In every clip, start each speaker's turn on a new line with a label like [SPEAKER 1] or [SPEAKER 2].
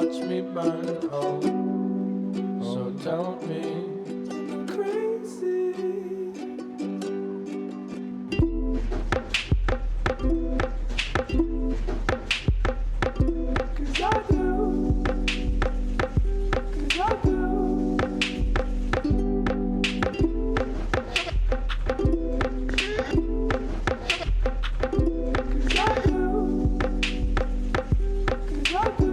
[SPEAKER 1] watch me burn. Oh, so tell me I'm crazy. 'Cause I do. 'Cause I do. 'Cause I do. 'Cause I do.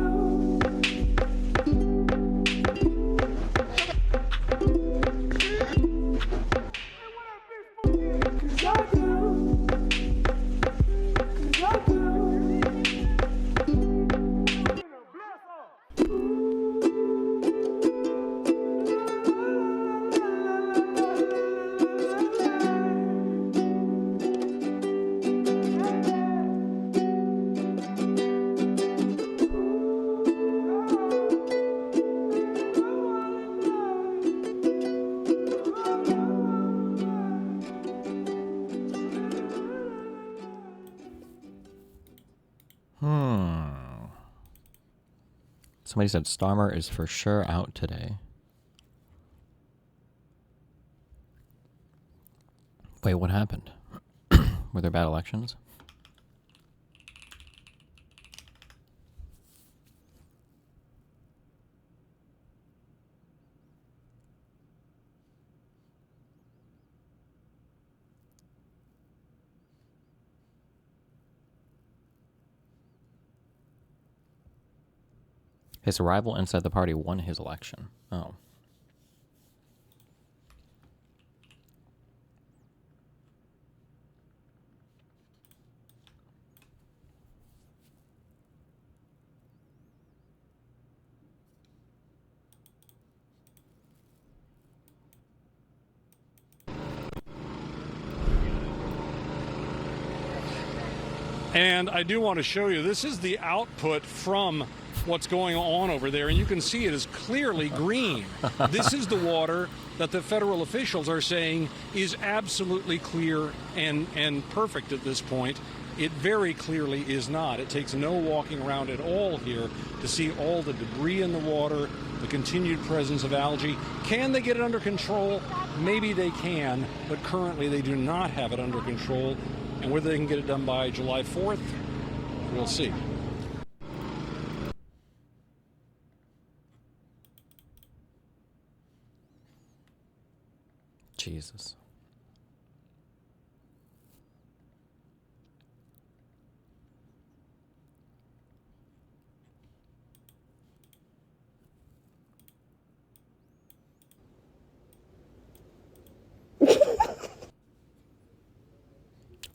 [SPEAKER 2] Somebody said Starmer is for sure out today. Wait, what happened? Were there bad elections? His rival inside the party won his election. Oh.
[SPEAKER 3] And I do want to show you, this is the output from what's going on over there, and you can see it is clearly green. This is the water that the federal officials are saying is absolutely clear and perfect at this point. It very clearly is not. It takes no walking around at all here to see all the debris in the water, the continued presence of algae. Can they get it under control? Maybe they can, but currently they do not have it under control. And whether they can get it done by July 4th, we'll see.
[SPEAKER 2] Jesus.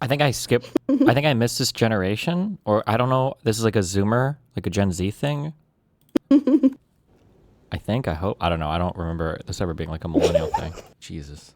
[SPEAKER 2] I think I skipped. I think I missed this generation, or I don't know. This is like a Zoomer, like a Gen Z thing. I think. I hope. I don't know. I don't remember this ever being like a millennial thing. Jesus.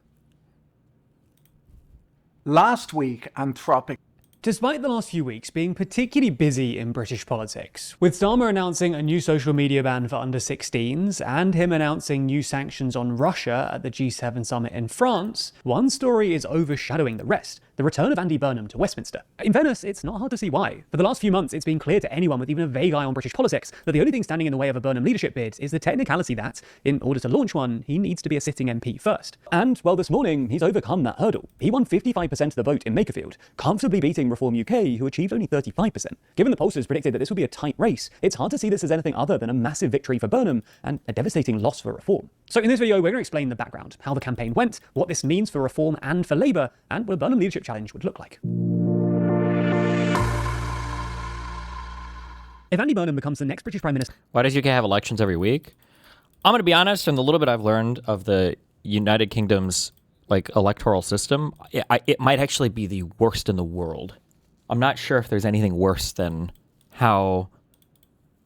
[SPEAKER 4] Last week, Anthropic.
[SPEAKER 5] Despite the last few weeks being particularly busy in British politics, with Starmer announcing a new social media ban for under 16s and him announcing new sanctions on Russia at the G7 summit in France, one story is overshadowing the rest: the return of Andy Burnham to Westminster. In fairness, it's not hard to see why. For the last few months, it's been clear to anyone with even a vague eye on British politics that the only thing standing in the way of a Burnham leadership bid is the technicality that, in order to launch one, he needs to be a sitting MP first. And, well, this morning, he's overcome that hurdle. He won 55% of the vote in Makerfield, comfortably beating Reform UK, who achieved only 35%. Given the pollsters predicted that this would be a tight race, it's hard to see this as anything other than a massive victory for Burnham and a devastating loss for Reform. So in this video, we're going to explain the background, how the campaign went, what this means for Reform and for Labour, and what a Burnham leadership challenge would look like. If Andy Burnham becomes the next British Prime Minister...
[SPEAKER 2] Why does UK have elections every week? I'm going to be honest, from the little bit I've learned of the United Kingdom's like electoral system, it might actually be the worst in the world. I'm not sure if there's anything worse than how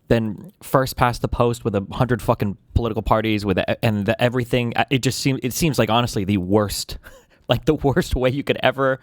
[SPEAKER 2] then first past the post with 100 fucking political parties with everything. It seems like honestly the worst, like the worst way you could ever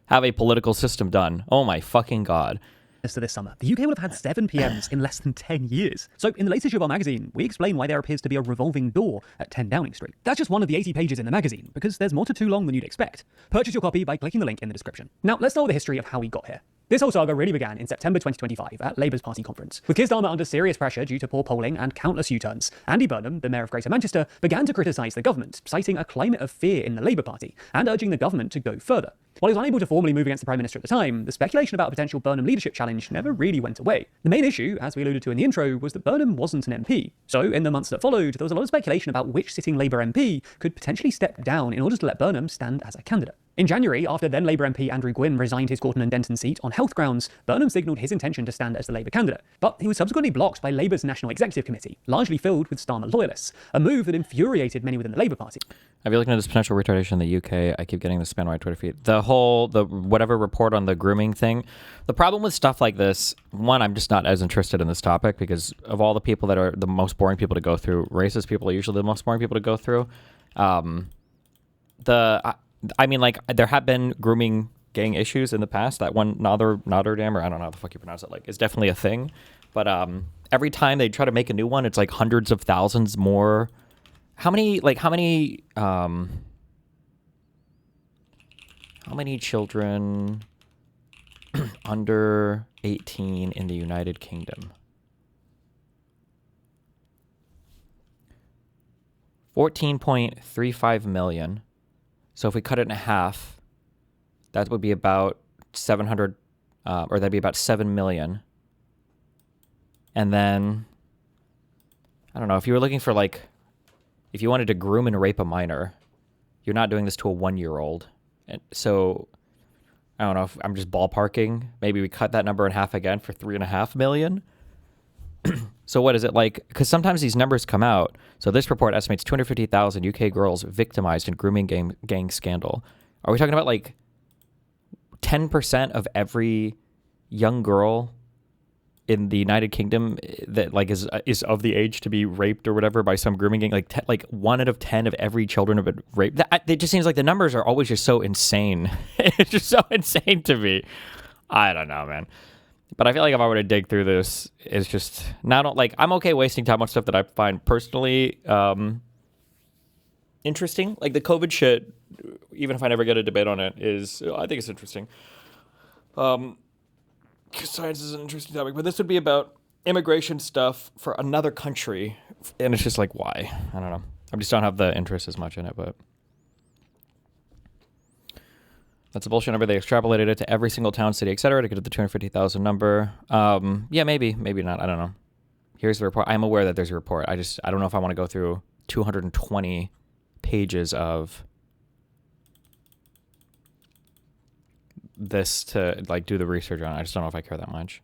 [SPEAKER 2] have a political system done. Oh my fucking God.
[SPEAKER 5] This summer, the UK would have had 7 PMs in less than 10 years. So in the latest issue of our magazine, we explain why there appears to be a revolving door at 10 Downing Street. That's just one of the 80 pages in the magazine, because there's more to Too Long than you'd expect. Purchase your copy by clicking the link in the description. Now, let's start with the history of how we got here. This whole saga really began in September 2025 at Labour's party conference. With Keir Starmer under serious pressure due to poor polling and countless U-turns, Andy Burnham, the mayor of Greater Manchester, began to criticise the government, citing a climate of fear in the Labour Party and urging the government to go further. While he was unable to formally move against the Prime Minister at the time, the speculation about a potential Burnham leadership challenge never really went away. The main issue, as we alluded to in the intro, was that Burnham wasn't an MP. So, in the months that followed, there was a lot of speculation about which sitting Labour MP could potentially step down in order to let Burnham stand as a candidate. In January, after then Labour MP Andrew Gwynn resigned his Gorton and Denton seat on health grounds, Burnham signalled his intention to stand as the Labour candidate. But he was subsequently blocked by Labour's National Executive Committee, largely filled with Starmer loyalists, a move that infuriated many within the Labour Party.
[SPEAKER 2] I've been looking at this potential retardation in the UK. I keep getting the spam on my Twitter feed. The whatever report on the grooming thing. The problem with stuff like this, one, I'm just not as interested in this topic because of all the people that are the most boring people to go through, racist people are usually the most boring people to go through. I mean, like, there have been grooming gang issues in the past. That one, Notre Dame, or I don't know how the fuck you pronounce it, like, is definitely a thing. But every time they try to make a new one, it's like hundreds of thousands more. How many children under 18 in the United Kingdom? 14.35 million. So if we cut it in half, that would be about 700, or that'd be about 7 million. And then, I don't know, if you were looking for, like, if you wanted to groom and rape a minor, you're not doing this to a 1-year-old. And so, I don't know, if I'm just ballparking. Maybe we cut that number in half again for 3.5 million. So what is it like? Because sometimes these numbers come out. So this report estimates 250,000 UK girls victimized in grooming gang scandal. Are we talking about like 10% of every young girl in the United Kingdom that like is of the age to be raped or whatever by some grooming gang? Like 1 out of 10 of every children have been raped. It just seems like the numbers are always just so insane. It's just so insane to me. I don't know, man. But I feel like if I were to dig through this, it's just not like I'm okay wasting time on stuff that I find personally interesting. Like the COVID shit, even if I never get a debate on it, I think it's interesting. Because science is an interesting topic, but this would be about immigration stuff for another country, and it's just like, why? I don't know. I just don't have the interest as much in it, but. That's a bullshit number. They extrapolated it to every single town, city, etc. to get to the 250,000 number. Yeah, maybe not. I don't know. Here's the report. I'm aware that there's a report. I don't know if I want to go through 220 pages of this to like do the research on it. I just don't know if I care that much.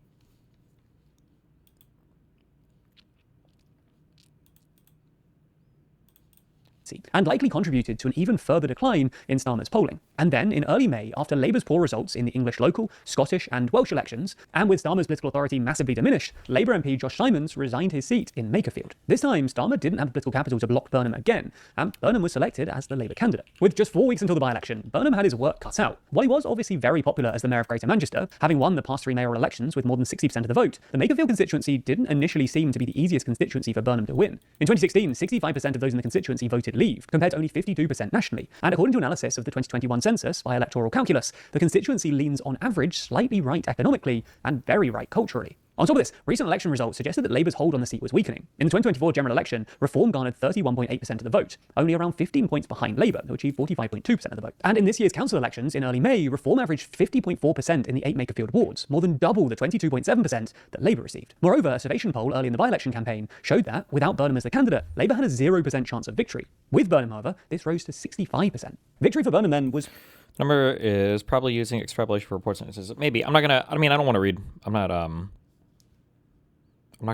[SPEAKER 5] And likely contributed to an even further decline in Starmer's polling. And then, in early May, after Labour's poor results in the English local, Scottish and Welsh elections, and with Starmer's political authority massively diminished, Labour MP Josh Simons resigned his seat in Makerfield. This time, Starmer didn't have the political capital to block Burnham again, and Burnham was selected as the Labour candidate. With just 4 weeks until the by-election, Burnham had his work cut out. While he was obviously very popular as the mayor of Greater Manchester, having won the past 3 mayoral elections with more than 60% of the vote, the Makerfield constituency didn't initially seem to be the easiest constituency for Burnham to win. In 2016, 65% of those in the constituency voted Leave, compared to only 52% nationally. And according to analysis of the 2021 census by electoral calculus, the constituency leans on average slightly right economically and very right culturally. On top of this, recent election results suggested that Labour's hold on the seat was weakening. In the 2024 general election, Reform garnered 31.8% of the vote, only around 15 points behind Labour, who achieved 45.2% of the vote. And in this year's council elections in early May, Reform averaged 50.4% in the 8 Makerfield wards, more than double the 22.7% that Labour received. Moreover, a surveytion poll early in the by-election campaign showed that, without Burnham as the candidate, Labour had a 0% chance of victory. With Burnham, however, this rose to 65%. Victory for Burnham then was...
[SPEAKER 2] Number is probably using extrapolation for reports. And it says maybe. I don't want to read. I'm not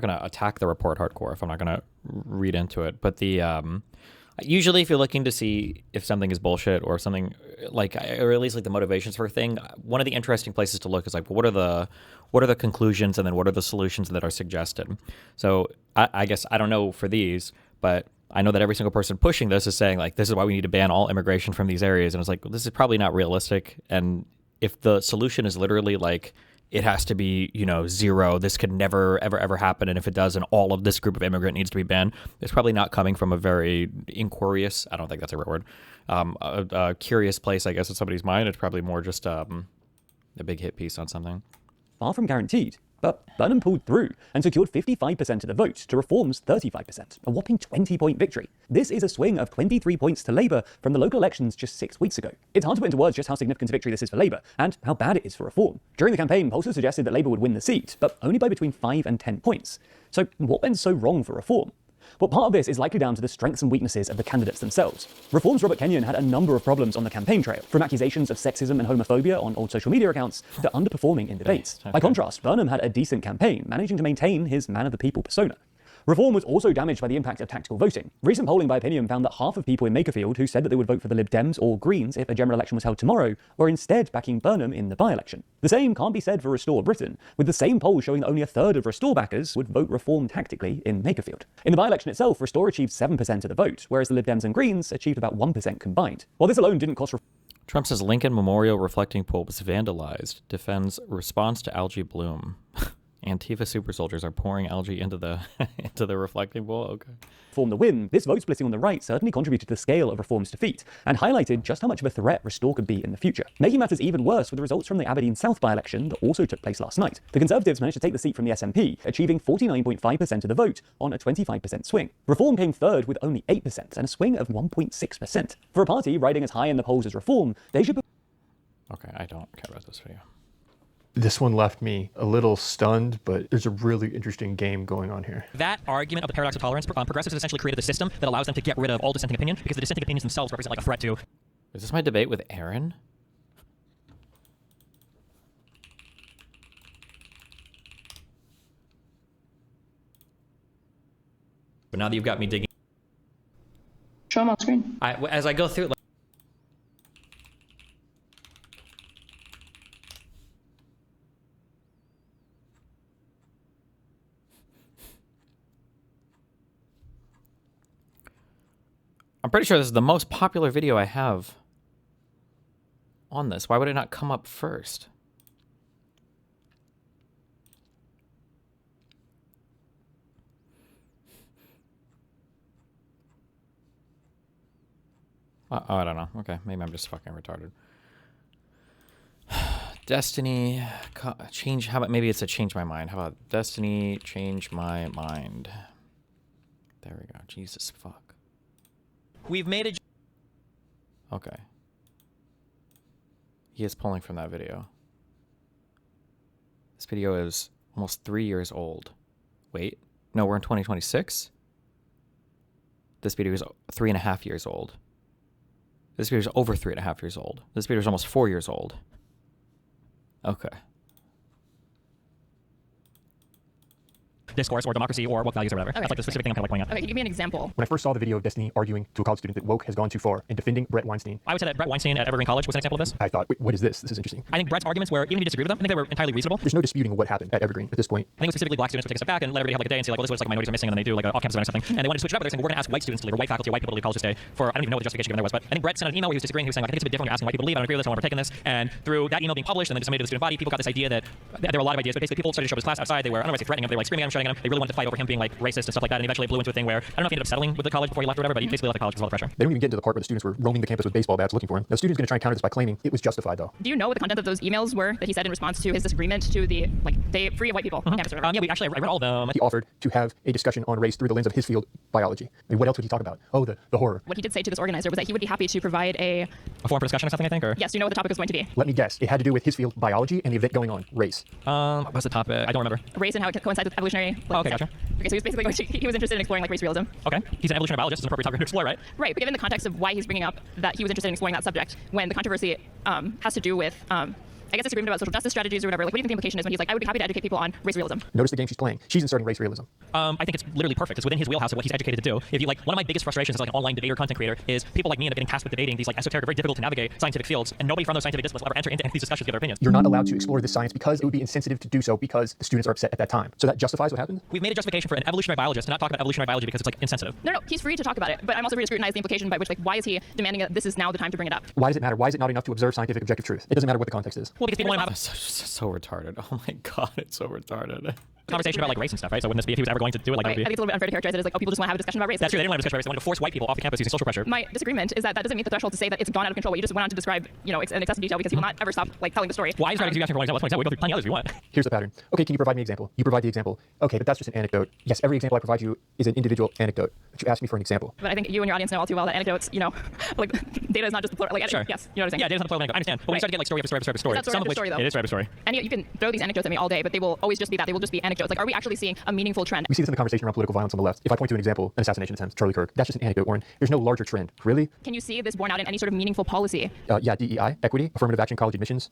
[SPEAKER 2] going to attack the report hardcore if I'm not going to read into it. But usually if you're looking to see if something is bullshit or something like, or at least like the motivations for a thing, one of the interesting places to look is like, what are the conclusions and then what are the solutions that are suggested? So I guess I don't know for these, but I know that every single person pushing this is saying like, this is why we need to ban all immigration from these areas. And it's like, well, this is probably not realistic. And if the solution is literally like, it has to be, 0. This could never, ever happen. And if it does, and all of this group of immigrant needs to be banned, it's probably not coming from a very inquirious, I don't think that's a right word, a curious place, I guess, in somebody's mind. It's probably more just, a big hit piece on something.
[SPEAKER 6] Far from guaranteed. But Burnham pulled through and secured 55% of the vote to Reform's 35%, a whopping 20-point victory. This is a swing of 23 points to Labour from the local elections just 6 weeks ago. It's hard to put into words just how significant a victory this is for Labour, and how bad it is for Reform. During the campaign, pollsters suggested that Labour would win the seat, but only by between 5 and 10 points. So what went so wrong for Reform? Well, part of this is likely down to the strengths and weaknesses of the candidates themselves. Reform's Robert Kenyon had a number of problems on the campaign trail, from accusations of sexism and homophobia on old social media accounts to underperforming in debates. By contrast, Burnham had a decent campaign, managing to maintain his man-of-the-people persona. Reform was also damaged by the impact of tactical voting. Recent polling by Opinion found that half of people in Makerfield who said that they would vote for the Lib Dems or Greens if a general election was held tomorrow were instead backing Burnham in the by-election. The same can't be said for Restore Britain, with the same poll showing that only a third of Restore backers would vote Reform tactically in Makerfield. In the by-election itself, Restore achieved 7% of the vote, whereas the Lib Dems and Greens achieved about 1% combined. While this alone didn't cost
[SPEAKER 2] Trump says Lincoln Memorial reflecting pool was vandalized. Defends response to algae bloom. Antifa super soldiers are pouring algae into the into the reflecting pool. Okay.
[SPEAKER 6] Reform the win, this vote splitting on the right certainly contributed to the scale of Reform's defeat, and highlighted just how much of a threat Restore could be in the future. Making matters even worse were the results from the Aberdeen South by-election that also took place last night. The Conservatives managed to take the seat from the SNP, achieving 49.5% of the vote on a 25% swing. Reform came third with only 8% and a swing of 1.6%. For a party riding as high in the polls as Reform, they should...
[SPEAKER 2] Okay, I don't care about this video.
[SPEAKER 1] This one left me a little stunned, but there's a really interesting game going on here.
[SPEAKER 7] That argument of the paradox of tolerance, progressives essentially created a system that allows them to get rid of all dissenting opinion because the dissenting opinions themselves represent like a threat to...
[SPEAKER 2] Is this my debate with Aaron? But now that you've got me digging...
[SPEAKER 8] Show them on screen.
[SPEAKER 2] As I go through... I'm pretty sure this is the most popular video I have on this. Why would it not come up first? Oh, I don't know. Okay, maybe I'm just fucking retarded. Destiny, change, how about, maybe it's a change my mind. How about Destiny, change my mind? There we go. Jesus fuck.
[SPEAKER 7] We've made it...
[SPEAKER 2] Okay. He is pulling from that video. This video is almost 3 years old. Wait. No, we're in 2026? This video is 3.5 years old. This video is over 3.5 years old. This video is almost 4 years old. Okay.
[SPEAKER 7] discourse or democracy or woke values or whatever. Okay. That's like the specific thing I'm kind of like pointing out.
[SPEAKER 8] Okay, can you give me an example?
[SPEAKER 1] When I first saw the video of Destiny arguing to a college student that woke has gone too far in defending Brett Weinstein,
[SPEAKER 7] I would say that Brett Weinstein at Evergreen College was an example of this.
[SPEAKER 1] I thought, wait, what is this? This is interesting.
[SPEAKER 7] I think Brett's arguments were, even if you disagree with them, I think they were entirely reasonable.
[SPEAKER 1] There's no disputing what happened at Evergreen at this point.
[SPEAKER 7] I think it was specifically black students would take a step back and let everybody have like a day and say like, well, this is what like minorities are missing, and then they do like a off-campus event or something. And they wanted to switch it up, but they're saying we're going to ask white students to leave, or white faculty, or white people to leave college this day for, I don't even know what the justification given there was, but I think Brett sent an email where he was disagreeing. He was saying like, I think it's a bit different when you're asking white people to leave. I don't agree with this. I don't want to partake in this. And through that email being published and then disseminated to the student body, people got this idea that there were a lot of ideas, but basically people started to show up his class outside. They were, I don't know if they threatening him, they were like screaming at him, shouting at him. They really wanted to fight over him being like racist and stuff like that. And eventually it blew into a thing where I don't know if he ended up settling with the college before he left or whatever, but he basically left the college because of all the pressure.
[SPEAKER 1] They don't even get into the part where the students were roaming the campus with baseball bats looking for him. Now, the student's going to try and counter this by claiming it was justified, though.
[SPEAKER 8] Do you know what the content of those emails were that he said in response to his disagreement to the day free of white people on campus? Or
[SPEAKER 7] Yeah, I read all of them.
[SPEAKER 1] He offered to have a discussion on race through the lens of his field, biology. I mean, what else would he talk about? Oh, the horror.
[SPEAKER 8] What he did say to this organizer was that he would be happy to provide a
[SPEAKER 7] forum for discussion or something, I think, or?
[SPEAKER 8] Yes, do you know what the topic was going to be?
[SPEAKER 1] Let me guess. It had to do with his field, biology, and the event going on, race.
[SPEAKER 7] What's the topic? I don't remember.
[SPEAKER 8] Race and how it coincides with evolutionary.
[SPEAKER 7] Oh, okay, gotcha.
[SPEAKER 8] Okay, so he was basically he was interested in exploring like race realism.
[SPEAKER 7] Okay, he's an evolutionary biologist. It's an appropriate topic to explore, right?
[SPEAKER 8] Right, but given the context of why he's bringing up that he was interested in exploring that subject, when the controversy has to do with I guess disagreement about social justice strategies or whatever. Like, what do you think the implication is when he's like, I would be happy to educate people on race realism?
[SPEAKER 1] Notice the game she's playing. She's inserting race realism.
[SPEAKER 7] I think it's literally perfect. It's within his wheelhouse of what he's educated to do. If you like, one of my biggest frustrations as like an online debater, content creator, is people like me end up getting tasked with debating these like esoteric, very difficult to navigate scientific fields, and nobody from those scientific disciplines will ever enter into these discussions to give their opinions.
[SPEAKER 1] You're not allowed to explore this science because it would be insensitive to do so because the students are upset at that time. So that justifies what happened?
[SPEAKER 7] We've made a justification for an evolutionary biologist to not talk about evolutionary biology because it's like insensitive.
[SPEAKER 8] No, he's free to talk about it, but I'm also free to scrutinize the implication by which, like, why is he demanding that this is now the time to bring it up?
[SPEAKER 1] Why does it matter? Why is it not enough to observe scientific objective truth? It doesn't matter what the context is.
[SPEAKER 7] Well, because people want to have
[SPEAKER 2] So retarded. Oh my god, it's so retarded.
[SPEAKER 7] conversation about like race and stuff, right? So wouldn't this be if he was ever going to do it? Like,
[SPEAKER 8] Right. I think it's a little bit unfair to characterize it as like, oh, people just want to have a discussion about race.
[SPEAKER 7] that's true. They didn't want to discuss race. They wanted to force white people off the campus using social pressure.
[SPEAKER 8] My disagreement is that that doesn't meet the threshold to say that it's gone out of control. What you just went on to describe, you know, in excessive detail because he will not ever stop like telling the story.
[SPEAKER 7] Why is that? Because you asking for one example. Let's point out. We go through plenty others if you want.
[SPEAKER 9] Here's the pattern. Okay, can you provide me an example? You provide the example. Okay, but that's just an anecdote. Yes, every example I provide you is an individual anecdote. But you asked me for an example.
[SPEAKER 8] But I think you and your audience know all too well that anecdotes, you know, like data is not just the plural. Like,
[SPEAKER 7] Sure.
[SPEAKER 8] yes, you know what I'm saying?
[SPEAKER 7] Yeah, data's not the plural of anecdote. I understand. But when you start to get like story after story after story after story,
[SPEAKER 8] That's story
[SPEAKER 7] some of
[SPEAKER 8] after
[SPEAKER 7] which
[SPEAKER 8] story, though.
[SPEAKER 7] it is story after story.
[SPEAKER 8] And you can throw these anecdotes at me all day, but they will always just be that. They will just be anecdotes. Like, are we actually seeing a meaningful trend?
[SPEAKER 9] We see this in the conversation around political violence on the left. If I point to an example, an assassination attempt, Charlie Kirk, that's just an anecdote, Warren. There's no larger trend. Really?
[SPEAKER 8] Can you see this borne out in any sort of meaningful policy?
[SPEAKER 9] Yeah, DEI, equity, affirmative action, college admissions.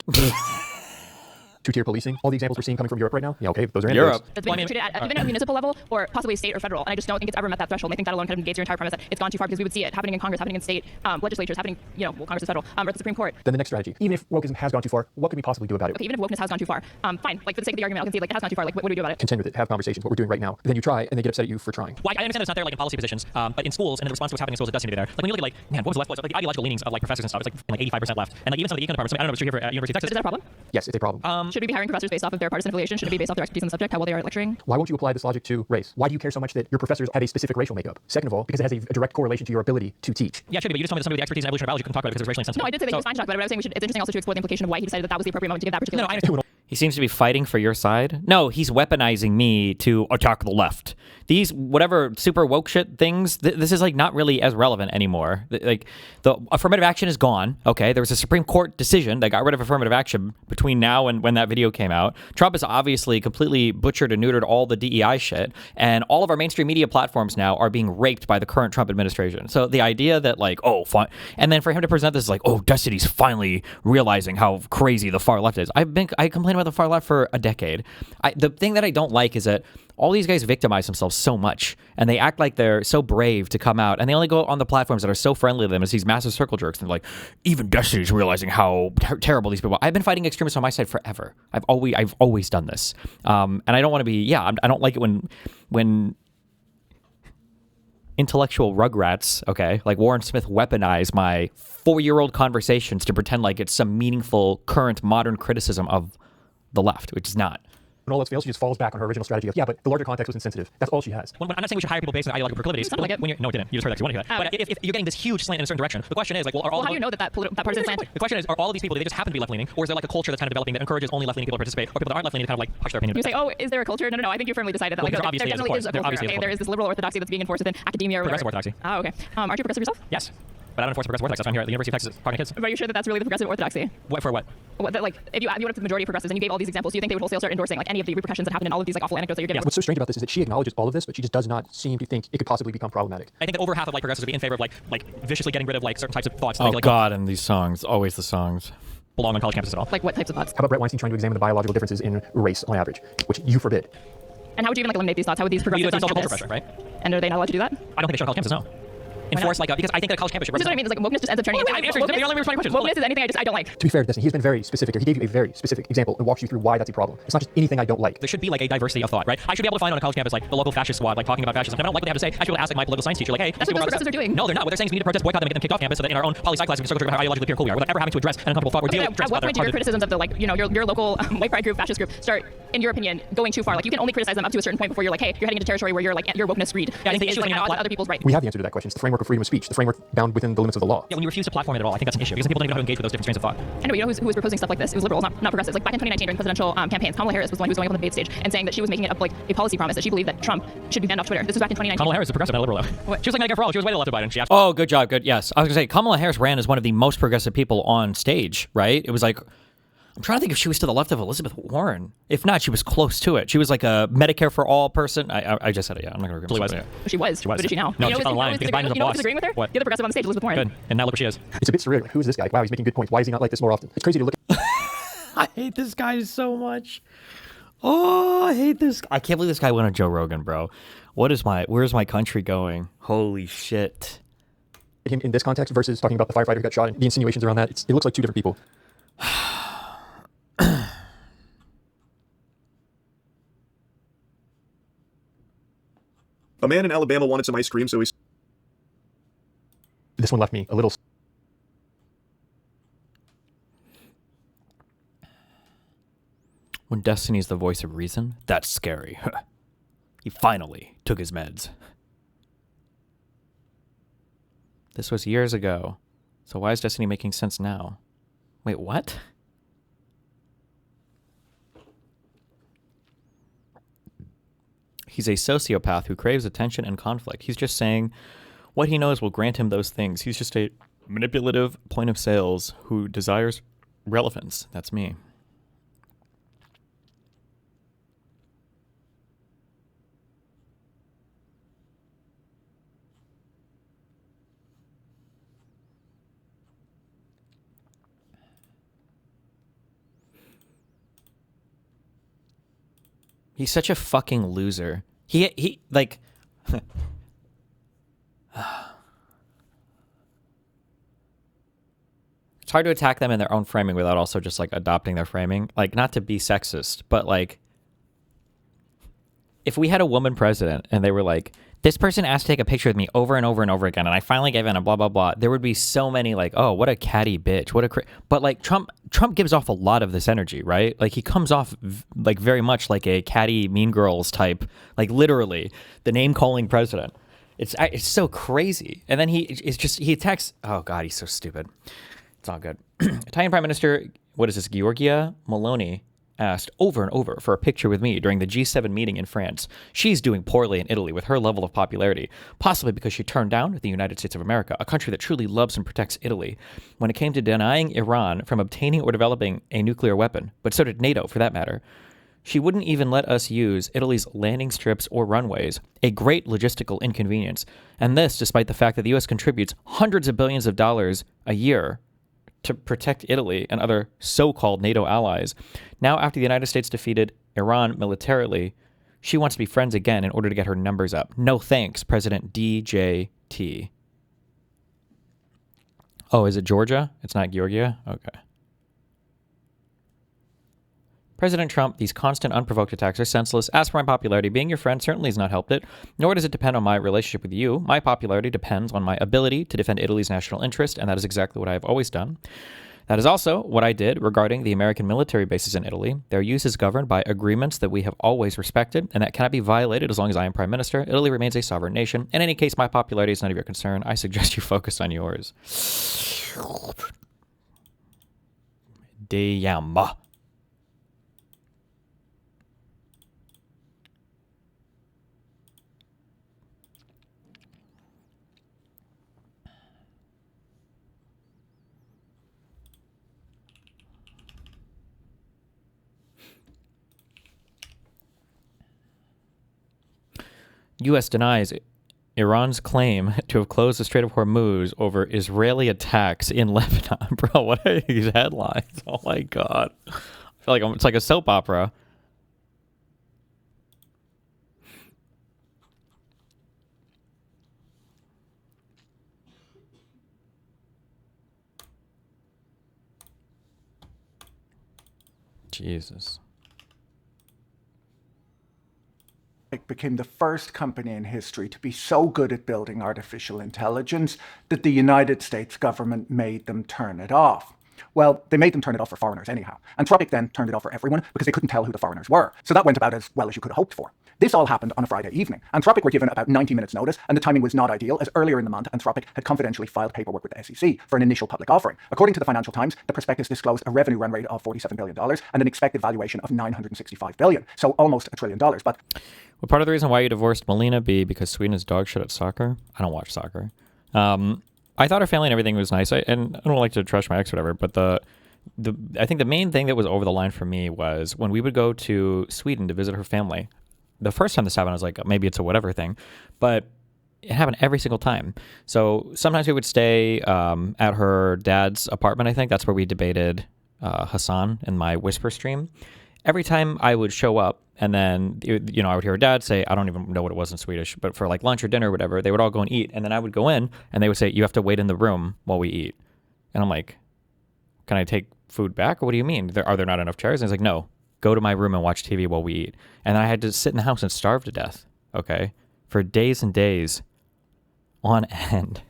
[SPEAKER 9] Two-tier policing. All the examples we're seeing coming from Europe right now. Yeah, okay, those are
[SPEAKER 2] Europe.
[SPEAKER 9] anecdotes.
[SPEAKER 8] That's been treated at even at a municipal level or possibly state or federal. And I just don't think it's ever met that threshold. And I think that alone kind of negates your entire premise that it's gone too far because we would see it happening in Congress, happening in state legislatures, happening, you know, well, Congress is federal, or at the Supreme Court.
[SPEAKER 9] Then the next strategy. Even if wokeism has gone too far, what can we possibly do about it?
[SPEAKER 8] Okay, even if wokeness has gone too far, fine. Like for the sake of the argument, I can see like it has gone too far. Like what do we do about it?
[SPEAKER 9] Contend with it. Have conversations. What we're doing right now. Then you try, and they get upset at you for trying.
[SPEAKER 7] Well, I understand it's not there like in policy positions, but in schools and in response to what's happening in schools, it does seem to be there. Like when you look at like, man, what was the left? Like the ideological leanings of like professors and stuff. It's like 85% left, and like even some of the econ departments. I don't know if you're here for University of Texas.
[SPEAKER 8] Is that a problem?
[SPEAKER 9] Yes, it's a problem.
[SPEAKER 8] Should we be hiring professors based off of their partisan affiliation? Should it be based off their expertise in the subject, how well they are at lecturing?
[SPEAKER 9] Why won't you apply this logic to race? Why do you care so much that your professors have a specific racial makeup? Second of all, because it has a direct correlation to your ability to teach.
[SPEAKER 7] Yeah, it should be, but you just told me that somebody with the expertise in evolutionary biology couldn't talk about it because it's racially insensitive.
[SPEAKER 8] No, I did say that he was fine to talk about it, but I was saying it's interesting also to explore the implication of why he decided that that was the appropriate moment to give that particular.
[SPEAKER 7] No, I understand.
[SPEAKER 2] He seems to be fighting for your side. No, he's weaponizing me to attack the left. These whatever super woke shit things, this is like not really as relevant anymore. Like the affirmative action is gone. Okay, there was a Supreme Court decision that got rid of affirmative action between now and when that video came out. Trump has obviously completely butchered and neutered all the DEI shit, and all of our mainstream media platforms now are being raped by the current Trump administration. So the idea that like, oh, fine, and then for him to present this like, oh, Destiny's finally realizing how crazy the far left is. I complain about the far left for a decade. The thing that I don't like is that all these guys victimize themselves so much, and they act like they're so brave to come out, and they only go on the platforms that are so friendly to them as these massive circle jerks. And they're like, even Destiny's realizing how terrible these people are. I've been fighting extremists on my side forever. I've always done this, and I don't want to be. Yeah, I don't like it when intellectual rugrats, okay, like Warren Smith, weaponize my 4-year-old conversations to pretend like it's some meaningful, current, modern criticism of the left, which is not.
[SPEAKER 9] When all else fails, she just falls back on her original strategy of, yeah, but the larger context was insensitive. That's all she has.
[SPEAKER 7] I'm not saying we should hire people based on ideological proclivities.
[SPEAKER 8] Sounded like it.
[SPEAKER 7] When you're, no, it didn't. You just heard that because you wanted to hear that. But if you're getting this huge slant in a certain direction, the question is, like, well, are all
[SPEAKER 8] Well, how do you know that partisan slant?
[SPEAKER 7] The question is, are all of these people, do they just happen to be left-leaning, or is there like a culture that's kind of developing that encourages only left-leaning people to participate, or people that aren't left-leaning to kind of like hush their opinion?
[SPEAKER 8] You say, oh, is there a culture? No. I think you firmly decided that
[SPEAKER 7] Well,
[SPEAKER 8] like
[SPEAKER 7] there obviously
[SPEAKER 8] there
[SPEAKER 7] is, of
[SPEAKER 8] definitely
[SPEAKER 7] course.
[SPEAKER 8] is a
[SPEAKER 7] There
[SPEAKER 8] culture.
[SPEAKER 7] obviously is,
[SPEAKER 8] Okay,
[SPEAKER 7] of
[SPEAKER 8] there
[SPEAKER 7] course.
[SPEAKER 8] is this liberal orthodoxy that's being enforced within academia or
[SPEAKER 7] Progressive
[SPEAKER 8] whatever.
[SPEAKER 7] orthodoxy.
[SPEAKER 8] Oh, okay. Aren't you progressive yourself?
[SPEAKER 7] Yes. But I don't enforce progressive orthodoxy. That's why I'm here at the University of Texas talking to kids.
[SPEAKER 8] Are you sure that that's really the progressive orthodoxy?
[SPEAKER 7] What for what?
[SPEAKER 8] What, that, like, if you went up to the majority of progressives and you gave all these examples, do you think they would wholesale start endorsing like any of the repercussions that happen in all of these like awful anecdotes that you're giving?
[SPEAKER 9] What's so strange about this is that she acknowledges all of this, but she just does not seem to think it could possibly become problematic.
[SPEAKER 7] I think that over half of like progressives would be in favor of like viciously getting rid of like certain types of thoughts. That
[SPEAKER 2] Oh
[SPEAKER 7] they feel like
[SPEAKER 2] God, and these songs, always the songs.
[SPEAKER 7] belong on college campuses at all.
[SPEAKER 8] Like what types of thoughts?
[SPEAKER 9] How about Brett Weinstein trying to examine the biological differences in race on average, which you forbid?
[SPEAKER 8] And how would you even like eliminate these thoughts? How would these
[SPEAKER 7] You do
[SPEAKER 8] progressives
[SPEAKER 7] it
[SPEAKER 8] on
[SPEAKER 7] through social
[SPEAKER 8] campus?
[SPEAKER 7] culture pressure, right?
[SPEAKER 8] And are they not allowed to do that?
[SPEAKER 7] I don't think they should on college campuses, no. Enforce like because I think that a college campus should
[SPEAKER 8] Which is what I mean. Is like wokeness just ends up turning into.
[SPEAKER 7] I'm answering. You're only responding to questions.
[SPEAKER 8] Wokeness is anything I don't like.
[SPEAKER 9] To be fair to Destiny, he's been very specific here. He gave you a very specific example and walks you through why that's a problem. It's not just anything I don't like.
[SPEAKER 7] There should be like a diversity of thought, right? I should be able to find on a college campus like the local fascist squad like talking about fascism. If I don't like what they have to say, I should be able to ask like my political science teacher like, hey,
[SPEAKER 8] That's what those progressives are doing.
[SPEAKER 7] No, they're not. What they're saying is we need to protest, boycott them, and get them kicked off campus so that in our own poli-sci class we can circle how ideologically pure and cool we are without ever having to address an uncomfortable thought or deal with
[SPEAKER 8] At what point do your criticisms of the like your local white pride group, fascist group start, in your opinion, going too far? Like you can only criticize them up to a certain point before you're like, hey, you're heading into territory where you're like your wokeness greed.
[SPEAKER 7] Yeah, I think the issue
[SPEAKER 8] like
[SPEAKER 7] is when you're not
[SPEAKER 8] other people's right.
[SPEAKER 9] We have the answer to that question. It's the framework of freedom of speech, the framework bound within the limits of the law.
[SPEAKER 7] Yeah, when you refuse to platform it at all, I think that's an issue because people don't even know how to engage with those different strains of thought.
[SPEAKER 8] I know, you know who was proposing stuff like this? It was liberals, not progressives. Like back in 2019 during presidential campaigns, Kamala Harris was the one who was going up on the debate stage and saying that she was making it up like a policy promise that she believed that Trump should be banned off Twitter. This was back in 2019.
[SPEAKER 7] Kamala Harris is progressive, not a liberal though.
[SPEAKER 8] What?
[SPEAKER 7] She was like Medicare for all. She was way to the left of Biden. She asked.
[SPEAKER 2] Oh, good job. Good. Yes. I was going to say, Kamala Harris ran as one of the most progressive people on stage, right? It was like, I'm trying to think if she was to the left of Elizabeth Warren. If not, she was close to it. She was like a Medicare for all person. I just said it, yeah. I'm not going to
[SPEAKER 7] She was.
[SPEAKER 8] She was.
[SPEAKER 7] She was.
[SPEAKER 8] But is she now?
[SPEAKER 7] No,
[SPEAKER 8] you know,
[SPEAKER 7] she's on the line because Biden is the boss.
[SPEAKER 8] Who's agreeing with her?
[SPEAKER 7] What?
[SPEAKER 8] The other progressive on the stage, Elizabeth Warren.
[SPEAKER 7] Good. And now look where she is.
[SPEAKER 9] It's a bit surreal. Like, who is this guy? Wow, he's making good points. Why is he not like this more often? It's crazy to look at.
[SPEAKER 2] I hate this guy so much. Oh, I hate this. I can't believe this guy went on Joe Rogan, bro. Where's my country going? Holy shit.
[SPEAKER 9] him in this context versus talking about the firefighter who got shot and the insinuations around that. It looks like two different people.
[SPEAKER 10] A man in Alabama wanted some ice cream, so he...
[SPEAKER 9] This one left me a little...
[SPEAKER 2] When destiny's the voice of reason, that's scary. He finally took his meds. This was years ago. So why is destiny making sense now? Wait, what? He's a sociopath who craves attention and conflict. He's just saying what he knows will grant him those things. He's just a manipulative point of sales who desires relevance. That's me. He's such a fucking loser. He like it's hard to attack them in their own framing without also just like adopting their framing. Like, not to be sexist, but like if we had a woman president and they were like, this person asked to take a picture with me over and over and over again, and I finally gave in, and blah, blah, blah, there would be so many like, oh, what a catty bitch. But like Trump gives off a lot of this energy, right? Like he comes off like very much like a catty Mean Girls type, like literally the name calling president. It's so crazy. And then he attacks, oh God, he's so stupid. It's all good. Italian Prime Minister, what is this, Giorgia Meloni, asked over and over for a picture with me during the G7 meeting in France. She's doing poorly in Italy with her level of popularity, possibly because she turned down the United States of America, a country that truly loves and protects Italy, when it came to denying Iran from obtaining or developing a nuclear weapon, but so did NATO for that matter. She wouldn't even let us use Italy's landing strips or runways, a great logistical inconvenience, and this despite the fact that the U.S. contributes hundreds of billions of dollars a year to protect Italy and other so-called NATO allies. Now, after the United States defeated Iran militarily, she wants to be friends again in order to get her numbers up. No thanks, President DJT. Oh, is it Georgia? It's not Georgia? Okay. President Trump, these constant unprovoked attacks are senseless. As for my popularity, being your friend certainly has not helped it, nor does it depend on my relationship with you. My popularity depends on my ability to defend Italy's national interest, and that is exactly what I have always done. That is also what I did regarding the American military bases in Italy. Their use is governed by agreements that we have always respected, and that cannot be violated as long as I am Prime Minister. Italy remains a sovereign nation. In any case, my popularity is none of your concern. I suggest you focus on yours. Damn. U.S. denies Iran's claim to have closed the Strait of Hormuz over Israeli attacks in Lebanon. Bro, what are these headlines? Oh my God. I feel like it's like a soap opera. Jesus.
[SPEAKER 4] Became the first company in history to be so good at building artificial intelligence that the United States government made them turn it off. Well, they made them turn it off for foreigners anyhow. Anthropic then turned it off for everyone because they couldn't tell who the foreigners were. So that went about as well as you could have hoped for. This all happened on a Friday evening. Anthropic were given about 90 minutes notice, and the timing was not ideal, as earlier in the month, Anthropic had confidentially filed paperwork with the SEC for an initial public offering. According to the Financial Times, the prospectus disclosed a revenue run rate of $47 billion and an expected valuation of $965 billion, so almost $1 trillion. But
[SPEAKER 2] would part of the reason why you divorced Melina be because Sweden is dog shit at soccer? I don't watch soccer. I thought her family and everything was nice, and I don't like to trash my ex or whatever, but I think the main thing that was over the line for me was when we would go to Sweden to visit her family. The first time this happened, I was like, maybe it's a whatever thing, but it happened every single time. So sometimes we would stay at her dad's apartment, I think. That's where we debated Hassan in my Whisper stream. Every time I would show up, and then, you know, I would hear her dad say, I don't even know what it was in Swedish, but for like lunch or dinner or whatever, they would all go and eat. And then I would go in, and they would say, you have to wait in the room while we eat. And I'm like, can I take food back? Or what do you mean? Are there not enough chairs? And he's like, no, go to my room and watch TV while we eat. And I had to sit in the house and starve to death, okay, for days and days on end.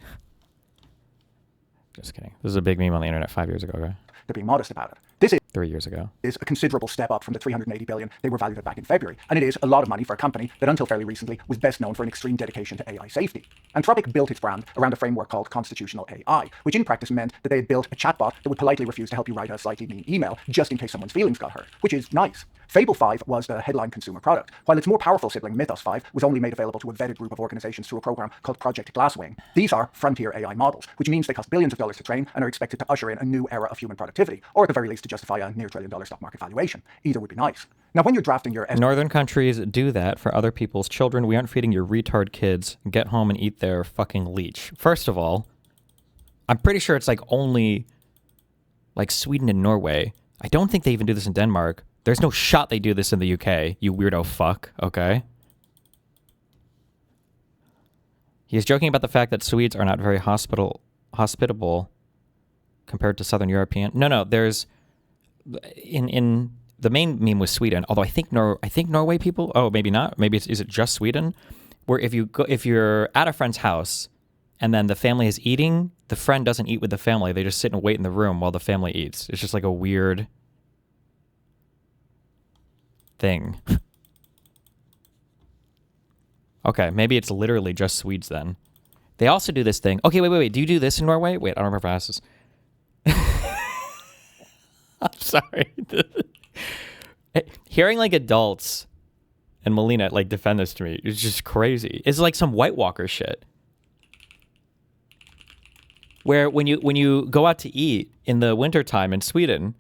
[SPEAKER 2] Just kidding. This is a big meme on the internet 5 years ago, okay?
[SPEAKER 4] to be modest about it. This
[SPEAKER 2] 3 years ago.
[SPEAKER 4] is a considerable step up from the $380 billion they were valued at back in February, and it is a lot of money for a company that until fairly recently was best known for an extreme dedication to AI safety. Anthropic built its brand around a framework called constitutional AI, which in practice meant that they had built a chatbot that would politely refuse to help you write a slightly mean email just in case someone's feelings got hurt, which is nice. FFVII was the headline consumer product, while its more powerful sibling MythosVII was only made available to a vetted group of organizations through a program called Project Glasswing. These are frontier AI models, which means they cost billions of dollars to train and are expected to usher in a new era of human productivity, or at the very least to justify a near $1 trillion stock market valuation. Either would be nice. Now, when you're drafting your
[SPEAKER 2] Northern countries do that for other people's children. We aren't feeding your retard kids. Get home and eat their fucking leech. First of all, I'm pretty sure it's like only like Sweden and Norway. I don't think they even do this in Denmark. There's no shot they do this in the UK, you weirdo fuck, okay? He is joking about the fact that Swedes are not very hospitable compared to Southern European. No, there's in the main meme was Sweden, although I think Norway people, oh, maybe not. Maybe is it just Sweden? Where if you're at a friend's house and then the family is eating, the friend doesn't eat with the family. They just sit and wait in the room while the family eats. It's just like a weird thing. Okay, maybe it's literally just Swedes then. They also do this thing. Okay, wait. Do you do this in Norway? Wait, I don't remember if I asked this. I'm sorry. Hearing like adults and Melina like defend this to me is just crazy. It's like some White Walker shit. Where when you go out to eat in the wintertime in Sweden,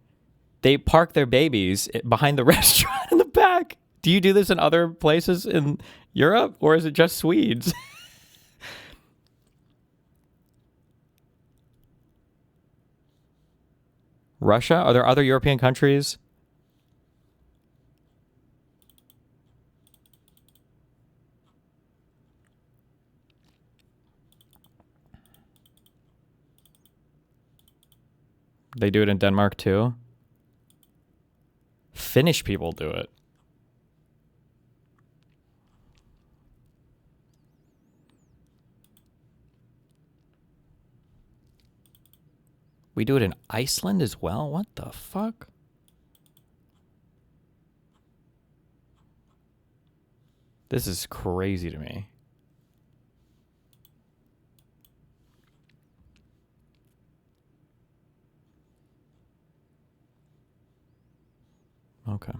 [SPEAKER 2] they park their babies behind the restaurant in the back. Do you do this in other places in Europe, or is it just Swedes? Russia? Are there other European countries? They do it in Denmark too. Finnish people do it. We do it in Iceland as well? What the fuck? This is crazy to me. Okay.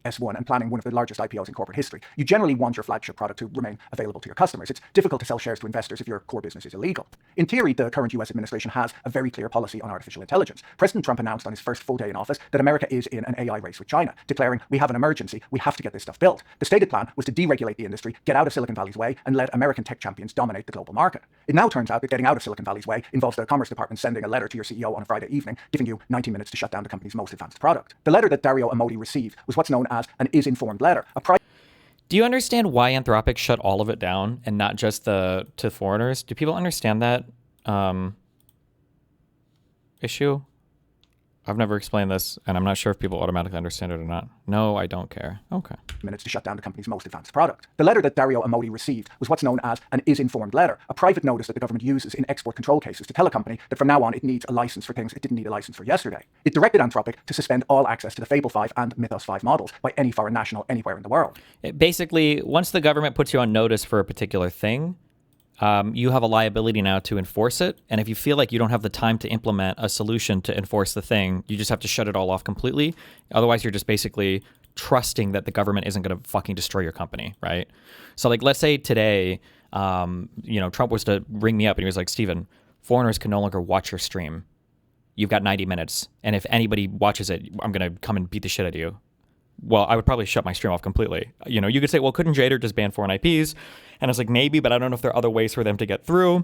[SPEAKER 4] S1 and planning one of the largest IPOs in corporate history, you generally want your flagship product to remain available to your customers. It's difficult to sell shares to investors if your core business is illegal. In theory, the current US administration has a very clear policy on artificial intelligence. President Trump announced on his first full day in office that America is in an AI race with China, declaring, "We have an emergency, we have to get this stuff built." The stated plan was to deregulate the industry, get out of Silicon Valley's way, and let American tech champions dominate the global market. It now turns out that getting out of Silicon Valley's way involves the Commerce Department sending a letter to your CEO on a Friday evening, giving you 90 minutes to shut down the company's most advanced product. The letter that Dario Amodi received was what's known as an is-informed letter.
[SPEAKER 2] Do you understand why Anthropic shut all of it down and not just to foreigners? Do people understand that issue? I've never explained this, and I'm not sure if people automatically understand it or not. No, I don't care. Okay.
[SPEAKER 4] Minutes to shut down the company's most advanced product. The letter that Dario Amodi received was what's known as an is-informed letter, a private notice that the government uses in export control cases to tell a company that from now on it needs a license for things it didn't need a license for yesterday. It directed Anthropic to suspend all access to the FFVII and MythosVII models by any foreign national anywhere in the world.
[SPEAKER 2] Basically, once the government puts you on notice for a particular thing, you have a liability now to enforce it. And if you feel like you don't have the time to implement a solution to enforce the thing, you just have to shut it all off completely. Otherwise, you're just basically trusting that the government isn't going to fucking destroy your company, right? So like, let's say today, Trump was to ring me up and he was like, "Steven, foreigners can no longer watch your stream. You've got 90 minutes. And if anybody watches it, I'm going to come and beat the shit out of you." Well, I would probably shut my stream off completely. You could say, well, couldn't Jader just ban foreign IPs? And I was like, maybe, but I don't know if there are other ways for them to get through.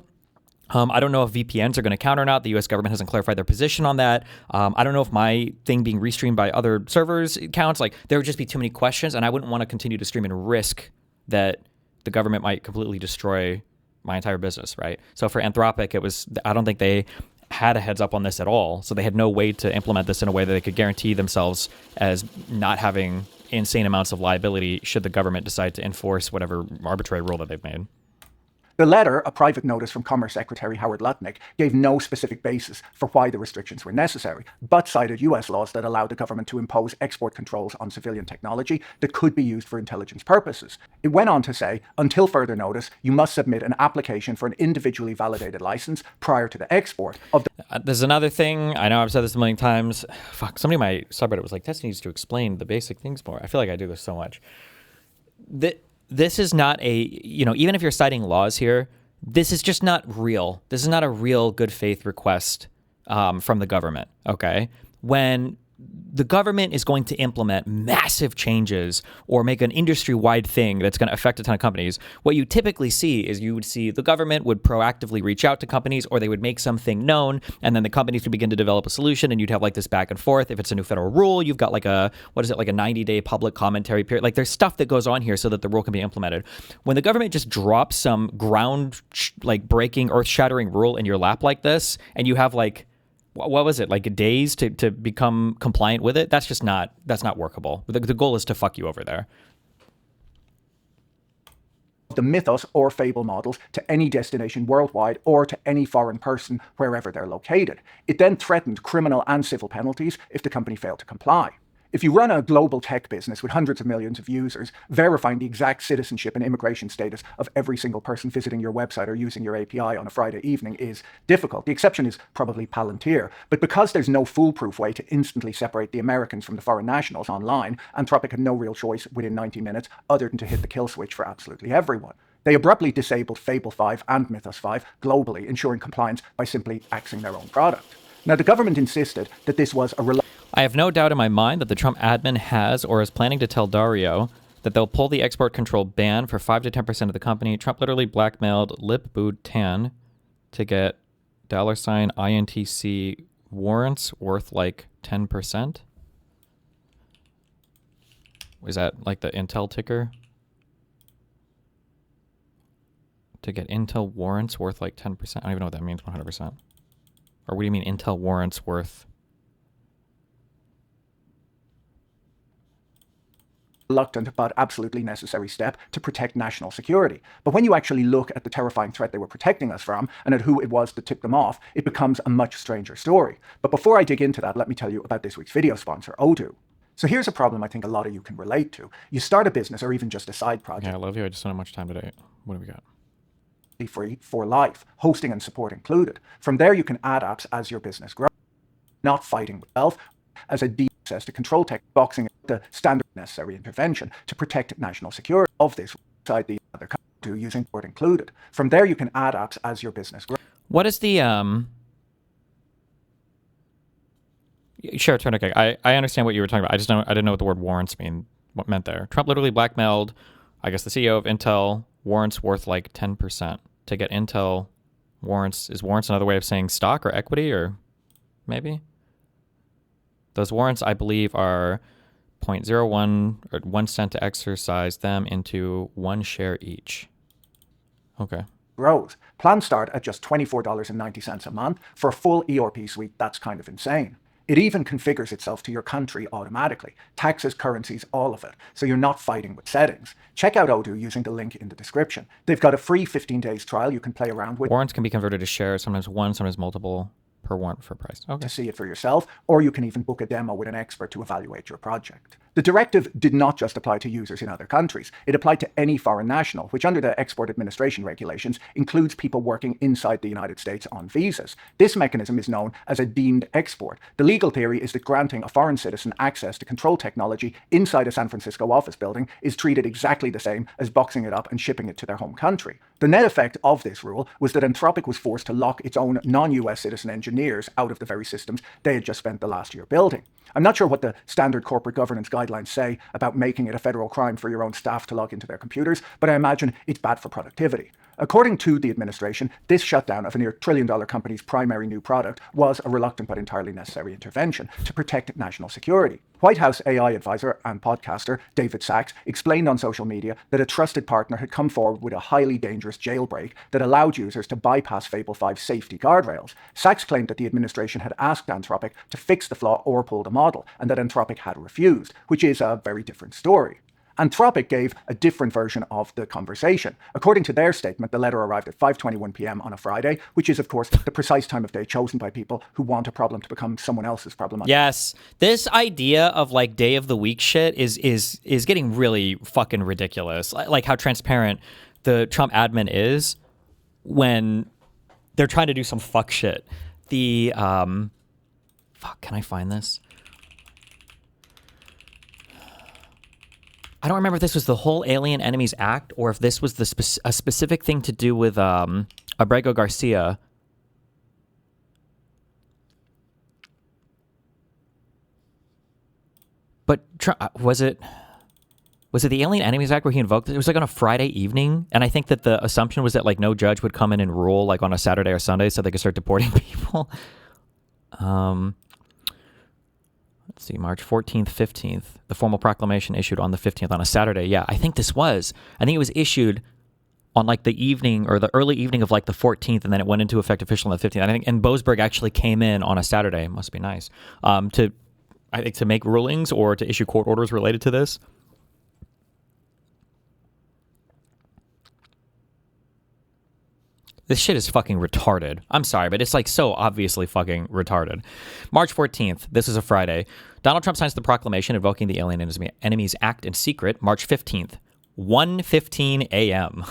[SPEAKER 2] I don't know if VPNs are going to count or not. The U.S. government hasn't clarified their position on that. I don't know if my thing being restreamed by other servers counts. Like, there would just be too many questions, and I wouldn't want to continue to stream and risk that the government might completely destroy my entire business, right? So for Anthropic, I don't think they had a heads up on this at all. So they had no way to implement this in a way that they could guarantee themselves as not having insane amounts of liability should the government decide to enforce whatever arbitrary rule that they've made.
[SPEAKER 4] The letter, a private notice from Commerce Secretary Howard Lutnick, gave no specific basis for why the restrictions were necessary, but cited US laws that allowed the government to impose export controls on civilian technology that could be used for intelligence purposes. It went on to say, until further notice, you must submit an application for an individually validated license prior to the export of the...
[SPEAKER 2] There's another thing. I know I've said this a million times. Fuck, somebody in my subreddit was like, Tess needs to explain the basic things more. I feel like I do this so much. This is not a, even if you're citing laws here, this is just not real. This is not a real good faith request from the government, okay? When the government is going to implement massive changes or make an industry-wide thing that's going to affect a ton of companies, what you typically see is you would see the government would proactively reach out to companies, or they would make something known, and then the companies would begin to develop a solution, and you'd have like this back and forth. If it's a new federal rule, you've got like a 90-day public commentary period. Like there's stuff that goes on here so that the rule can be implemented. When the government just drops some breaking, earth-shattering rule in your lap like this, and you have like, what was it, like days to become compliant with it? That's not workable. The goal is to fuck you over there.
[SPEAKER 4] The mythos or fable models to any destination worldwide or to any foreign person wherever they're located. It then threatened criminal and civil penalties if the company failed to comply. If you run a global tech business with hundreds of millions of users, verifying the exact citizenship and immigration status of every single person visiting your website or using your API on a Friday evening is difficult. The exception is probably Palantir. But because there's no foolproof way to instantly separate the Americans from the foreign nationals online, Anthropic had no real choice within 90 minutes other than to hit the kill switch for absolutely everyone. They abruptly disabled FableVII and Mythos-V globally, ensuring compliance by simply axing their own product. Now, the government insisted that this was a
[SPEAKER 2] I have no doubt in my mind that the Trump admin has or is planning to tell Dario that they'll pull the export control ban for 5 to 10% of the company. Trump literally blackmailed Lip Bood Tan to get $INTC warrants worth like 10%. Was that like the Intel ticker? To get Intel warrants worth like 10%. I don't even know what that means, 100%. Or what do you mean Intel warrants worth?
[SPEAKER 4] Reluctant but absolutely necessary step to protect national security. But when you actually look at the terrifying threat they were protecting us from and at who it was that tipped them off, it becomes a much stranger story. But before I dig into that, let me tell you about this week's video sponsor, Odoo. So here's a problem I think a lot of you can relate to. You start a business or even just a side project.
[SPEAKER 2] Yeah, I love you. I just don't have much time today. What do we got?
[SPEAKER 4] Free for life, hosting and support included. From there, you can add apps as your business grows. Not fighting with self as a deep access to control tech, boxing the standard necessary intervention to protect national security of this side the other country using support included. From there, you can add apps as your business grows.
[SPEAKER 2] What is the Sure, Tourniquet. I understand what you were talking about. I didn't know what the word warrants meant there. Trump literally blackmailed, I guess, the CEO of Intel, warrants worth like 10%. To get Intel warrants, is warrants another way of saying stock or equity, or maybe? Those warrants, I believe, are 0.01 or 1 cent to exercise them into 1 share each. Okay.
[SPEAKER 4] Grows. Plans start at just $24.90 a month. For a full ERP suite, that's kind of insane. It even configures itself to your country automatically. Taxes, currencies, all of it. So you're not fighting with settings. Check out Odoo using the link in the description. They've got a free 15 days trial you can play around with.
[SPEAKER 2] Warrants can be converted to shares, sometimes one, sometimes multiple per warrant for price. Okay.
[SPEAKER 4] To see it for yourself, or you can even book a demo with an expert to evaluate your project. The directive did not just apply to users in other countries. It applied to any foreign national, which under the Export Administration Regulations includes people working inside the United States on visas. This mechanism is known as a deemed export. The legal theory is that granting a foreign citizen access to control technology inside a San Francisco office building is treated exactly the same as boxing it up and shipping it to their home country. The net effect of this rule was that Anthropic was forced to lock its own non-US citizen engineers out of the very systems they had just spent the last year building. I'm not sure what the standard corporate governance guidelines say about making it a federal crime for your own staff to log into their computers, but I imagine it's bad for productivity. According to the administration, this shutdown of a near trillion-dollar company's primary new product was a reluctant but entirely necessary intervention to protect national security. White House AI advisor and podcaster David Sachs explained on social media that a trusted partner had come forward with a highly dangerous jailbreak that allowed users to bypass FableVIV's safety guardrails. Sachs claimed that the administration had asked Anthropic to fix the flaw or pull the model, and that Anthropic had refused, which is a very different story. Anthropic gave a different version of the conversation. According to their statement, the letter arrived at 5:21 p.m. on a Friday, which is, of course, the precise time of day chosen by people who want a problem to become someone else's problem.
[SPEAKER 2] Yes, this idea of like day of the week shit is getting really fucking ridiculous. Like how transparent the Trump admin is when they're trying to do some fuck shit. The fuck, can I find this? I don't remember if this was the whole Alien Enemies Act or if this was the a specific thing to do with Abrego Garcia. But was it the Alien Enemies Act where he invoked it? It was like on a Friday evening, and I think that the assumption was that like no judge would come in and rule like on a Saturday or Sunday so they could start deporting people. Let's see, March 14th, 15th. The formal proclamation issued on the 15th on a Saturday. Yeah, I think it was issued on like the evening or the early evening of like the 14th, and then it went into effect officially on the 15th. And Boasberg actually came in on a Saturday. Must be nice. To make rulings or to issue court orders related to this. This shit is fucking retarded. I'm sorry, but it's like so obviously fucking retarded. March 14th, this is a Friday. Donald Trump signs the proclamation invoking the Alien Enemies Act in secret. March 15th, 1:15 a.m.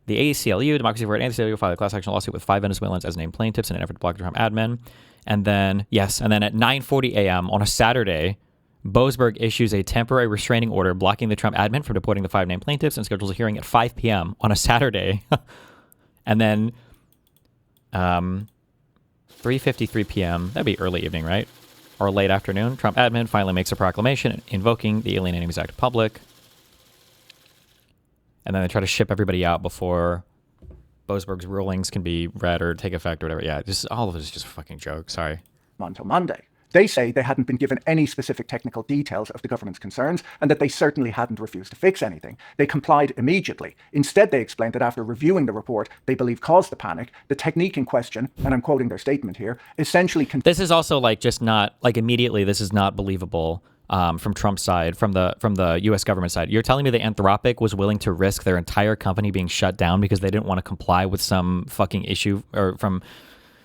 [SPEAKER 2] The ACLU, Democracy for ACLU, filed a class action lawsuit with 5 Venezuelans as named plaintiffs in an effort to block the Trump admin. And then at 9:40 a.m. on a Saturday, Boasberg issues a temporary restraining order blocking the Trump admin from deporting the 5 named plaintiffs and schedules a hearing at 5 p.m. on a Saturday. And then 3:53 p.m., that'd be early evening, right? Or late afternoon, Trump admin finally makes a proclamation invoking the Alien Enemies Act public. And then they try to ship everybody out before Boasberg's rulings can be read or take effect or whatever. Yeah, just all of it is just a fucking joke. Sorry.
[SPEAKER 4] Until Monday. They say they hadn't been given any specific technical details of the government's concerns and that they certainly hadn't refused to fix anything. They complied immediately. Instead, they explained that after reviewing the report they believe caused the panic, the technique in question, and I'm quoting their statement here, essentially...
[SPEAKER 2] This is also like just not, like immediately this is not believable from Trump's side, from the U.S. government side. You're telling me that Anthropic was willing to risk their entire company being shut down because they didn't want to comply with some fucking issue or from...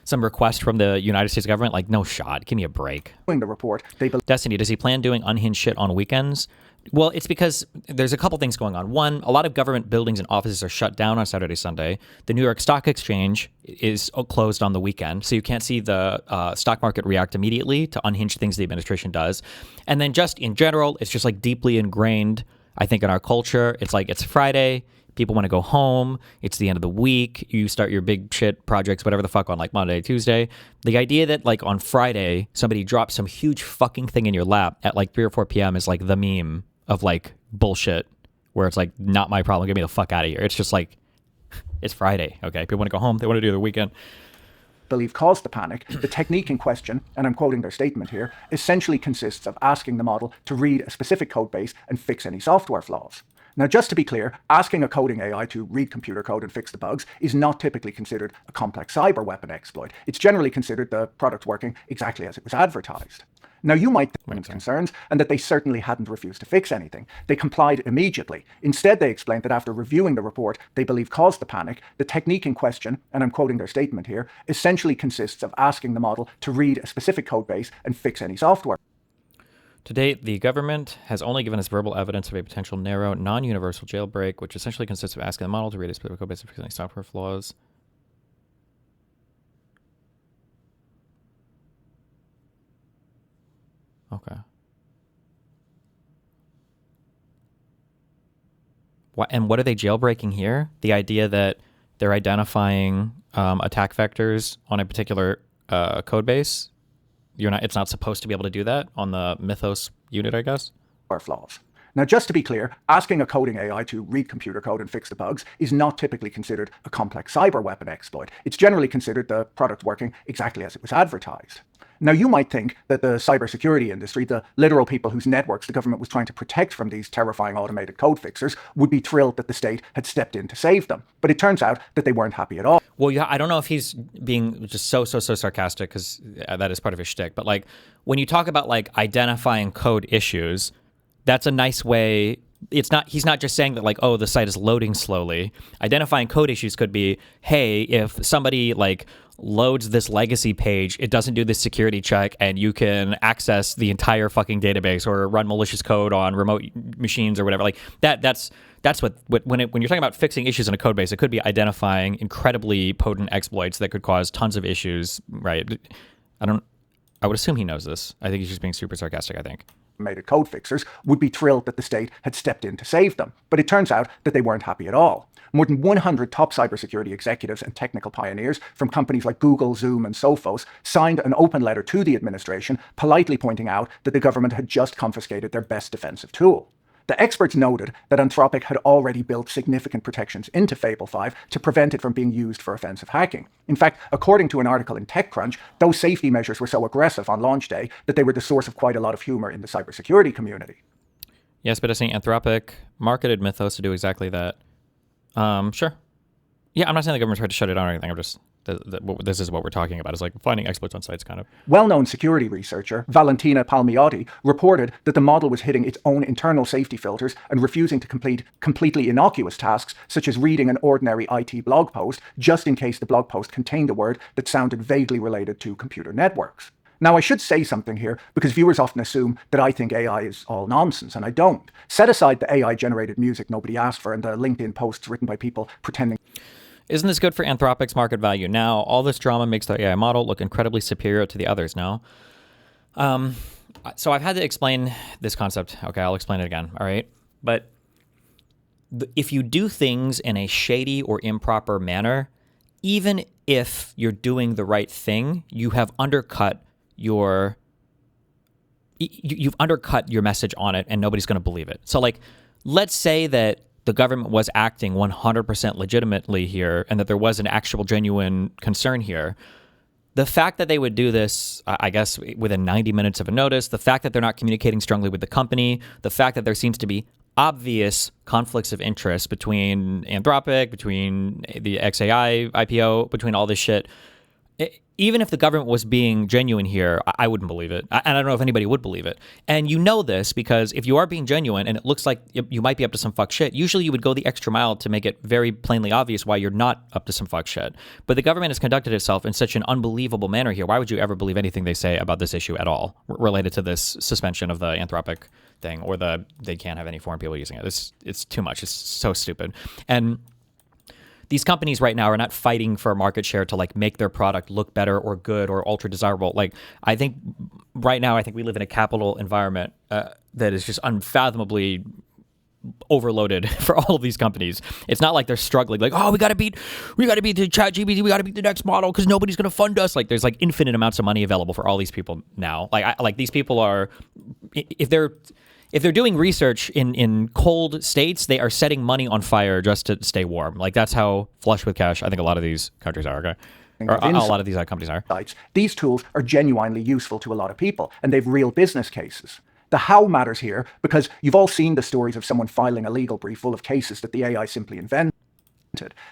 [SPEAKER 2] some request from the United States government? Like, no shot. Give me a break.
[SPEAKER 4] The report,
[SPEAKER 2] Destiny, does he plan doing unhinged shit on weekends? Well, it's because there's a couple things going on. One, a lot of government buildings and offices are shut down on Saturday, Sunday. The New York Stock Exchange is closed on the weekend, so you can't see the stock market react immediately to unhinged things the administration does. And then just in general, it's just like deeply ingrained, I think, in our culture. It's like it's Friday. People want to go home. It's the end of the week. You start your big shit projects, whatever the fuck, on like Monday, Tuesday. The idea that like on Friday, somebody drops some huge fucking thing in your lap at like 3 or 4 p.m. is like the meme of like bullshit where it's like, not my problem. Get me the fuck out of here. It's just like, it's Friday. Okay. People want to go home. They want to do their weekend.
[SPEAKER 4] Believe caused the panic. The technique in question, and I'm quoting their statement here, essentially consists of asking the model to read a specific code base and fix any software flaws. Now, just to be clear, asking a coding AI to read computer code and fix the bugs is not typically considered a complex cyber weapon exploit. It's generally considered the product working exactly as it was advertised. Now, you might think concerns and that they certainly hadn't refused to fix anything. They complied immediately. Instead, they explained that after reviewing the report they believe caused the panic, the technique in question, and I'm quoting their statement here, essentially consists of asking the model to read a specific code base and fix any software.
[SPEAKER 2] To date, the government has only given us verbal evidence of a potential narrow, non-universal jailbreak, which essentially consists of asking the model to read a specific code base and fix any software flaws. Okay. What are they jailbreaking here? The idea that they're identifying attack vectors on a particular code base? It's not supposed to be able to do that on the Mythos unit, I guess?
[SPEAKER 4] Or flaws. Now, just to be clear, asking a coding AI to read computer code and fix the bugs is not typically considered a complex cyber weapon exploit. It's generally considered the product working exactly as it was advertised. Now, you might think that the cybersecurity industry, the literal people whose networks the government was trying to protect from these terrifying automated code fixers, would be thrilled that the state had stepped in to save them. But it turns out that they weren't happy at all.
[SPEAKER 2] Well, yeah, I don't know if he's being just so sarcastic, because that is part of his shtick. But like, when you talk about like identifying code issues, that's a nice way he's not just saying that like, oh, the site is loading slowly. Identifying code issues could be, hey, if somebody like loads this legacy page, it doesn't do this security check, and you can access the entire fucking database or run malicious code on remote machines or whatever. Like that's what when you're talking about fixing issues in a code base, it could be identifying incredibly potent exploits that could cause tons of issues, right? I would assume he knows this. I think he's just being super sarcastic, I think.
[SPEAKER 4] Automated code fixers would be thrilled that the state had stepped in to save them. But it turns out that they weren't happy at all. More than 100 top cybersecurity executives and technical pioneers from companies like Google, Zoom, and Sophos signed an open letter to the administration, politely pointing out that the government had just confiscated their best defensive tool. The experts noted that Anthropic had already built significant protections into FFVII to prevent it from being used for offensive hacking. In fact, according to an article in TechCrunch, those safety measures were so aggressive on launch day that they were the source of quite a lot of humor in the cybersecurity community.
[SPEAKER 2] Yes, but I think Anthropic marketed Mythos to do exactly that. Sure. Yeah, I'm not saying the government tried to shut it down or anything. I'm just this is what we're talking about. Is like finding exploits on sites, kind of.
[SPEAKER 4] Well-known security researcher Valentina Palmiotti reported that the model was hitting its own internal safety filters and refusing to complete completely innocuous tasks, such as reading an ordinary IT blog post, just in case the blog post contained a word that sounded vaguely related to computer networks. Now, I should say something here, because viewers often assume that I think AI is all nonsense, and I don't. Set aside the AI-generated music nobody asked for and the LinkedIn posts written by people pretending.
[SPEAKER 2] Isn't this good for Anthropic's market value? Now, all this drama makes the AI model look incredibly superior to the others now. So I've had to explain this concept. Okay, I'll explain it again, all right? But if you do things in a shady or improper manner, even if you're doing the right thing, you have undercut you've undercut your message on it, and nobody's going to believe it. So, like, let's say that the government was acting 100% legitimately here and that there was an actual genuine concern here. The fact that they would do this, I guess, within 90 minutes of a notice, the fact that they're not communicating strongly with the company, the fact that there seems to be obvious conflicts of interest between Anthropic, between the XAI IPO, between all this shit. Even if the government was being genuine here, I wouldn't believe it. And I don't know if anybody would believe it. And you know this because if you are being genuine and it looks like you might be up to some fuck shit, usually you would go the extra mile to make it very plainly obvious why you're not up to some fuck shit. But the government has conducted itself in such an unbelievable manner here. Why would you ever believe anything they say about this issue at all related to this suspension of the Anthropic thing or they can't have any foreign people using it? It's too much. It's so stupid. And these companies right now are not fighting for market share to like make their product look better or good or ultra desirable. Like I think right now, we live in a capital environment that is just unfathomably overloaded for all of these companies. It's not like they're struggling like, oh, we got to beat the ChatGPT, we got to beat the next model because nobody's going to fund us. Like there's like infinite amounts of money available for all these people now. Like these people are, if they're doing research in cold states, they are setting money on fire just to stay warm. Like that's how flush with cash I think a lot of these countries are, okay? Or a lot of these companies are.
[SPEAKER 4] These tools are genuinely useful to a lot of people, and they've real business cases. The how matters here because you've all seen the stories of someone filing a legal brief full of cases that the AI simply invented.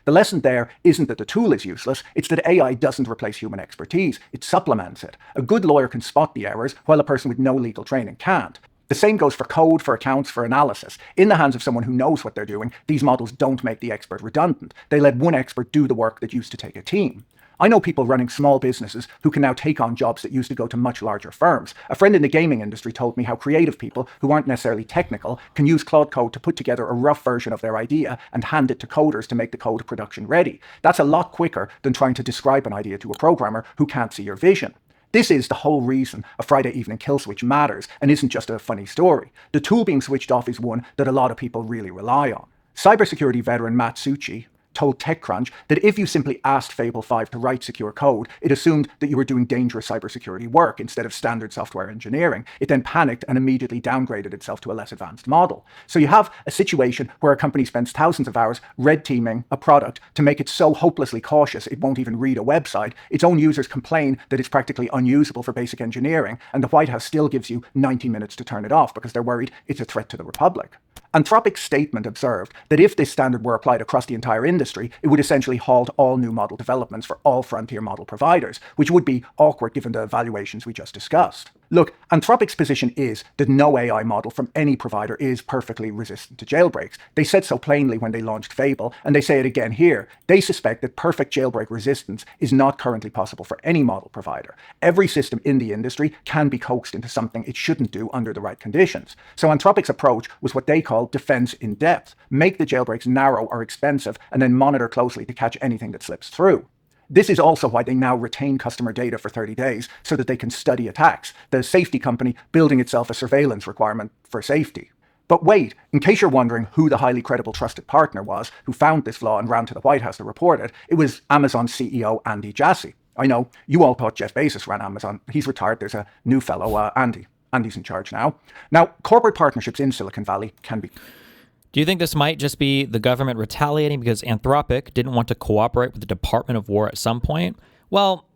[SPEAKER 4] The lesson there isn't that the tool is useless, it's that AI doesn't replace human expertise, it supplements it. A good lawyer can spot the errors, while a person with no legal training can't. The same goes for code, for accounts, for analysis. In the hands of someone who knows what they're doing, these models don't make the expert redundant. They let one expert do the work that used to take a team. I know people running small businesses who can now take on jobs that used to go to much larger firms. A friend in the gaming industry told me how creative people, who aren't necessarily technical, can use Claude Code to put together a rough version of their idea and hand it to coders to make the code production ready. That's a lot quicker than trying to describe an idea to a programmer who can't see your vision. This is the whole reason a Friday evening kill switch matters and isn't just a funny story. The tool being switched off is one that a lot of people really rely on. Cybersecurity veteran Matt Succi told TechCrunch that if you simply asked FFVII to write secure code, it assumed that you were doing dangerous cybersecurity work instead of standard software engineering. It then panicked and immediately downgraded itself to a less advanced model. So you have a situation where a company spends thousands of hours red teaming a product to make it so hopelessly cautious it won't even read a website. Its own users complain that it's practically unusable for basic engineering, and the White House still gives you 90 minutes to turn it off because they're worried it's a threat to the Republic. Anthropic's statement observed that if this standard were applied across the entire industry, it would essentially halt all new model developments for all frontier model providers, which would be awkward given the valuations we just discussed. Look, Anthropic's position is that no AI model from any provider is perfectly resistant to jailbreaks. They said so plainly when they launched Fable, and they say it again here. They suspect that perfect jailbreak resistance is not currently possible for any model provider. Every system in the industry can be coaxed into something it shouldn't do under the right conditions. So Anthropic's approach was what they call defense in depth. Make the jailbreaks narrow or expensive, and then monitor closely to catch anything that slips through. This is also why they now retain customer data for 30 days so that they can study attacks, the safety company building itself a surveillance requirement for safety. But wait, in case you're wondering who the highly credible trusted partner was who found this flaw and ran to the White House to report it was Amazon CEO Andy Jassy. I know, you all thought Jeff Bezos ran Amazon. He's retired. There's a new fellow, Andy. Andy's in charge now. Now, corporate partnerships in Silicon Valley can be...
[SPEAKER 2] Do you think this might just be the government retaliating because Anthropic didn't want to cooperate with the Department of War at some point? Well,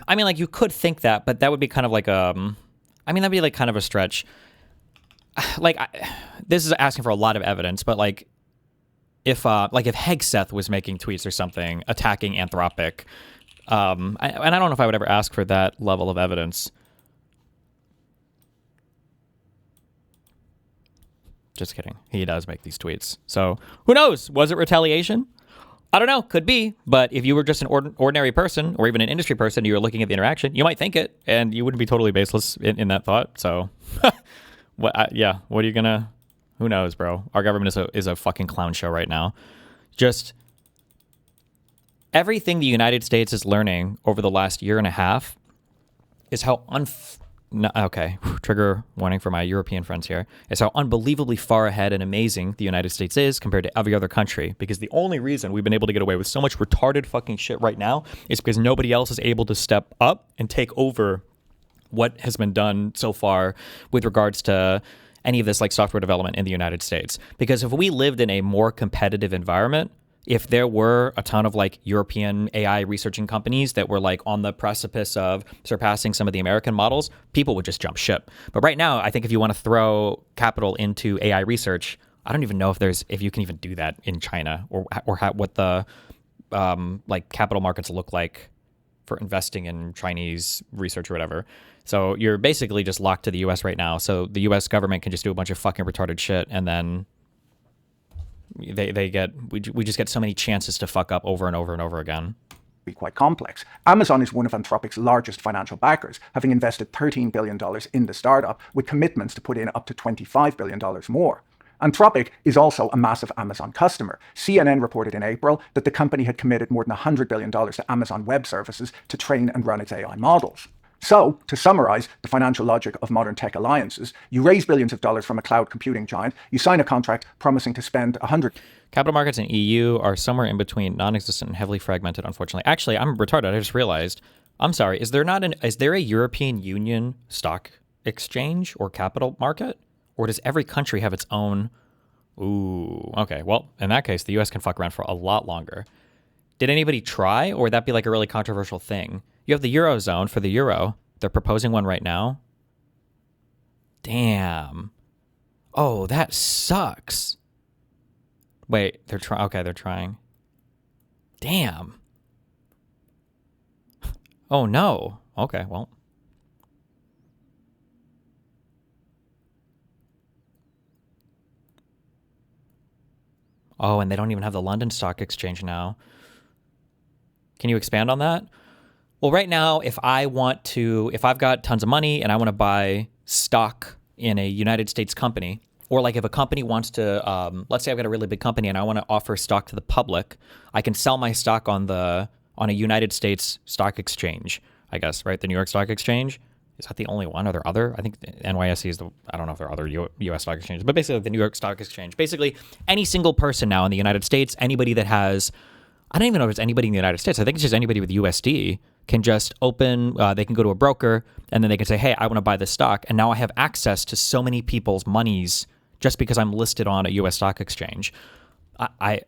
[SPEAKER 2] I mean, like, you could think that, but that would be kind of like that'd be like kind of a stretch. This is asking for a lot of evidence, but if Hegseth was making tweets or something attacking Anthropic, and I don't know if I would ever ask for that level of evidence. Just kidding. He does make these tweets. So who knows? Was it retaliation? I don't know. Could be. But if you were just an ordinary person or even an industry person, you were looking at the interaction, you might think it, and you wouldn't be totally baseless in that thought. So what are you going to... Who knows, bro? Our government is a fucking clown show right now. Just everything the United States is learning over the last year and a half is how trigger warning for my European friends here, is how unbelievably far ahead and amazing the United States is compared to every other country. Because the only reason we've been able to get away with so much retarded fucking shit right now is because nobody else is able to step up and take over what has been done so far with regards to any of this software development in the United States. Because if we lived in a more competitive environment, if there were a ton of European AI researching companies that were on the precipice of surpassing some of the American models, people would just jump ship. But right now, I think if you want to throw capital into AI research, I don't even know if you can even do that in China or what the capital markets look like for investing in Chinese research or whatever. So you're basically just locked to the US right now. So the US government can just do a bunch of fucking retarded shit, and then we just get so many chances to fuck up over and over and over again.
[SPEAKER 4] Be quite complex. Amazon is one of Anthropic's largest financial backers, having invested $13 billion in the startup, with commitments to put in up to $25 billion more. Anthropic is also a massive Amazon customer. CNN reported in April that the company had committed more than $100 billion to Amazon Web Services to train and run its AI models. So, to summarize the financial logic of modern tech alliances, you raise billions of dollars from a cloud computing giant, you sign a contract promising to spend
[SPEAKER 2] Capital markets in EU are somewhere in between non-existent and heavily fragmented, unfortunately. Actually, I'm retarded. I just realized. I'm sorry. Is there a European Union stock exchange or capital market? Or does every country have its own? Ooh, okay. Well, in that case, the US can fuck around for a lot longer. Did anybody try, or would that be a really controversial thing? You have the Eurozone for the Euro. They're proposing one right now. Damn. Oh, that sucks. Wait, they're trying. Okay, they're trying. Damn. Oh, no. Okay, well. Oh, and they don't even have the London Stock Exchange now. Can you expand on that? Well, right now, if I've got tons of money and I want to buy stock in a United States company, or if a company wants to, let's say I've got a really big company and I want to offer stock to the public, I can sell my stock on a United States stock exchange, I guess, right? The New York Stock Exchange. Is that the only one? Are there other? I think NYSE is I don't know if there are other U.S. stock exchanges, but basically the New York Stock Exchange. Basically, any single person now in the United States, anybody that has, I don't even know if it's anybody in the United States. I think it's just anybody with USD can just open, they can go to a broker and then they can say, hey, I want to buy this stock. And now I have access to so many people's monies just because I'm listed on a U.S. stock exchange. I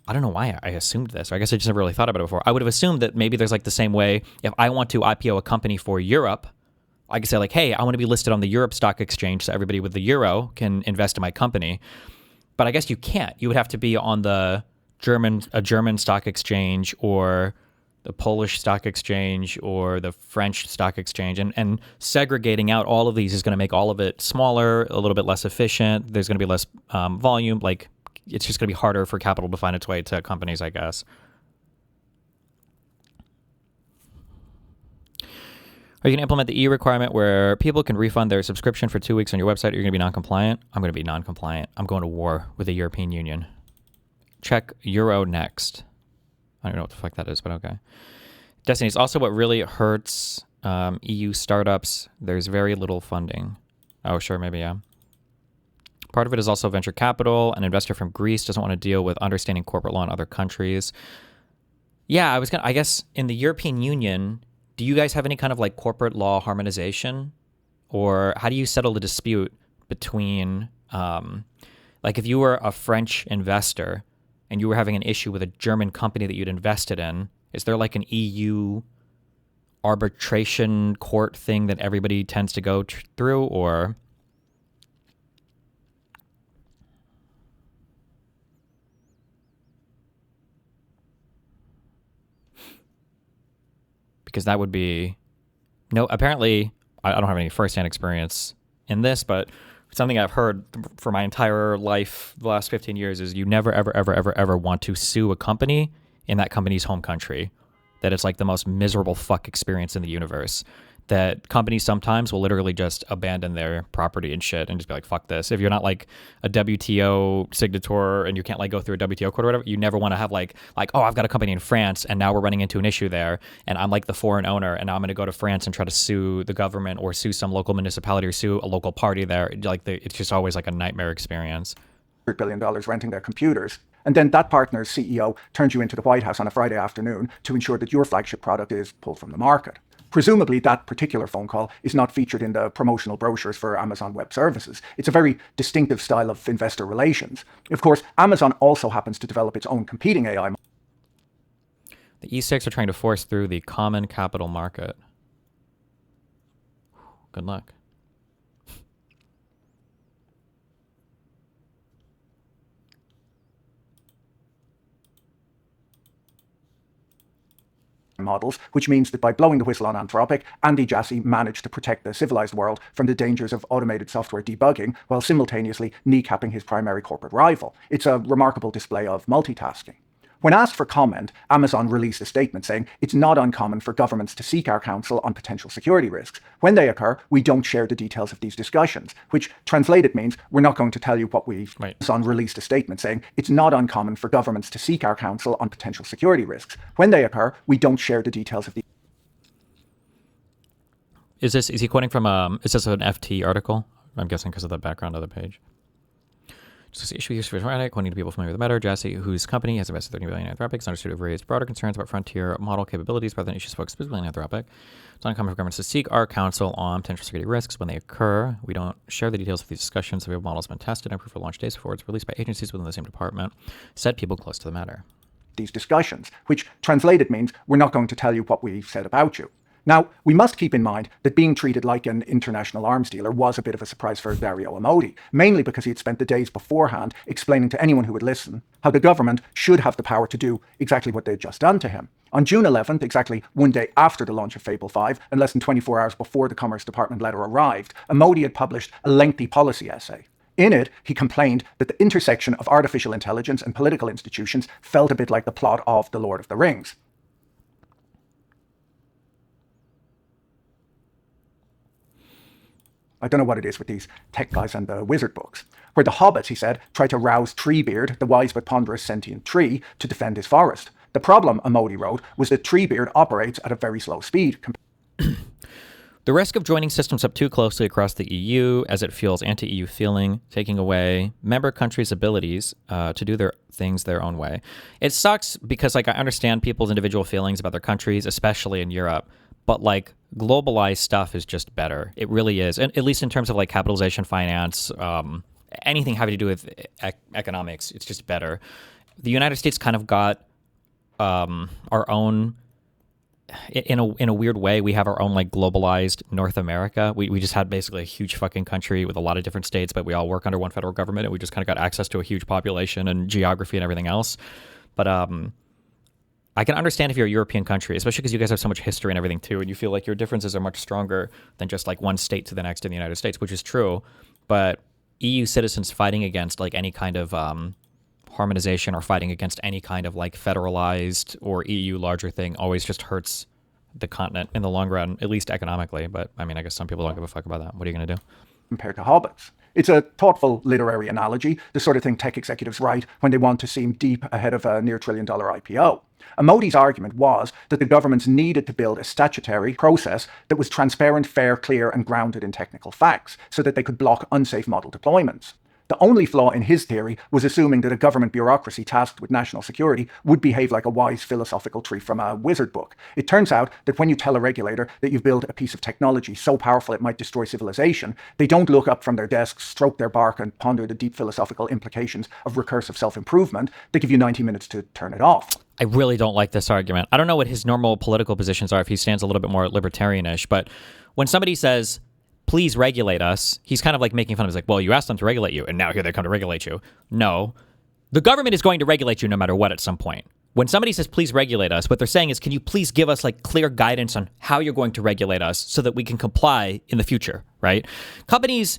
[SPEAKER 2] don't know why I assumed this. I guess I just never really thought about it before. I would have assumed that maybe there's the same way if I want to IPO a company for Europe, I could say hey, I want to be listed on the Europe Stock Exchange so everybody with the euro can invest in my company. But I guess you can't. You would have to be on a German stock exchange or the Polish stock exchange or the French stock exchange, and segregating out all of these is going to make all of it smaller, a little bit less efficient. There's going to be less volume. Like, it's just going to be harder for capital to find its way to companies, I guess. Are you going to implement the E requirement where people can refund their subscription for 2 weeks on your website? Or you're going to be non-compliant? I'm going to be non-compliant. I'm going to war with the European Union. Check Euro next. I don't know what the fuck that is, but okay. Destiny is also what really hurts EU startups. There's very little funding. Oh, sure, maybe, yeah. Part of it is also venture capital. An investor from Greece doesn't want to deal with understanding corporate law in other countries. Yeah, I guess in the European Union, do you guys have any kind of like corporate law harmonization? Or how do you settle the dispute between, like if you were a French investor and you were having an issue with a German company that you'd invested in, is there like an EU arbitration court thing that everybody tends to go through, or? Because that would be, no, apparently, I don't have any firsthand experience in this, but something I've heard for my entire life, the last 15 years, is you never, ever, ever, ever, ever want to sue a company in that company's home country. That it's like the most miserable fuck experience in the universe. That companies sometimes will literally just abandon their property and shit and just be like, fuck this. If you're not like a WTO signator and you can't like go through a WTO court or whatever, you never want to have like, oh, I've got a company in France and now we're running into an issue there and I'm like the foreign owner and now I'm going to go to France and try to sue the government or sue some local municipality or sue a local party there. Like it's just always like a nightmare experience.
[SPEAKER 4] $100 billion renting their computers. And then that partner's CEO turns you into the White House on a Friday afternoon to ensure that your flagship product is pulled from the market. Presumably, that particular phone call is not featured in the promotional brochures for Amazon Web Services. It's a very distinctive style of investor relations. Of course, Amazon also happens to develop its own competing AI.
[SPEAKER 2] The E6 are trying to force through the common capital market. Good luck.
[SPEAKER 4] Models, which means that by blowing the whistle on Anthropic, Andy Jassy managed to protect the civilized world from the dangers of automated software debugging while simultaneously kneecapping his primary corporate rival. It's a remarkable display of multitasking. When asked for comment, Amazon released a statement saying it's not uncommon for governments to seek our counsel on potential security risks. When they occur, we don't share the details of these discussions, which translated means we're not going to tell you what we've... Right. Amazon released a statement saying it's not uncommon for governments to seek our counsel on potential security risks. When they occur, we don't share the details of these...
[SPEAKER 2] Is he quoting from, is this an FT article? I'm guessing because of the background of the page. Just issue here according to people familiar with the matter. Jassy, whose company has invested $30 billion in Anthropic, is understood to have raised broader concerns about frontier model capabilities rather than issues focused specifically on Anthropic. It's uncommon for governments to seek our counsel on potential security risks when they occur. We don't share the details of these discussions. We have models been tested and approved for launch days before it's released by agencies within the same department. Said people close to the matter.
[SPEAKER 4] These discussions, which translated means we're not going to tell you what we've said about you. Now, we must keep in mind that being treated like an international arms dealer was a bit of a surprise for Dario Amodei, mainly because he had spent the days beforehand explaining to anyone who would listen how the government should have the power to do exactly what they'd just done to him. On June 11th, exactly one day after the launch of Fable 5, and less than 24 hours before the Commerce Department letter arrived, Amodei had published a lengthy policy essay. In it, he complained that the intersection of artificial intelligence and political institutions felt a bit like the plot of The Lord of the Rings. I don't know what it is with these tech guys and the wizard books, where the hobbits, he said, try to rouse Treebeard, the wise but ponderous sentient tree, to defend his forest. The problem, Amodei wrote, was that Treebeard operates at a very slow speed.
[SPEAKER 2] The risk of joining systems up too closely across the EU, as it fuels anti-EU feeling, taking away member countries' abilities to do their things their own way. It sucks because, like, I understand people's individual feelings about their countries, especially in Europe, but, like, globalized stuff is just better. It really is. And at least in terms of like capitalization, finance, anything having to do with economics, it's just better. The United States kind of got our own, in a weird way, we have our own like globalized North America. We just had basically a huge fucking country with a lot of different states, but we all work under one federal government and we just kind of got access to a huge population and geography and everything else. But I can understand if you're a European country, especially because you guys have so much history and everything too, and you feel like your differences are much stronger than just like one state to the next in the United States, which is true. But EU citizens fighting against like any kind of harmonization or fighting against any kind of like federalized or EU larger thing always just hurts the continent in the long run, at least economically. But I mean, I guess some people don't give a fuck about that. What are you going to do?
[SPEAKER 4] Compared to hobbits. It's a thoughtful literary analogy, the sort of thing tech executives write when they want to seem deep ahead of a near $1 trillion IPO. And Modi's argument was that the governments needed to build a statutory process that was transparent, fair, clear, and grounded in technical facts so that they could block unsafe model deployments. The only flaw in his theory was assuming that a government bureaucracy tasked with national security would behave like a wise philosophical tree from a wizard book. It turns out that when you tell a regulator that you've built a piece of technology so powerful it might destroy civilization, they don't look up from their desks, stroke their bark, and ponder the deep philosophical implications of recursive self-improvement. They give you 90 minutes to turn it off.
[SPEAKER 2] I really don't like this argument. I don't know what his normal political positions are if he stands a little bit more libertarianish, but when somebody says, please regulate us, he's kind of like making fun of it. He's like, well, you asked them to regulate you, and now here they come to regulate you. No. The government is going to regulate you no matter what at some point. When somebody says, please regulate us, what they're saying is, can you please give us like clear guidance on how you're going to regulate us so that we can comply in the future, right? Companies,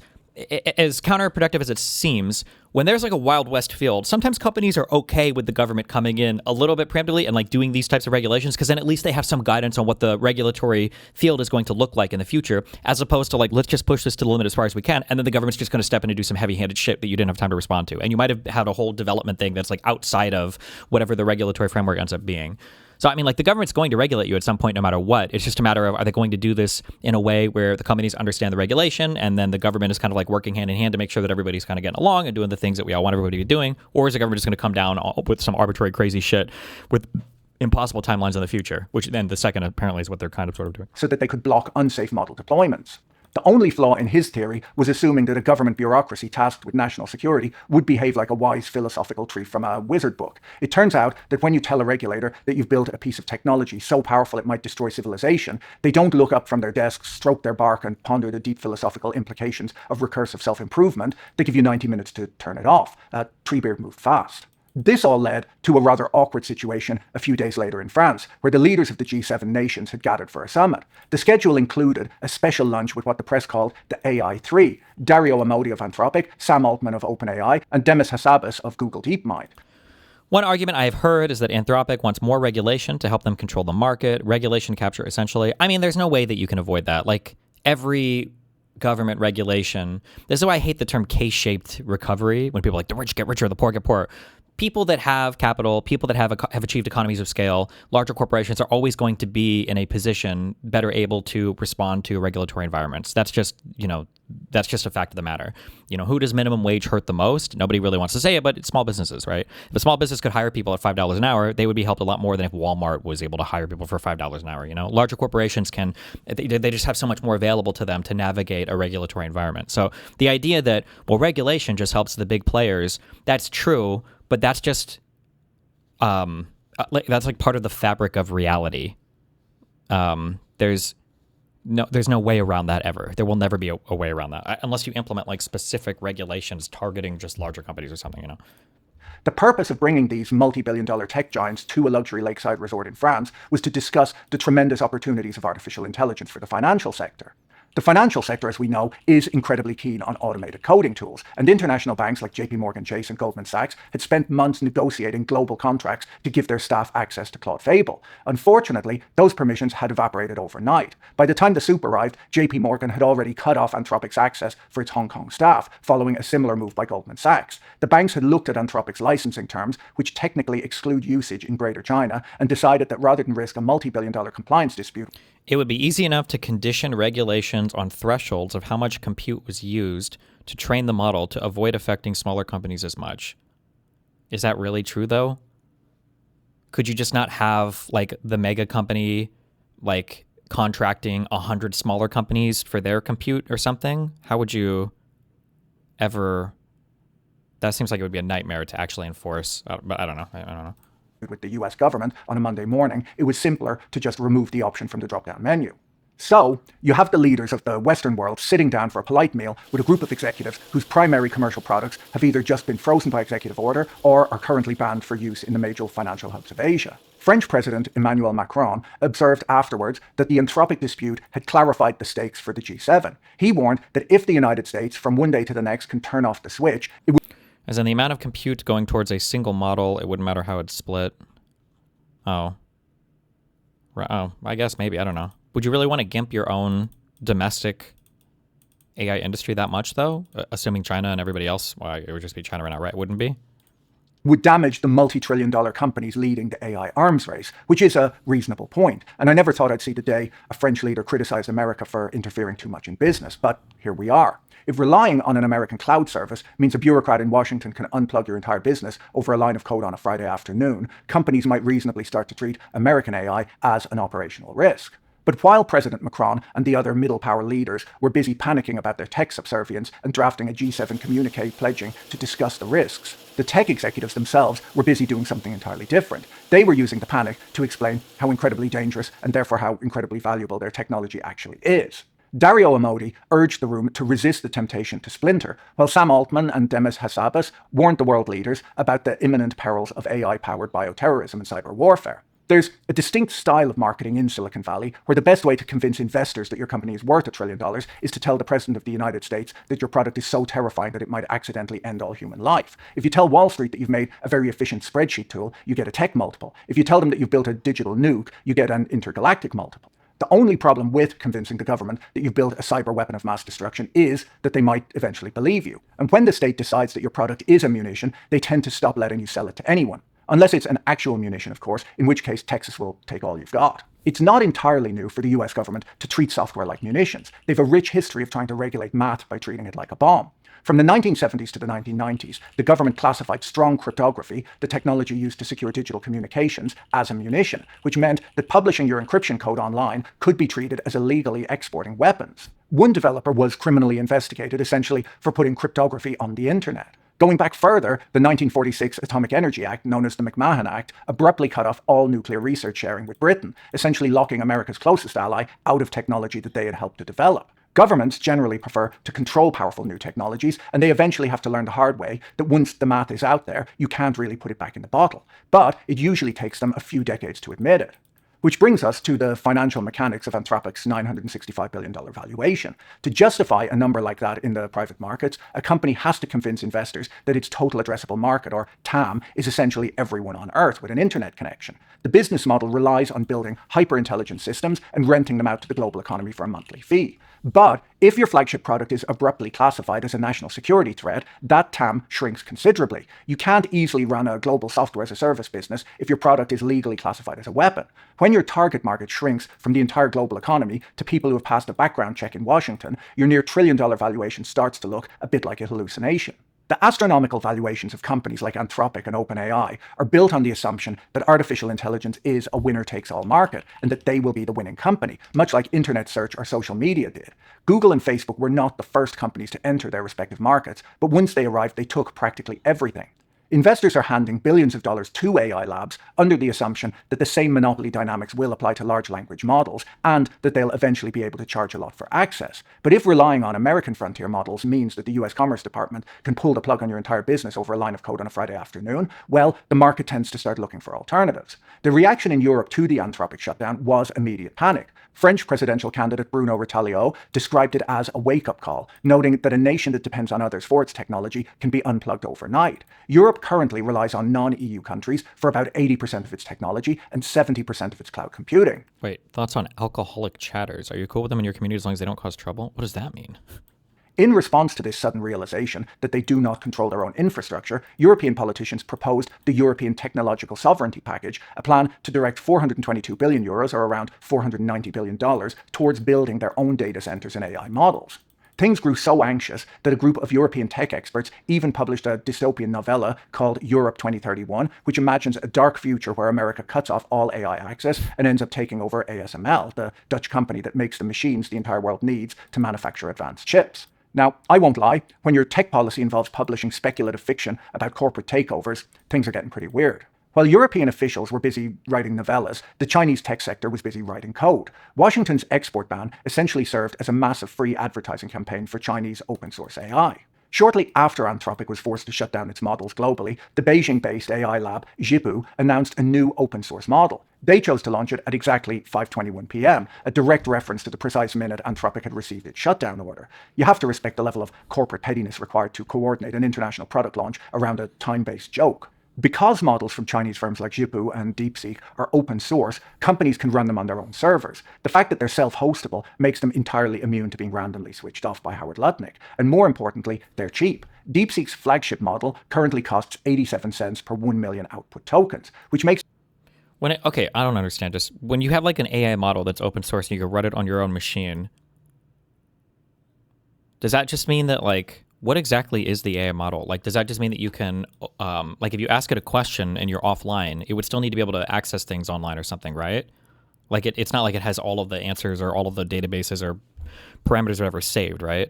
[SPEAKER 2] as counterproductive as it seems, when there's like a Wild West field, sometimes companies are okay with the government coming in a little bit preemptively and like doing these types of regulations, because then at least they have some guidance on what the regulatory field is going to look like in the future, as opposed to like, let's just push this to the limit as far as we can, and then the government's just going to step in and do some heavy-handed shit that you didn't have time to respond to. And you might have had a whole development thing that's like outside of whatever the regulatory framework ends up being. So, I mean, like, the government's going to regulate you at some point no matter what. It's just a matter of, are they going to do this in a way where the companies understand the regulation and then the government is kind of like working hand in hand to make sure that everybody's kind of getting along and doing the things that we all want everybody to be doing? Or is the government just going to come down with some arbitrary crazy shit with impossible timelines in the future, which then the second apparently is what they're kind of sort of doing.
[SPEAKER 4] So that they could block unsafe model deployments. The only flaw in his theory was assuming that a government bureaucracy tasked with national security would behave like a wise philosophical tree from a wizard book. It turns out that when you tell a regulator that you've built a piece of technology so powerful it might destroy civilization, they don't look up from their desks, stroke their bark, and ponder the deep philosophical implications of recursive self-improvement. They give you 90 minutes to turn it off. Treebeard moved fast. This all led to a rather awkward situation a few days later in France, where the leaders of the G7 nations had gathered for a summit. The schedule included a special lunch with what the press called the AI Three: Dario Amodi of Anthropic, Sam Altman of OpenAI, and Demis Hassabis of Google DeepMind.
[SPEAKER 2] One argument I have heard is that Anthropic wants more regulation to help them control the market, regulation capture essentially. I mean, there's no way that you can avoid that. Like, every government regulation, this is why I hate the term K-shaped recovery, when people are like, the rich get richer, the poor get poorer. People that have capital, people that have achieved economies of scale, larger corporations are always going to be in a position better able to respond to regulatory environments. That's just, that's just a fact of the matter. Who does minimum wage hurt the most? Nobody really wants to say it, but it's small businesses, right? If a small business could hire people at $5 an hour, they would be helped a lot more than if Walmart was able to hire people for $5 an hour. Larger corporations they just have so much more available to them to navigate a regulatory environment. So the idea that, well, regulation just helps the big players, that's true. But that's just, that's like part of the fabric of reality. There's no way around that ever. There will never be a way around that unless you implement like specific regulations targeting just larger companies or something,
[SPEAKER 4] The purpose of bringing these multi-billion-dollar tech giants to a luxury lakeside resort in France was to discuss the tremendous opportunities of artificial intelligence for the financial sector. The financial sector, as we know, is incredibly keen on automated coding tools, and international banks like JP Chase and Goldman Sachs had spent months negotiating global contracts to give their staff access to Claude Fable. Unfortunately, those permissions had evaporated overnight. By the time the soup arrived, JP Morgan had already cut off Anthropic's access for its Hong Kong staff, following a similar move by Goldman Sachs. The banks had looked at Anthropic's licensing terms, which technically exclude usage in Greater China, and decided that rather than risk a multi-billion-dollar compliance dispute,
[SPEAKER 2] it would be easy enough to condition regulations on thresholds of how much compute was used to train the model to avoid affecting smaller companies as much. Is that really true, though? Could you just not have, like, the mega company, like, contracting 100 smaller companies for their compute or something? How would you ever... That seems like it would be a nightmare to actually enforce. But I don't know.
[SPEAKER 4] With the US government on a Monday morning, it was simpler to just remove the option from the drop-down menu. So, you have the leaders of the Western world sitting down for a polite meal with a group of executives whose primary commercial products have either just been frozen by executive order or are currently banned for use in the major financial hubs of Asia. French President Emmanuel Macron observed afterwards that the Anthropic dispute had clarified the stakes for the G7. He warned that if the United States, from one day to the next, can turn off the switch, it would...
[SPEAKER 2] As in the amount of compute going towards a single model, it wouldn't matter how it's split. Oh. Oh, I guess maybe, I don't know. Would you really want to gimp your own domestic AI industry that much, though? Assuming China and everybody else, well, it would just be China right now, right? Wouldn't it be?
[SPEAKER 4] Would damage the multi-trillion-dollar companies leading the AI arms race, which is a reasonable point. And I never thought I'd see the day a French leader criticized America for interfering too much in business, but here we are. If relying on an American cloud service means a bureaucrat in Washington can unplug your entire business over a line of code on a Friday afternoon, companies might reasonably start to treat American AI as an operational risk. But while President Macron and the other middle power leaders were busy panicking about their tech subservience and drafting a G7 communique pledging to discuss the risks, the tech executives themselves were busy doing something entirely different. They were using the panic to explain how incredibly dangerous and therefore how incredibly valuable their technology actually is. Dario Amodi urged the room to resist the temptation to splinter, while Sam Altman and Demis Hassabis warned the world leaders about the imminent perils of AI-powered bioterrorism and cyber warfare. There's a distinct style of marketing in Silicon Valley where the best way to convince investors that your company is worth $1 trillion is to tell the President of the United States that your product is so terrifying that it might accidentally end all human life. If you tell Wall Street that you've made a very efficient spreadsheet tool, you get a tech multiple. If you tell them that you've built a digital nuke, you get an intergalactic multiple. The only problem with convincing the government that you've built a cyber weapon of mass destruction is that they might eventually believe you. And when the state decides that your product is a munition, they tend to stop letting you sell it to anyone. Unless it's an actual munition, of course, in which case Texas will take all you've got. It's not entirely new for the US government to treat software like munitions. They've a rich history of trying to regulate math by treating it like a bomb. From the 1970s to the 1990s, the government classified strong cryptography, the technology used to secure digital communications, as a munition, which meant that publishing your encryption code online could be treated as illegally exporting weapons. One developer was criminally investigated, essentially for putting cryptography on the internet. Going back further, the 1946 Atomic Energy Act, known as the McMahon Act, abruptly cut off all nuclear research sharing with Britain, essentially locking America's closest ally out of technology that they had helped to develop. Governments generally prefer to control powerful new technologies, and they eventually have to learn the hard way that once the math is out there, you can't really put it back in the bottle. But it usually takes them a few decades to admit it. Which brings us to the financial mechanics of Anthropic's $965 billion valuation. To justify a number like that in the private markets, a company has to convince investors that its total addressable market, or TAM, is essentially everyone on Earth with an internet connection. The business model relies on building hyper-intelligent systems and renting them out to the global economy for a monthly fee. But if your flagship product is abruptly classified as a national security threat, that TAM shrinks considerably. You can't easily run a global software as a service business if your product is legally classified as a weapon. When your target market shrinks from the entire global economy to people who have passed a background check in Washington, your near $1 trillion valuation starts to look a bit like a hallucination. The astronomical valuations of companies like Anthropic and OpenAI are built on the assumption that artificial intelligence is a winner-takes-all market and that they will be the winning company, much like internet search or social media did. Google and Facebook were not the first companies to enter their respective markets, but once they arrived, they took practically everything. Investors are handing billions of dollars to AI labs under the assumption that the same monopoly dynamics will apply to large language models and that they'll eventually be able to charge a lot for access. But if relying on American frontier models means that the US Commerce Department can pull the plug on your entire business over a line of code on a Friday afternoon, well, the market tends to start looking for alternatives. The reaction in Europe to the Anthropic shutdown was immediate panic. French presidential candidate Bruno Retailleau described it as a wake-up call, noting that a nation that depends on others for its technology can be unplugged overnight. Europe currently relies on non-EU countries for about 80% of its technology and 70% of its cloud computing.
[SPEAKER 2] Wait, thoughts on alcoholic chatters? Are you cool with them in your community as long as they don't cause trouble? What does that mean?
[SPEAKER 4] In response to this sudden realization that they do not control their own infrastructure, European politicians proposed the European Technological Sovereignty Package, a plan to direct €422 billion, or around $490 billion, towards building their own data centers and AI models. Things grew so anxious that a group of European tech experts even published a dystopian novella called Europe 2031, which imagines a dark future where America cuts off all AI access and ends up taking over ASML, the Dutch company that makes the machines the entire world needs to manufacture advanced chips. Now, I won't lie, when your tech policy involves publishing speculative fiction about corporate takeovers, things are getting pretty weird. While European officials were busy writing novellas, the Chinese tech sector was busy writing code. Washington's export ban essentially served as a massive free advertising campaign for Chinese open source AI. Shortly after Anthropic was forced to shut down its models globally, the Beijing-based AI lab Zhipu announced a new open-source model. They chose to launch it at exactly 5:21 p.m., a direct reference to the precise minute Anthropic had received its shutdown order. You have to respect the level of corporate pettiness required to coordinate an international product launch around a time-based joke. Because models from Chinese firms like Zhipu and DeepSeek are open source, companies can run them on their own servers. The fact that they're self-hostable makes them entirely immune to being randomly switched off by Howard Lutnick. And more importantly, they're cheap. DeepSeek's flagship model currently costs 87 cents per 1 million output tokens, which makes...
[SPEAKER 2] Okay, I don't understand. Just when you have like an AI model that's open source and you can run it on your own machine, does that just mean that like... What exactly is the AI model? Like, does that just mean that you can, like, if you ask it a question and you're offline, it would still need to be able to access things online or something, right? Like, it's not like it has all of the answers or all of the databases or parameters or whatever saved, right?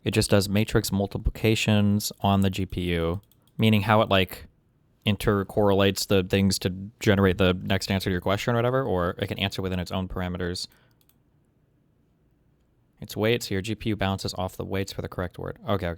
[SPEAKER 2] It just does matrix multiplications on the GPU, meaning how it, like, intercorrelates the things to generate the next answer to your question or whatever, or it can answer within its own parameters. It's weights, so your GPU bounces off the weights for the correct word. Okay.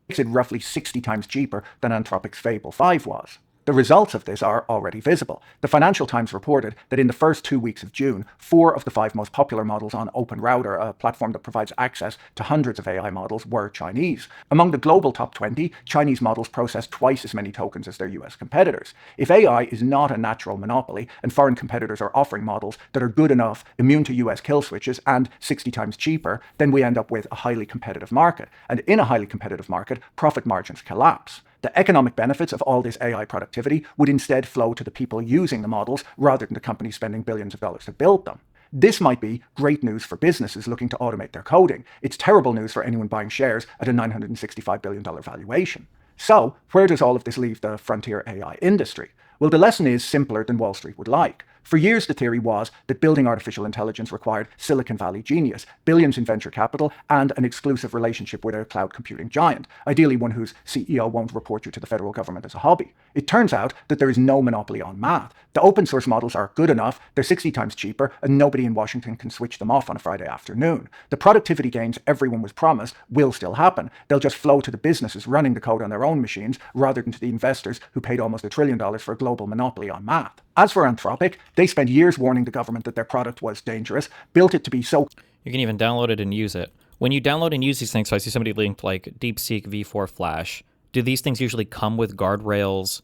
[SPEAKER 4] Makes it roughly 60 times cheaper than Anthropic's Fable 5 was. The results of this are already visible. The Financial Times reported that in the first 2 weeks of June, 4 of the 5 most popular models on OpenRouter, a platform that provides access to hundreds of AI models, were Chinese. Among the global top 20, Chinese models process twice as many tokens as their US competitors. If AI is not a natural monopoly, and foreign competitors are offering models that are good enough, immune to US kill switches, and 60 times cheaper, then we end up with a highly competitive market. And in a highly competitive market, profit margins collapse. The economic benefits of all this AI productivity would instead flow to the people using the models rather than the companies spending billions of dollars to build them. This might be great news for businesses looking to automate their coding. It's terrible news for anyone buying shares at a $965 billion valuation. So, where does all of this leave the frontier AI industry? Well, the lesson is simpler than Wall Street would like. For years, the theory was that building artificial intelligence required Silicon Valley genius, billions in venture capital, and an exclusive relationship with a cloud computing giant, ideally one whose CEO won't report you to the federal government as a hobby. It turns out that there is no monopoly on math. The open source models are good enough, they're 60 times cheaper, and nobody in Washington can switch them off on a Friday afternoon. The productivity gains everyone was promised will still happen. They'll just flow to the businesses running the code on their own machines, rather than to the investors who paid almost $1 trillion for a global monopoly on math. As for Anthropic, they spent years warning the government that their product was dangerous, built it to be so...
[SPEAKER 2] You can even download it and use it. When you download and use these things, so I see somebody linked like DeepSeek V4 Flash, do these things usually come with guardrails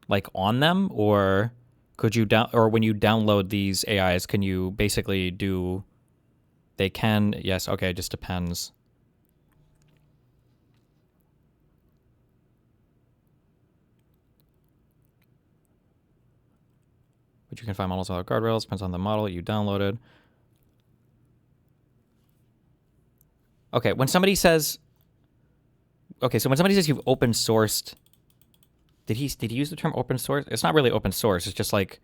[SPEAKER 2] like on them? Or could you or when you download these AIs, can you basically do... They can, yes, okay, it just depends. But you can find models without guardrails, depends on the model you downloaded. Okay, when somebody says... Okay, so when somebody says you've open sourced... Did he use the term open source? It's not really open source, it's just like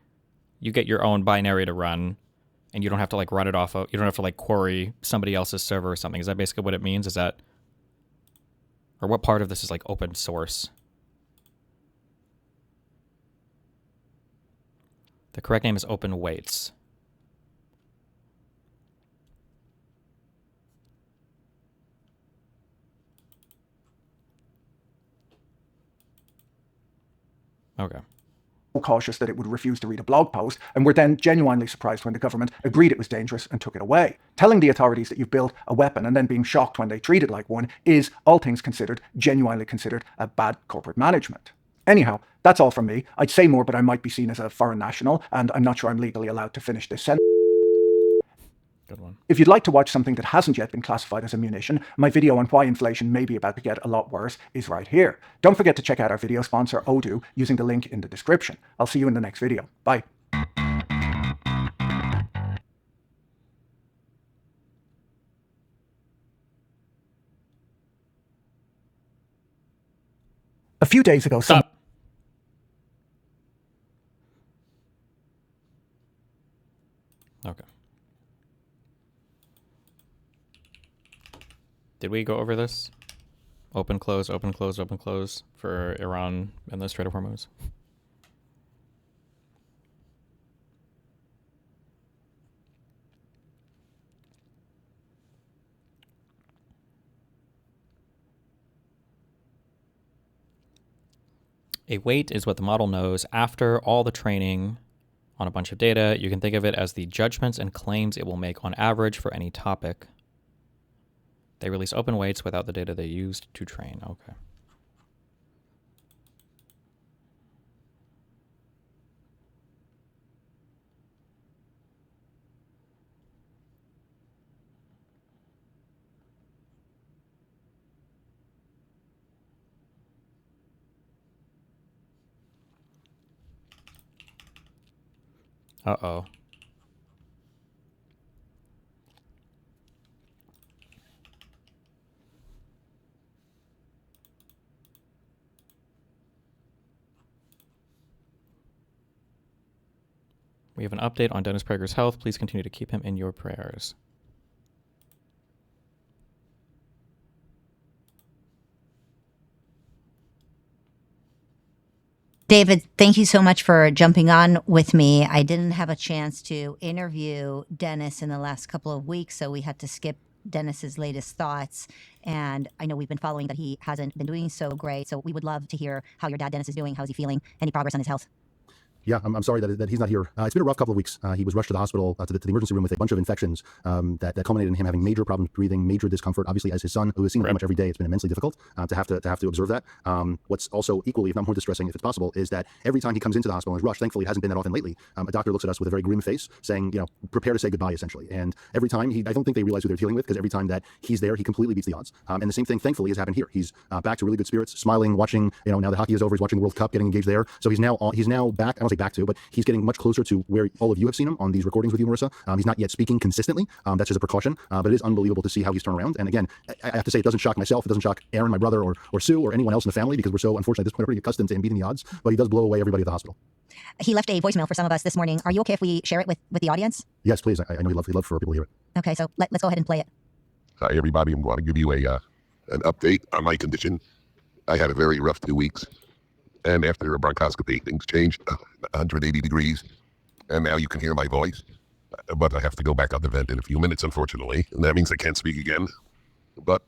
[SPEAKER 2] you get your own binary to run and you don't have to like run it off of... You don't have to like query somebody else's server or something. Is that basically what it means? Is that... Or what part of this is like open source? The correct name is open weights. Okay.
[SPEAKER 4] Cautious that it would refuse to read a blog post, and were then genuinely surprised when the government agreed it was dangerous and took it away. Telling the authorities that you've built a weapon and then being shocked when they treat it like one is, all things considered, genuinely considered a bad corporate management. Anyhow, that's all from me. I'd say more, but I might be seen as a foreign national, and I'm not sure I'm legally allowed to finish this sentence.
[SPEAKER 2] Good one.
[SPEAKER 4] If you'd like to watch something that hasn't yet been classified as a munition, my video on why inflation may be about to get a lot worse is right here. Don't forget to check out our video sponsor, Odoo, using the link in the description. I'll see you in the next video. Bye. A few days ago,
[SPEAKER 2] Stop. Okay. Did we go over this? Open, close, open, close, open, close for Iran and the Strait of Hormuz. A weight is what the model knows after all the training on a bunch of data. You can think of it as the judgments and claims it will make on average for any topic. They release open weights without the data they used to train. Okay. Uh-oh. We have an update on Dennis Prager's health. Please continue to keep him in your prayers.
[SPEAKER 11] David, thank you so much for jumping on with me. I didn't have a chance to interview Dennis in the last couple of weeks, so we had to skip Dennis's latest thoughts. And I know we've been following that he hasn't been doing so great, so we would love to hear how your dad, Dennis, is doing. How's he feeling? Any progress on his health?
[SPEAKER 12] Yeah, I'm sorry that he's not here. It's been a rough couple of weeks. He was rushed to the hospital, to the emergency room with a bunch of infections that culminated in him having major problems breathing, major discomfort. Obviously, as his son, who has seen him pretty much every day, it's been immensely difficult to have to observe that. What's also equally, if not more distressing, if it's possible, is that every time he comes into the hospital and is rushed, thankfully it hasn't been that often lately, a doctor looks at us with a very grim face saying, you know, prepare to say goodbye, essentially. And every time, I don't think they realize who they're dealing with, because every time that he's there, he completely beats the odds. And the same thing, thankfully, has happened here. He's back to really good spirits, smiling, watching, you know, now that hockey is over, he's watching the World Cup, getting engaged there. So he's now back, I don't say back to, but he's getting much closer to where all of you have seen him on these recordings with you, Marissa. He's not yet speaking consistently. That's just a precaution, but it is unbelievable to see how he's turned around. And again, I have to say, it doesn't shock myself. It doesn't shock Aaron, my brother, or Sue, or anyone else in the family, because we're so, unfortunately, at this point, pretty accustomed to him beating the odds, but he does blow away everybody at the hospital.
[SPEAKER 11] He left a voicemail for some of us this morning. Are you okay if we share it with the audience?
[SPEAKER 12] Yes, please. I know he'd love for people to hear it.
[SPEAKER 11] Okay, so let's go ahead and play it.
[SPEAKER 13] Hi, everybody. I'm going to give you an update on my condition. I had a very rough 2 weeks, and after a bronchoscopy, things changed 180 degrees. And now you can hear my voice, but I have to go back on the vent in a few minutes, unfortunately. And that means I can't speak again. But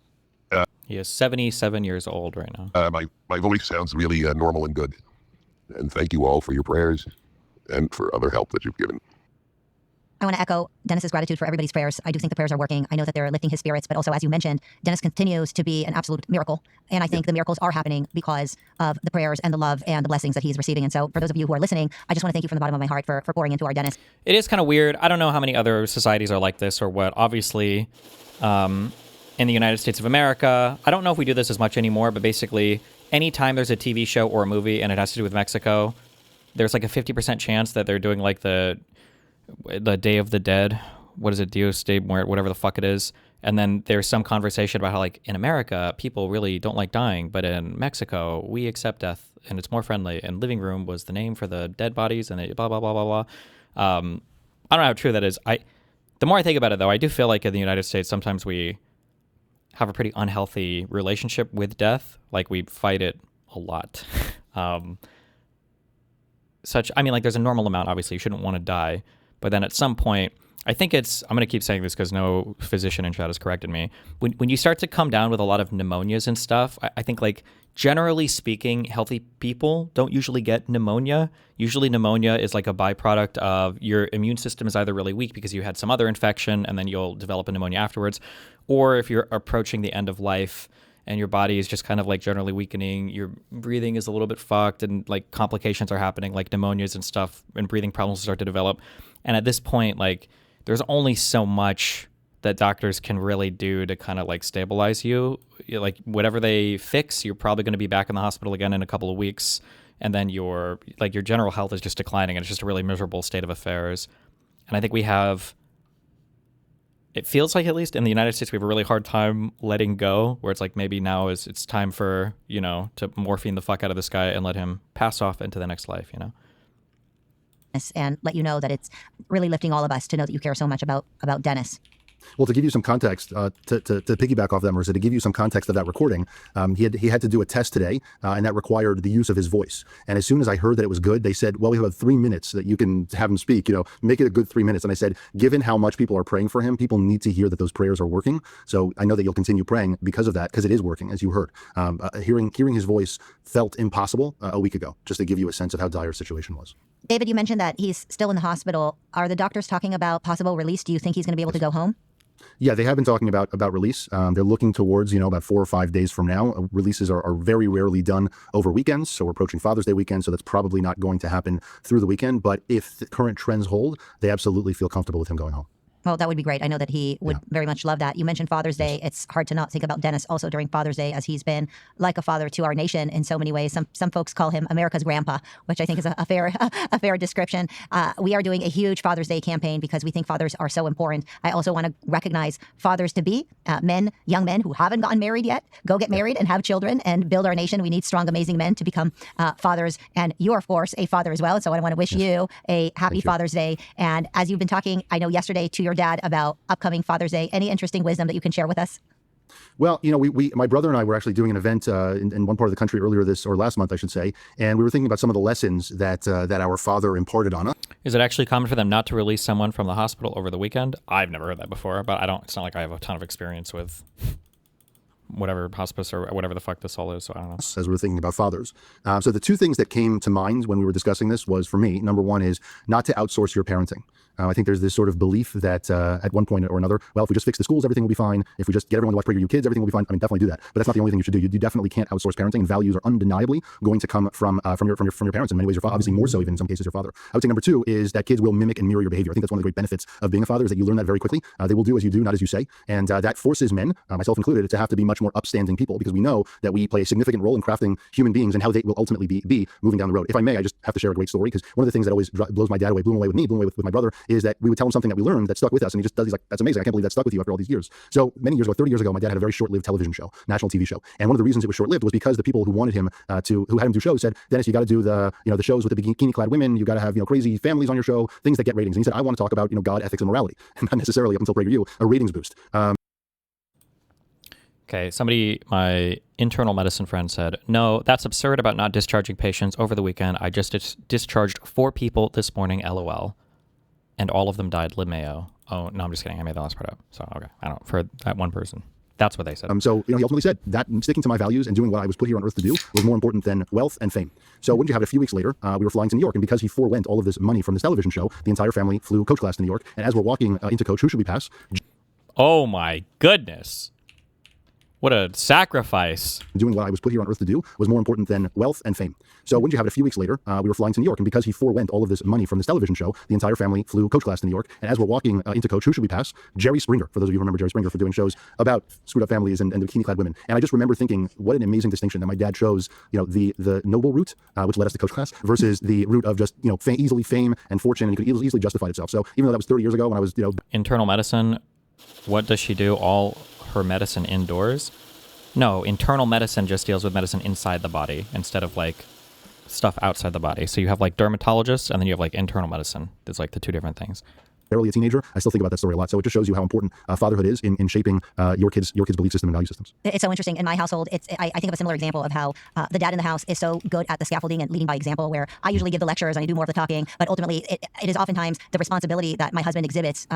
[SPEAKER 2] he is 77 years old right now.
[SPEAKER 13] My voice sounds really normal and good. And thank you all for your prayers and for other help that you've given.
[SPEAKER 11] I want to echo Dennis's gratitude for everybody's prayers. I do think the prayers are working. I know that they're lifting his spirits, but also, as you mentioned, Dennis continues to be an absolute miracle. And I think the miracles are happening because of the prayers and the love and the blessings that he's receiving. And so for those of you who are listening, I just want to thank you from the bottom of my heart for pouring into our Dennis.
[SPEAKER 2] It is kind of weird. I don't know how many other societies are like this or what. Obviously, in the United States of America, I don't know if we do this as much anymore, but basically, anytime there's a TV show or a movie and it has to do with Mexico, there's like a 50% chance that they're doing like the Day of the Dead. What is it? Dios de Muerte, whatever the fuck it is. And then there's some conversation about how, like, in America, people really don't like dying, but in Mexico, we accept death and it's more friendly. And living room was the name for the dead bodies, and they blah, blah, blah, blah, blah. I don't know how true that is. The more I think about it, though, I do feel like in the United States, sometimes we have a pretty unhealthy relationship with death. Like, we fight it a lot. I mean, like, there's a normal amount, obviously. You shouldn't want to die. But then at some point, I think I'm going to keep saying this because no physician in chat has corrected me. When you start to come down with a lot of pneumonias and stuff, I think, like, generally speaking, healthy people don't usually get pneumonia. Usually pneumonia is like a byproduct of your immune system is either really weak because you had some other infection and then you'll develop a pneumonia afterwards. Or if you're approaching the end of life and your body is just kind of like generally weakening, your breathing is a little bit fucked and like complications are happening, like pneumonias and stuff, and breathing problems start to develop. And at this point, like, there's only so much that doctors can really do to kind of like stabilize you. Like, whatever they fix, you're probably going to be back in the hospital again in a couple of weeks. And then your general health is just declining, and it's just a really miserable state of affairs. And I think it feels like, at least in the United States, we have a really hard time letting go, where it's like maybe now it's time for, to morphine the fuck out of this guy and let him pass off into the next life,
[SPEAKER 11] And let you know that it's really lifting all of us to know that you care so much about Dennis.
[SPEAKER 12] Well, to give you some context, to piggyback off that, Marissa, to give you some context of that recording, he had to do a test today, and that required the use of his voice. And as soon as I heard that it was good, they said, well, we have about 3 minutes that you can have him speak, make it a good 3 minutes. And I said, given how much people are praying for him, people need to hear that those prayers are working. So I know that you'll continue praying because of that, because it is working, as you heard. Hearing his voice felt impossible a week ago, just to give you a sense of how dire the situation was.
[SPEAKER 11] David, you mentioned that he's still in the hospital. Are the doctors talking about possible release? Do you think he's going to be able to go home?
[SPEAKER 12] Yeah, they have been talking about release. They're looking towards, about 4 or 5 days from now. Releases are very rarely done over weekends. So we're approaching Father's Day weekend. So that's probably not going to happen through the weekend. But if the current trends hold, they absolutely feel comfortable with him going home.
[SPEAKER 11] Well, that would be great. I know that he would very much love that. You mentioned Father's Day. It's hard to not think about Dennis also during Father's Day, as he's been like a father to our nation in so many ways. Some folks call him America's grandpa, which I think is a fair description. We are doing a huge Father's Day campaign because we think fathers are so important. I also want to recognize fathers-to-be, young men who haven't gotten married yet. Go get married and have children and build our nation. We need strong, amazing men to become fathers. And you're, of course, a father as well. So I want to wish you a happy Father's Day. And as you've been talking, I know yesterday to your dad about upcoming Father's Day, any interesting wisdom that you can share with us?
[SPEAKER 12] Well, my brother and I were actually doing an event in one part of the country last month, I should say, and we were thinking about some of the lessons that our father imparted on us.
[SPEAKER 2] Is it actually common for them not to release someone from the hospital over the weekend? I've never heard that before, but it's not like I have a ton of experience with whatever hospice or whatever the fuck this all is, so I don't know.
[SPEAKER 12] As we were thinking about fathers. So the two things that came to mind when we were discussing this was, for me, number one is not to outsource your parenting. I think there's this sort of belief that at one point or another, well, if we just fix the schools, everything will be fine. If we just get everyone to watch PragerU Kids, everything will be fine. I mean, definitely do that. But that's not the only thing you should do. You definitely can't outsource parenting, and values are undeniably going to come from your parents in many ways. Your father, obviously more so even in some cases your father. I would say number two is that kids will mimic and mirror your behavior. I think that's one of the great benefits of being a father is that you learn that very quickly. They will do as you do, not as you say. And that forces men, myself included, to have to be much more upstanding people because we know that we play a significant role in crafting human beings and how they will ultimately be moving down the road. If I may, I just have to share a great story because one of the things that always blows my dad away, blew him away with me, blew him away with my brother, is that we would tell him something that we learned that stuck with us, and he's like, that's amazing, I can't believe that stuck with you after all these years. So many years ago, 30 years ago, my dad had a very short-lived television show, national TV show, and one of the reasons it was short-lived was because the people who wanted him who had him do shows said, Dennis, you got to do the shows with the bikini-clad women, you got to have crazy families on your show, things that get ratings. And he said, I want to talk about God, ethics, and morality, and not necessarily up until PragerU a ratings boost.
[SPEAKER 2] Okay, my internal medicine friend said, no, that's absurd about not discharging patients over the weekend. I just discharged 4 people this morning, LOL. And all of them died, LMAO. Oh, no, I'm just kidding. I made the last part up. So, okay. I don't, for that one person. That's what they said.
[SPEAKER 12] So, he ultimately said that sticking to my values and doing what I was put here on earth to do was more important than wealth and fame. So, wouldn't you have it, a few weeks later, we were flying to New York, and because he forewent all of this money from this television show, the entire family flew coach class to New York. And as we're walking into coach, who should we pass?
[SPEAKER 2] Oh, my goodness. What a sacrifice.
[SPEAKER 12] Doing what I was put here on earth to do was more important than wealth and fame. So wouldn't you have it, a few weeks later, we were flying to New York, and because he forewent all of this money from this television show, the entire family flew coach class to New York. And as we're walking into coach, who should we pass? Jerry Springer, for those of you who remember Jerry Springer, for doing shows about screwed up families and bikini-clad women. And I just remember thinking, what an amazing distinction that my dad chose, the noble route, which led us to coach class, versus the route of just, easily fame and fortune, and he could easily justify itself. So even though that was 30 years ago when I was,
[SPEAKER 2] Internal medicine, what does she do? All her medicine indoors? No, internal medicine just deals with medicine inside the body instead of stuff outside the body. So you have dermatologists and then you have internal medicine. There's the two different things.
[SPEAKER 12] Barely a teenager, I still think about that story a lot. So it just shows you how important fatherhood is in shaping your kids' belief system and value systems.
[SPEAKER 11] It's so interesting. In my household, I think of a similar example of how the dad in the house is so good at the scaffolding and leading by example, where I usually give the lectures and I do more of the talking, but ultimately it is oftentimes the responsibility that my husband exhibits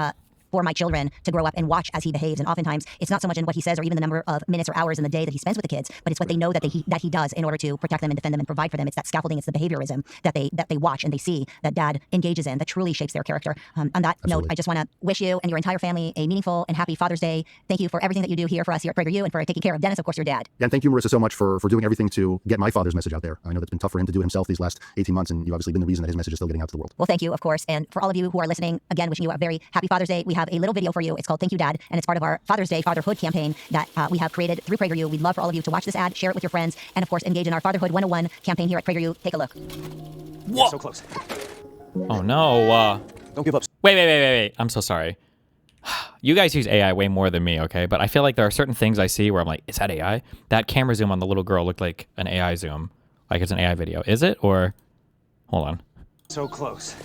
[SPEAKER 11] for my children to grow up and watch as he behaves. And oftentimes it's not so much in what he says or even the number of minutes or hours in the day that he spends with the kids, but it's what they know that he does in order to protect them and defend them and provide for them. It's that scaffolding, it's the behaviorism that they watch and they see that dad engages in that truly shapes their character. On that note, I just want to wish you and your entire family a meaningful and happy Father's Day. Thank you for everything that you do here for us here at PragerU and for taking care of Dennis, of course, your dad.
[SPEAKER 12] Yeah, and thank you, Marissa, so much for doing everything to get my father's message out there. I know that's been tough for him to do himself these last 18 months, and you've obviously been the reason that his message is still getting out to the world.
[SPEAKER 11] Well, thank you, of course. And for all of you who are listening, again, wishing you a very happy Father's Day. We have a little video for you. It's called Thank You, Dad, and it's part of our Father's Day Fatherhood campaign that we have created through PragerU. We'd love for all of you to watch this ad, share it with your friends, and of course, engage in our Fatherhood 101 campaign here at PragerU. Take a look.
[SPEAKER 2] Whoa.
[SPEAKER 9] So close.
[SPEAKER 2] Oh, no.
[SPEAKER 9] Don't give up.
[SPEAKER 2] Wait. I'm so sorry. You guys use AI way more than me, okay? But I feel like there are certain things I see where I'm like, is that AI? That camera zoom on the little girl looked like an AI zoom. Like it's an AI video. Is it? Or, hold on.
[SPEAKER 9] So close.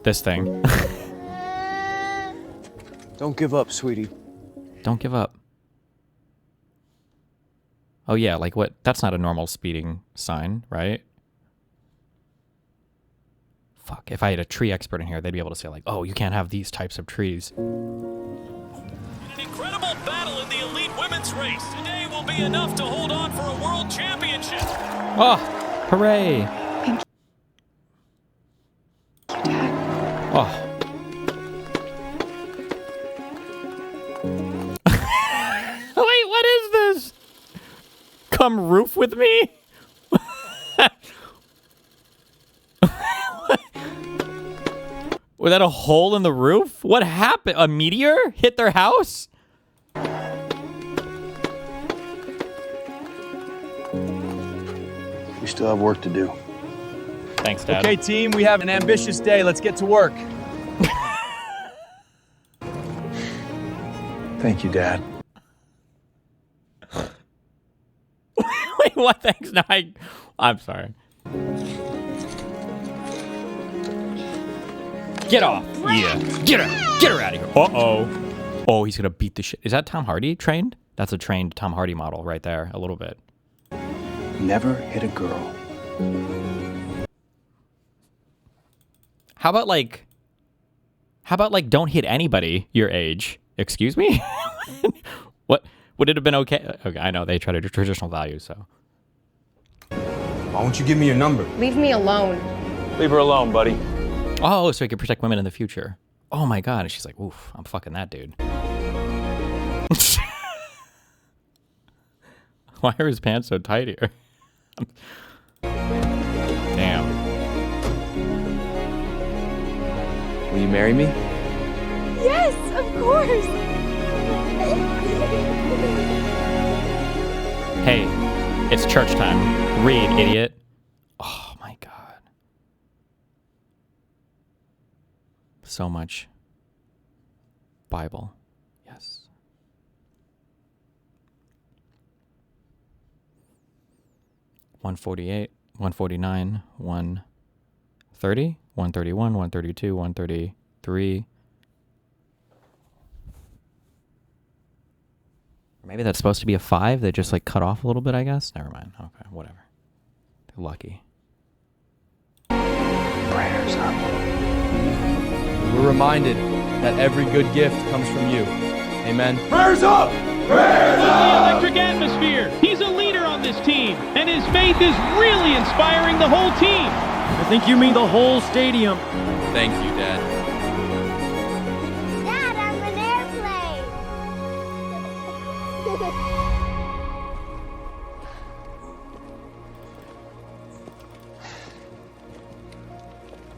[SPEAKER 2] This thing.
[SPEAKER 14] Don't give up, sweetie.
[SPEAKER 2] Don't give up. Oh yeah, like what? That's not a normal speeding sign, right? Fuck, if I had a tree expert in here, they'd be able to say like, oh, you can't have these types of trees.
[SPEAKER 15] An incredible battle in the elite women's race. Today will be enough to hold on for a world championship.
[SPEAKER 2] Oh, hooray. Oh. Wait, what is this? Come roof with me? Was that a hole in the roof? What happened? A meteor hit their house?
[SPEAKER 14] We still have work to do.
[SPEAKER 2] Thanks, Dad.
[SPEAKER 14] Okay, team, we have an ambitious day. Let's get to work. Thank you, Dad.
[SPEAKER 2] Wait, what? Thanks. No, I'm sorry. Get off. Yeah. Get her out of here. Uh-oh. Oh, he's going to beat the shit. Is that Tom Hardy trained? That's a trained Tom Hardy model right there, a little bit.
[SPEAKER 14] Never hit a girl.
[SPEAKER 2] How about don't hit anybody your age? Excuse me? What? Would it have been okay? Okay, I know they try to do traditional values, so.
[SPEAKER 14] Why won't you give me your number?
[SPEAKER 16] Leave me alone.
[SPEAKER 14] Leave her alone, buddy.
[SPEAKER 2] Oh, so he can protect women in the future. Oh my god. And she's like, oof, I'm fucking that dude. Why are his pants so tight here? Damn.
[SPEAKER 14] Will you marry me?
[SPEAKER 16] Yes, of course.
[SPEAKER 2] Hey, it's church time. Read, idiot. Oh my god. So much Bible. Yes. $148, $149, $130, $131, $132, $133. Maybe that's supposed to be a 5. They just like cut off a little bit, I guess. Never mind. Okay, whatever. They're lucky.
[SPEAKER 14] Prayers up. We're reminded that every good gift comes from you. Amen.
[SPEAKER 17] Prayers up! Prayers
[SPEAKER 18] The
[SPEAKER 17] up!
[SPEAKER 18] electric atmosphere. He's a leader on this team, and his faith is really inspiring the whole team.
[SPEAKER 19] I think you mean the whole stadium.
[SPEAKER 14] Thank you, Dad.
[SPEAKER 16] Dad, I'm an airplane.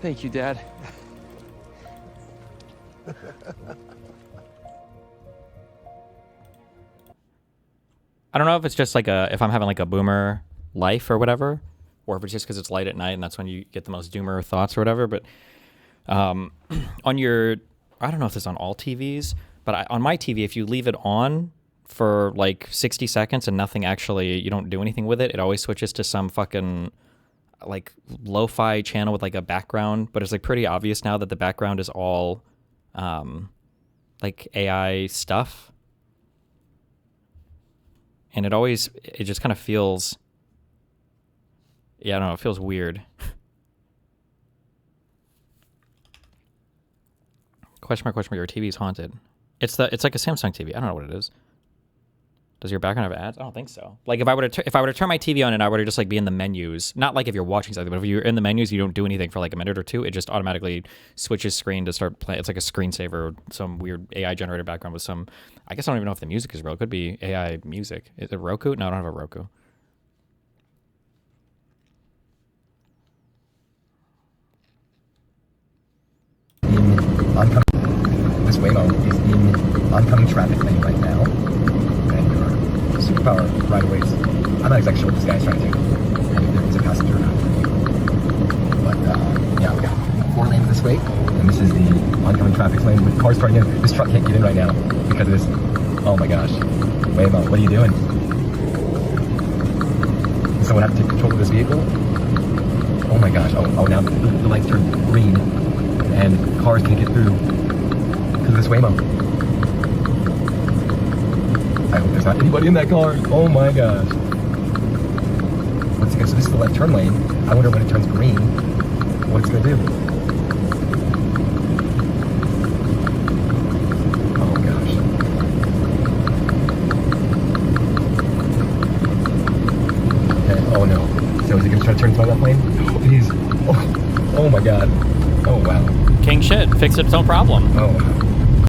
[SPEAKER 14] Thank you, Dad.
[SPEAKER 2] I don't know if it's just like if I'm having like a boomer life or whatever, or if it's just because it's light at night and that's when you get the most doomer thoughts or whatever. But on your, I don't know if this is on all TVs, but on my TV, if you leave it on for like 60 seconds and nothing actually, you don't do anything with it, it always switches to some fucking like lo-fi channel with like a background. But it's like pretty obvious now that the background is all like AI stuff. And it just kind of feels, yeah, I don't know, it feels weird. Question mark, your TV is haunted. It's like a Samsung TV. I don't know what it is. Does your background have ads? I don't think so. Like if I were to turn my TV on and I were to just like be in the menus, not like if you're watching something, but if you're in the menus, you don't do anything for like a minute or two, it just automatically switches screen to start playing. It's like a screensaver, some weird AI generated background with some, I guess I don't even know if the music is real. It could be AI music. Is it Roku? No, I don't have a Roku.
[SPEAKER 9] This Waymo is in oncoming traffic lane right now, and your superpower right away is, I'm not exactly sure what this guy's trying to do, and if it's a passenger or not. But yeah, we got 4 lanes this way, and this is the oncoming traffic lane with cars turning in. This truck can't get in right now because of this. Oh my gosh. Waymo, what are you doing? Does someone have to take control of this vehicle? Oh my gosh. Oh now the lights turn green, and cars can't get through because of this Waymo. I hope there's not anybody in that car. Oh my gosh. Once again, so this is the left turn lane. I wonder when it turns green, what it's gonna do. Oh gosh. Okay, oh no. So is it gonna try to turn to my left lane? Oh, please. Oh my god. Oh wow.
[SPEAKER 2] King shit, fixed its own problem.
[SPEAKER 9] Oh wow.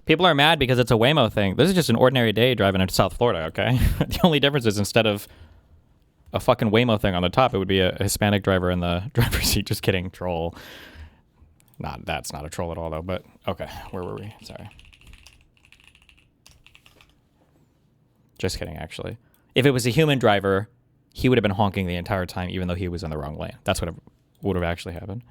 [SPEAKER 2] People are mad because it's a Waymo thing. This is just an ordinary day driving into South Florida, okay? The only difference is instead of a fucking Waymo thing on the top, it would be a Hispanic driver in the driver's seat. Just kidding, troll. That's not a troll at all, though, but okay. Where were we? Sorry. Just kidding, actually. If it was a human driver, he would have been honking the entire time, even though he was in the wrong lane. That's what would have actually happened.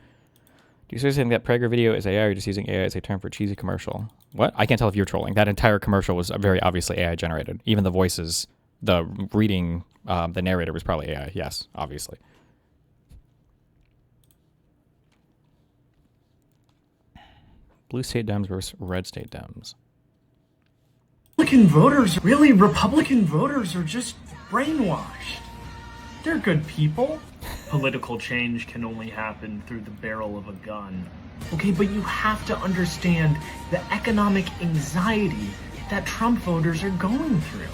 [SPEAKER 2] Do you seriously think that Prager video is AI, or just using AI as a term for cheesy commercial? What? I can't tell if you're trolling. That entire commercial was very obviously AI generated. Even the voices, the reading, the narrator was probably AI. Yes, obviously. Blue state Dems versus red state Dems.
[SPEAKER 20] Republican voters, really, Republican voters are just brainwashed. They're good people. Political change can only happen through the barrel of a gun. Okay, but you have to understand the economic anxiety that Trump voters are going through.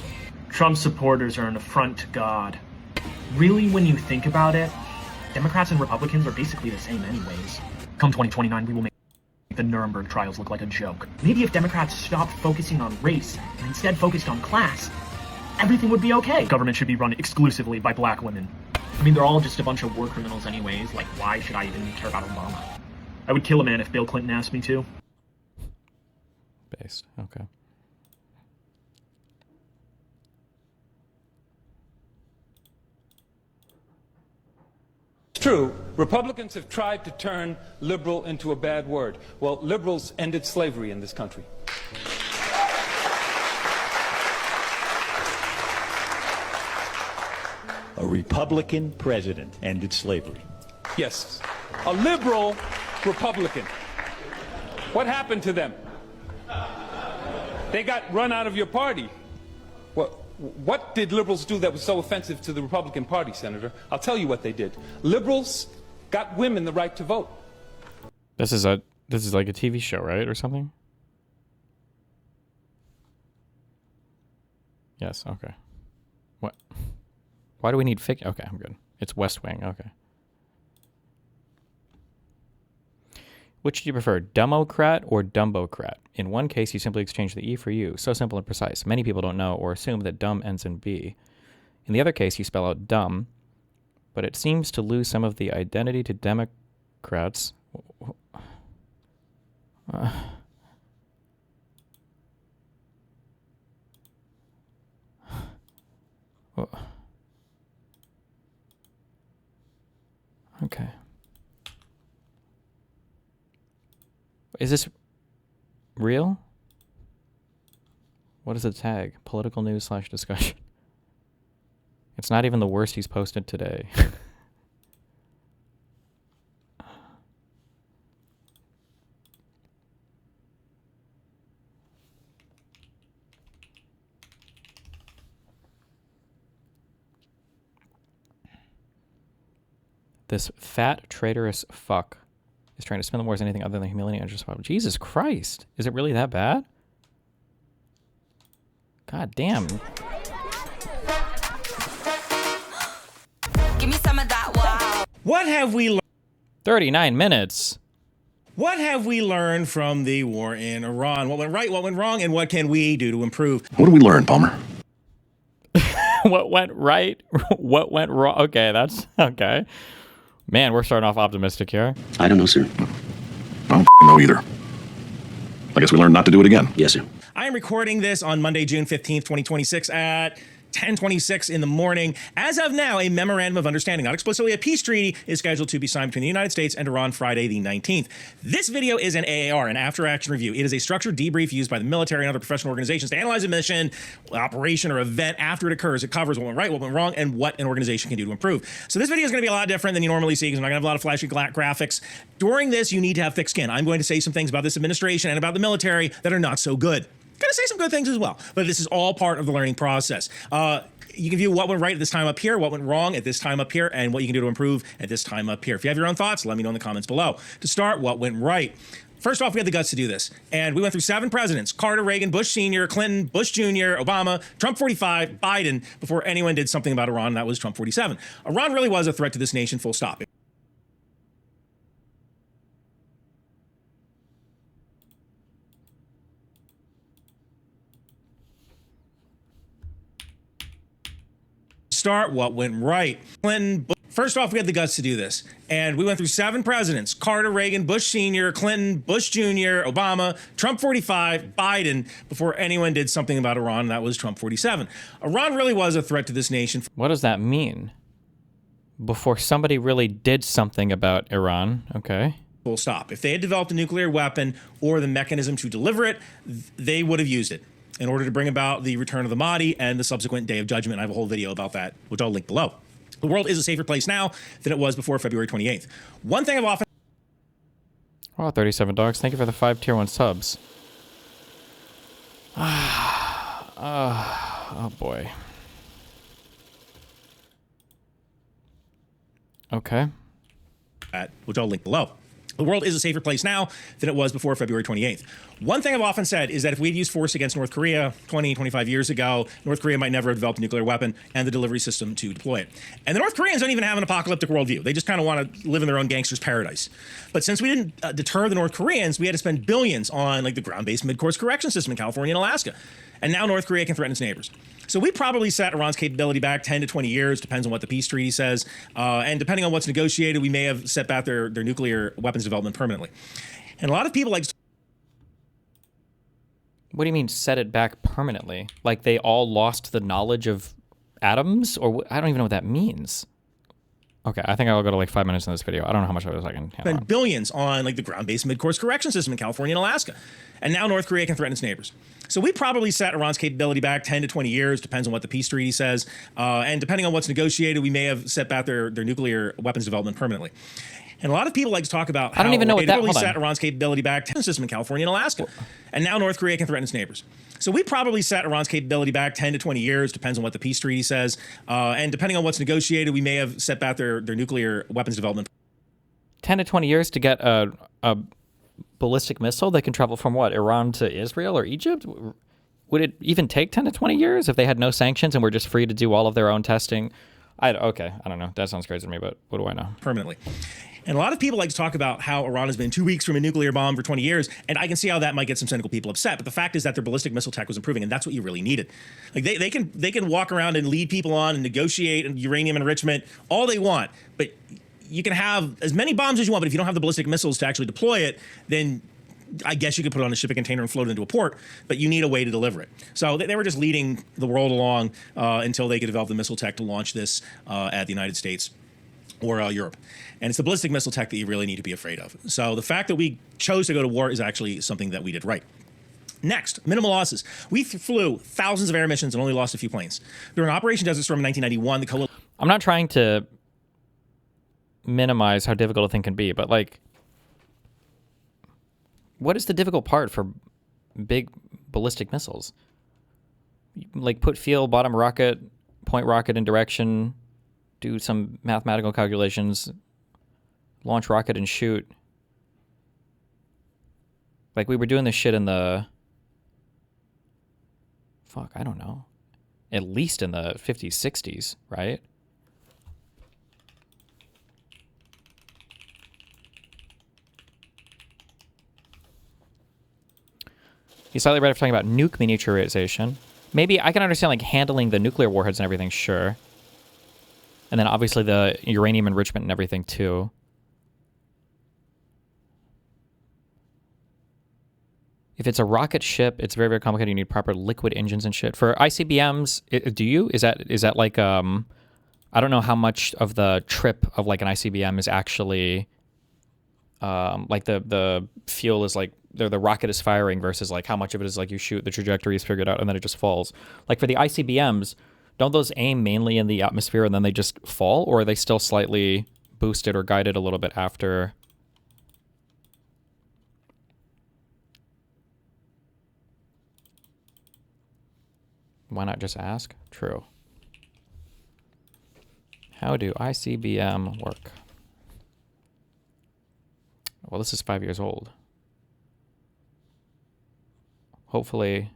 [SPEAKER 20] Trump supporters are an affront to God. Really, when you think about it, Democrats and Republicans are basically the same anyways. Come 2029, we will make the Nuremberg trials look like a joke. Maybe if Democrats stopped focusing on race and instead focused on class, everything would be okay. Government should be run exclusively by black women. I mean, they're all just a bunch of war criminals anyways. Like, why should I even care about Obama? I would kill a man if Bill Clinton asked me to.
[SPEAKER 2] Based. Okay.
[SPEAKER 21] It's true. Republicans have tried to turn liberal into a bad word. Well, liberals ended slavery in this country.
[SPEAKER 22] A Republican president ended slavery.
[SPEAKER 21] Yes, a liberal Republican. What happened to them? They got run out of your party. What did liberals do that was so offensive to the Republican Party, Senator? I'll tell you what they did. Liberals got women the right to vote.
[SPEAKER 2] This is like a TV show, right, or something? Yes. Okay. What? Why do we need fic? Okay, I'm good. It's West Wing. Okay. Which do you prefer, Democrat or Dumbocrat? In one case, you simply exchange the E for U. So simple and precise. Many people don't know or assume that dumb ends in B. In the other case, you spell out dumb, but it seems to lose some of the identity to Democrats. Okay. Is this real? What is the tag? Political news / discussion. It's not even the worst he's posted today. This fat, traitorous fuck is trying to spin the war as anything other than humility and just Jesus Christ. Is it really that bad? God damn.
[SPEAKER 23] Give me some of that wow.
[SPEAKER 24] What have we learned?
[SPEAKER 2] 39 minutes.
[SPEAKER 24] What have we learned from the war in Iran? What went right, what went wrong, and what can we do to improve?
[SPEAKER 13] What did we learn, Palmer?
[SPEAKER 2] What went right? What went wrong? Okay, that's okay. Man, we're starting off optimistic here.
[SPEAKER 25] I don't know, sir.
[SPEAKER 13] I don't know either. I guess we learned not to do it again.
[SPEAKER 25] Yes, sir.
[SPEAKER 24] I am recording this on Monday, June 15th, 2026 at 10:26 in the morning. As of now, a memorandum of understanding, not explicitly a peace treaty, is scheduled to be signed between the United States and Iran Friday the 19th. This video is an AAR, an after-action review. It is a structured debrief used by the military and other professional organizations to analyze a mission, operation, or event after it occurs. It covers what went right, what went wrong, and what an organization can do to improve. So this video is going to be a lot different than you normally see because I'm not going to have a lot of flashy graphics. During this, you need to have thick skin. I'm going to say some things about this administration and about the military that are not so good. Gonna say some good things as well. But this is all part of the learning process. You can view what went right at this time up here, what went wrong at this time up here, and what you can do to improve at this time up here. If you have your own thoughts, let me know in the comments below. To start, what went right? First off, we had the guts to do this. And we went through 7 presidents: Carter, Reagan, Bush Sr., Clinton, Bush Jr., Obama, Trump 45, Biden, before anyone did something about Iran. That was Trump 47. Iran really was a threat to this nation, full stop. Start, what went right? Clinton. First off, we had the guts to do this. And we went through 7 presidents: Carter, Reagan, Bush Sr., Clinton, Bush Jr., Obama, Trump 45, Biden, before anyone did something about Iran. That was Trump 47. Iran really was a threat to this nation.
[SPEAKER 2] What does that mean? Before somebody really did something about Iran, okay.
[SPEAKER 24] Full stop. If they had developed a nuclear weapon or the mechanism to deliver it, they would have used it in order to bring about the return of the Mahdi and the subsequent Day of Judgment. I have a whole video about that, which I'll link below. The world is a safer place now than it was before February 28th. One thing I've often...
[SPEAKER 2] Oh, 37 dogs. Thank you for the 5 tier 1 subs. Oh boy. Okay.
[SPEAKER 24] Which I'll link below. The world is a safer place now than it was before February 28th. One thing I've often said is that if we had used force against North Korea 20, 25 years ago, North Korea might never have developed a nuclear weapon and the delivery system to deploy it. And the North Koreans don't even have an apocalyptic worldview. They just kind of want to live in their own gangster's paradise. But since we didn't deter the North Koreans, we had to spend billions on like the ground-based mid-course correction system in California and Alaska. And now North Korea can threaten its neighbors. So we probably set Iran's capability back 10 to 20 years, depends on what the peace treaty says. And depending on what's negotiated, we may have set back their nuclear weapons development permanently. And a lot of people like...
[SPEAKER 2] What do you mean set it back permanently? Like they all lost the knowledge of atoms? Or I don't even know what that means. Okay, I think I'll go to like 5 minutes in this video. I don't know how much of it I can handle.
[SPEAKER 24] Spend billions on like the ground-based mid-course correction system in California and Alaska. And now North Korea can threaten its neighbors. So we probably set Iran's capability back 10 to 20 years, depends on what the peace treaty says. And depending on what's negotiated, we may have set back their nuclear weapons development permanently. And a lot of people like to talk about how
[SPEAKER 2] I don't even know what that
[SPEAKER 24] probably set Iran's capability back 10 system in California and Alaska. And now North Korea can threaten its neighbors. So we probably set Iran's capability back 10 to 20 years, depends on what the peace treaty says. And depending on what's negotiated, we may have set back their nuclear weapons development.
[SPEAKER 2] 10 to 20 years to get a ballistic missile that can travel from what, Iran to Israel or Egypt? Would it even take 10 to 20 years if they had no sanctions and were just free to do all of their own testing? Okay, I don't know. That sounds crazy to me, but what do I know?
[SPEAKER 24] Permanently. And a lot of people like to talk about how Iran has been 2 weeks from a nuclear bomb for 20 years, and I can see how that might get some cynical people upset. But the fact is that their ballistic missile tech was improving, and that's what you really needed. Like they can walk around and lead people on and negotiate and uranium enrichment all they want, but you can have as many bombs as you want. But if you don't have the ballistic missiles to actually deploy it, then I guess you could put it on a shipping container and float it into a port, but you need a way to deliver it. So they were just leading the world along until they could develop the missile tech to launch this at the United States or Europe. And it's the ballistic missile tech that you really need to be afraid of. So the fact that we chose to go to war is actually something that we did right. Next, minimal losses. We flew thousands of air missions and only lost a few planes. During Operation Desert Storm in 1991, the coalition...
[SPEAKER 2] I'm not trying to minimize how difficult a thing can be, but like, what is the difficult part for big ballistic missiles? Like put fuel, bottom rocket, point rocket in direction, do some mathematical calculations, launch rocket and shoot. Like we were doing this shit in the... Fuck, I don't know. At least in the 50s, 60s, right? He's slightly right for talking about nuke miniaturization. Maybe I can understand like handling the nuclear warheads and everything, sure. And then obviously the uranium enrichment and everything too. If it's a rocket ship, it's very, very complicated. You need proper liquid engines and shit. For ICBMs, do you? Is that like I don't know how much of the trip of like an ICBM is actually like the fuel is like the rocket is firing versus like how much of it is like you shoot, the trajectory is figured out and then it just falls. Like for the ICBMs, don't those aim mainly in the atmosphere and then they just fall, or are they still slightly boosted or guided a little bit after? Why not just ask? True. How do ICBM work? Well, this is 5 years old. Hopefully,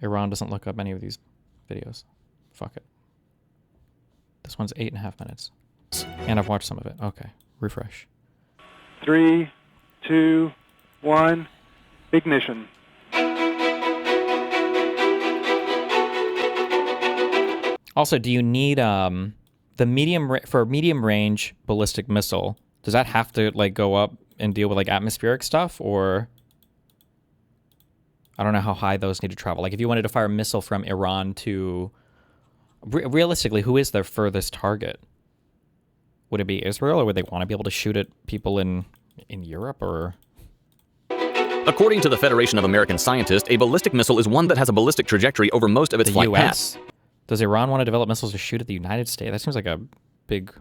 [SPEAKER 2] Iran doesn't look up any of these videos. Fuck it. This one's 8.5 minutes. And I've watched some of it. Okay, refresh.
[SPEAKER 3] 3, 2, 1, ignition.
[SPEAKER 2] Also, do you need the medium range ballistic missile? Does that have to like go up and deal with like atmospheric stuff, or I don't know how high those need to travel. Like if you wanted to fire a missile from Iran to realistically, who is their furthest target? Would it be Israel, or would they want to be able to shoot at people in Europe, or?
[SPEAKER 5] According to the Federation of American Scientists, a ballistic missile is one that has a ballistic trajectory over most of its flight path.
[SPEAKER 2] Does Iran want to develop missiles to shoot at the United States? That seems like a big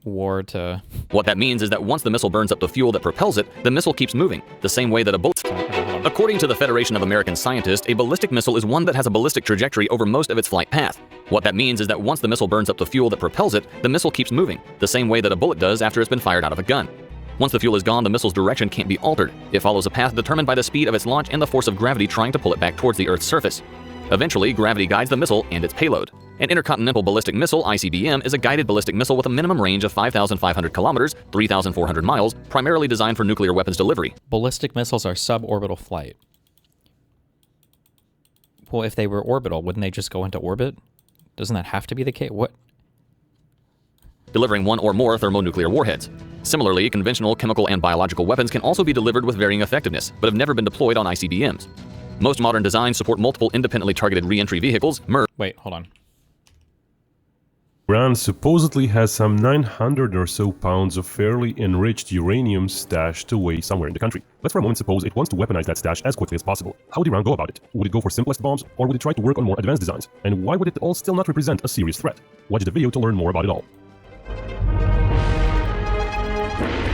[SPEAKER 2] war to...
[SPEAKER 5] What that means is that once the missile burns up the fuel that propels it, the missile keeps moving, the same way that a bullet... According to the Federation of American Scientists, a ballistic missile is one that has a ballistic trajectory over most of its flight path. What that means is that once the missile burns up the fuel that propels it, the missile keeps moving, the same way that a bullet does after it's been fired out of a gun. Once the fuel is gone, the missile's direction can't be altered. It follows a path determined by the speed of its launch and the force of gravity trying to pull it back towards the Earth's surface. Eventually, gravity guides the missile and its payload. An intercontinental ballistic missile, ICBM, is a guided ballistic missile with a minimum range of 5,500 kilometers, 3,400 miles, primarily designed for nuclear weapons delivery.
[SPEAKER 2] Ballistic missiles are suborbital flight. Well, if they were orbital, wouldn't they just go into orbit? Doesn't that have to be the case? What?
[SPEAKER 5] Delivering one or more thermonuclear warheads. Similarly, conventional chemical and biological weapons can also be delivered with varying effectiveness, but have never been deployed on ICBMs. Most modern designs support multiple independently targeted re-entry vehicles,
[SPEAKER 2] Wait, hold on.
[SPEAKER 6] Iran supposedly has some 900 or so pounds of fairly enriched uranium stashed away somewhere in the country. Let's for a moment suppose it wants to weaponize that stash as quickly as possible. How would Iran go about it? Would it go for simplest bombs, or would it try to work on more advanced designs? And why would it all still not represent a serious threat? Watch the video to learn more about it all.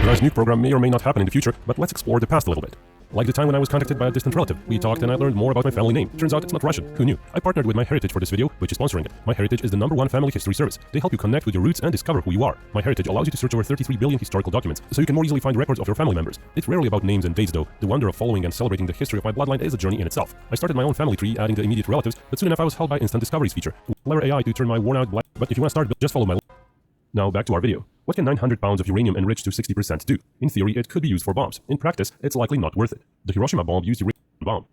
[SPEAKER 6] Iran's nuke program may or may not happen in the future, but let's explore the past a little bit. Like the time when I was contacted by a distant relative. We talked and I learned more about my family name. Turns out it's not Russian. Who knew? I partnered with MyHeritage for this video, which is sponsoring it. MyHeritage is the #1 family history service. They help you connect with your roots and discover who you are. MyHeritage allows you to search over 33 billion historical documents, so you can more easily find records of your family members. It's rarely about names and dates though. The wonder of following and celebrating the history of my bloodline is a journey in itself. I started my own family tree, adding the immediate relatives, but soon enough I was held by instant discoveries feature. Clever AI to turn my worn out black. But if you want to start, just follow my... Now back to our video. What can 900 pounds of uranium enriched to 60% do? In theory, it could be used for bombs. In practice, it's likely not worth it. The Hiroshima bomb used uranium bomb.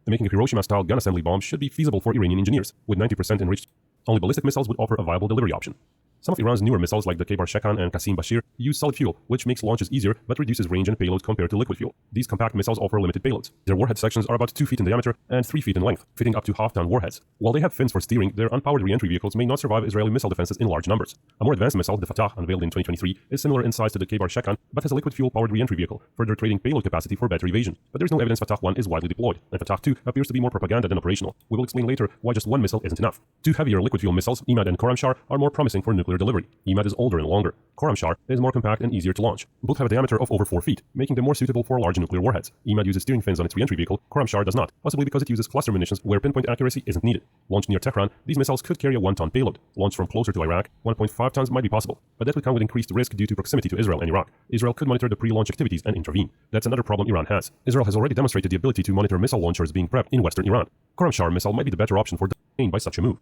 [SPEAKER 6] Making a Hiroshima-style gun assembly bomb should be feasible for Iranian engineers. With 90% enriched, only ballistic missiles would offer a viable delivery option. Some of Iran's newer missiles like the Khaybar-Shakhan and Qasim-Bashir use solid fuel, which makes launches easier but reduces range and payload compared to liquid fuel. These compact missiles offer limited payloads. Their warhead sections are about 2 feet in diameter and 3 feet in length, fitting up to half-ton warheads. While they have fins for steering, their unpowered re-entry vehicles may not survive Israeli missile defenses in large numbers. A more advanced missile, the Fatah, unveiled in 2023, is similar in size to the Khaybar-Shakhan, but has a liquid fuel-powered re-entry vehicle, further trading payload capacity for better evasion. But there's no evidence Fatah 1 is widely deployed, and Fatah 2 appears to be more propaganda than operational. We will explain later why just one missile isn't enough. Two heavier liquid fuel missiles, Imad and Khorramshahr, are more promising for nuclear delivery. Imad is older and longer. Khorramshahr is more compact and easier to launch. Both have a diameter of over 4 feet, making them more suitable for large nuclear warheads. Imad uses steering fins on its re-entry vehicle, Khorramshahr does not, possibly because it uses cluster munitions where pinpoint accuracy isn't needed. Launched near Tehran, these missiles could carry a 1-ton payload. Launched from closer to Iraq, 1.5 tons might be possible, but that would come with increased risk due to proximity to Israel and Iraq. Israel could monitor the pre-launch activities and intervene. That's another problem Iran has. Israel has already demonstrated the ability to monitor missile launchers being prepped in western Iran. Khorramshahr missile might be the better option for gained by such a move.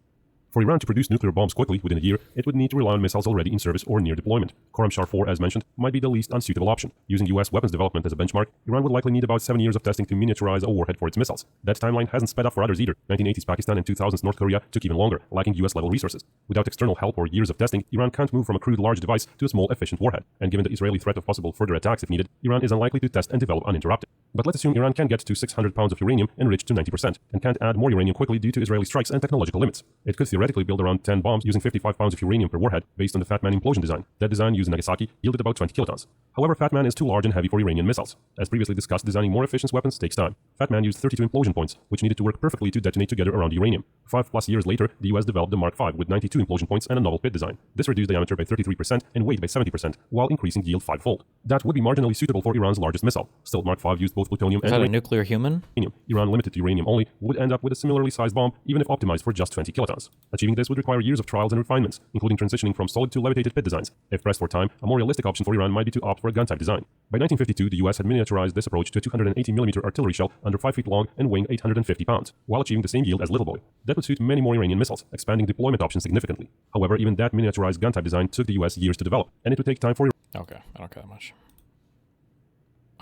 [SPEAKER 6] For Iran to produce nuclear bombs quickly within a year, it would need to rely on missiles already in service or near deployment. Khorramshahr 4, as mentioned, might be the least unsuitable option. Using US weapons development as a benchmark, Iran would likely need about 7 years of testing to miniaturize a warhead for its missiles. That timeline hasn't sped up for others either. 1980s Pakistan and 2000s North Korea took even longer, lacking US-level resources. Without external help or years of testing, Iran can't move from a crude large device to a small efficient warhead. And given the Israeli threat of possible further attacks if needed, Iran is unlikely to test and develop uninterrupted. But let's assume Iran can get to 600 pounds of uranium enriched to 90% and can't add more uranium quickly due to Israeli strikes and technological limits. It could theoretically theoretically build around 10 bombs using 55 pounds of uranium per warhead based on the Fat Man implosion design. That design used in Nagasaki yielded about 20 kilotons. However, Fat Man is too large and heavy for Iranian missiles. As previously discussed, designing more efficient weapons takes time. Fat Man used 32 implosion points, which needed to work perfectly to detonate together around uranium. 5+ years later, the US developed the Mark V with 92 implosion points and a novel pit design. This reduced diameter by 33% and weight by 70%, while increasing yield 5-fold. That would be marginally suitable for Iran's largest missile. Still, Mark V used both plutonium and
[SPEAKER 2] Is that a nuclear human?
[SPEAKER 6] Iran, limited to uranium only, would end up with a similarly sized bomb, even if optimized for just 20 kilotons. Achieving this would require years of trials and refinements, including transitioning from solid to levitated pit designs. If pressed for time, a more realistic option for Iran might be to opt for a gun-type design. By 1952, the US had miniaturized this approach to a 280mm artillery shell under 5 feet long and weighing 850 pounds, while achieving the same yield as Little Boy. That would suit many more Iranian missiles, expanding deployment options significantly. However, even that miniaturized gun-type design took the US years to develop, and it would take time for
[SPEAKER 2] Okay, I don't care that much.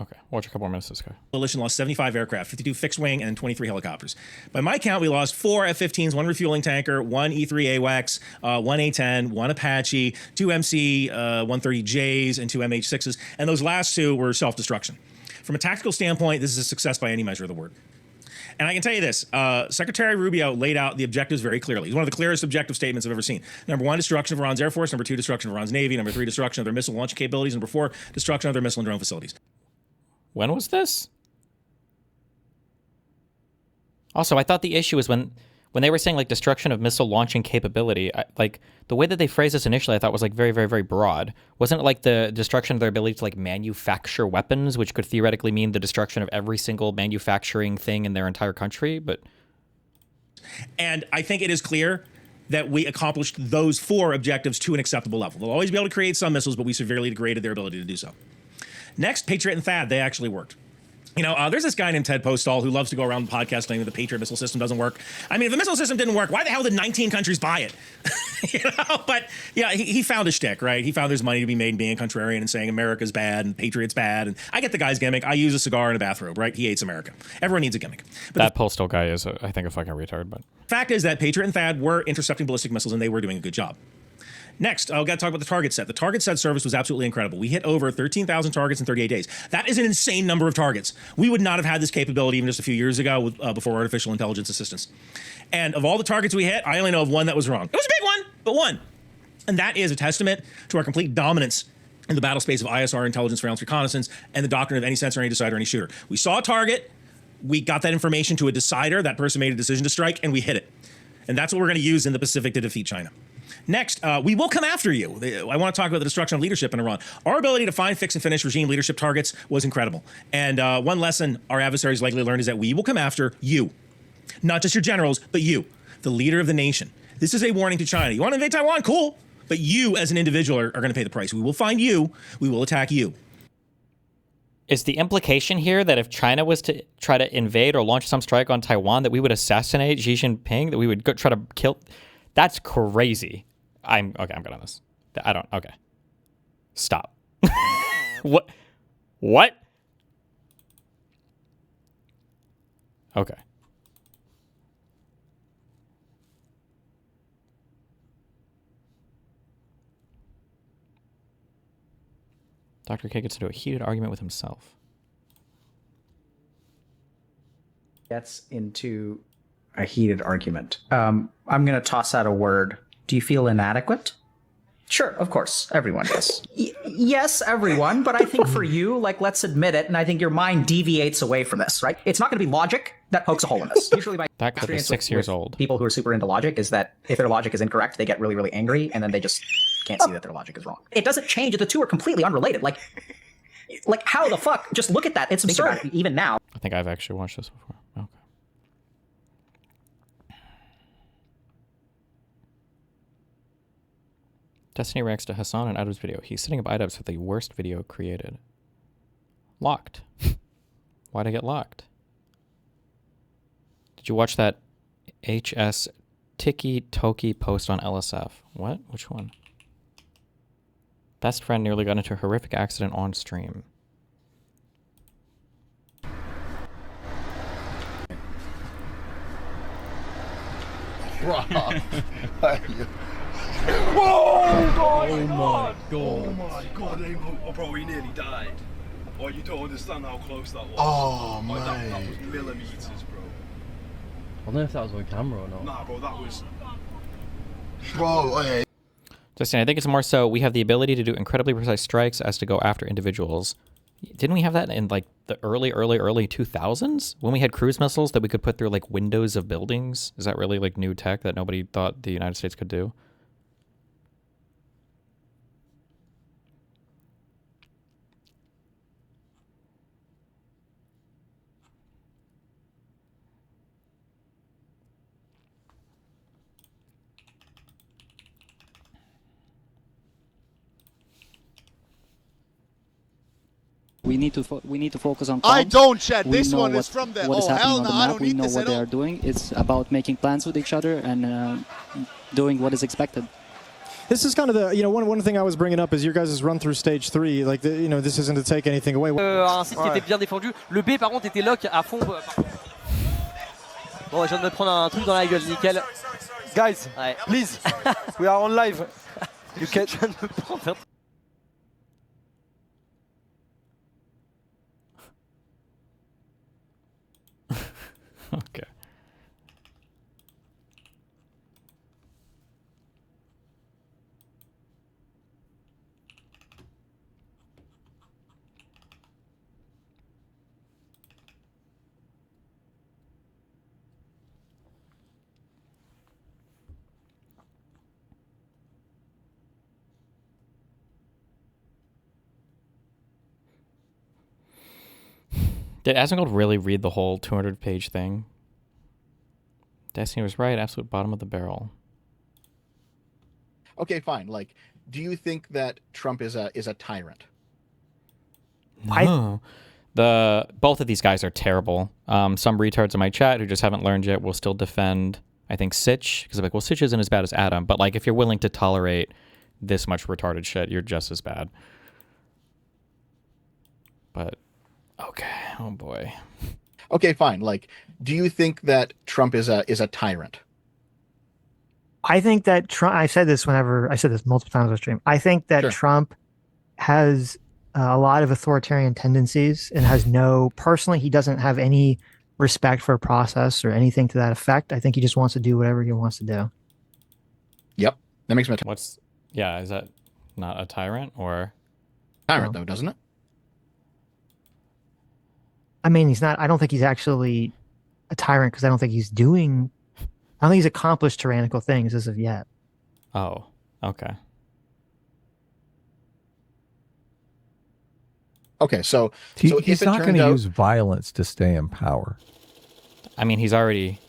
[SPEAKER 2] Okay, watch a couple more minutes of this guy.
[SPEAKER 24] Coalition lost 75 aircraft, 52 fixed wing, and 23 helicopters. By my count, we lost 4 F-15s, 1 refueling tanker, 1 E-3 AWACS, 1 A-10, 1 Apache, 2 MC-130Js, and 2 MH-6s, and those last 2 were self-destruction. From a tactical standpoint, this is a success by any measure of the word. And I can tell you this, Secretary Rubio laid out the objectives very clearly. He's one of the clearest objective statements I've ever seen. Number 1, destruction of Iran's Air Force. Number 2, destruction of Iran's Navy. Number 3, destruction of their missile launching capabilities. Number 4, destruction of their missile and drone facilities.
[SPEAKER 2] When was this? Also, I thought the issue was when they were saying like destruction of missile launching capability, like the way that they phrased this initially, I thought was like very, very, very broad. Wasn't it like the destruction of their ability to like manufacture weapons, which could theoretically mean the destruction of every single manufacturing thing in their entire country? But
[SPEAKER 24] and I think it is clear that we accomplished those 4 objectives to an acceptable level. They'll always be able to create some missiles, but we severely degraded their ability to do so. Next, Patriot and THAAD, they actually worked. You know, there's this guy named Ted Postall who loves to go around the podcast saying that the Patriot missile system doesn't work. I mean, if the missile system didn't work, why the hell did 19 countries buy it? You know, but yeah, he found a shtick, right? He found there's money to be made being a contrarian and saying America's bad and Patriot's bad. And I get the guy's gimmick. I use a cigar and a bathrobe, right? He hates America. Everyone needs a gimmick. But
[SPEAKER 2] that Postall guy is, I think, a fucking retard. But
[SPEAKER 24] fact is that Patriot and THAAD were intercepting ballistic missiles and they were doing a good job. Next, I've got to talk about the target set. The target set service was absolutely incredible. We hit over 13,000 targets in 38 days. That is an insane number of targets. We would not have had this capability even just a few years ago with, before artificial intelligence assistance. And of all the targets we hit, I only know of one that was wrong. It was a big one, but one. And that is a testament to our complete dominance in the battle space of ISR, intelligence, surveillance, reconnaissance, and the doctrine of any sensor, any decider, any shooter. We saw a target, we got that information to a decider, that person made a decision to strike, and we hit it. And that's what we're going to use in the Pacific to defeat China. Next, we will come after you. I want to talk about the destruction of leadership in Iran. Our ability to find, fix, and finish regime leadership targets was incredible. And one lesson our adversaries likely learned is that we will come after you. Not just your generals, but you, the leader of the nation. This is a warning to China. You want to invade Taiwan? Cool. But you, as an individual, are going to pay the price. We will find you. We will attack you.
[SPEAKER 2] Is the implication here that if China was to try to invade or launch some strike on Taiwan, that we would assassinate Xi Jinping, that we would try to kill? That's crazy. I'm good on this. Okay. Stop. What? Okay. Dr. K gets into a heated argument with himself.
[SPEAKER 1] Gets into a heated argument. I'm going to toss out a word. Do you feel inadequate? Sure, of course. Everyone does. Yes, everyone. But I think for you, like, let's admit it, and I think your mind deviates away from this, right? It's not going to be logic that pokes a hole in this. Usually my
[SPEAKER 2] that clip is 6 years old.
[SPEAKER 1] People who are super into logic is that if their logic is incorrect, they get really, really angry, and then they just can't see that their logic is wrong. It doesn't change. The two are completely unrelated. Like how the fuck? Just look at that. It's absurd. Even now.
[SPEAKER 2] I think I've actually watched this before. Okay. Destiny reacts to Hassan and Adam's video. He's setting up IDubs for the worst video created. Locked. Why'd I get locked? Did you watch that HS Tiki Toki post on LSF? What? Which one? Best friend nearly got into a horrific accident on stream.
[SPEAKER 17] Whoa! God,
[SPEAKER 14] oh my god!
[SPEAKER 17] Oh my god! Oh, bro, he nearly died. Oh, you don't understand how close that was.
[SPEAKER 7] Oh,
[SPEAKER 17] man. That was millimeters, bro.
[SPEAKER 14] I don't know if that was on camera or not.
[SPEAKER 17] Nah, bro, that was...
[SPEAKER 2] Justin, I think it's more so we have the ability to do incredibly precise strikes as to go after individuals. Didn't we have that in like the early 2000s when we had cruise missiles that we could put through like windows of buildings? Is that really like new tech that nobody thought the United States could do?
[SPEAKER 7] We need to focus on.
[SPEAKER 8] I don't, Chad.
[SPEAKER 7] We
[SPEAKER 8] This
[SPEAKER 7] know
[SPEAKER 8] one
[SPEAKER 7] what-
[SPEAKER 8] is from the.
[SPEAKER 7] what is
[SPEAKER 8] Oh
[SPEAKER 7] happening
[SPEAKER 8] hell
[SPEAKER 7] on
[SPEAKER 8] no!
[SPEAKER 7] the
[SPEAKER 8] I
[SPEAKER 7] map.
[SPEAKER 8] don't
[SPEAKER 7] We
[SPEAKER 8] need
[SPEAKER 7] know
[SPEAKER 8] this
[SPEAKER 7] what
[SPEAKER 8] at
[SPEAKER 7] they
[SPEAKER 8] all.
[SPEAKER 7] are doing. It's about making plans with each other and doing what is expected.
[SPEAKER 10] This is kind of the, one thing I was bringing up is your guys' run through stage 3. Like, this isn't to take anything away.
[SPEAKER 23] Un site qui était bien défendu. Le B par contre était lock à fond. Bon, je viens de me prendre un truc dans la gueule, nickel.
[SPEAKER 25] Guys, please, we are on live. You can.
[SPEAKER 23] Je viens de me prendre un...
[SPEAKER 2] Okay. Did Asmongold really read the whole 200-page thing? Destiny was right. Absolute bottom of the barrel.
[SPEAKER 12] Okay, fine. Like, do you think that Trump is a tyrant?
[SPEAKER 2] No. Both of these guys are terrible. Some retards in my chat who just haven't learned yet will still defend, I think, Sitch. Because I'm like, well, Sitch isn't as bad as Adam. But, like, if you're willing to tolerate this much retarded shit, you're just as bad. But, okay. Oh, boy.
[SPEAKER 12] Okay, fine. Like, do you think that Trump is a tyrant?
[SPEAKER 26] I think that Trump, I said this multiple times on stream. I think that Trump has a lot of authoritarian tendencies and personally, he doesn't have any respect for a process or anything to that effect. I think he just wants to do whatever he wants to do.
[SPEAKER 12] Yep. That makes me
[SPEAKER 2] is that not a tyrant or?
[SPEAKER 12] Tyrant, though, doesn't it?
[SPEAKER 26] I mean, I don't think he's actually a tyrant because I don't think he's accomplished tyrannical things as of yet.
[SPEAKER 2] Oh, okay.
[SPEAKER 12] Okay, so
[SPEAKER 27] he's not going to use violence to stay in power.
[SPEAKER 2] I mean, he's already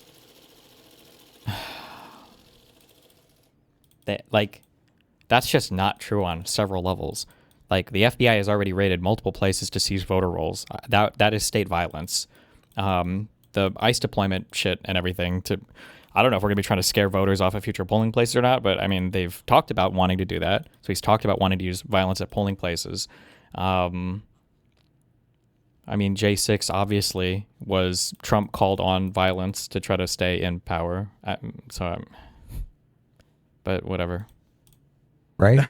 [SPEAKER 2] that's just not true on several levels. Like, the FBI has already raided multiple places to seize voter rolls. That is state violence. The ICE deployment shit and everything I don't know if we're going to be trying to scare voters off of future polling places or not, but I mean, they've talked about wanting to do that. So he's talked about wanting to use violence at polling places. I mean, J6 obviously was Trump called on violence to try to stay in power. But whatever.
[SPEAKER 27] Right?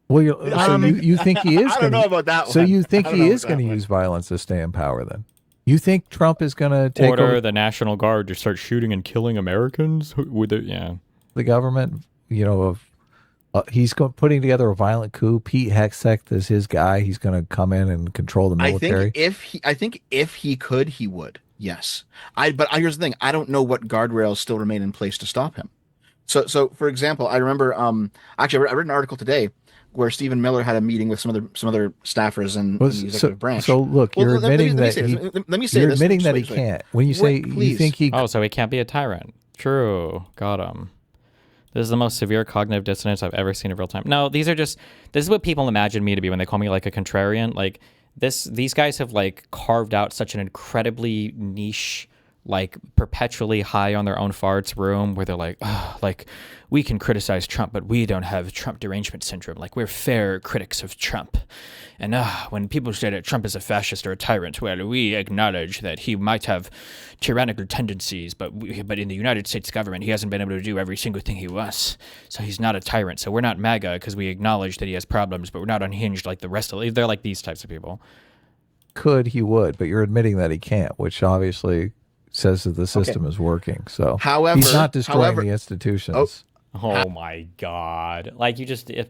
[SPEAKER 27] Well, you think he is?
[SPEAKER 12] I don't know about that one.
[SPEAKER 27] So you think he is going to use violence to stay in power? Then you think Trump is going to take
[SPEAKER 2] order
[SPEAKER 27] over
[SPEAKER 2] the National Guard to start shooting and killing Americans with it? Yeah,
[SPEAKER 27] the government. He's putting together a violent coup. Pete Hegseth is his guy. He's going to come in and control the military.
[SPEAKER 12] I think if he could, he would. Yes. But here's the thing. I don't know what guardrails still remain in place to stop him. So for example, I remember actually I read an article today where Stephen Miller had a meeting with some other staffers in the executive branch.
[SPEAKER 27] So look, you're admitting that
[SPEAKER 12] you're
[SPEAKER 27] admitting that he can't. When you say you think he,
[SPEAKER 2] so he can't be a tyrant. True, got him. This is the most severe cognitive dissonance I've ever seen in real time. No, this is what people imagine me to be when they call me like a contrarian. Like these guys have like carved out such an incredibly niche, like perpetually high on their own farts room where they're like, we can criticize Trump, but we don't have Trump derangement syndrome. Like, we're fair critics of Trump. And when people say that Trump is a fascist or a tyrant, well, we acknowledge that he might have tyrannical tendencies, but in the United States government, he hasn't been able to do every single thing he wants. So he's not a tyrant. So we're not MAGA because we acknowledge that he has problems, but we're not unhinged like the rest of. They're like these types of people.
[SPEAKER 27] He would, but you're admitting that he can't, which obviously says that the system is working. So
[SPEAKER 4] However,
[SPEAKER 27] he's not destroying the institutions.
[SPEAKER 2] Oh my God! Like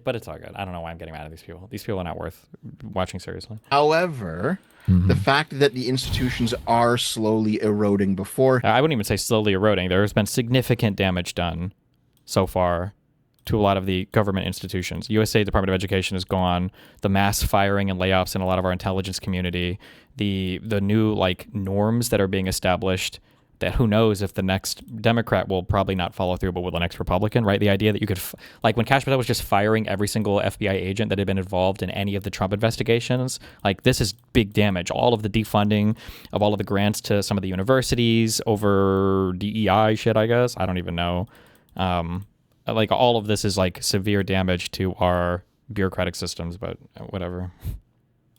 [SPEAKER 2] but it's all good. I don't know why I'm getting mad at these people. These people are not worth watching seriously.
[SPEAKER 4] However, the fact that the institutions are slowly eroding before...
[SPEAKER 2] I wouldn't even say slowly eroding. There has been significant damage done so far to a lot of the government institutions. USA Department of Education is gone. The mass firing and layoffs in a lot of our intelligence community. The new norms that are being established, that who knows if the next Democrat will probably not follow through, but will the next Republican, right? The idea that you could, when Kash Patel was just firing every single FBI agent that had been involved in any of the Trump investigations, this is big damage. All of the defunding of all of the grants to some of the universities over DEI shit, I guess. I don't even know. All of this is severe damage to our bureaucratic systems, but whatever.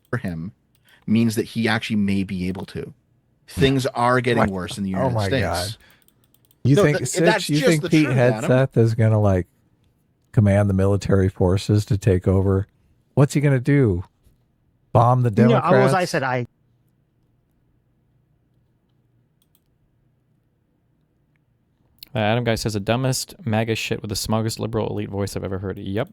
[SPEAKER 4] For him means that he actually may be able to. Things are getting worse in the United States.
[SPEAKER 27] God. You think Sitch, you think Pete Hegseth is going to command the military forces to take over? What's he going to do? Bomb the Democrats?
[SPEAKER 26] No, as I said,
[SPEAKER 2] Adam Guy says the dumbest MAGA shit with the smuggest liberal elite voice I've ever heard. Yep,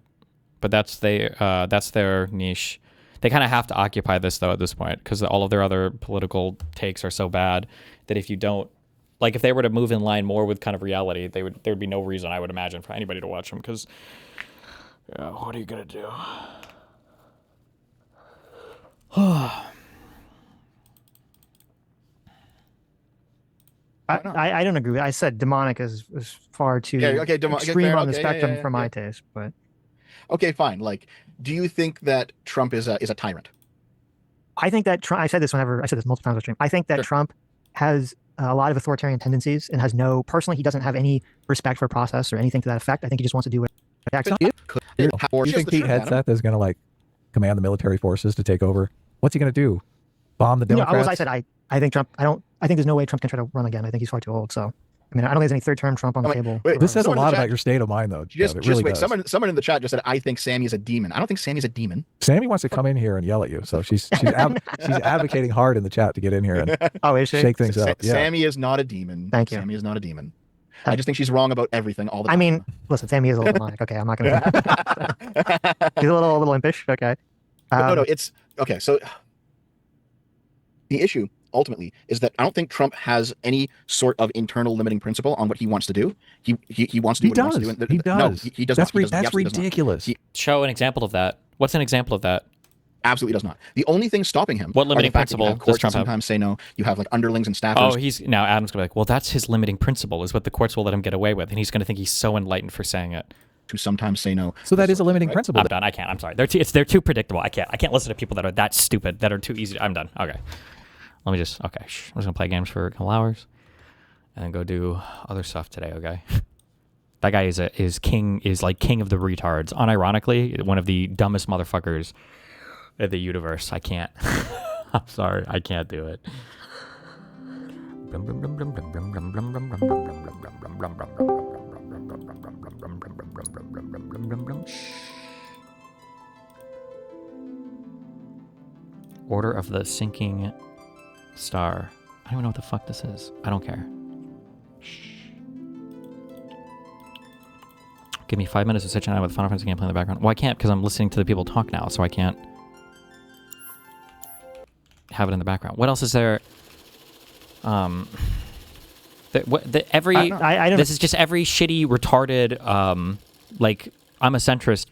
[SPEAKER 2] but that's their niche. They kind of have to occupy this though at this point because all of their other political takes are so bad that if you don't, if they were to move in line more with kind of reality, there'd be no reason, I would imagine, for anybody to watch them because, what are you gonna do?
[SPEAKER 26] I don't agree. I said demonic is far too extreme on the spectrum for my taste, but
[SPEAKER 4] okay, fine. Do you think that Trump is a tyrant?
[SPEAKER 26] I think that Trump, I said this multiple times on stream. I think that Trump has a lot of authoritarian tendencies and has personally, he doesn't have any respect for process or anything to that effect. I think he just wants to do what
[SPEAKER 27] you think Pete Hegseth is going to command the military forces to take over? What's he going to do? Bomb the Democrats?
[SPEAKER 26] As I said, I think Trump, I think there's no way Trump can try to run again. I think he's far too old. So, I mean, I don't think there's any third term Trump on the table.
[SPEAKER 27] This says a lot about your state of mind, though.
[SPEAKER 4] Someone in the chat just said, I think Sammy is a demon. I don't think Sammy's a demon.
[SPEAKER 27] Sammy wants to come in here and yell at you. So she's advocating hard in the chat to get in here and shake things up. Yeah.
[SPEAKER 4] Sammy is not a demon.
[SPEAKER 26] Thank you.
[SPEAKER 4] Sammy is not a demon. I just think she's wrong about everything all the time.
[SPEAKER 26] I mean, listen, Sammy is a little demonic. Okay, I'm not going to. He's a little impish. Okay.
[SPEAKER 4] No, it's okay. So the issue ultimately is that I don't think Trump has any sort of internal limiting principle on what he wants to do. He wants to do what he wants to do.
[SPEAKER 27] He does.
[SPEAKER 4] No, he does not.
[SPEAKER 27] That's ridiculous.
[SPEAKER 2] Show an example of that. What's an example of that?
[SPEAKER 4] Absolutely does not. The only thing stopping him.
[SPEAKER 2] What limiting principle does Trump
[SPEAKER 4] sometimes say no? You have underlings and staffers.
[SPEAKER 2] Now Adam's gonna be like, well, that's his limiting principle, is what the courts will let him get away with, and he's gonna think he's so enlightened for saying it.
[SPEAKER 4] To sometimes say no.
[SPEAKER 27] So that is a limiting principle.
[SPEAKER 2] I'm done. I can't. I'm sorry. They're too predictable. I can't listen to people that are that stupid, that are too easy. I'm done. Okay. Let me just, I'm just going to play games for a couple hours and then go do other stuff today, okay? That guy is king of the retards. Unironically, one of the dumbest motherfuckers in the universe. I can't. I'm sorry. I can't do it. Order of the Sinking Star. I don't even know what the fuck this is. I don't care. Shh. Give me 5 minutes of Sitch and I with Final Fantasy gameplay in the background. Well, I can't because I'm listening to the people talk now, so I can't have it in the background. What else is there? This is just every shitty, retarded, I'm a centrist,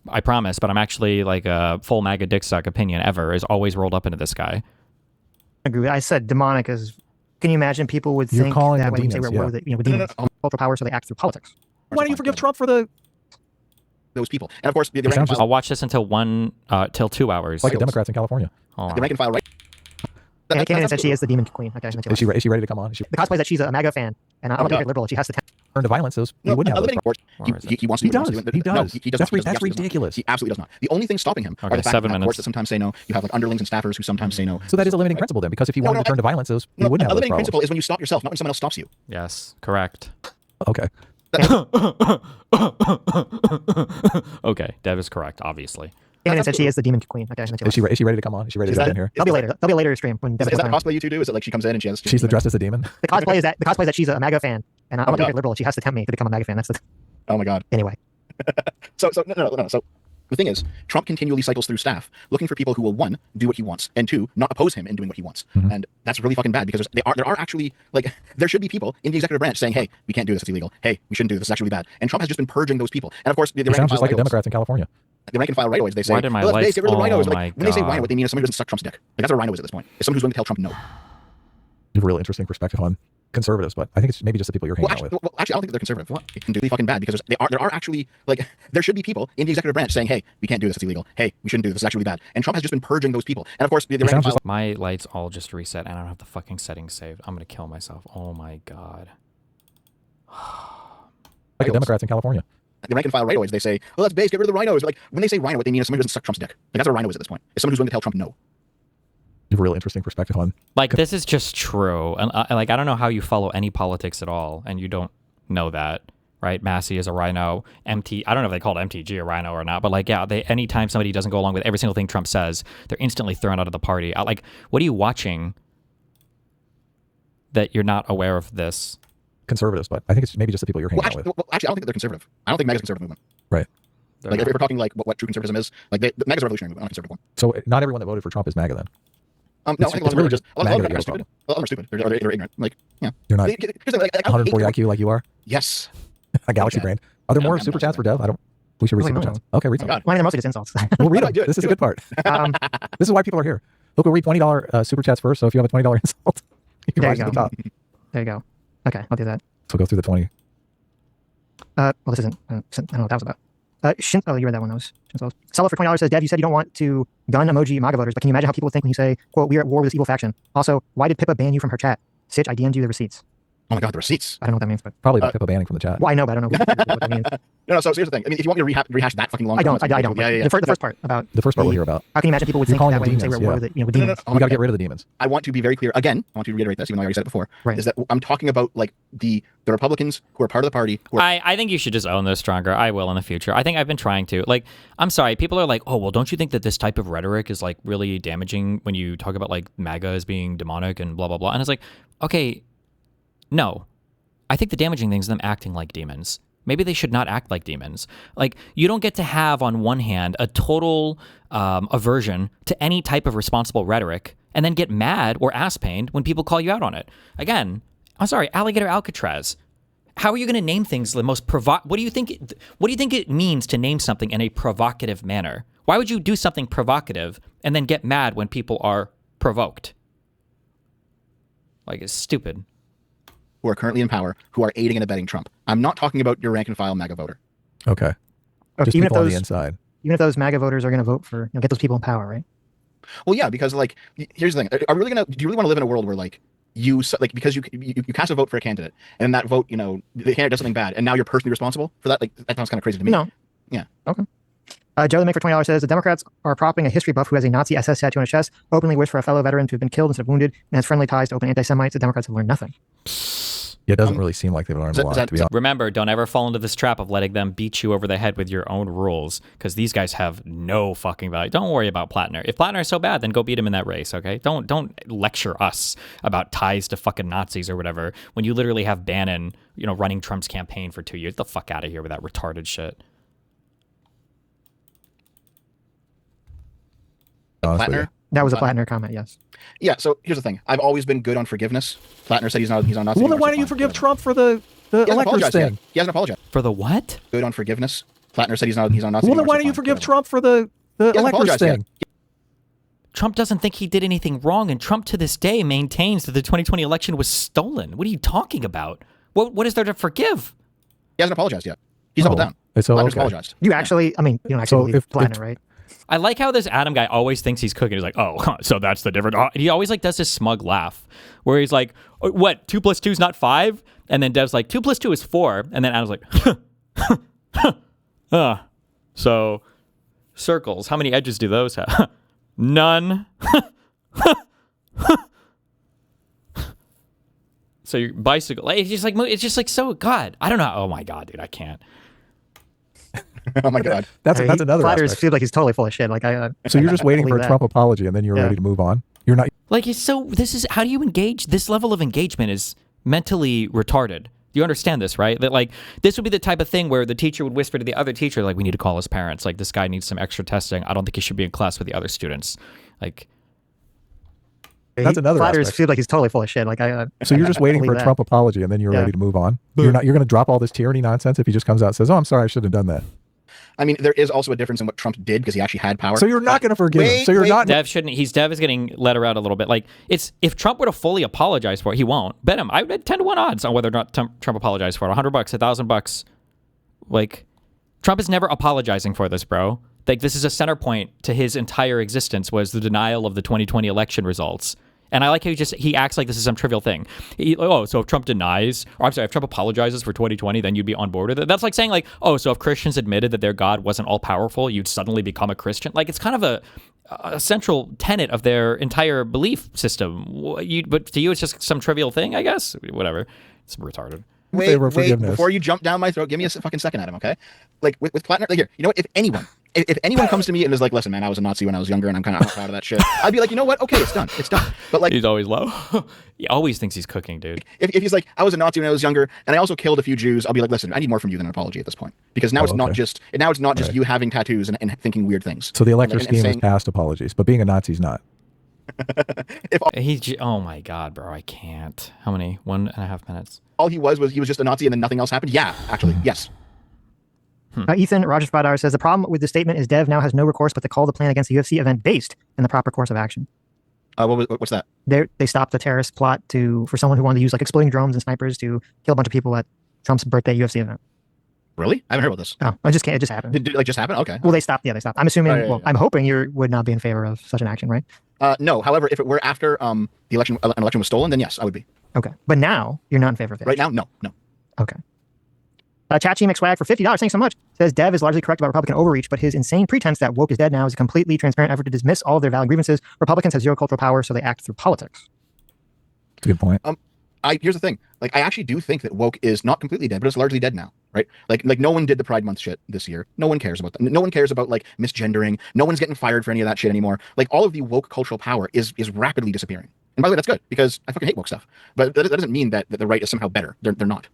[SPEAKER 2] I promise, but I'm actually a full MAGA dick suck opinion ever is always rolled up into this guy.
[SPEAKER 26] Agree. I said demonic is. Can you imagine people would think that when you say we're with demons, cultural power, so they act through politics?
[SPEAKER 27] Why don't you forgive Trump for
[SPEAKER 4] those people? And of course,
[SPEAKER 2] I'll watch this until 2 hours.
[SPEAKER 27] Like the Democrats in California.
[SPEAKER 4] The rank and file, right?
[SPEAKER 26] Candidate said she is the demon queen. Okay,
[SPEAKER 27] is she ready to come on?
[SPEAKER 26] The cosplay is that she's a MAGA fan, and I'm a liberal. She has to
[SPEAKER 27] turn to violence. He wouldn't have those
[SPEAKER 4] he wants to.
[SPEAKER 27] He does. He does. That's ridiculous.
[SPEAKER 4] He absolutely does not. The only thing stopping him are the fact that you have courts that sometimes say no. You have underlings and staffers who sometimes say no.
[SPEAKER 27] So that is a limiting principle then, because if he wanted to turn to violence, he wouldn't have those problems.
[SPEAKER 4] A limiting principle is when you stop yourself, not when someone else stops you.
[SPEAKER 2] Yes, correct.
[SPEAKER 27] Okay.
[SPEAKER 2] Okay, Dev is correct, obviously.
[SPEAKER 26] And said she is the demon queen. Okay,
[SPEAKER 27] is she ready to come on? Is she ready to jump in here?
[SPEAKER 26] That'll be later. That'll be a later stream. When
[SPEAKER 4] is that the cosplay you two do? Is it like she comes in and she has?
[SPEAKER 27] She's dressed as a demon.
[SPEAKER 26] The cosplay is that she's a MAGA fan, and I'm a liberal. She has to tempt me to become a MAGA fan. That's the.
[SPEAKER 4] Oh my god.
[SPEAKER 26] Anyway.
[SPEAKER 4] So no. So the thing is, Trump continually cycles through staff looking for people who will, one, do what he wants, and two, not oppose him in doing what he wants. And that's really fucking bad because there are actually, like, there should be people in the executive branch saying, hey, we can't do this, it's illegal. Hey, we shouldn't do this, it's actually bad. And Trump has just been purging those people. And of course, the rank
[SPEAKER 27] sounds just like the Democrats in California.
[SPEAKER 4] The rank and file right-of-ways, they say,
[SPEAKER 2] Why did my
[SPEAKER 4] let's
[SPEAKER 2] lights-
[SPEAKER 4] get rid of the rhino-is.
[SPEAKER 2] oh
[SPEAKER 4] Like,
[SPEAKER 2] my
[SPEAKER 4] when they say
[SPEAKER 2] God.
[SPEAKER 4] rhino, what they mean is somebody who doesn't suck Trump's dick. Like, that's what a rhino is at this point. It's someone who's willing to tell Trump no.
[SPEAKER 27] You have a really interesting perspective on conservatives, but I think it's maybe just the people you're hanging out with.
[SPEAKER 4] Well, actually, I don't think they're conservative. It's really fucking bad because there are actually, like, there should be people in the executive branch saying, hey, we can't do this, it's illegal. Hey, we shouldn't do this, it's actually bad. And Trump has just been purging those people. And of course, the rank and file.
[SPEAKER 2] My lights all just reset, and I don't have the fucking settings saved. I'm gonna kill myself. Oh my god.
[SPEAKER 27] Like the Democrats in California.
[SPEAKER 4] The rank and file right-of-ways, they say, well, that's base, get rid of the rhinos. Like, when they say rhino, what they mean is somebody who doesn't suck Trump's dick. Like, that's what a rhino is at this point. It's someone who's willing to tell Trump no.
[SPEAKER 27] You have a really interesting perspective on.
[SPEAKER 2] Like, this is just true. And I don't know how you follow any politics at all, and you don't know that, right? Massey is a rhino. I don't know if they called MTG a rhino or not, but like, yeah, anytime somebody doesn't go along with every single thing Trump says, they're instantly thrown out of the party. Like, what are you watching that you're not aware of this?
[SPEAKER 27] Conservatives, but I think it's maybe just the people you're hanging out with.
[SPEAKER 4] Well, actually, I don't think they're conservative. I don't think MAGA's a conservative movement.
[SPEAKER 27] Right.
[SPEAKER 4] Like, if we're talking like what true conservatism is, like the MAGA's a revolutionary movement, not a conservative one.
[SPEAKER 27] So not everyone that voted for Trump is MAGA then.
[SPEAKER 4] No, I think a lot of them are just a lot of them
[SPEAKER 27] MAGA
[SPEAKER 4] are stupid. A lot of them are stupid. They're ignorant. Like, yeah.
[SPEAKER 27] You're not
[SPEAKER 4] Here's the thing, like, I don't
[SPEAKER 27] 140
[SPEAKER 4] hate
[SPEAKER 27] IQ like you are.
[SPEAKER 4] Yes.
[SPEAKER 27] A galaxy brain. Are there more super chats for Dev? We should read super chats. Okay, read some.
[SPEAKER 26] Mine are mostly just insults.
[SPEAKER 27] We'll read them. This is a good part. This is why people are here. Look, we'll read $20 super chats first. So if you have a $20 insult, you can rise to the top.
[SPEAKER 26] There you go. Okay, I'll do that.
[SPEAKER 27] So go through the 20.
[SPEAKER 26] Well, this isn't. I don't know what that was about. Oh, you read that one. That was Shinzo. Sella for $20 says, Dev, you said you don't want to gun emoji MAGA voters, but can you imagine how people think when you say, quote, we are at war with this evil faction? Also, why did Pippa ban you from her chat? Sitch, I DM'd you the receipts.
[SPEAKER 4] Oh my god, the receipts.
[SPEAKER 26] I don't know what that means, but
[SPEAKER 27] probably about Pippa banning from the chat.
[SPEAKER 26] Well, I know, but I don't know what that means.
[SPEAKER 4] No, so here's the thing. I mean, if you want me to rehash that fucking long
[SPEAKER 26] I don't.
[SPEAKER 4] comment,
[SPEAKER 26] I don't.
[SPEAKER 4] Yeah.
[SPEAKER 26] The first part about
[SPEAKER 27] the first part we'll hear about.
[SPEAKER 26] How can you imagine people would think that way when you say we're at war with with demons?
[SPEAKER 27] We got to get rid of the demons.
[SPEAKER 4] I want to be very clear again. I want to reiterate this, even though I already said it before.
[SPEAKER 26] Right.
[SPEAKER 4] Is that I'm talking about like the Republicans who are part of the party. Who are,
[SPEAKER 2] I think you should just own this stronger. I will in the future. I think I've been trying to. Like, I'm sorry. People are like, oh, well, don't you think that this type of rhetoric is like really damaging when you talk about like MAGA as being demonic and blah, blah, blah. And it's like, okay, no. I think the damaging thing is them acting like demons. Maybe they should not act like demons. Like, you don't get to have, on one hand, a total aversion to any type of responsible rhetoric and then get mad or ass-pained when people call you out on it. Again, I'm sorry, Alligator Alcatraz. How are you going to name things the most what do you think it means to name something in a provocative manner? Why would you do something provocative and then get mad when people are provoked? Like, it's stupid.
[SPEAKER 4] Who are currently in power, who are aiding and abetting Trump. I'm not talking about your rank and file MAGA voter.
[SPEAKER 27] Okay. Just
[SPEAKER 26] even
[SPEAKER 27] people
[SPEAKER 26] if
[SPEAKER 27] on the inside.
[SPEAKER 26] Even if those MAGA voters are going to vote for, get those people in power, right?
[SPEAKER 4] Well, yeah, because like, here's the thing: do you really want to live in a world where like because you cast a vote for a candidate and that vote, the candidate does something bad, and now you're personally responsible for that? Like, that sounds kind of crazy to me.
[SPEAKER 26] No.
[SPEAKER 4] Yeah.
[SPEAKER 26] Okay. Joe the Make for $20 says the Democrats are propping a history buff who has a Nazi SS tattoo on his chest, openly wish for a fellow veteran to have been killed instead of wounded, and has friendly ties to open anti-Semites. The Democrats have learned nothing.
[SPEAKER 27] Yeah, it doesn't really seem like they've learned a lot, to be honest.
[SPEAKER 2] Remember, don't ever fall into this trap of letting them beat you over the head with your own rules, because these guys have no fucking value. Don't worry about Plattner. If Plattner is so bad, then go beat him in that race, okay? Don't lecture us about ties to fucking Nazis or whatever when you literally have Bannon, running Trump's campaign for 2 years. Get the fuck out of here with that retarded shit.
[SPEAKER 4] Plattner?
[SPEAKER 26] That was a Plattner comment, yes.
[SPEAKER 4] Yeah, so here's the thing. I've always been good on forgiveness. Plattner said he's on Nazi.
[SPEAKER 27] Well, then why don't you forgive Trump for the electors thing?
[SPEAKER 4] He hasn't apologized.
[SPEAKER 2] For the what?
[SPEAKER 4] Good on forgiveness. Plattner said he's on Nazi.
[SPEAKER 27] Well, then why don't you forgive Trump for the electors thing?
[SPEAKER 2] Trump doesn't think he did anything wrong, and Trump to this day maintains that the 2020 election was stolen. What are you talking about? What is there to forgive?
[SPEAKER 4] He hasn't apologized yet. He's doubled down.
[SPEAKER 27] Plattner's
[SPEAKER 4] apologized.
[SPEAKER 26] You actually, you don't actually believe Plattner, right?
[SPEAKER 2] I like how this Adam guy always thinks he's cooking. He's like, oh, so that's the difference. He always like does this smug laugh where he's like, what, 2 + 2 is not 5? And then Dev's like, 2 + 2 is 4. And then Adam's like, so circles, how many edges do those have? None. So your bicycle, it's just like so, God, I don't know. Oh my God, dude, I can't.
[SPEAKER 4] Oh my God.
[SPEAKER 27] That's another
[SPEAKER 26] Flatters
[SPEAKER 27] aspect.
[SPEAKER 26] feel like he's totally full of shit. Like
[SPEAKER 27] So you're just waiting for a
[SPEAKER 26] that.
[SPEAKER 27] Trump apology and then you're ready to move on? You're not.
[SPEAKER 2] Like, so this is, how do you engage? This level of engagement is mentally retarded. You understand this, right? That like, this would be the type of thing where the teacher would whisper to the other teacher, like, we need to call his parents. Like, this guy needs some extra testing. I don't think he should be in class with the other students. Like,
[SPEAKER 27] That's another
[SPEAKER 26] Flatters
[SPEAKER 27] aspect.
[SPEAKER 26] feel like he's totally full of shit. Like
[SPEAKER 27] So you're just waiting for a
[SPEAKER 26] that.
[SPEAKER 27] Trump apology and then you're ready to move on? You're not. You're going to drop all this tyranny nonsense if he just comes out and says, "Oh, I'm sorry, I shouldn't have done that."
[SPEAKER 4] I mean, there is also a difference in what Trump did because he actually had power.
[SPEAKER 27] So you're not going to forgive him. So you're not.
[SPEAKER 2] Dev shouldn't. Dev is getting let her out a little bit. Like, it's, if Trump were to fully apologize for it, he won't. Bet him. I bet 10-1 odds on whether or not Trump apologized for it. $100, $1,000. Like, Trump is never apologizing for this, bro. Like, this is a center point to his entire existence, was the denial of the 2020 election results. And I like how he acts like this is some trivial thing. So if Trump denies, or I'm sorry, if Trump apologizes for 2020, then you'd be on board with it. That's like saying like, oh, so if Christians admitted that their God wasn't all powerful, you'd suddenly become a Christian. Like, it's kind of a central tenet of their entire belief system. But to you, it's just some trivial thing, I guess. Whatever. It's retarded.
[SPEAKER 4] Wait, before you jump down my throat, give me a fucking second, Adam, okay? Like, with Plattner, like, here, you know what, if anyone comes to me and is like, listen, man, I was a Nazi when I was younger and I'm kind of proud of that shit, I'd be like, you know what, okay, it's done. But like,
[SPEAKER 2] he's always low. He always thinks he's cooking, dude.
[SPEAKER 4] If he's like, I was a Nazi when I was younger and I also killed a few Jews, I'll be like, listen, I need more from you than an apology at this point. Because now it's not just you having tattoos and thinking weird things.
[SPEAKER 27] So the electoral scheme is past apologies, but being a Nazi's not.
[SPEAKER 2] Oh my God, bro, I can't. How many? 1.5 minutes.
[SPEAKER 4] All he was just a Nazi and then nothing else happened? Yeah, actually, yes.
[SPEAKER 26] Ethan Rogers Badar says the problem with the statement is Dev now has no recourse but to call the plan against the UFC event based in the proper course of action.
[SPEAKER 4] What's that?
[SPEAKER 26] They stopped the terrorist plot for someone who wanted to use like exploding drones and snipers to kill a bunch of people at Trump's birthday UFC event.
[SPEAKER 4] Really? I haven't heard about this.
[SPEAKER 26] Oh, it just happened.
[SPEAKER 4] Did it just happen? Okay.
[SPEAKER 26] Well, they stopped. Yeah, they stopped. I'm assuming.
[SPEAKER 4] Right.
[SPEAKER 26] I'm hoping you would not be in favor of such an action, right?
[SPEAKER 4] No. However, if it were after an election was stolen, then yes, I would be.
[SPEAKER 26] Okay, but now you're not in favor of it.
[SPEAKER 4] Right now, no.
[SPEAKER 26] Okay. Chachi McSwag for $50. Thanks so much. Says Dev is largely correct about Republican overreach, but his insane pretense that woke is dead now is a completely transparent effort to dismiss all of their valid grievances. Republicans have zero cultural power, so they act through politics.
[SPEAKER 27] Good point.
[SPEAKER 4] Here's the thing. Like, I actually do think that woke is not completely dead, but it's largely dead now, right? Like no one did the Pride Month shit this year. No one cares about that. No one cares about like misgendering. No one's getting fired for any of that shit anymore. Like, all of the woke cultural power is rapidly disappearing. And by the way, that's good because I fucking hate woke stuff. But that doesn't mean that the right is somehow better. They're not.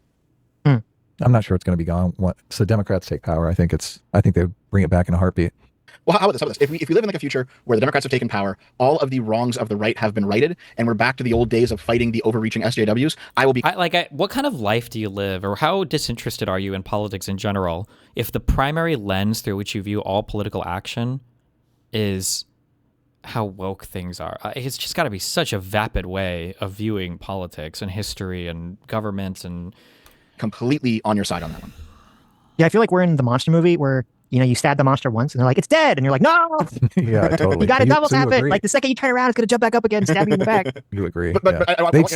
[SPEAKER 27] I'm not sure it's going to be gone. So Democrats take power. I think they bring it back in a heartbeat.
[SPEAKER 4] Well, how about this? If we live in like a future where the Democrats have taken power, all of the wrongs of the right have been righted, and we're back to the old days of fighting the overreaching SJWs, I will be.
[SPEAKER 2] What kind of life do you live, or how disinterested are you in politics in general, if the primary lens through which you view all political action is how woke things are? It's just got to be such a vapid way of viewing politics and history and government and.
[SPEAKER 4] Completely on your side on that one.
[SPEAKER 26] Yeah, I feel like we're in the monster movie where, you stab the monster once and they're like, it's dead. And you're like, no!
[SPEAKER 27] Yeah, totally.
[SPEAKER 26] You got to double tap it. Like the second you turn around, it's going to jump back up again, stab you in the back.
[SPEAKER 27] You agree.
[SPEAKER 4] But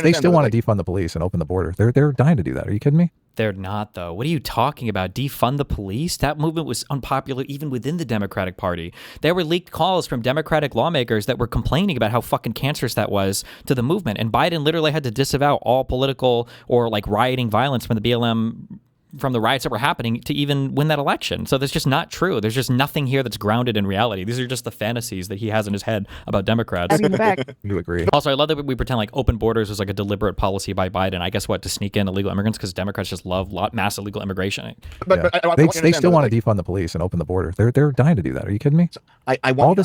[SPEAKER 27] they still want to defund the police and open the border. They're dying to do that. Are you kidding me?
[SPEAKER 2] They're not, though. What are you talking about? Defund the police? That movement was unpopular even within the Democratic Party. There were leaked calls from Democratic lawmakers that were complaining about how fucking cancerous that was to the movement. And Biden literally had to disavow all political or like rioting violence from the BLM, from the riots that were happening to even win that election. So that's just not true. There's just nothing here that's grounded in reality. These are just the fantasies that he has in his head about Democrats.
[SPEAKER 26] In the back.
[SPEAKER 27] You agree.
[SPEAKER 2] Also, I love that we pretend like open borders was like a deliberate policy by Biden. I guess to sneak in illegal immigrants because Democrats just love mass illegal immigration.
[SPEAKER 4] But
[SPEAKER 27] they still want to defund the police and open the border. They're dying to do that. Are you kidding me?
[SPEAKER 4] I want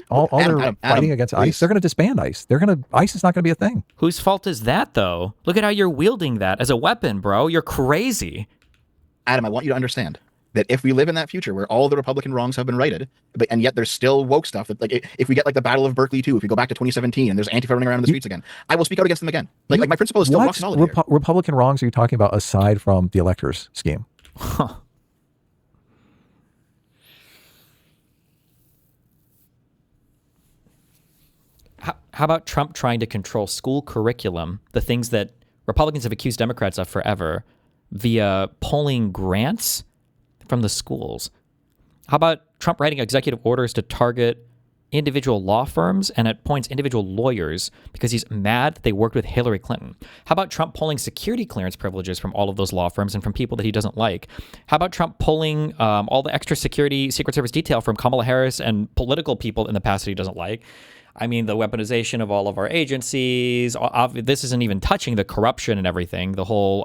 [SPEAKER 27] all they're fighting against ICE. They're going to disband ICE. ICE is not going to be a thing.
[SPEAKER 2] Whose fault is that, though? Look at how you're wielding that as a weapon, bro. You're crazy.
[SPEAKER 4] Adam, I want you to understand that if we live in that future where all the Republican wrongs have been righted, and yet there's still woke stuff, that like if we get like the Battle of Berkeley 2, if we go back to 2017 and there's Antifa running around in the streets again, I will speak out against them again. Like my principle is still rock solid here.
[SPEAKER 27] Republican wrongs are you talking about aside from the electors scheme?
[SPEAKER 2] Huh. How about Trump trying to control school curriculum, the things that Republicans have accused Democrats of forever, via pulling grants from the schools? How about Trump writing executive orders to target individual law firms and appoints individual lawyers because he's mad that they worked with Hillary Clinton? How about Trump pulling security clearance privileges from all of those law firms and from people that he doesn't like? How about Trump pulling all the extra security Secret Service detail from Kamala Harris and political people in the past that he doesn't like? I mean, the weaponization of all of our agencies. This isn't even touching the corruption and everything. The whole,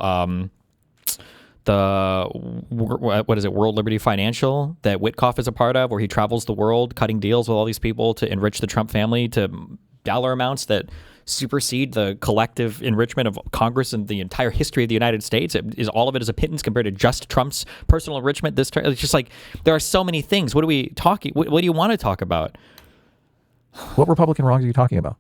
[SPEAKER 2] what is it, World Liberty Financial that Witkoff is a part of, where he travels the world cutting deals with all these people to enrich the Trump family to dollar amounts that supersede the collective enrichment of Congress and the entire history of the United States. All of it is a pittance compared to just Trump's personal enrichment. It's just like, there are so many things. What are we talking? What do you want to talk about?
[SPEAKER 27] What Republican wrongs are you talking about?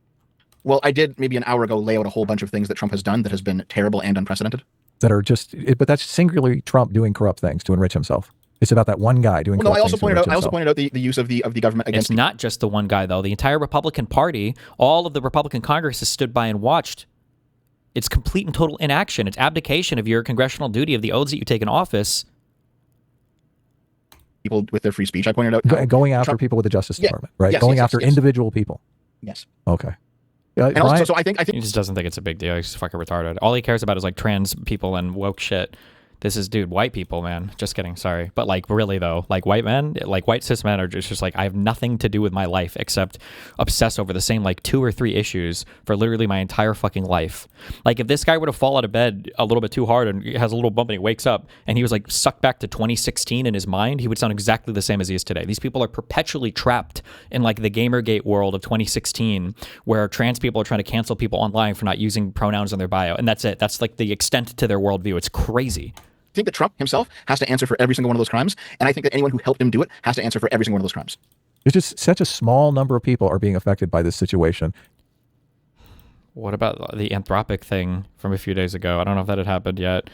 [SPEAKER 4] Well, I did maybe an hour ago lay out a whole bunch of things that Trump has done that has been terrible and unprecedented.
[SPEAKER 27] That are just, but that's singularly Trump doing corrupt things to enrich himself. It's about that one guy doing corrupt things to enrich himself.
[SPEAKER 4] I also pointed out the use of the government against.
[SPEAKER 2] It's not just the one guy, though. The entire Republican Party, all of the Republican Congress has stood by and watched. It's complete and total inaction. It's abdication of your congressional duty, of the oaths that you take in office.
[SPEAKER 4] People with their free speech. I pointed out
[SPEAKER 27] going after people with the Justice Department, right?
[SPEAKER 4] Yes,
[SPEAKER 27] going after individual people.
[SPEAKER 4] Yes.
[SPEAKER 27] Okay.
[SPEAKER 4] And also, so I think
[SPEAKER 2] he just doesn't think it's a big deal. He's fucking retarded. All he cares about is like trans people and woke shit. This is, dude, white people, man. Just kidding. Sorry. But like, really though, like white men, like white cis men are just like, I have nothing to do with my life except obsess over the same like 2 or 3 issues for literally my entire fucking life. Like if this guy were to fall out of bed a little bit too hard and has a little bump and he wakes up and he was like sucked back to 2016 in his mind, he would sound exactly the same as he is today. These people are perpetually trapped in like the Gamergate world of 2016 where trans people are trying to cancel people online for not using pronouns in their bio. And that's it. That's like the extent to their worldview. It's crazy.
[SPEAKER 4] I think that Trump himself has to answer for every single one of those crimes, and I think that anyone who helped him do it has to answer for every single one of those crimes.
[SPEAKER 27] It's just such a small number of people are being affected by this situation.
[SPEAKER 2] What about the Anthropic thing from a few days ago? I don't know if that had happened yet.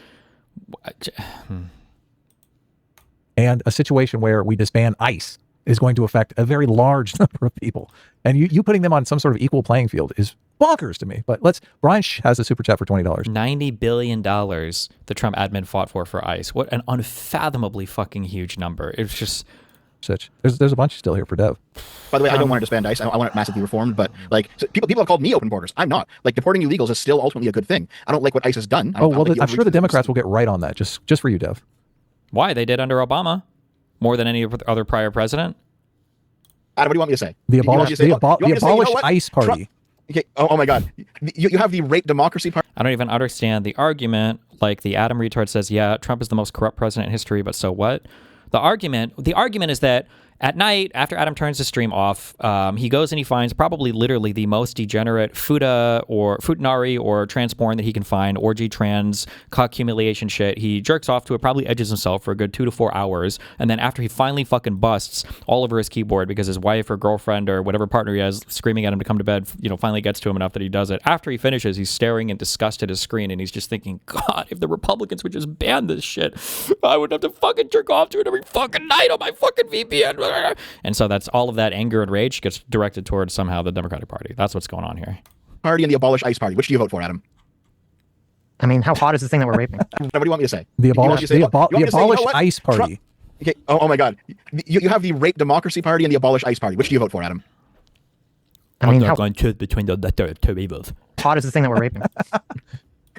[SPEAKER 27] And a situation where we disband ICE is going to affect a very large number of people. And you putting them on some sort of equal playing field is bonkers to me. But Brian has a super chat for $20.
[SPEAKER 2] $90 billion the Trump admin fought for ICE. What an unfathomably fucking huge number. It's just...
[SPEAKER 27] Sitch. There's a bunch still here for Dev.
[SPEAKER 4] By the way, I don't want to disband ICE. I want it massively reformed, but like people have called me open borders. I'm not. Like deporting illegals is still ultimately a good thing. I don't like what ICE has done.
[SPEAKER 27] I'm sure the Democrats will get right on that. Just for you, Dev.
[SPEAKER 2] Why? They did under Obama more than any other prior president.
[SPEAKER 4] Adam, what do you want me to say?
[SPEAKER 27] The abolished ICE party.
[SPEAKER 4] Trump, okay. Oh my God. You have the rape democracy party.
[SPEAKER 2] I don't even understand the argument. Like the Adam retard says, yeah, Trump is the most corrupt president in history, but so what? The argument is that at night, after Adam turns the stream off, he goes and he finds probably literally the most degenerate futanari or trans porn that he can find, orgy, trans, cock humiliation shit. He jerks off to it, probably edges himself for a good 2 to 4 hours. And then after he finally fucking busts all over his keyboard because his wife or girlfriend or whatever partner he has screaming at him to come to bed, finally gets to him enough that he does it. After he finishes, he's staring in disgust at his screen and he's just thinking, God, if the Republicans would just ban this shit, I would have to fucking jerk off to it every fucking night on my fucking VPN. And so that's all of that anger and rage gets directed towards somehow the Democratic Party. That's what's going on here.
[SPEAKER 4] Party and the abolish ICE party. Which do you vote for, Adam?
[SPEAKER 26] I mean, how hot is the thing that we're raping?
[SPEAKER 4] What do you want me to say?
[SPEAKER 27] The abolish ICE party.
[SPEAKER 4] Okay. Oh my God. You have the rape democracy party and the abolish ICE party. Which do you vote for, Adam?
[SPEAKER 2] I'm not going to choose between the two evils.
[SPEAKER 26] How hot is the thing that we're raping?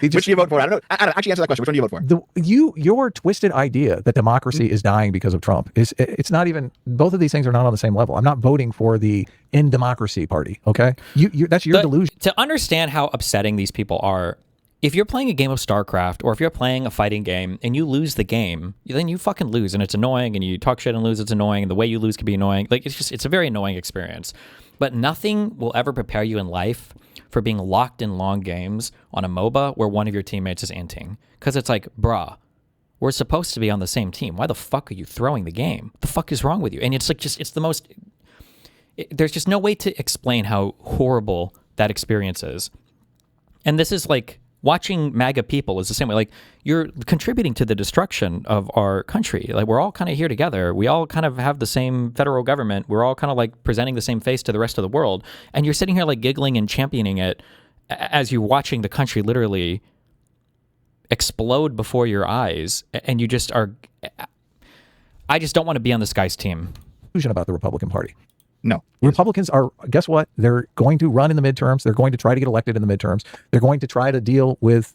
[SPEAKER 4] Which do you vote for? I don't know. Adam, actually answer that question. Which one do you vote for?
[SPEAKER 27] Your twisted idea that democracy is dying because of Trump it's not even. Both of these things are not on the same level. I'm not voting for the in democracy party. Okay, that's your delusion.
[SPEAKER 2] To understand how upsetting these people are, if you're playing a game of StarCraft or if you're playing a fighting game and you lose the game, then you fucking lose and it's annoying. And you talk shit and lose, it's annoying. And the way you lose can be annoying. Like it's a very annoying experience. But nothing will ever prepare you in life for being locked in long games on a MOBA where one of your teammates is inting. Because it's like, bruh, we're supposed to be on the same team. Why the fuck are you throwing the game? What the fuck is wrong with you? And it's like it's the most... there's just no way to explain how horrible that experience is. And this is like... watching MAGA people is the same way. Like, you're contributing to the destruction of our country. Like, we're all kind of here together. We all kind of have the same federal government. We're all kind of like presenting the same face to the rest of the world. And you're sitting here like giggling and championing it as you're watching the country literally explode before your eyes. And you just are... I just don't want to be on this guy's team.
[SPEAKER 27] About the Republican Party.
[SPEAKER 4] No.
[SPEAKER 27] Republicans are, guess what? They're going to run in the midterms. They're going to try to get elected in the midterms. They're going to try to deal with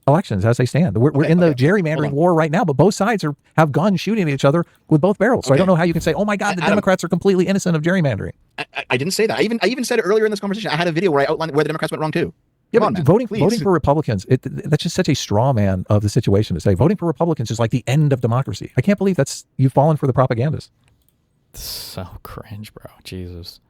[SPEAKER 27] elections as they stand. We're in the gerrymandering war right now, but both sides have guns shooting at each other with both barrels. So I don't know how you can say, oh my God, the Democrats are completely innocent of gerrymandering.
[SPEAKER 4] I didn't say that. I even said it earlier in this conversation. I had a video where I outlined where the Democrats went wrong too.
[SPEAKER 27] Yeah, but voting for Republicans, that's just such a straw man of the situation to say voting for Republicans is like the end of democracy. I can't believe you've fallen for the propagandists.
[SPEAKER 2] So cringe, bro. Jesus.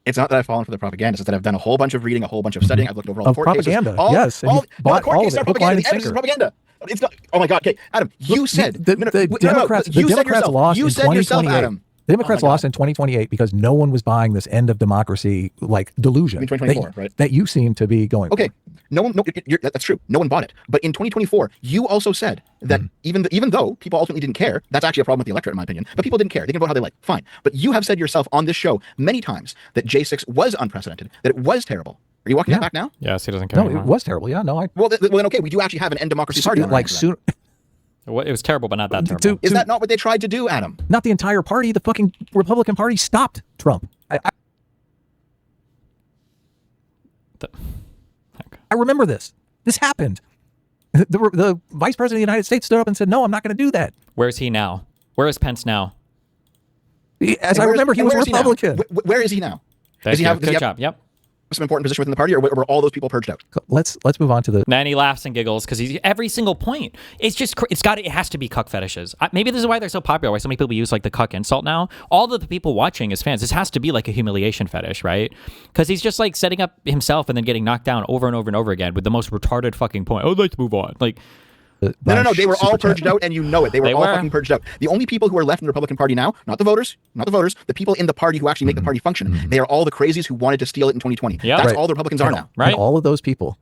[SPEAKER 4] It's not that I've fallen for the propagandists. It's that I've done a whole bunch of reading, a whole bunch of studying. I've looked over all the court
[SPEAKER 27] propaganda.
[SPEAKER 4] cases.
[SPEAKER 27] Yes.
[SPEAKER 4] All the court cases are
[SPEAKER 27] hook, line,
[SPEAKER 4] propaganda. The evidence is propaganda. It's not. Oh my God. Okay, Adam, you said
[SPEAKER 27] the Democrats lost in 2028. The Democrats lost in 2028 because no one was buying this end of democracy delusion.
[SPEAKER 4] In 2024, right?
[SPEAKER 27] That you seem to be going.
[SPEAKER 4] Okay, that's true. No one bought it. But in 2024, you also said that even though people ultimately didn't care, that's actually a problem with the electorate, in my opinion. But people didn't care. They can vote how they like. Fine. But you have said yourself on this show many times that J6 was unprecedented, that it was terrible. Are you walking that back now?
[SPEAKER 2] Yes, he doesn't care.
[SPEAKER 27] No, it was terrible. Yeah, no.
[SPEAKER 4] Well, then okay, we do actually have an end democracy party.
[SPEAKER 27] Soon.
[SPEAKER 2] It was terrible, but not that terrible.
[SPEAKER 4] Is that not what they tried to do, Adam?
[SPEAKER 27] Not the entire party. The fucking Republican Party stopped Trump. I remember this. This happened. The Vice President of the United States stood up and said, no, I'm not going to do that.
[SPEAKER 2] Where's he now? Where is Pence now?
[SPEAKER 27] As I remember, he was a Republican.
[SPEAKER 4] Where is he now?
[SPEAKER 2] Good job. Yep.
[SPEAKER 4] Some important position within the party, or were all those people purged out?
[SPEAKER 27] Let's move on to the.
[SPEAKER 2] And he laughs and giggles because he's every single point. It's just it has to be cuck fetishes. Maybe this is why they're so popular. Why so many people use the cuck insult now. All of the people watching as fans, this has to be like a humiliation fetish, right? Because he's just setting up himself and then getting knocked down over and over and over again with the most retarded fucking point. I'd like to move on.
[SPEAKER 4] No. They were all purged out, and you know it. They were all fucking purged out. The only people who are left in the Republican Party now, not the voters, the people in the party who actually make the party function. They are all the crazies who wanted to steal it in 2020.
[SPEAKER 2] Yep.
[SPEAKER 4] That's all the Republicans are now.
[SPEAKER 2] Right.
[SPEAKER 27] And all of those people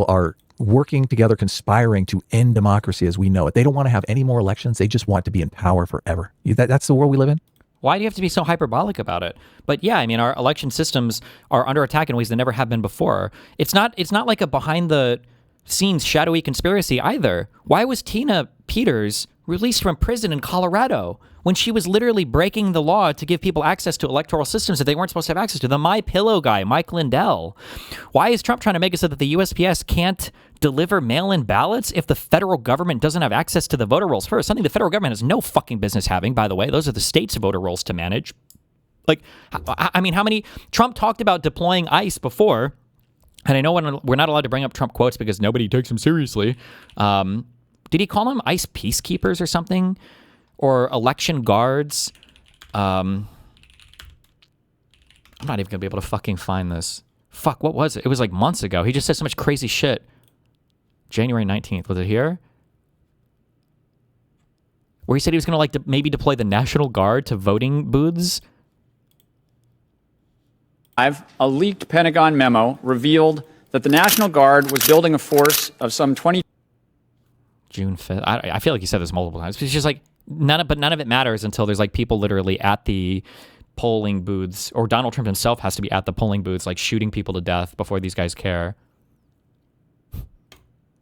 [SPEAKER 27] are working together, conspiring to end democracy as we know it. They don't want to have any more elections. They just want to be in power forever. That's the world we live in.
[SPEAKER 2] Why do you have to be so hyperbolic about it? But yeah, I mean, our election systems are under attack in ways that never have been before. It's not like a behind the scenes shadowy conspiracy either. Why was Tina Peters released from prison in Colorado when she was literally breaking the law to give people access to electoral systems that they weren't supposed to have access to? The MyPillow guy, Mike Lindell. Why is Trump trying to make it so that the USPS can't deliver mail-in ballots if the federal government doesn't have access to the voter rolls first? Something the federal government has no fucking business having, by the way. Those are the state's voter rolls to manage. I mean, how many... Trump talked about deploying ICE before. And I know we're not allowed to bring up Trump quotes because nobody takes him seriously. Did he call them ICE peacekeepers or something? Or election guards? I'm not even going to be able to fucking find this. Fuck, what was it? It was months ago. He just said so much crazy shit. January 19th. Was it here? Where he said he was going to maybe deploy the National Guard to voting booths?
[SPEAKER 8] A leaked Pentagon memo revealed that the National Guard was building a force of some 20.
[SPEAKER 2] June 5th. I feel like he said this multiple times. It's just none of it matters until there's people literally at the polling booths, or Donald Trump himself has to be at the polling booths, shooting people to death before these guys care.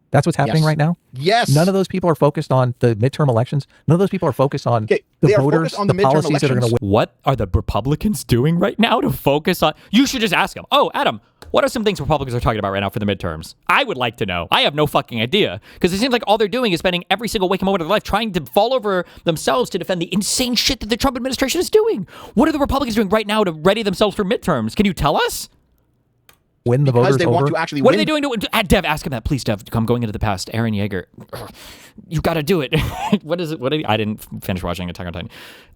[SPEAKER 27] That's what's happening right now?
[SPEAKER 4] Yes.
[SPEAKER 27] None of those people are focused on the midterm elections. None of those people are focused on the voters,
[SPEAKER 4] on
[SPEAKER 27] the policies that are going to win.
[SPEAKER 2] What are the Republicans doing right now to focus on? You should just ask them. Oh, Adam, what are some things Republicans are talking about right now for the midterms? I would like to know. I have no fucking idea. Because it seems like all they're doing is spending every single waking moment of their life trying to fall over themselves to defend the insane shit that the Trump administration is doing. What are the Republicans doing right now to ready themselves for midterms? Can you tell us?
[SPEAKER 27] Win the voters
[SPEAKER 4] they
[SPEAKER 27] over.
[SPEAKER 4] Want to actually
[SPEAKER 2] what
[SPEAKER 4] win.
[SPEAKER 2] are they doing to Dev? Ask him that, please, Dev. I'm going into the past. Aaron Yeager, you got to do it. What is it? I didn't finish watching Attack on Titan.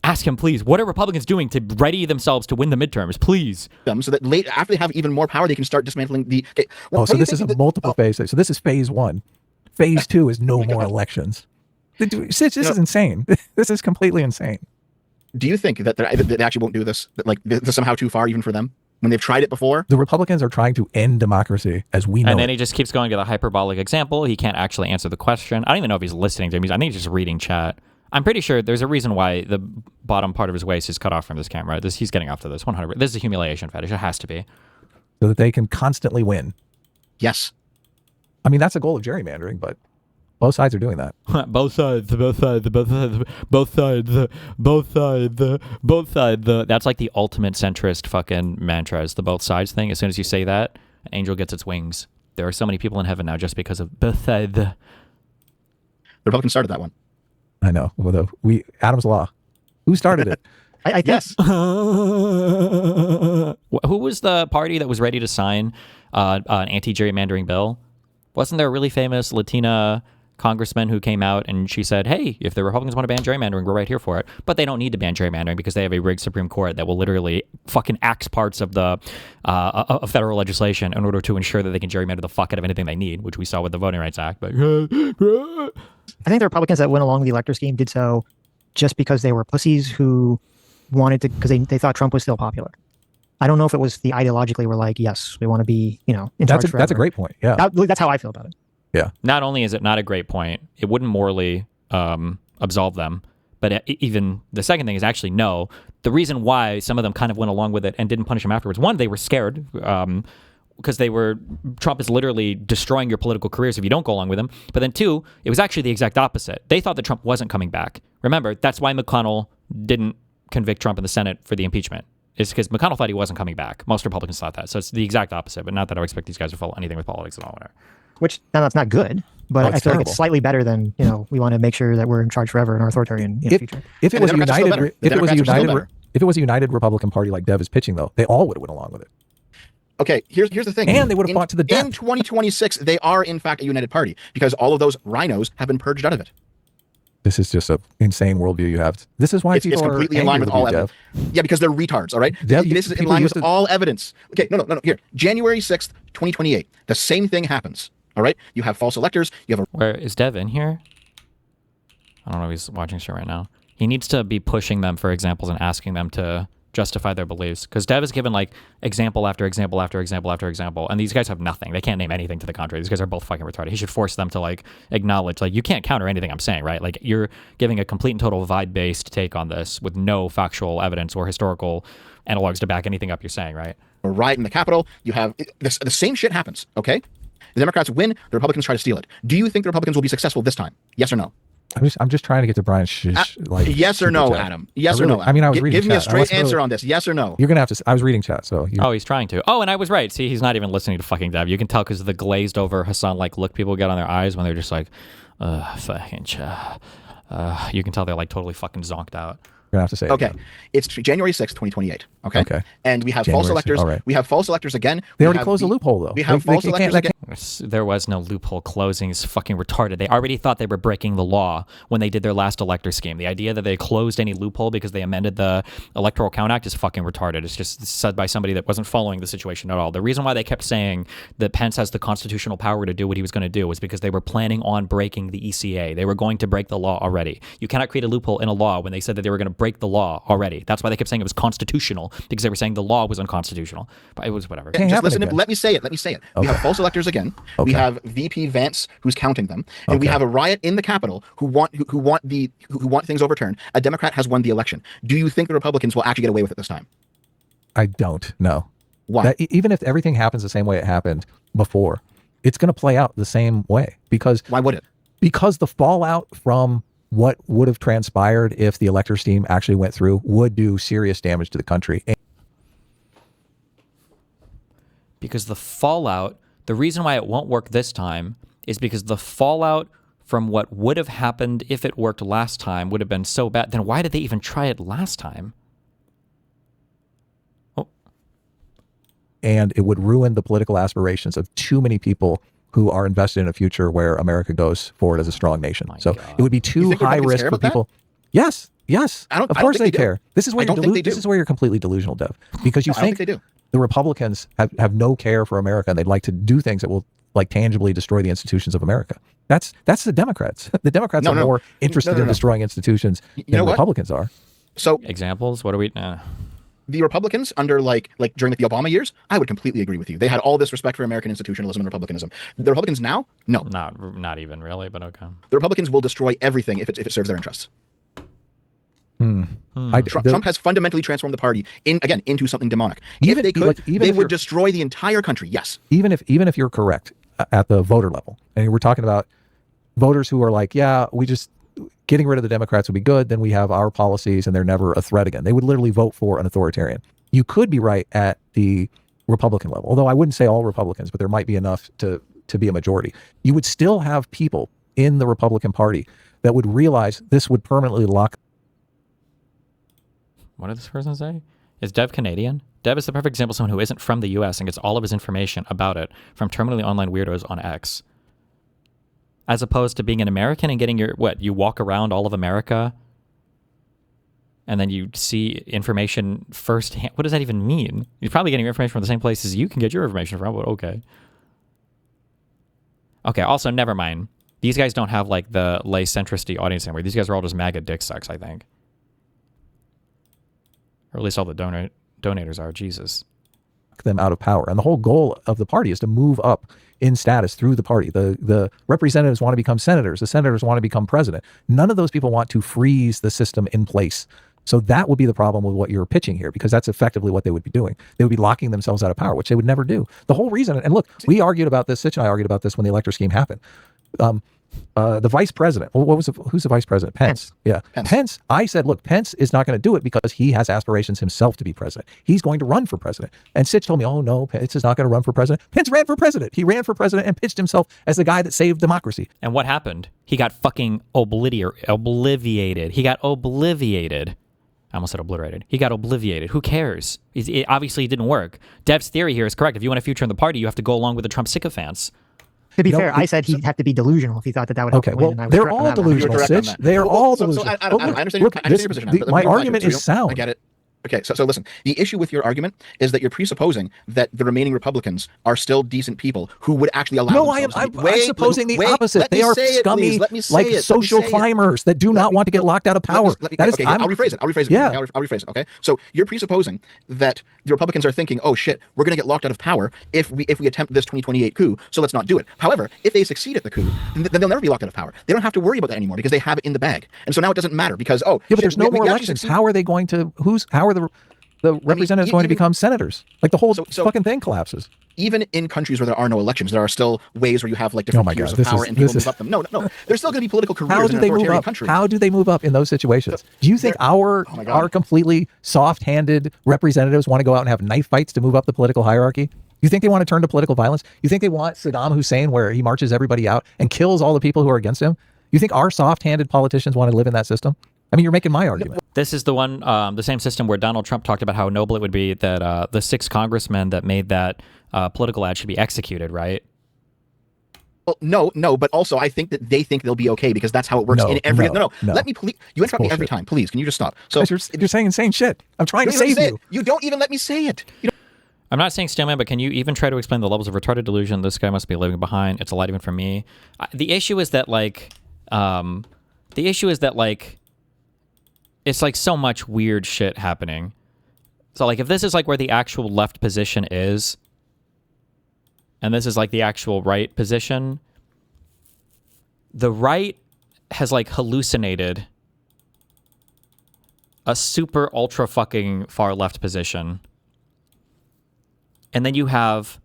[SPEAKER 2] Ask him, please. What are Republicans doing to ready themselves to win the midterms, please?
[SPEAKER 4] So that after they have even more power, they can start dismantling the. Okay,
[SPEAKER 27] so this is a multiple phase. So this is phase one. Phase two is no more elections. Sitch, this is insane. This is completely insane.
[SPEAKER 4] Do you think that they actually won't do this? That this is somehow too far even for them? When they've tried it before?
[SPEAKER 27] The Republicans are trying to end democracy as we know.
[SPEAKER 2] And then he just keeps going to the hyperbolic example. He can't actually answer the question. I don't even know if he's listening to him. I think he's just reading chat. I'm pretty sure there's a reason why the bottom part of his waist is cut off from this camera. He's getting off to this 100%. This is a humiliation fetish. It has to be.
[SPEAKER 27] So that they can constantly win.
[SPEAKER 4] Yes.
[SPEAKER 27] I mean, that's the goal of gerrymandering, but Both sides are doing that.
[SPEAKER 2] Both sides. That's like the ultimate centrist fucking mantra, is the both sides thing. As soon as you say that, an angel gets its wings. There are so many people in heaven now just because of both sides.
[SPEAKER 4] The Republicans started that one.
[SPEAKER 27] I know. Well, Adam's Law. Who started it?
[SPEAKER 26] I guess.
[SPEAKER 2] Who was the party that was ready to sign an anti-gerrymandering bill? Wasn't there a really famous Latina congressman who came out and she said, hey, if the Republicans want to ban gerrymandering, we're right here for it. But they don't need to ban gerrymandering because they have a rigged Supreme Court that will literally fucking axe parts of the federal legislation in order to ensure that they can gerrymander the fuck out of anything they need, which we saw with the Voting Rights Act. But
[SPEAKER 26] I think the Republicans that went along with the elector scheme did so just because they were pussies who wanted to, because they thought Trump was still popular. I don't know if it was the ideologically we're like, yes, we want to be, in charge forever.
[SPEAKER 27] That's a great point. Yeah.
[SPEAKER 26] That's how I feel about it.
[SPEAKER 27] Yeah.
[SPEAKER 2] Not only is it not a great point, it wouldn't morally absolve them, but even the second thing is actually no. The reason why some of them kind of went along with it and didn't punish him afterwards, one, they were scared because Trump is literally destroying your political careers if you don't go along with him. But then two, it was actually the exact opposite. They thought that Trump wasn't coming back. Remember, that's why McConnell didn't convict Trump in the Senate for the impeachment. It's because McConnell thought he wasn't coming back. Most Republicans thought that. So it's the exact opposite, but not that I would expect these guys to follow anything with politics at all. Whatever.
[SPEAKER 26] Which, now that's not good, but I feel like it's slightly better than, we want to make sure that we're in charge forever in our authoritarian future.
[SPEAKER 27] If it was a united Republican Party like Dev is pitching, though, they all would have went along with it.
[SPEAKER 4] Okay, here's the thing.
[SPEAKER 27] And they would have fought to the death.
[SPEAKER 4] In 2026, they are, in fact, a united party because all of those rhinos have been purged out of it.
[SPEAKER 27] This is just an insane worldview you have. This is why people
[SPEAKER 4] it's completely in line with all evidence. Yeah, because they're retards, all right?
[SPEAKER 27] Dev,
[SPEAKER 4] this is in line with all evidence. Okay, no. Here, January 6th, 2028, the same thing happens, all right? You have false electors. You have
[SPEAKER 2] Where is Dev in here? I don't know if he's watching shit right now. He needs to be pushing them for examples and asking them to justify their beliefs, because Dev is given like example after example after example after example, and these guys have nothing. They can't name anything to the contrary. These guys are both fucking retarded. He should force them to like acknowledge, like, you can't counter anything I'm saying, right? Like, you're giving a complete and total vibe-based take on this with no factual evidence or historical analogs to back anything up you're saying, right?
[SPEAKER 4] A riot in the Capitol. You have the same shit happens. Okay, the Democrats win. The Republicans try to steal it. Do you think the Republicans will be successful this time? Yes or no?
[SPEAKER 27] I'm just trying to get to Brian's
[SPEAKER 4] yes or no, Adam. Yes or no.
[SPEAKER 27] I mean, I was reading.
[SPEAKER 4] Give me a straight answer on this. Yes or no.
[SPEAKER 27] You're gonna have to. I was reading chat, so.
[SPEAKER 2] Oh, he's trying to. Oh, and I was right. See, he's not even listening to fucking Dev. You can tell because of the glazed over Hassan-like look people get on their eyes when they're just like, fucking chat. You can tell they're like totally fucking zonked out.
[SPEAKER 27] You're gonna have to say.
[SPEAKER 4] Okay, it's January 6th, 2028. Okay. And we have false electors.
[SPEAKER 27] Right.
[SPEAKER 4] We have false electors again.
[SPEAKER 27] They already closed the loophole, though.
[SPEAKER 4] We have false electors again.
[SPEAKER 2] There was no loophole closing. It's fucking retarded. They already thought they were breaking the law when they did their last elector scheme. The idea that they closed any loophole because they amended the Electoral Count Act is fucking retarded. It's just said by somebody that wasn't following the situation at all. The reason why they kept saying that Pence has the constitutional power to do what he was going to do was because they were planning on breaking the ECA. They were going to break the law already. You cannot create a loophole in a law when they said that they were going to break the law already. That's why they kept saying it was constitutional, because they were saying the law was unconstitutional. But it was whatever.
[SPEAKER 4] Just listen. Let me say it. Okay. We have false electors again. Okay. We have VP Vance who's counting them, and we have a riot in the Capitol who want things overturned. A Democrat has won the election. Do you think the Republicans will actually get away with it this time?
[SPEAKER 27] I don't know.
[SPEAKER 4] Why?
[SPEAKER 27] Even if everything happens the same way it happened before, it's going to play out the same way. Because
[SPEAKER 4] why would it?
[SPEAKER 27] Because the fallout from what would have transpired if the elector scheme actually went through would do serious damage to the country.
[SPEAKER 2] Because the fallout, the reason why it won't work this time is because the fallout from what would have happened if it worked last time would have been so bad. Then why did they even try it last time?
[SPEAKER 27] And it would ruin the political aspirations of too many people who are invested in a future where America goes forward as a strong nation. So it would be too high risk for people. Yes. Of course they care. This is where you're completely delusional, Dev, because you think
[SPEAKER 4] they do.
[SPEAKER 27] The Republicans have no care for America, and they'd like to do things that will like tangibly destroy the institutions of America. That's the Democrats. The Democrats are more interested in destroying institutions than Republicans are.
[SPEAKER 4] So
[SPEAKER 2] examples? What are we?
[SPEAKER 4] The Republicans under like during the Obama years, I would completely agree with you. They had all this respect for American institutionalism and republicanism. The Republicans now, no,
[SPEAKER 2] not even really, but okay.
[SPEAKER 4] The Republicans will destroy everything if it serves their interests. Trump has fundamentally transformed the party into something demonic. If they could, they would destroy the entire country. Yes.
[SPEAKER 27] Even if you're correct at the voter level, and we're talking about voters who are like, yeah, we just getting rid of the Democrats would be good. Then we have our policies and they're never a threat again. They would literally vote for an authoritarian. You could be right at the Republican level, although I wouldn't say all Republicans, but there might be enough to be a majority. You would still have people in the Republican Party that would realize this would permanently lock.
[SPEAKER 2] What did this person say? Is Dev Canadian? Dev is the perfect example of someone who isn't from the US and gets all of his information about it from terminally online weirdos on X. As opposed to being an American and getting you walk around all of America and then you see information firsthand. What does that even mean? You're probably getting your information from the same places you can get your information from, but okay. Okay, also, never mind. These guys don't have like the lay centrist audience anymore. These guys are all just MAGA dick sucks, I think. Or at least all the donators are. Jesus.
[SPEAKER 27] Them out of power. And the whole goal of the party is to move up in status through the party. The representatives want to become senators. The senators want to become president. None of those people want to freeze the system in place. So that would be the problem with what you're pitching here, because that's effectively what they would be doing. They would be locking themselves out of power, which they would never do. The whole reason, and look, we argued about this, Sitch and I argued about this when the elector scheme happened. The vice president, who's the vice president? Pence. Yeah. Pence. I said, look, Pence is not going to do it because he has aspirations himself to be president. He's going to run for president. And Sitch told me, oh no, Pence is not going to run for president. Pence ran for president. He ran for president and pitched himself as the guy that saved democracy.
[SPEAKER 2] And what happened? He got fucking obliviated. He got obliviated. I almost said obliterated. He got obliviated. Who cares? Obviously, it didn't work. Dev's theory here is correct. If you want a future in the party, you have to go along with the Trump sycophants.
[SPEAKER 26] To be fair, I said he'd have to be delusional if he thought that would help him win.
[SPEAKER 27] Well, they're all delusional, Sitch. They are all delusional.
[SPEAKER 4] I understand your position.
[SPEAKER 27] My argument is sound.
[SPEAKER 4] I get it. Okay, so listen, the issue with your argument is that you're presupposing that the remaining Republicans are still decent people who would actually allow
[SPEAKER 27] I'm supposing the opposite. They are scummy, like social climbers that do not want to get locked out of power.
[SPEAKER 4] I'll rephrase it.
[SPEAKER 27] Yeah.
[SPEAKER 4] I'll rephrase it, okay? So you're presupposing that the Republicans are thinking, oh shit, we're going to get locked out of power if we attempt this 2028 coup, so let's not do it. However, if they succeed at the coup, then they'll never be locked out of power. They don't have to worry about that anymore because they have it in the bag. And so now it doesn't matter because,
[SPEAKER 27] but there's no more elections. How are they going to, how are the representatives going to become senators? Like the whole fucking thing collapses.
[SPEAKER 4] Even in countries where there are no elections, there are still ways where you have like different tiers of power and people move up them. No. There's still going to be political careers in an authoritarian country.
[SPEAKER 27] How do they move up in those situations? Do you think our completely soft-handed representatives want to go out and have knife fights to move up the political hierarchy? You think they want to turn to political violence? You think they want Saddam Hussein where he marches everybody out and kills all the people who are against him? You think our soft-handed politicians want to live in that system? I mean, you're making my argument.
[SPEAKER 2] This is the one, the same system where Donald Trump talked about how noble it would be that the 6 congressmen that made that political ad should be executed, right?
[SPEAKER 4] Well, no, but also I think that they think they'll be okay because that's how it works in every. No. Let me please. You interrupt me every time. Please, can you just stop? So
[SPEAKER 27] you're saying insane shit. I'm trying to save you.
[SPEAKER 4] You don't even let me say it.
[SPEAKER 2] I'm not saying Steelman, but can you even try to explain the levels of retarded delusion this guy must be living behind? It's a lot even for me. The issue is that it's like so much weird shit happening. So like if this is like where the actual left position is, and this is like the actual right position, the right has like hallucinated a super ultra fucking far left position. And then you have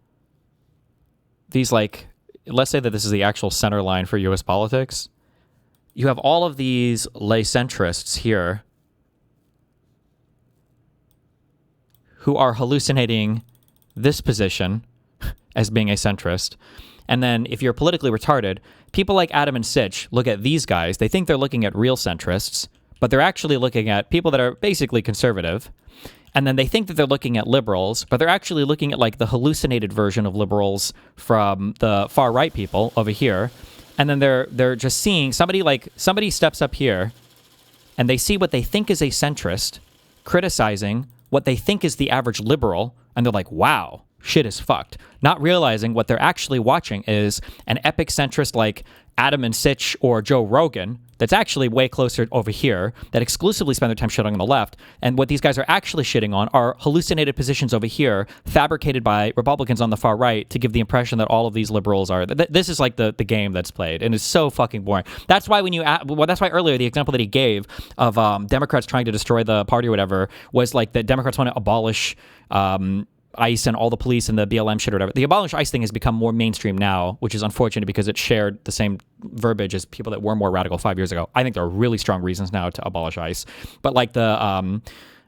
[SPEAKER 2] these like, let's say that this is the actual center line for US politics. You have all of these lay centrists here who are hallucinating this position as being a centrist. And then if you're politically retarded, people like Adam and Sitch look at these guys. They think they're looking at real centrists, but they're actually looking at people that are basically conservative. And then they think that they're looking at liberals, but they're actually looking at like the hallucinated version of liberals from the far right people over here. And then they're just seeing somebody steps up here and they see what they think is a centrist criticizing what they think is the average liberal, and they're like, wow, shit is fucked. Not realizing what they're actually watching is an epic centrist like Adam and Sitch or Joe Rogan that's actually way closer over here that exclusively spend their time shitting on the left. And what these guys are actually shitting on are hallucinated positions over here fabricated by Republicans on the far right to give the impression that all of these liberals are. This is like the game that's played, and it's so fucking boring. That's why that's why earlier the example that he gave of Democrats trying to destroy the party or whatever was like the Democrats want to abolish ICE and all the police and the BLM shit or whatever. The abolish ICE thing has become more mainstream now, which is unfortunate because it shared the same verbiage as people that were more radical 5 years ago. I think there are really strong reasons now to abolish ICE. But like the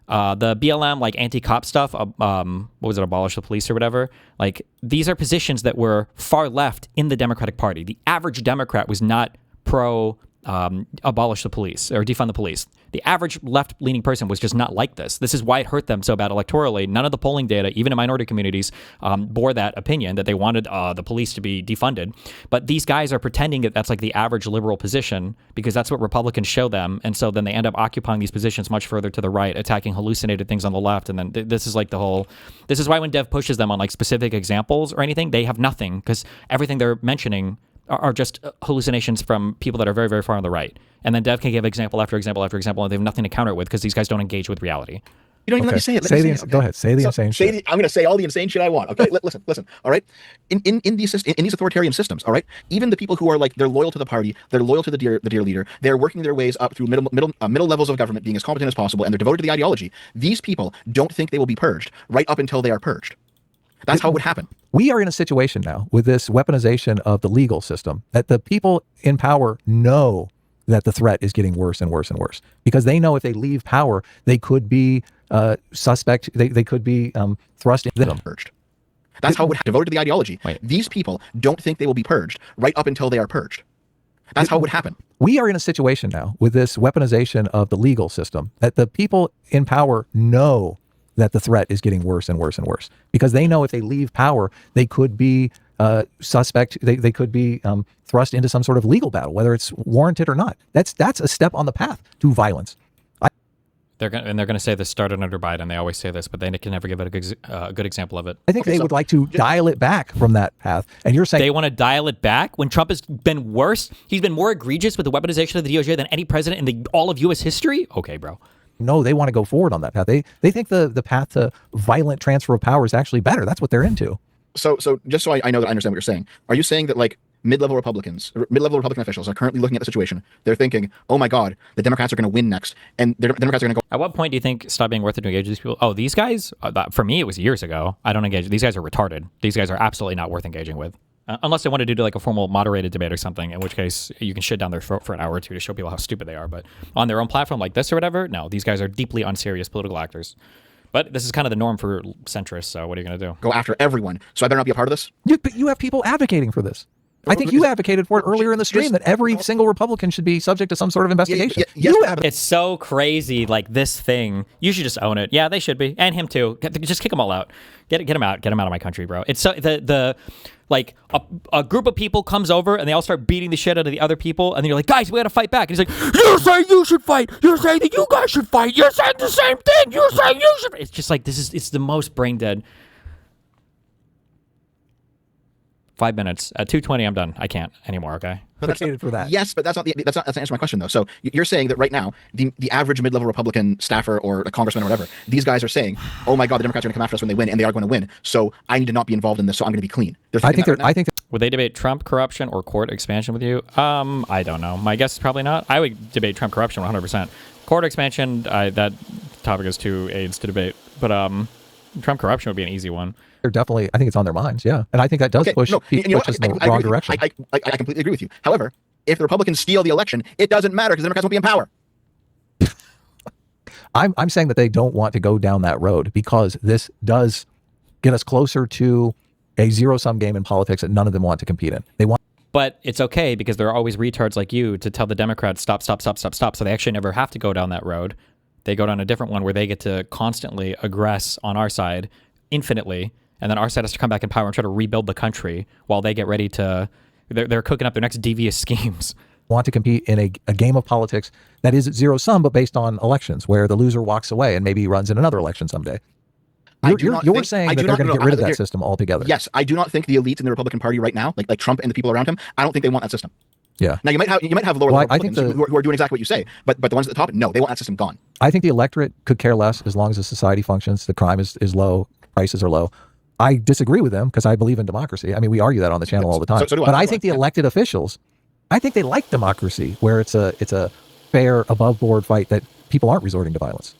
[SPEAKER 2] BLM, like anti-cop stuff, what was it, abolish the police or whatever? Like, these are positions that were far left in the Democratic Party. The average Democrat was not pro abolish the police or defund the police. The average left-leaning person was just not like this. This is why it hurt them so bad electorally. None of the polling data, even in minority communities, bore that opinion that they wanted the police to be defunded. But these guys are pretending that that's like the average liberal position because that's what Republicans show them. And so then they end up occupying these positions much further to the right, attacking hallucinated things on the left. And then this is like the whole... This is why when Dev pushes them on like specific examples or anything, they have nothing because everything they're mentioning are just hallucinations from people that are very, very far on the right. And then Dev can give example after example after example, and they have nothing to counter it with because these guys don't engage with reality.
[SPEAKER 4] You don't even let me say it.
[SPEAKER 27] Go ahead. Say the insane shit.
[SPEAKER 4] I'm going to say all the insane shit I want. Okay, listen. All right, in these authoritarian systems, all right, even the people who are like they're loyal to the party, they're loyal to the dear leader, they're working their ways up through middle levels of government, being as competent as possible, and they're devoted to the ideology. These people don't think they will be purged right up until they are purged. That's how it would happen.
[SPEAKER 27] We are in a situation now with this weaponization of the legal system that the people in power know that the threat is getting worse and worse and worse because they know if they leave power, they could be suspect. They could be thrust into them.
[SPEAKER 4] Purged. That's how it would happen. Devoted to the ideology. These people don't think they will be purged right up until they are purged. That's how it would happen.
[SPEAKER 27] We are in a situation now with this weaponization of the legal system that the people in power know that the threat is getting worse and worse and worse because they know if they leave power, they could be suspect. They could be thrust into some sort of legal battle, whether it's warranted or not. That's a step on the path to violence.
[SPEAKER 2] They're gonna say this started under Biden. They always say this, but they can never give it a good example of it.
[SPEAKER 27] I think they would like to dial it back from that path. And you're saying
[SPEAKER 2] they want to dial it back when Trump has been worse. He's been more egregious with the weaponization of the DOJ than any president in all of U.S. history. Okay, bro.
[SPEAKER 27] No, they want to go forward on that path. They think the path to violent transfer of power is actually better. That's what they're into.
[SPEAKER 4] So just so I know that I understand what you're saying, are you saying that like mid-level Republican officials are currently looking at the situation? They're thinking, oh my God, the Democrats are going to win next, and the Democrats are going to go.
[SPEAKER 2] At what point do you think stop being worth it to engage these people? Oh, these guys? For me, it was years ago. I don't engage. These guys are retarded. These guys are absolutely not worth engaging with. Unless they want to do like a formal moderated debate or something, in which case you can shit down their throat for an hour or two to show people how stupid they are. But on their own platform like this or whatever, no, these guys are deeply unserious political actors. But this is kind of the norm for centrists, so what are you going to do?
[SPEAKER 4] Go after everyone. So I better not be a part of this?
[SPEAKER 27] But you have people advocating for this. I think you advocated for it earlier in the stream that every single Republican should be subject to some sort of investigation.
[SPEAKER 2] It's so crazy, like this thing. You should just own it. Yeah, they should be, and him too. Just kick them all out. Get him out. Get him out of my country, bro. It's so like a group of people comes over and they all start beating the shit out of the other people, and then you're like, guys, we gotta fight back. And he's like, you're saying you should fight. You're saying that you guys should fight. You're saying the same thing. You're saying you should. It's just like it's the most brain dead. 5 minutes at 2:20. I'm done. I can't anymore. Okay.
[SPEAKER 4] But that's not, for that. Yes, but that's not answer my question though. So you're saying that right now the average mid-level Republican staffer or a congressman or whatever, these guys are saying, oh my God, the Democrats are going to come after us when they win, and they are going to win. So I need to not be involved in this. So I'm going to be clean.
[SPEAKER 27] I think
[SPEAKER 2] would they debate Trump corruption or court expansion with you? I don't know. My guess is probably not. I would debate Trump corruption 100%. Court expansion, that topic is too AIDS to debate. But Trump corruption would be an easy one.
[SPEAKER 27] They're definitely, I think it's on their minds, yeah. And I think that does push us in the wrong direction.
[SPEAKER 4] I completely agree with you. However, if the Republicans steal the election, it doesn't matter because the Democrats won't be in power.
[SPEAKER 27] I'm saying that they don't want to go down that road because this does get us closer to a zero-sum game in politics that none of them want to compete in. They want.
[SPEAKER 2] But it's okay because there are always retards like you to tell the Democrats stop. So they actually never have to go down that road. They go down a different one where they get to constantly aggress on our side infinitely. And then our side has to come back in power and try to rebuild the country while they get ready to, they're cooking up their next devious schemes.
[SPEAKER 27] Want to compete in a game of politics that is zero sum, but based on elections where the loser walks away and maybe runs in another election someday. You're saying that they're going to get rid of that system altogether.
[SPEAKER 4] Yes, I do not think the elites in the Republican Party right now, like Trump and the people around him, I don't think they want that system.
[SPEAKER 27] Yeah.
[SPEAKER 4] Now you might have lower level Republicans who are doing exactly what you say, but the ones at the top, no, they want that system gone.
[SPEAKER 27] I think the electorate could care less as long as the society functions, the crime is low, prices are low. I disagree with them because I believe in democracy. I mean, we argue that on the channel all the time. But I think the elected officials, I think they like democracy where it's a fair, above board fight that people aren't resorting to violence.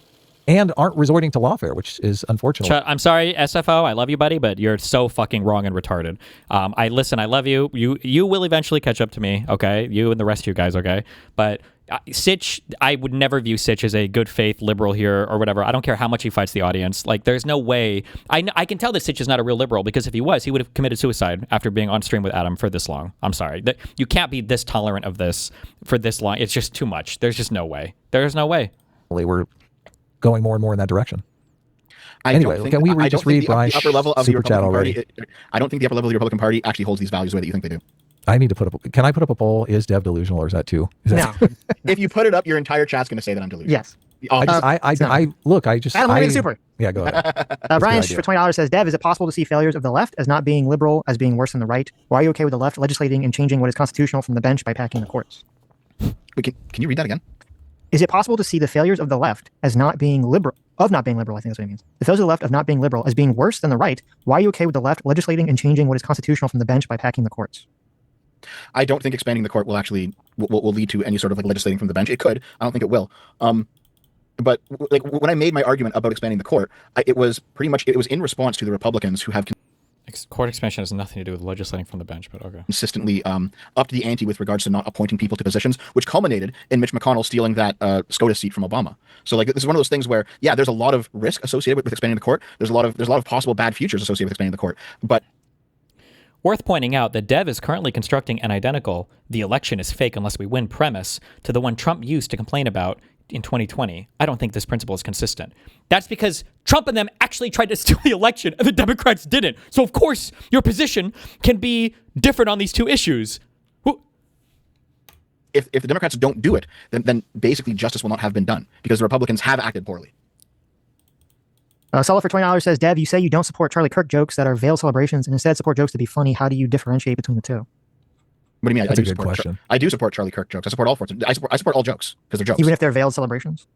[SPEAKER 27] and aren't resorting to lawfare, which is unfortunate.
[SPEAKER 2] I'm sorry, SFO. I love you, buddy, but you're so fucking wrong and retarded. I love you. You will eventually catch up to me, okay? You and the rest of you guys, okay? But Sitch, I would never view Sitch as a good faith liberal here or whatever. I don't care how much he fights the audience. Like, there's no way. I can tell that Sitch is not a real liberal, because if he was, he would have committed suicide after being on stream with Adam for this long. I'm sorry. You can't be this tolerant of this for this long. It's just too much. There's just no way. There's no way.
[SPEAKER 27] We're going more and more in that direction.
[SPEAKER 4] Anyway,
[SPEAKER 27] can we just read Brian's
[SPEAKER 4] upper level of the
[SPEAKER 27] super chat
[SPEAKER 4] Republican
[SPEAKER 27] already?
[SPEAKER 4] Party? I don't think the upper level of the Republican Party actually holds these values the way that you think they do.
[SPEAKER 27] I need to put up. Can I put up a poll? Is Dev delusional, or is that too?
[SPEAKER 4] No. If you put it up, your entire chat's going to say that I'm delusional.
[SPEAKER 26] Yes.
[SPEAKER 27] I look.
[SPEAKER 26] Adam, let me read the super.
[SPEAKER 27] Yeah, go ahead.
[SPEAKER 26] Brian for $20 says, Dev, is it possible to see failures of the left as not being liberal, as being worse than the right? Why are you okay with the left legislating and changing what is constitutional from the bench by packing the courts?
[SPEAKER 4] Wait, can you read that again?
[SPEAKER 26] Is it possible to see the failures of the left as not being liberal, I think that's what it means. The failures of the left of not being liberal as being worse than the right? Why are you okay with the left legislating and changing what is constitutional from the bench by packing the courts?
[SPEAKER 4] I don't think expanding the court will actually will lead to any sort of like legislating from the bench. It could. I don't think it will. But like when I made my argument about expanding the court, it was in response to the Republicans who have
[SPEAKER 2] court expansion has nothing to do with legislating from the bench, but okay.
[SPEAKER 4] Consistently upped the ante with regards to not appointing people to positions, which culminated in Mitch McConnell stealing that SCOTUS seat from Obama. So like this is one of those things where there's a lot of risk associated with expanding the court. There's a lot of possible bad futures associated with expanding the court, but.
[SPEAKER 2] Worth pointing out that Dev is currently constructing an identical "the election is fake unless we win" premise to the one Trump used to complain about in 2020. I don't think this principle is consistent. That's because Trump and them actually tried to steal the election and the Democrats didn't. So of course your position can be different on these two issues.
[SPEAKER 4] If the Democrats don't do it, then basically justice will not have been done because the Republicans have acted poorly.
[SPEAKER 26] Solid for $20 says, Dev, you say you don't support Charlie Kirk jokes that are veiled celebrations and instead support jokes to be funny. How do you differentiate between the two?
[SPEAKER 4] What do you mean?
[SPEAKER 27] That's a good question.
[SPEAKER 4] I do support Charlie Kirk jokes. I support all sorts. I support all jokes because they're jokes.
[SPEAKER 26] Even if they're veiled celebrations?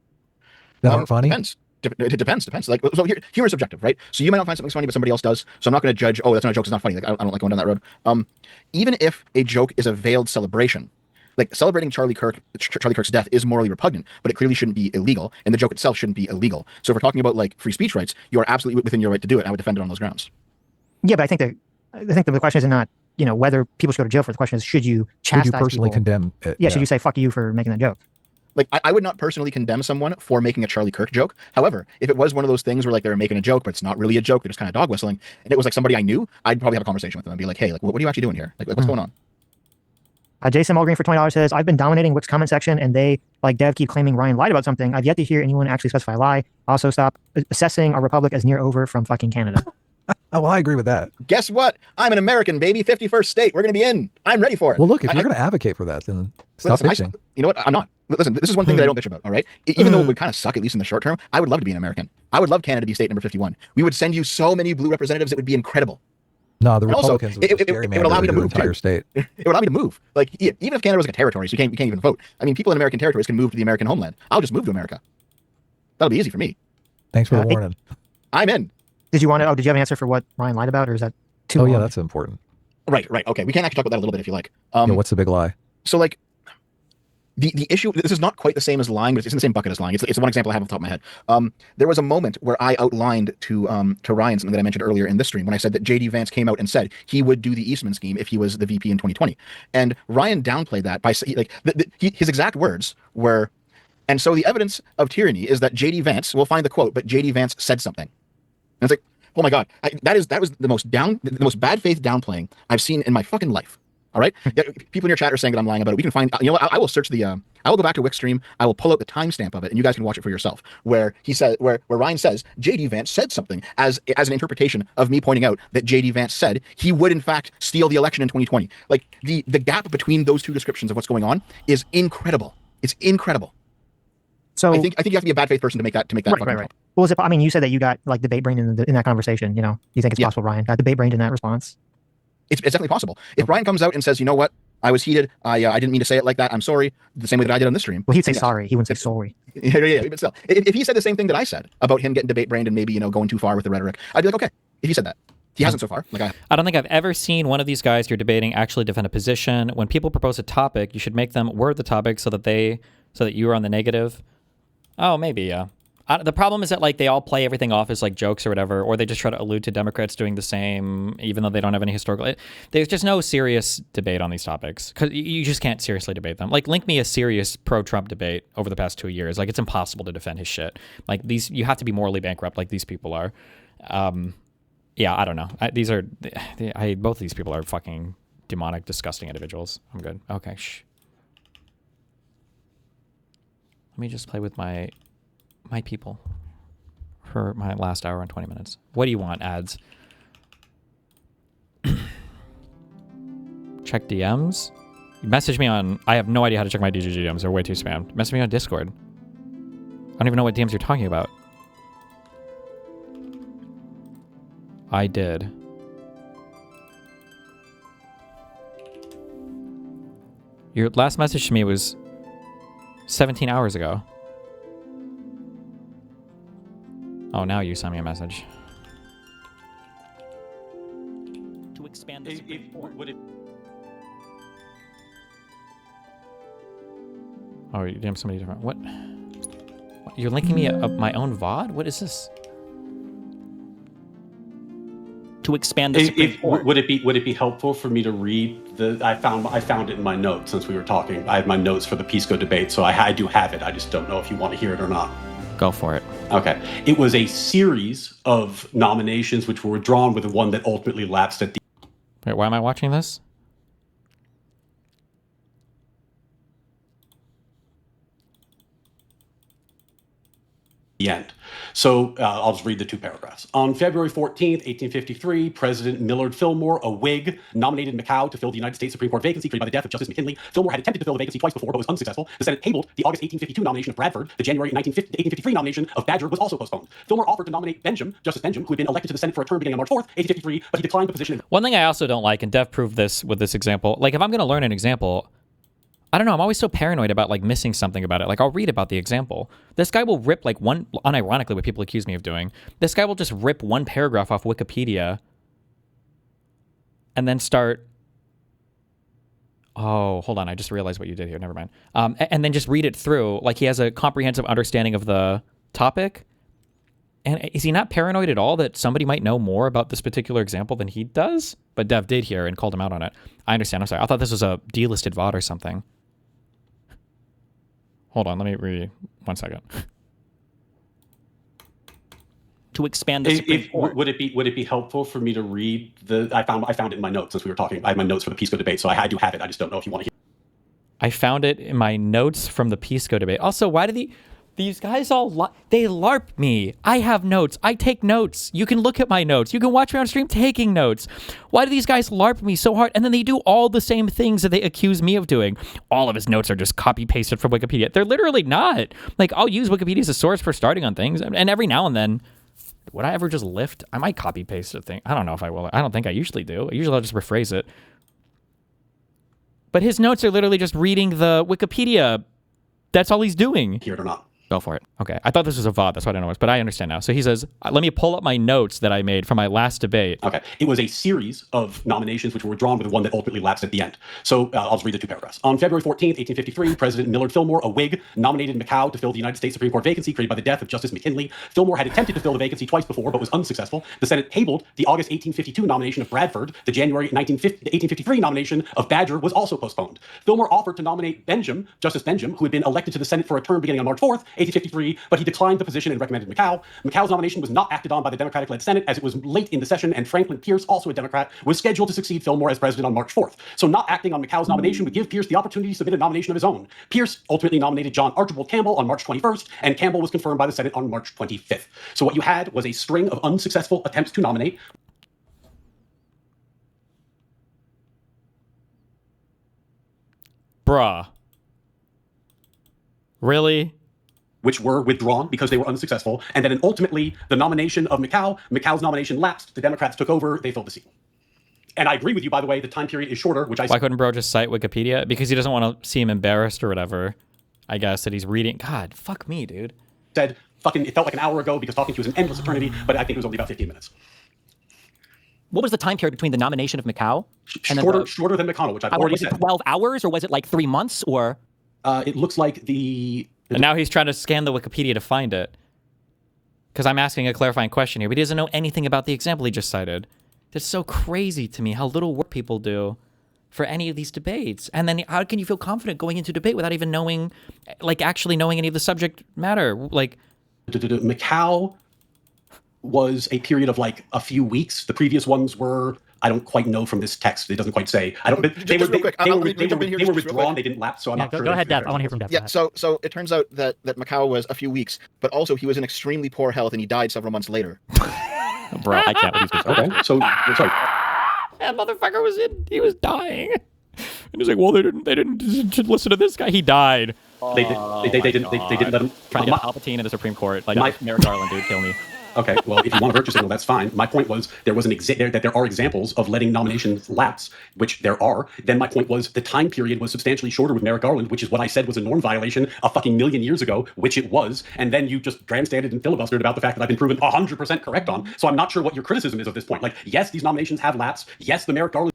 [SPEAKER 27] That aren't funny?
[SPEAKER 4] Depends. It depends. Like, so humor is subjective, right? So you might not find something funny, but somebody else does. So I'm not going to judge, that's not a joke, it's not funny. Like, I don't like going down that road. Even if a joke is a veiled celebration, like celebrating Charlie Kirk's death is morally repugnant, but it clearly shouldn't be illegal, and the joke itself shouldn't be illegal. So if we're talking about like free speech rights, you are absolutely within your right to do it. I would defend it on those grounds.
[SPEAKER 26] Yeah, but I think the question is not whether people should go to jail for. The question is, should you chastise
[SPEAKER 27] people? Should you personally condemn it?
[SPEAKER 26] Yeah, should you say fuck you for making that joke?
[SPEAKER 4] Like I would not personally condemn someone for making a Charlie Kirk joke. However, if it was one of those things where like they were making a joke, but it's not really a joke, they're just kind of dog whistling, and it was like somebody I knew, I'd probably have a conversation with them and be like, hey, like what are you actually doing here? Like what's going on?
[SPEAKER 26] Jason Mulgreen for $20 says, I've been dominating Wix comment section and they, like Dev, keep claiming Ryan lied about something. I've yet to hear anyone actually specify a lie. Also, stop assessing our republic as near over from fucking Canada.
[SPEAKER 27] Oh, well, I agree with that.
[SPEAKER 4] Guess what? I'm an American, baby. 51st state. We're going to be in. I'm ready for it.
[SPEAKER 27] Well, look, if you're going to advocate for that, then stop bitching.
[SPEAKER 4] You know what? I'm not. Listen, this is one thing that I don't bitch about, all right? Even though it would kind of suck, at least in the short term, I would love to be an American. I would love Canada to be state number 51. We would send you so many blue representatives. It would be incredible.
[SPEAKER 27] No, the Republicans
[SPEAKER 4] also, it would allow me to move
[SPEAKER 27] entire state.
[SPEAKER 4] It would allow me to move. Like even if Canada was like a territory, so you can't even vote. I mean, people in American territories can move to the American homeland. I'll just move to America. That'll be easy for me.
[SPEAKER 27] Thanks for the warning.
[SPEAKER 4] I'm in.
[SPEAKER 26] Did you have an answer for what Ryan lied about, or is that too long?
[SPEAKER 27] Yeah, that's important.
[SPEAKER 4] Right. Okay, we can actually talk about that a little bit if you like.
[SPEAKER 27] What's the big lie?
[SPEAKER 4] So like, the issue, this is not quite the same as lying, but it's in the same bucket as lying. It's one example I have off the top of my head. There was a moment where I outlined to Ryan something that I mentioned earlier in this stream when I said that J.D. Vance came out and said he would do the Eastman scheme if he was the VP in 2020. And Ryan downplayed that by his exact words were, and so the evidence of tyranny is that J.D. Vance, we'll find the quote, but J.D. Vance said something. And it's like, oh my God, that was the most bad faith downplaying I've seen in my fucking life. All right. People in your chat are saying that I'm lying about it. We can find, I will search I will go back to Wixstream. I will pull out the timestamp of it and you guys can watch it for yourself where he said, where Ryan says JD Vance said something as an interpretation of me pointing out that JD Vance said he would in fact steal the election in 2020. Like the gap between those two descriptions of what's going on is incredible. It's incredible. So I think you have to be a bad faith person to make that.
[SPEAKER 26] Right. Well, you said that you got like debate brain in that conversation, you think it's possible Ryan got debate brained in that response?
[SPEAKER 4] It's definitely possible. If Ryan comes out and says, you know what, I was heated. I didn't mean to say it like that. I'm sorry. The same way that I did on this stream.
[SPEAKER 26] Well, he'd say sorry. He wouldn't say sorry.
[SPEAKER 4] Yeah, but still, if he said the same thing that I said about him getting debate brained and maybe going too far with the rhetoric, I'd be like, okay. If he said that, he hasn't so far.
[SPEAKER 2] I don't think I've ever seen one of these guys you're debating actually defend a position. When people propose a topic, you should make them word the topic so that you are on the negative. Oh, maybe, yeah. The problem is that like they all play everything off as like jokes or whatever, or they just try to allude to Democrats doing the same, even though they don't have any historical. There's just no serious debate on these topics because you just can't seriously debate them. Like, link me a serious pro-Trump debate over the past 2 years. Like, it's impossible to defend his shit. Like these, you have to be morally bankrupt, like these people are. Yeah, I don't know. Both of these people are fucking demonic, disgusting individuals. I'm good. Okay, shh. Let me just play with my people for my last hour and 20 minutes. What do you want, ads? Check DMs? Message me on... I have no idea how to check my DGG DMs. They're way too spammed. Message me on Discord. I don't even know what DMs you're talking about. I did. Your last message to me was 17 hours ago. Oh, now you sent me a message.
[SPEAKER 9] To expand the Supreme Court. Would it...
[SPEAKER 2] Oh, you DM somebody different. What? You're linking me up my own VOD? What is this?
[SPEAKER 9] To expand the Supreme Court. Would it be helpful for me to read the? I found it in my notes since we were talking. I have my notes for the Pisco debate, so I do have it. I just don't know if you want to hear it or not.
[SPEAKER 2] Go for it.
[SPEAKER 9] Okay. It was a series of nominations which were withdrawn, with the one that ultimately lapsed at the...
[SPEAKER 2] Wait, why am I watching this?
[SPEAKER 9] end. So I'll just read the 2 paragraphs. On February 14th, 1853, President Millard Fillmore, a Whig, nominated McCow to fill the United States Supreme Court vacancy created by the death of Justice McKinley. Fillmore had attempted to fill the vacancy twice before, but was unsuccessful. The Senate tabled the August 1852 nomination of Bradford. The January 1853 nomination of Badger was also postponed. Fillmore offered to nominate Justice Benjamin, who had been elected to the Senate for a term beginning on March 4th, 1853, but he declined the position.
[SPEAKER 2] One thing I also don't like, and Dev proved this with this example, like if I'm going to learn an example, I don't know, I'm always so paranoid about like missing something about it. Like I'll read about the example. This guy will rip like one, unironically what people accuse me of doing, this guy will just rip one paragraph off Wikipedia and then start, oh, hold on, I just realized what you did here, never mind. And then just read it through, like he has a comprehensive understanding of the topic. And is he not paranoid at all that somebody might know more about this particular example than he does? But Dev did here and called him out on it. I understand, I'm sorry. I thought this was a delisted VOD or something. Hold on, let me read 1 second.
[SPEAKER 9] To expand the Supreme Court. Would it be helpful for me to read the? I found it in my notes since we were talking. I have my notes for the Pisco debate, so I do have it. I just don't know if you want to hear.
[SPEAKER 2] I found it in my notes from the Pisco debate. Also, why do these guys all they LARP me? I have notes. I take notes. You can look at my notes. You can watch me on stream taking notes. Why do these guys LARP me so hard? And then they do all the same things that they accuse me of doing. All of his notes are just copy pasted from Wikipedia. They're literally not. Like I'll use Wikipedia as a source for starting on things, and every now and then, would I ever just lift? I might copy paste a thing. I don't know if I will. I don't think I usually do. Usually I'll just rephrase it. But his notes are literally just reading the Wikipedia. That's all he's doing.
[SPEAKER 9] Hear it or not.
[SPEAKER 2] Go for it. Okay. I thought this was a VOD. That's why I don't know. But I understand now. So he says, let me pull up my notes that I made from my last debate.
[SPEAKER 9] Okay. It was a series of nominations which were withdrawn, with the one that ultimately lapsed at the end. So I'll just read the 2 paragraphs. On February 14th, 1853, President Millard Fillmore, a Whig, nominated McCow to fill the United States Supreme Court vacancy created by the death of Justice McKinley. Fillmore had attempted to fill the vacancy twice before, but was unsuccessful. The Senate tabled the August 1852 nomination of Bradford. The January 1853 nomination of Badger was also postponed. Fillmore offered to nominate Justice Benjamin, who had been elected to the Senate for a term beginning on March 4th, 1853, but he declined the position and recommended McCow. McCow's nomination was not acted on by the Democratic-led Senate, as it was late in the session, and Franklin Pierce, also a Democrat, was scheduled to succeed Fillmore as president on March 4th. So not acting on McCow's nomination would give Pierce the opportunity to submit a nomination of his own. Pierce ultimately nominated John Archibald Campbell on March 21st, and Campbell was confirmed by the Senate on March 25th. So what you had was a string of unsuccessful attempts to nominate.
[SPEAKER 2] Bruh. Really?
[SPEAKER 9] Which were withdrawn because they were unsuccessful. And then ultimately, the nomination of McCow's nomination lapsed. The Democrats took over. They filled the seat. And I agree with you, by the way, the time period is shorter, which
[SPEAKER 2] Why couldn't bro just cite Wikipedia? Because he doesn't want to seem embarrassed or whatever. I guess that he's reading. God, fuck me, dude.
[SPEAKER 9] Said, it felt like an hour ago because talking to you was an endless eternity, but I think it was only about 15 minutes. What was the time period between the nomination of McCow and shorter than McConnell, which I've already said. Was it 12 hours, or was it like 3 months, or? It looks like
[SPEAKER 2] And now he's trying to scan the Wikipedia to find it. because I'm asking a clarifying question here, but he doesn't know anything about the example he just cited. That's so crazy to me how little work people do for any of these debates. And then how can you feel confident going into debate without even knowing, like actually knowing any of the subject matter? Like
[SPEAKER 9] Macau was a period of like a few weeks. The previous ones were, I don't quite know from this text. It doesn't quite say. I don't. They were withdrawn. They didn't lapse. So I'm not sure.
[SPEAKER 11] Go ahead, Dev. I want to hear from Dev.
[SPEAKER 4] Yeah. So it turns out that Macau was a few weeks, but also he was in extremely poor health and he died several months later.
[SPEAKER 2] Bro, I can't believe this.
[SPEAKER 9] Okay. So sorry.
[SPEAKER 2] That motherfucker he was dying. And he's like, well, they didn't listen to this guy. He died.
[SPEAKER 9] They didn't let him.
[SPEAKER 2] Trying to get Palpatine in the Supreme Court. Like, Merrick Garland, dude, kill me.
[SPEAKER 9] Okay, well, if you want a virtue signal, that's fine. My point was there are examples of letting nominations lapse, which there are. Then my point was the time period was substantially shorter with Merrick Garland, which is what I said was a norm violation a fucking million years ago, which it was. And then you just grandstanded and filibustered about the fact that I've been proven 100% correct on. So I'm not sure what your criticism is of this point. Like, yes, these nominations have lapsed. Yes, the Merrick Garland.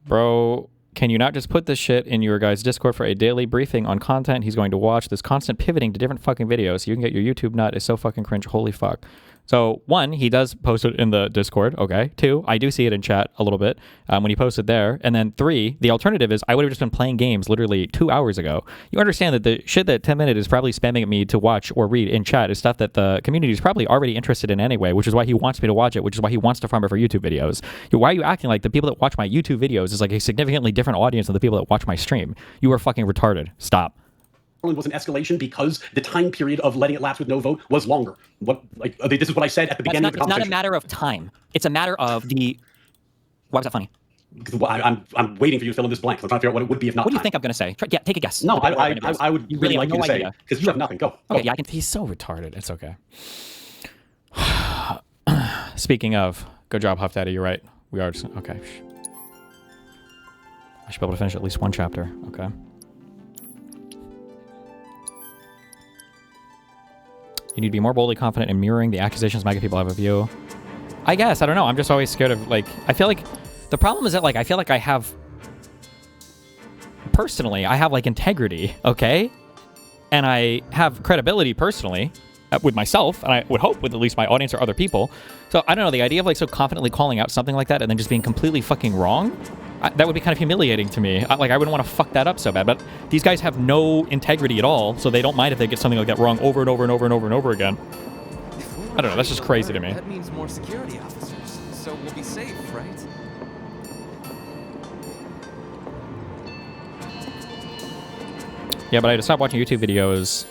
[SPEAKER 2] Bro, can you not just put this shit in your guys' Discord for a daily briefing on content he's going to watch? This constant pivoting to different fucking videos so you can get your YouTube nut is so fucking cringe. Holy fuck. So, one, he does post it in the Discord. Okay. Two, I do see it in chat a little bit when he posted there. And then three, the alternative is I would have just been playing games literally 2 hours ago. You understand that the shit that 10 Minute is probably spamming at me to watch or read in chat is stuff that the community is probably already interested in anyway, which is why he wants me to watch it, which is why he wants to farm it for YouTube videos. Why are you acting like the people that watch my YouTube videos is like a significantly different audience than the people that watch my stream? You are fucking retarded. Stop.
[SPEAKER 9] Was an escalation because the time period of letting it lapse with no vote was longer. This is what I said at the beginning of the conversation.
[SPEAKER 2] It's not a matter of time. It's a matter of the. Why was that funny?
[SPEAKER 9] Because I'm waiting for you to fill in this blank. I'm trying to figure out what it would be if not.
[SPEAKER 2] What do you think I'm going to say? Yeah, take a guess.
[SPEAKER 9] No, I would really like you to say because you have nothing. Go.
[SPEAKER 2] Okay, yeah, I can. He's so retarded. It's okay. Speaking of, good job, Huff Daddy. You're right. We are just okay. I should be able to finish at least one chapter. Okay. You need to be more boldly confident in mirroring the accusations MAGA people have of you. I guess. I don't know. I'm just always scared of, like, I feel like the problem is that, like, I feel like I have, personally, I have, like, integrity, okay? And I have credibility personally with myself, and I would hope with at least my audience or other people. So, I don't know, the idea of, like, so confidently calling out something like that and then just being completely fucking wrong, that would be kind of humiliating to me. I wouldn't want to fuck that up so bad. But these guys have no integrity at all, so they don't mind if they get something like that wrong over and over and over and over and over again. I don't know. That's just crazy to me.
[SPEAKER 15] That means more security officers, so we'll be safe, right?
[SPEAKER 2] Yeah, but I had to stop watching YouTube videos.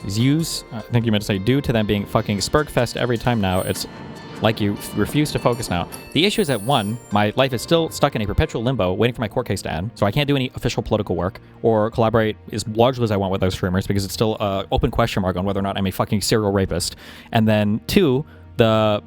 [SPEAKER 2] These views, I think you meant to say, due to them being fucking Spurgfest every time now. It's like you refuse to focus now. The issue is that, one, my life is still stuck in a perpetual limbo waiting for my court case to end, so I can't do any official political work or collaborate as largely as I want with those streamers because it's still an open question mark on whether or not I'm a fucking serial rapist. And then, two, the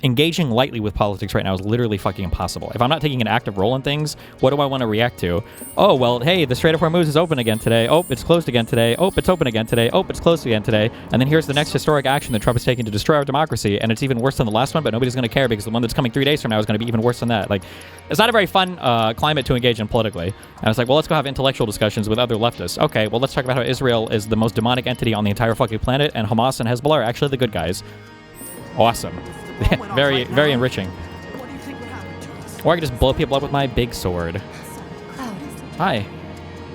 [SPEAKER 2] engaging lightly with politics right now is literally fucking impossible. If I'm not taking an active role in things, what do I want to react to? Oh, well, hey, the Strait of Hormuz is open again today. Oh, it's closed again today. Oh, it's open again today. Oh, it's closed again today. And then here's the next historic action that Trump is taking to destroy our democracy, and it's even worse than the last one, but nobody's going to care because the one that's coming 3 days from now is going to be even worse than that. Like, it's not a very fun climate to engage in politically. And I was like, well, let's go have intellectual discussions with other leftists. Okay, well, let's talk about how Israel is the most demonic entity on the entire fucking planet, and Hamas and Hezbollah are actually the good guys. Awesome. Very, very enriching. Or I could just blow people up with my big sword. Hi.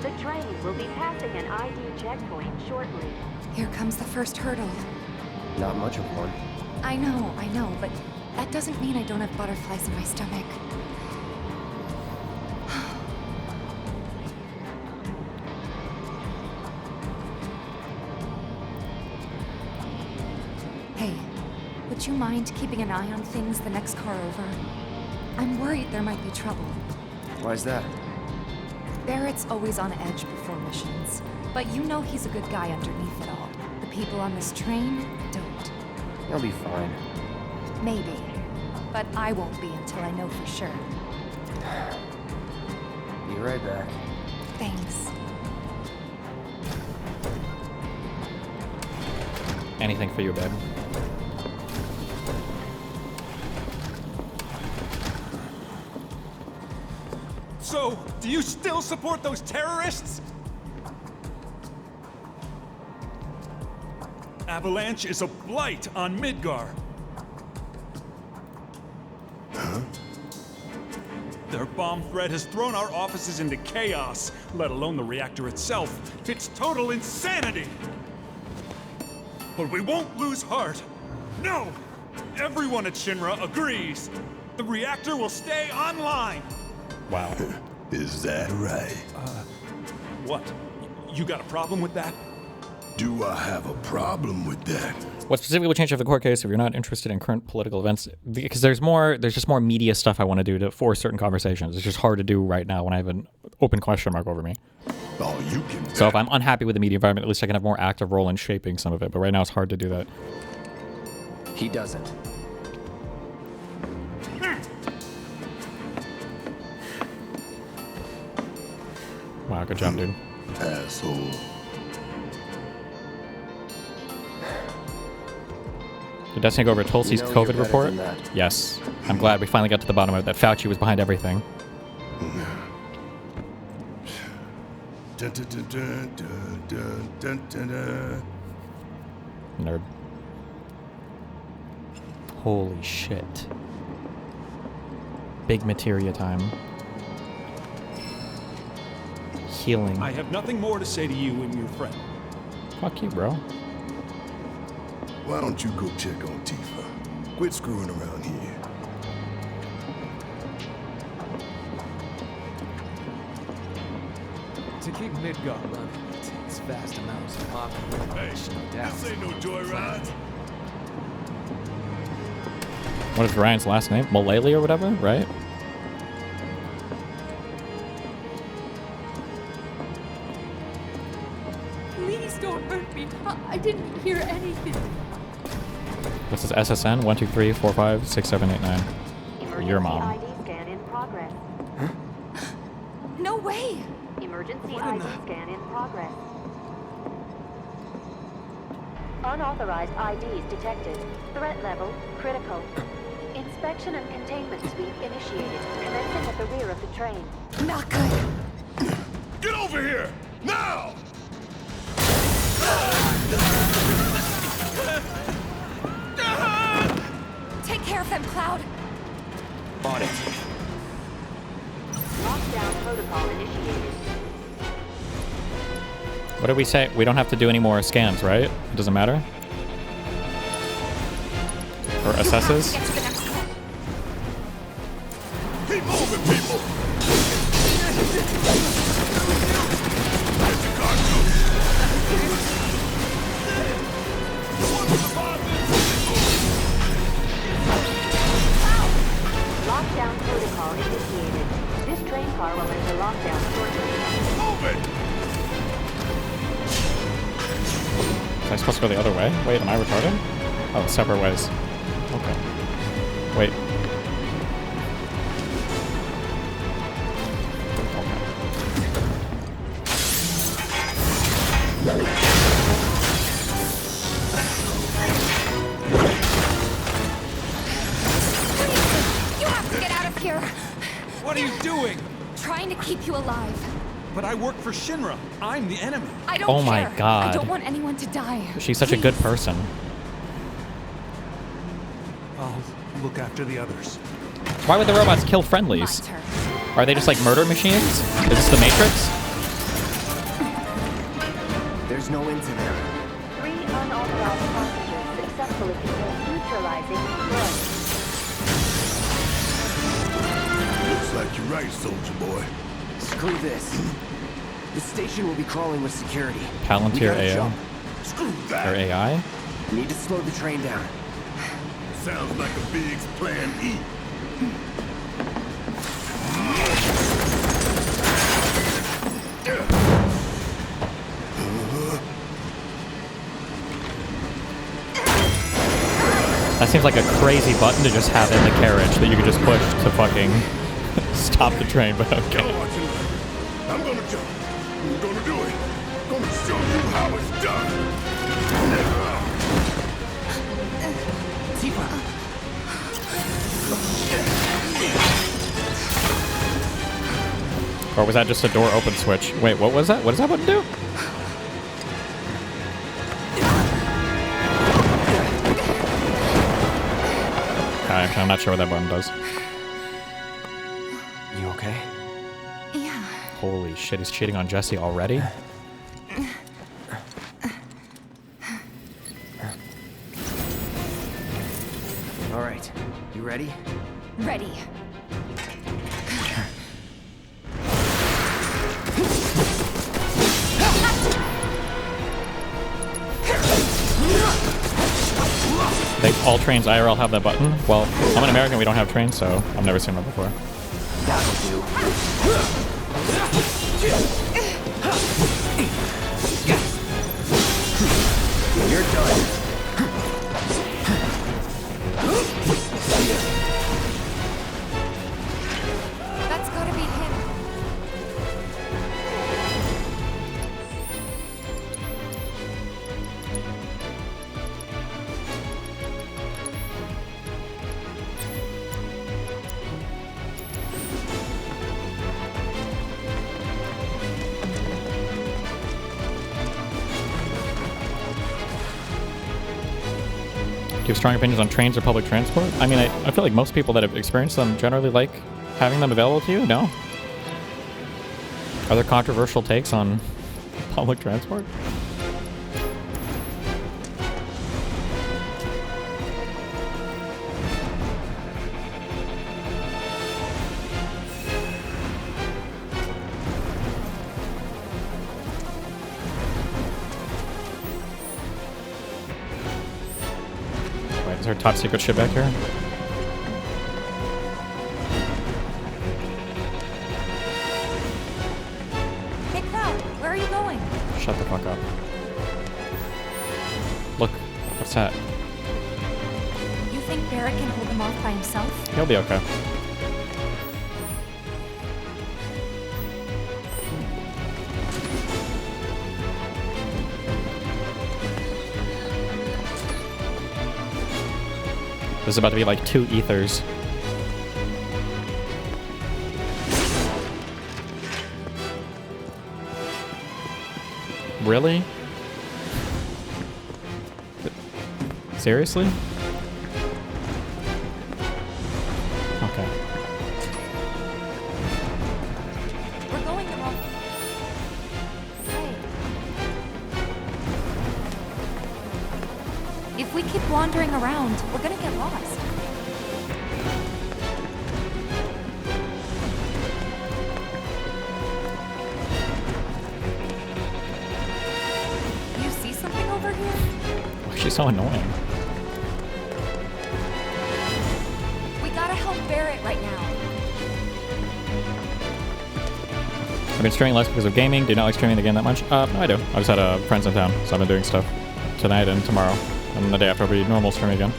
[SPEAKER 16] The train will be passing an ID checkpoint shortly.
[SPEAKER 18] Here comes the first hurdle.
[SPEAKER 19] Not much of one.
[SPEAKER 18] I know, but that doesn't mean I don't have butterflies in my stomach. Hey. Would you mind keeping an eye on things the next car over? I'm worried there might be trouble.
[SPEAKER 19] Why's that?
[SPEAKER 18] Barrett's always on edge before missions, but you know he's a good guy underneath it all. The people on this train don't.
[SPEAKER 19] He'll be fine.
[SPEAKER 18] Maybe, but I won't be until I know for sure.
[SPEAKER 19] Be right back.
[SPEAKER 18] Thanks.
[SPEAKER 2] Anything for you, babe.
[SPEAKER 21] So, do you still support those terrorists?
[SPEAKER 3] avalanche is a blight on Midgar.
[SPEAKER 17] Huh?
[SPEAKER 3] Their bomb threat has thrown our offices into chaos, let alone the reactor itself. It's total insanity! But we won't lose heart. No! Everyone at Shinra agrees. The reactor will stay online.
[SPEAKER 2] Wow.
[SPEAKER 17] Is that right?
[SPEAKER 3] What? You got a problem with that?
[SPEAKER 17] Do I have a problem with that?
[SPEAKER 2] What specifically would change if the court case if you're not interested in current political events? Because there's just more media stuff I want to do to force certain conversations. It's just hard to do right now when I have an open question mark over me.
[SPEAKER 17] Oh, you can.
[SPEAKER 2] So if I'm unhappy with the media environment, at least I can have more active role in shaping some of it. But right now it's hard to do that.
[SPEAKER 19] He doesn't.
[SPEAKER 2] Wow, good job, dude.
[SPEAKER 17] Asshole.
[SPEAKER 2] Did Destiny go over Tulsi's COVID report? Yes. I'm glad we finally got to the bottom of it, that Fauci was behind everything. Nerd. Holy shit. Big materia time. Healing.
[SPEAKER 3] I have nothing more to say to you and your friend.
[SPEAKER 2] Fuck you, bro.
[SPEAKER 17] Why don't you go check on Tifa? Quit screwing around here.
[SPEAKER 15] To keep Midgar running, it takes vast amounts of population.
[SPEAKER 17] Hey, this ain't no joyride.
[SPEAKER 2] What is Ryan's last name? Mullally or whatever, right?
[SPEAKER 5] Please don't hurt me. I didn't hear anything.
[SPEAKER 2] This is SSN 123456789. Your mom.
[SPEAKER 16] ID scan in progress.
[SPEAKER 18] No way!
[SPEAKER 16] Emergency ID scan in progress. Unauthorized IDs detected. Threat level critical. Inspection and containment sweep initiated. Commencing at the rear of the train.
[SPEAKER 18] Not good.
[SPEAKER 17] Get over here! Now!
[SPEAKER 18] Take care of them, Cloud.
[SPEAKER 19] On it.
[SPEAKER 16] Lockdown protocol initiated.
[SPEAKER 2] What did we say? We don't have to do any more scans, right? It doesn't matter? Or assesses?
[SPEAKER 17] Keep moving, people!
[SPEAKER 16] Lockdown protocol initiated. This train car will enter lockdown shortly.
[SPEAKER 17] Move it!
[SPEAKER 2] Am I supposed to go the other way? Wait, am I retarded? Oh, separate ways. Okay. Wait.
[SPEAKER 18] You have to get out of here!
[SPEAKER 3] What are you doing?
[SPEAKER 18] Trying to keep you alive.
[SPEAKER 3] But I work for Shinra. I'm the enemy.
[SPEAKER 18] I don't
[SPEAKER 2] Oh
[SPEAKER 18] care.
[SPEAKER 2] my God.
[SPEAKER 18] I don't want anyone to die.
[SPEAKER 2] She's such a good person.
[SPEAKER 3] I'll look after the others.
[SPEAKER 2] Why would the robots kill friendlies? Are they just like murder machines? Is this the Matrix?
[SPEAKER 19] There's no end to them.
[SPEAKER 16] 3 unauthorized passengers successfully contained neutralizing drugs.
[SPEAKER 17] Looks like you're right, soldier boy.
[SPEAKER 19] Screw this. The station will be crawling with security.
[SPEAKER 2] Palantir
[SPEAKER 19] We gotta
[SPEAKER 2] AI?
[SPEAKER 19] jump.
[SPEAKER 17] Screw that.
[SPEAKER 2] Or AI?
[SPEAKER 19] Need to slow the train down.
[SPEAKER 17] Sounds like a big plan E.
[SPEAKER 2] That seems like a crazy button to just have in the carriage that you could just push to fucking stop the train, but okay.
[SPEAKER 17] I'm gonna jump. I'm gonna do it. Gonna show you how it's done.
[SPEAKER 19] Tifa.
[SPEAKER 2] Or was that just a door open switch? Wait, what was that? What does that button do? Okay, I'm not sure what that button does.
[SPEAKER 19] You okay?
[SPEAKER 18] Yeah.
[SPEAKER 2] Holy shit, he's cheating on Jesse already?
[SPEAKER 19] All right. You ready?
[SPEAKER 18] Ready.
[SPEAKER 2] All trains IRL have that button. Well, I'm an American, we don't have trains, so I've never seen that before.
[SPEAKER 19] That'll do. You're done.
[SPEAKER 18] That's gotta be him.
[SPEAKER 2] Do you have strong opinions on trains or public transport? I mean, I feel like most people that have experienced them generally like having them available to you, no? Are there controversial takes on public transport? Is there top secret shit back here?
[SPEAKER 18] Hey, Cloud, where are you going?
[SPEAKER 2] Shut the fuck up. Look, what's that?
[SPEAKER 18] You think Barrett can hold him off by himself?
[SPEAKER 2] He'll be okay. This is about to be like 2 ethers. Really? Seriously? Okay.
[SPEAKER 18] We're going the wrong way. If we keep wandering around, we're gonna get lost. You see something over here?
[SPEAKER 2] She's so annoying.
[SPEAKER 18] We gotta help Barrett right now.
[SPEAKER 2] I've been streaming less because of gaming. Do you not like streaming the game that much? No, I do. I just had friends in town, so I've been doing stuff tonight and tomorrow. And the day after will be normal streaming again.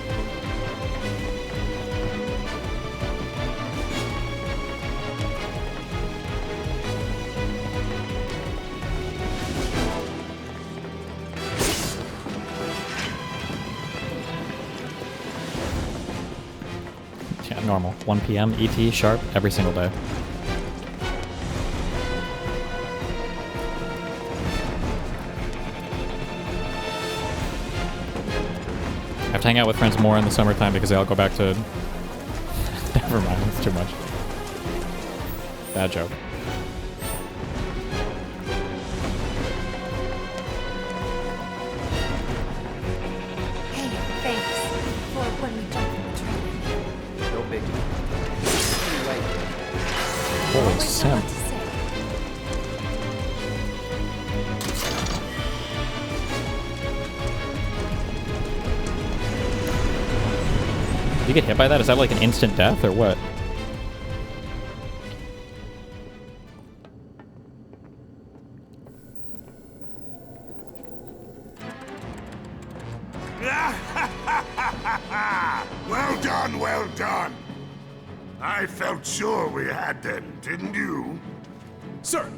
[SPEAKER 2] Yeah, normal. 1 p.m. ET sharp every single day. I have to hang out with friends more in the summertime because they all go back to... Never mind, it's too much. Bad joke.
[SPEAKER 18] Hey, thanks for when we jump in the train.
[SPEAKER 19] No biggie. Anyway.
[SPEAKER 2] Holy
[SPEAKER 18] Always know
[SPEAKER 2] simp.
[SPEAKER 18] what to say.
[SPEAKER 2] Did you get hit by that? Is that like an instant death or what?
[SPEAKER 17] Well done, well done. I felt sure we had them, didn't you?
[SPEAKER 3] Sir!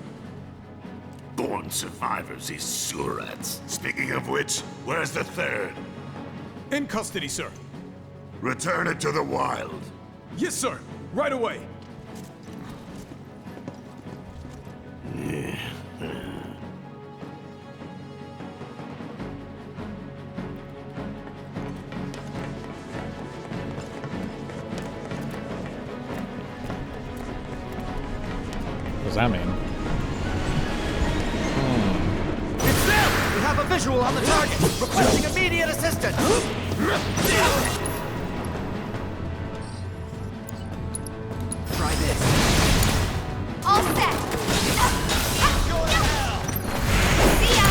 [SPEAKER 17] Born survivors, these surats. Speaking of which, where's the third?
[SPEAKER 3] In custody, sir.
[SPEAKER 17] Return it to the wild.
[SPEAKER 3] Yes, sir. Right away.
[SPEAKER 2] does that mean?
[SPEAKER 15] It's them! We have a visual on the target. Requesting immediate assistance. Try this.
[SPEAKER 18] All set. See ya.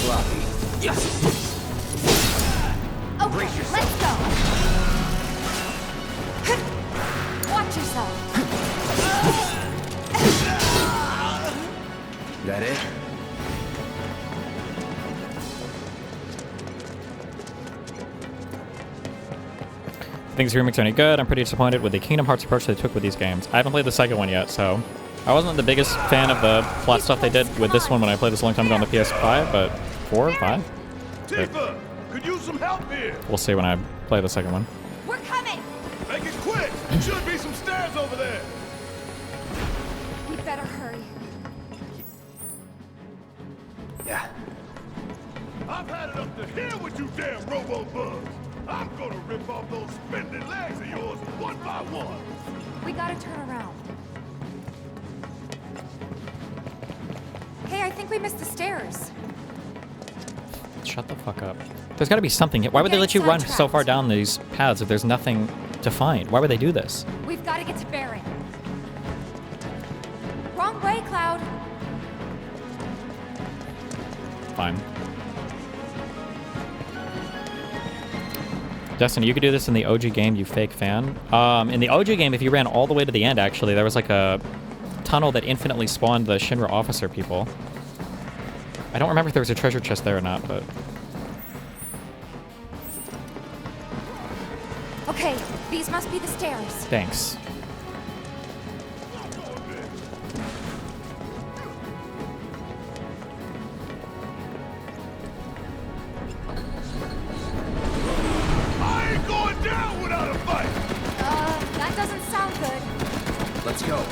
[SPEAKER 15] Sloppy. Yes.
[SPEAKER 18] Okay, let's go. Watch yourself.
[SPEAKER 15] That it?
[SPEAKER 2] Things remakes are any good. I'm pretty disappointed with the Kingdom Hearts approach they took with these games. I haven't played the second one yet, so I wasn't the biggest fan of the plot stuff they did with this one when I played this a long time ago on the PS5, but 4, 5?
[SPEAKER 17] Tifa, could use some help here.
[SPEAKER 2] We'll see when I play the second one.
[SPEAKER 18] We're coming.
[SPEAKER 17] Make it quick. There should be some stairs over there.
[SPEAKER 18] We better hurry.
[SPEAKER 15] Yeah.
[SPEAKER 17] I've had it up to here with you damn robo-bugs. I'm gonna rip off those spindly legs of yours one by one.
[SPEAKER 18] We gotta turn around. Hey, I think we missed the stairs.
[SPEAKER 2] Shut the fuck up. There's gotta be something. Why would they let you run so far down these paths if there's nothing to find? Why would they do this?
[SPEAKER 18] We've got to get to Baron. Wrong way, Cloud.
[SPEAKER 2] Fine. Destiny, you could do this in the OG game, you fake fan. In the OG game, if you ran all the way to the end, actually, there was like a tunnel that infinitely spawned the Shinra officer people. I don't remember if there was a treasure chest there or not, but...
[SPEAKER 18] Okay, these must be the stairs.
[SPEAKER 2] Thanks.
[SPEAKER 17] I ain't going down without a fight.
[SPEAKER 18] That doesn't sound good.
[SPEAKER 15] Let's go.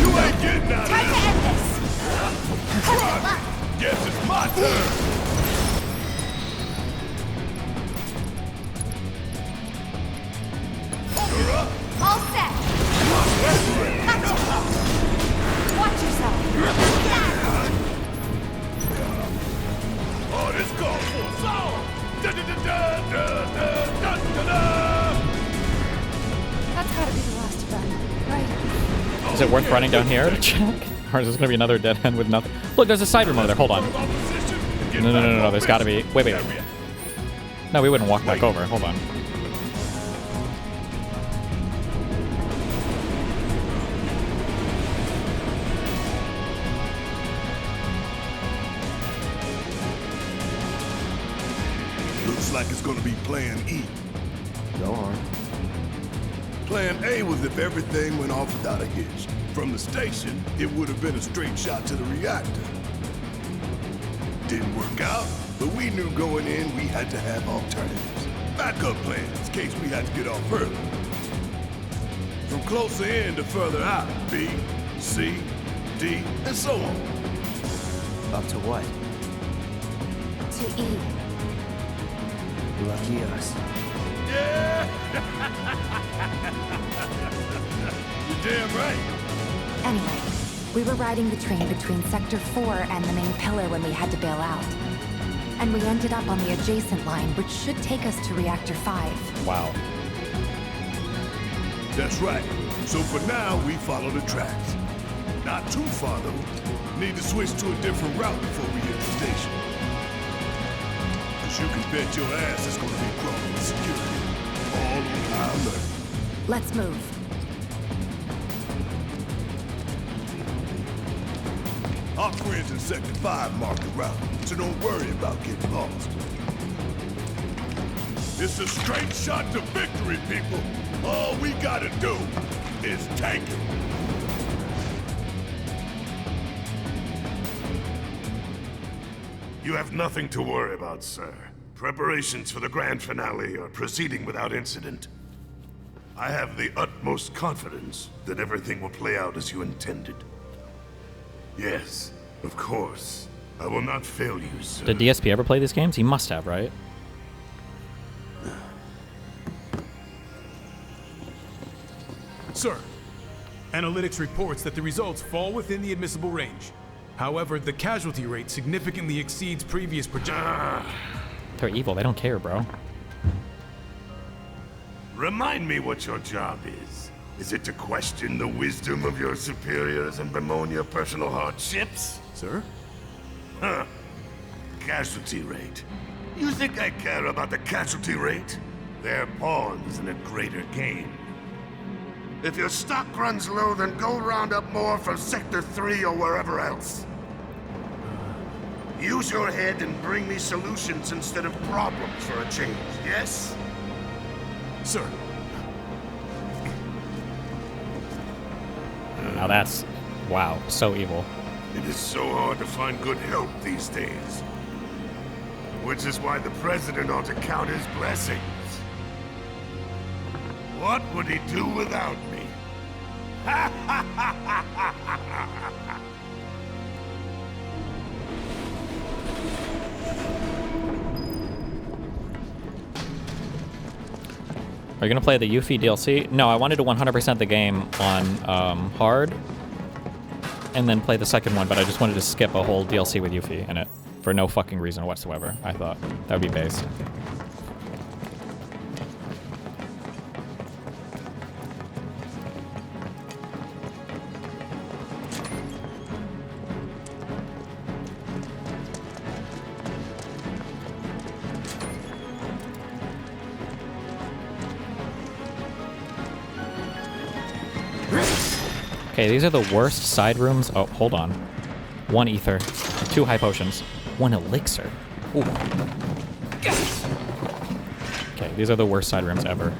[SPEAKER 17] You ain't getting out of
[SPEAKER 18] Time to end this.
[SPEAKER 17] Guess it's my turn. You're up.
[SPEAKER 18] All set. Gotcha. Watch yourself.
[SPEAKER 17] Oh, this calls for a song. Da-da-da-da-da-da-da-da-da.
[SPEAKER 18] That's gotta be the last of them, right?
[SPEAKER 2] Is it worth running down here to check? Or is this gonna be another dead end with nothing? Look, there's a side room over there. Hold on. No. There's gotta be... Wait. No, we wouldn't walk back over. Hold on.
[SPEAKER 17] Looks like it's gonna be Plan E.
[SPEAKER 15] Go on.
[SPEAKER 17] Plan A was if everything went off without a hitch. From the station, it would have been a straight shot to the reactor. Didn't work out, but we knew going in we had to have alternatives. Backup plans in case we had to get off early. From closer in to further out, B, C, D, and so on.
[SPEAKER 15] Up to what?
[SPEAKER 18] To E.
[SPEAKER 15] Lucky us.
[SPEAKER 17] Yeah! You're damn right.
[SPEAKER 18] Anyway, we were riding the train between Sector 4 and the main pillar when we had to bail out. And we ended up on the adjacent line, which should take us to Reactor 5.
[SPEAKER 2] Wow.
[SPEAKER 17] That's right. So for now, we follow the tracks. Not too far, though. Need to switch to a different route before we hit the station. Because you can bet your ass it's going to be crawling with security. All on high alert.
[SPEAKER 18] Let's move.
[SPEAKER 17] Our friends in Sector 5 marked the route, so don't worry about getting lost. It's a straight shot to victory, people. All we gotta do is take it. You have nothing to worry about, sir. Preparations for the grand finale are proceeding without incident. I have the utmost confidence that everything will play out as you intended. Yes, of course. I will not fail you, sir.
[SPEAKER 2] Did DSP ever play these games? He must have, right?
[SPEAKER 3] Sir, analytics reports that the results fall within the admissible range. However, the casualty rate significantly exceeds previous projections.
[SPEAKER 2] They're evil. They don't care, bro.
[SPEAKER 17] Remind me what your job is. Is it to question the wisdom of your superiors and bemoan your personal hardships?
[SPEAKER 3] Sir?
[SPEAKER 17] Huh. Casualty rate. You think I care about the casualty rate? They're pawns in a greater game. If your stock runs low, then go round up more from Sector 3 or wherever else. Use your head and bring me solutions instead of problems for a change, yes?
[SPEAKER 3] Sir.
[SPEAKER 2] Now that's... wow, so evil.
[SPEAKER 17] It is so hard to find good help these days. Which is why the President ought to count his blessings. What would he do without me?
[SPEAKER 2] Are you gonna play the Yuffie DLC? No, I wanted to 100% the game on hard, and then play the second one, but I just wanted to skip a whole DLC with Yuffie in it for no fucking reason whatsoever. I thought that would be base. Okay, these are the worst side rooms. Oh, hold on. 1 ether, 2 high potions, 1 elixir. Ooh. Okay, these are the worst side rooms ever.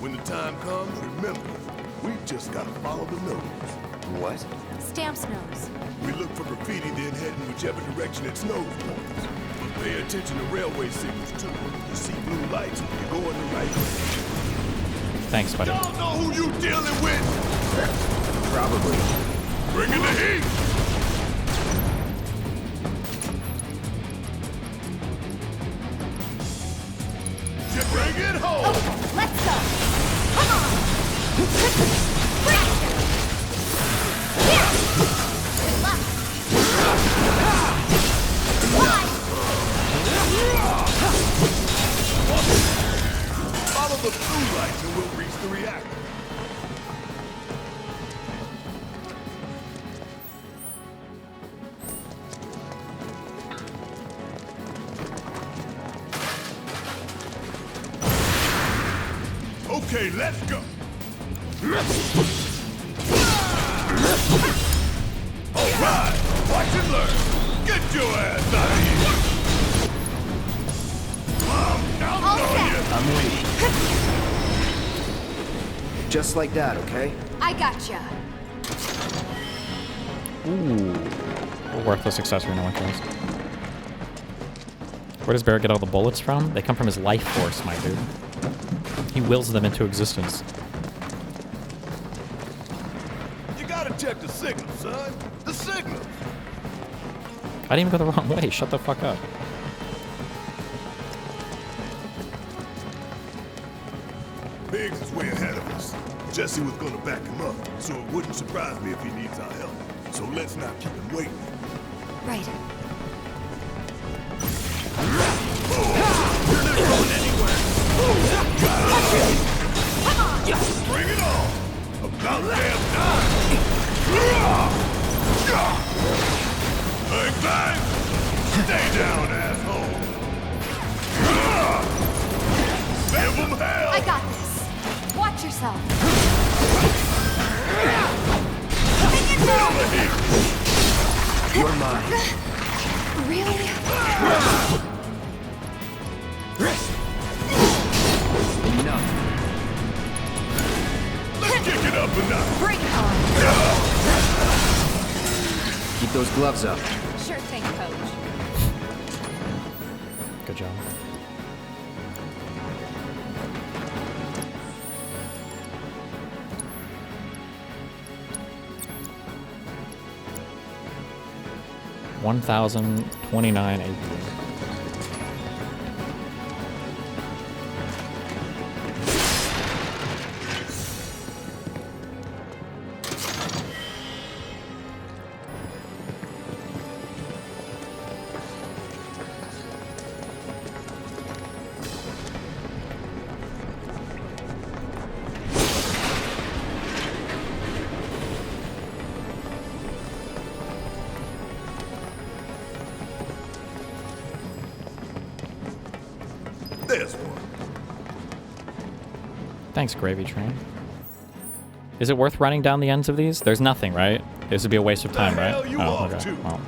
[SPEAKER 17] When the time comes, remember, we just gotta follow the nose. What?
[SPEAKER 18] Stamp's nose.
[SPEAKER 17] We look for graffiti, then head in whichever direction its nose points. But pay attention to railway signals too. You see blue lights, you're going the right way.
[SPEAKER 2] Thanks, buddy.
[SPEAKER 17] Y'all know who you dealing with? Probably. Bring in the heat! You bring it home!
[SPEAKER 18] Okay, let's go! Come on! Good luck!
[SPEAKER 17] Follow the blue lights and we'll reach the reactor. Okay, let's go. All right, watch and learn. Get your ass out of here. I'm
[SPEAKER 19] I'm waiting. Just like that, okay?
[SPEAKER 18] I gotcha.
[SPEAKER 2] Ooh. A worthless accessory no one cares. Where does Barrett get all the bullets from? They come from his life force, my dude. He wills them into existence.
[SPEAKER 17] You gotta check the signal, son. The signal.
[SPEAKER 2] I didn't even go the wrong way. Shut the fuck up.
[SPEAKER 17] Biggs is way ahead of us. Jesse was gonna back him up, so it wouldn't surprise me if he needs our help. So let's not keep him waiting.
[SPEAKER 18] Right.
[SPEAKER 17] You're not going anywhere. Bring it on. About damn time. Bang, bang. Stay down, asshole. Give him hell.
[SPEAKER 18] I got this. Watch yourself.
[SPEAKER 19] You're mine.
[SPEAKER 18] Really?
[SPEAKER 19] Enough.
[SPEAKER 17] Let's kick it up a notch.
[SPEAKER 18] Bring it on.
[SPEAKER 19] those gloves up.
[SPEAKER 18] Sure thing, Coach.
[SPEAKER 2] Good job. $1,029 APU.
[SPEAKER 17] There's one.
[SPEAKER 2] Thanks, Gravy Train. Is it worth running down the ends of these? There's nothing, right? This would be a waste of time, right?
[SPEAKER 17] hell you off
[SPEAKER 2] okay.
[SPEAKER 17] to?
[SPEAKER 2] Well.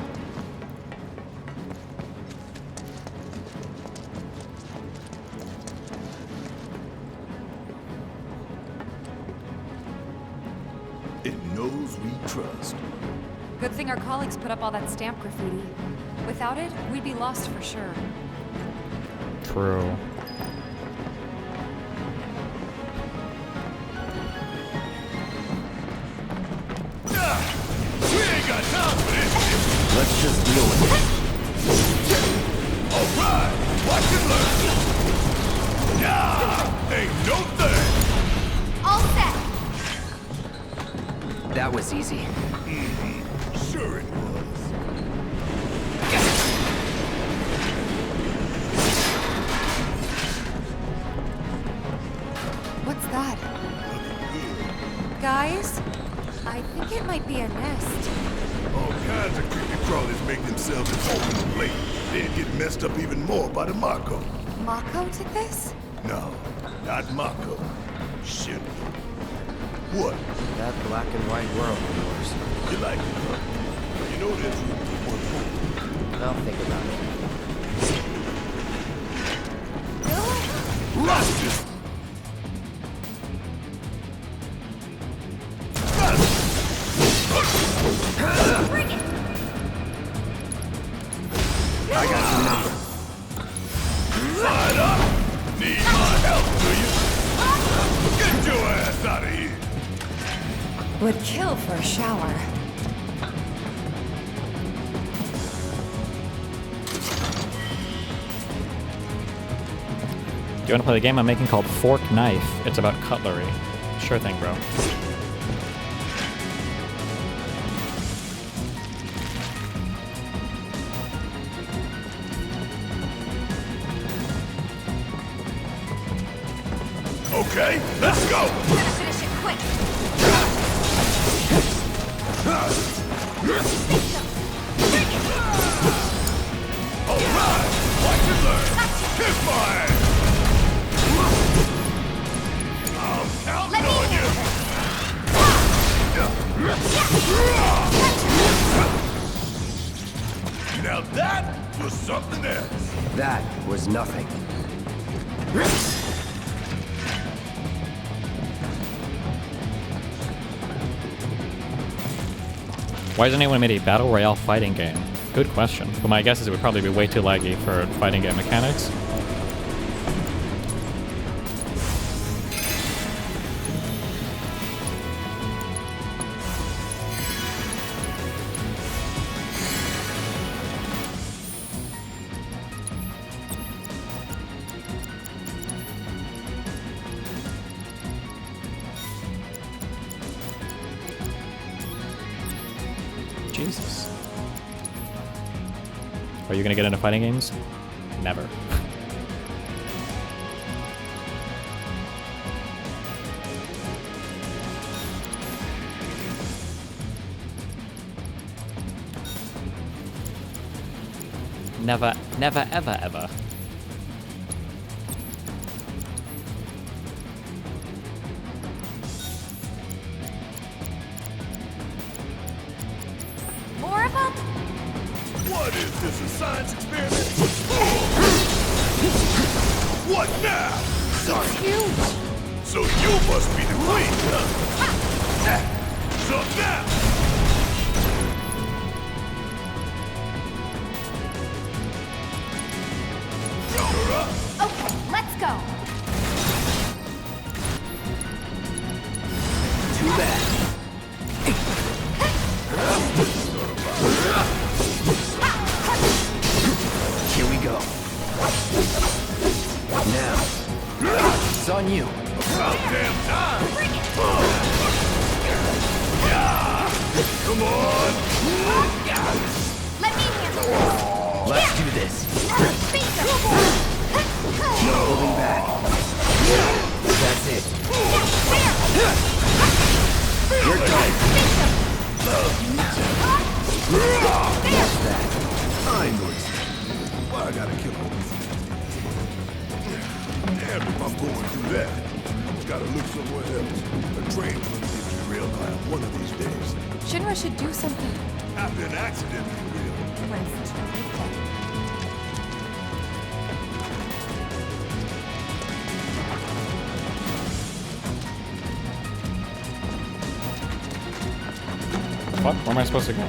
[SPEAKER 17] It knows we trust.
[SPEAKER 18] Good thing our colleagues put up all that stamp graffiti. Without it, we'd be lost for sure.
[SPEAKER 2] True.
[SPEAKER 17] We ain't got time for this shit.
[SPEAKER 19] Let's just deal with it.
[SPEAKER 17] All right, watch and learn. Yeah, ain't no thing.
[SPEAKER 18] All set.
[SPEAKER 19] That was easy.
[SPEAKER 17] Sure it was.
[SPEAKER 18] What's that? Guys, I think it might be a nest.
[SPEAKER 17] All kinds of creepy crawlies make themselves at home in the lake. They'd get messed up even more by the Mako.
[SPEAKER 18] Mako did this?
[SPEAKER 17] No, not Mako. Shit. What?
[SPEAKER 19] That black and white world of yours.
[SPEAKER 17] You like it, huh? You know there's room for one more.
[SPEAKER 19] I'll think about it.
[SPEAKER 17] Rusty!
[SPEAKER 18] Bring it!
[SPEAKER 19] I got your number.
[SPEAKER 17] Line up! Need my help, do you? Get your ass out of here!
[SPEAKER 18] Would kill for a shower.
[SPEAKER 2] Do you want to play the game I'm making called Fork Knife? It's about cutlery. Sure thing, bro.
[SPEAKER 17] Okay, let's go!
[SPEAKER 18] Gotta finish it quick.
[SPEAKER 17] All right, watch and learn. Kiss my ass. I'm counting on you. Now that was something else.
[SPEAKER 19] That was nothing.
[SPEAKER 2] Why hasn't anyone made a battle royale fighting game? Good question. But my guess is it would probably be way too laggy for fighting game mechanics. Jesus. Are you gonna get into fighting games? Never. Never, never, ever, ever.
[SPEAKER 18] More of them?
[SPEAKER 17] What is this, a science experiment? What now?
[SPEAKER 18] It's huge.
[SPEAKER 17] So you must be the queen, huh? So now,
[SPEAKER 18] go.
[SPEAKER 19] Too bad. Here we go. Now, it's on you.
[SPEAKER 17] Damn time! Come on!
[SPEAKER 18] Let me handle this.
[SPEAKER 19] Let's do this.
[SPEAKER 18] Bingo.
[SPEAKER 19] No holding back. That's it. You're done. That's that.
[SPEAKER 17] I know it's why I gotta kill all these. Damn, if I'm going through that, gotta look somewhere else. A train's gonna get derailed by one of these days.
[SPEAKER 5] Shinra should do something.
[SPEAKER 17] After an accident, for real.
[SPEAKER 18] When Sitch will be dead.
[SPEAKER 2] What? Where am I supposed to go?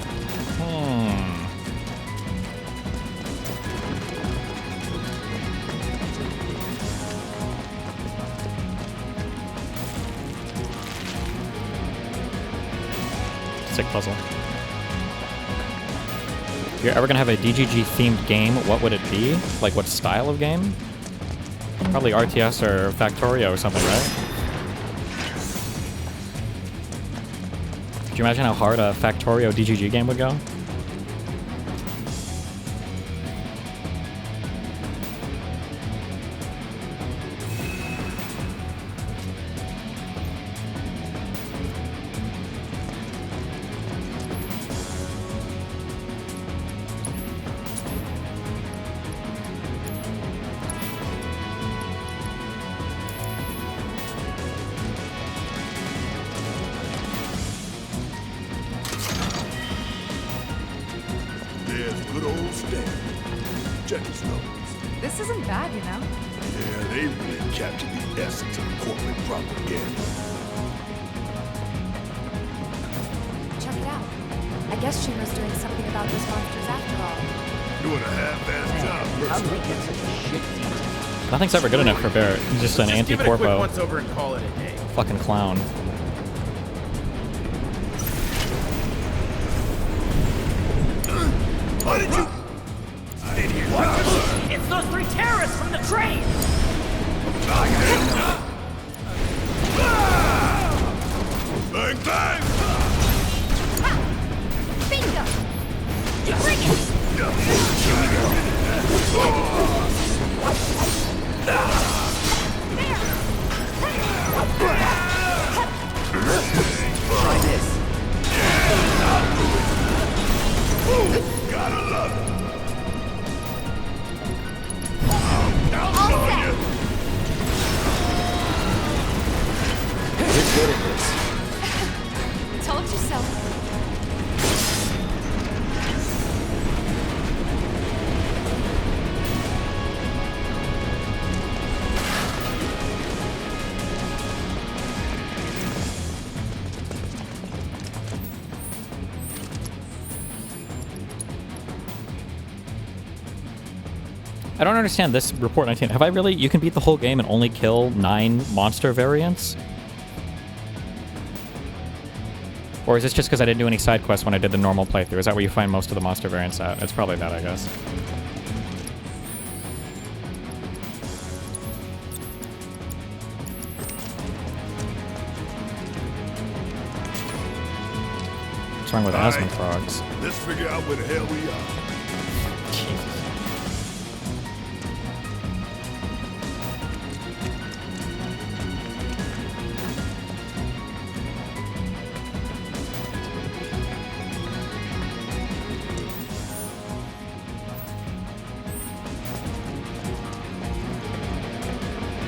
[SPEAKER 2] Sick puzzle. If you're ever gonna have a DGG themed game, what would it be? Like what style of game? Probably RTS or Factorio or something, right? Could you imagine how hard a Factorio DGG game would go?
[SPEAKER 17] Good old Stan. Check his nose.
[SPEAKER 5] This isn't bad, you know?
[SPEAKER 17] Yeah, they really captured the essence of corporate propaganda.
[SPEAKER 18] Check it out. I guess Shinra's doing something about those monsters after all.
[SPEAKER 17] Doing a half-assed job,
[SPEAKER 15] How do we get such a shit team?
[SPEAKER 2] Nothing's ever good enough for Barrett. He's just an anti-corpo
[SPEAKER 15] once over and call it a day.
[SPEAKER 2] fucking clown.
[SPEAKER 17] Why did you? I didn't hear what?
[SPEAKER 15] It's those three terrorists from the train!
[SPEAKER 17] Bang, bang!
[SPEAKER 18] Bingo! Bring it!
[SPEAKER 19] Try this.
[SPEAKER 17] Gotta love it.
[SPEAKER 19] You're good at this.
[SPEAKER 5] Told you so.
[SPEAKER 2] I don't understand this report 19. Have I really? You can beat the whole game and only kill 9 monster variants? Or is this just because I didn't do any side quests when I did the normal playthrough? Is that where you find most of the monster variants at? It's probably that, I guess. What's wrong with asthma frogs?
[SPEAKER 17] Let's figure out where the hell we are.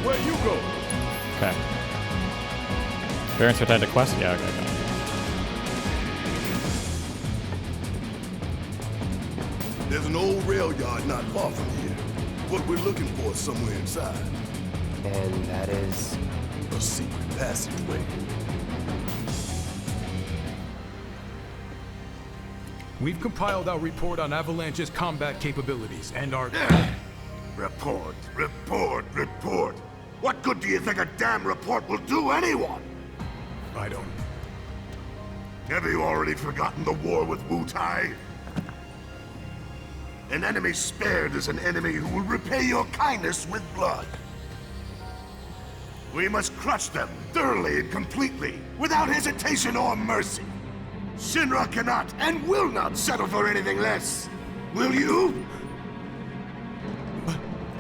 [SPEAKER 17] Where you go?
[SPEAKER 2] Okay. Variants are tied to quest? Yeah, okay, okay.
[SPEAKER 17] There's an old rail yard not far from here. What we're looking for is somewhere inside.
[SPEAKER 19] And that is...
[SPEAKER 17] a secret passageway.
[SPEAKER 1] We've compiled our report on Avalanche's combat capabilities and our...
[SPEAKER 17] Report, report, report. report. What good do you think a damn report will do anyone?
[SPEAKER 1] I don't.
[SPEAKER 17] Have you already forgotten the war with Wu-Tai? An enemy spared is an enemy who will repay your kindness with blood. We must crush them thoroughly and completely, without hesitation or mercy. Shinra cannot and will not settle for anything less. Will you?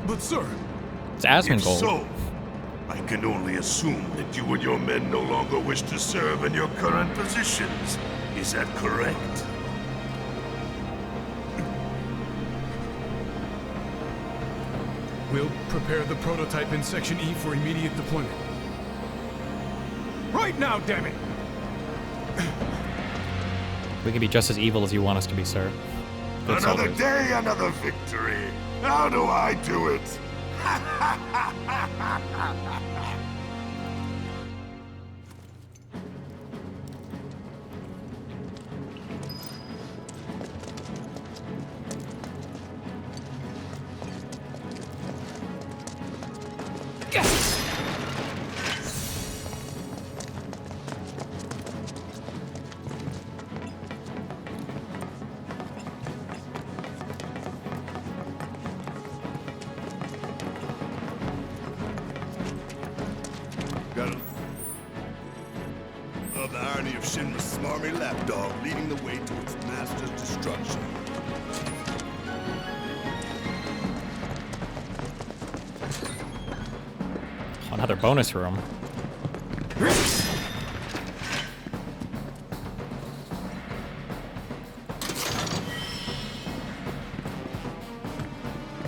[SPEAKER 1] But sir...
[SPEAKER 2] It's Asmongold.
[SPEAKER 17] If so, I can only assume that you and your men no longer wish to serve in your current positions. Is that correct?
[SPEAKER 1] We'll prepare the prototype in Section E for immediate deployment. Right now, damn it!
[SPEAKER 2] We can be just as evil as you want us to be, sir. Good
[SPEAKER 17] Another
[SPEAKER 2] soldiers.
[SPEAKER 17] day, another victory. How do I do it? The irony of Shinra's smarmy lapdog leading the way to its master's destruction.
[SPEAKER 2] Another bonus room.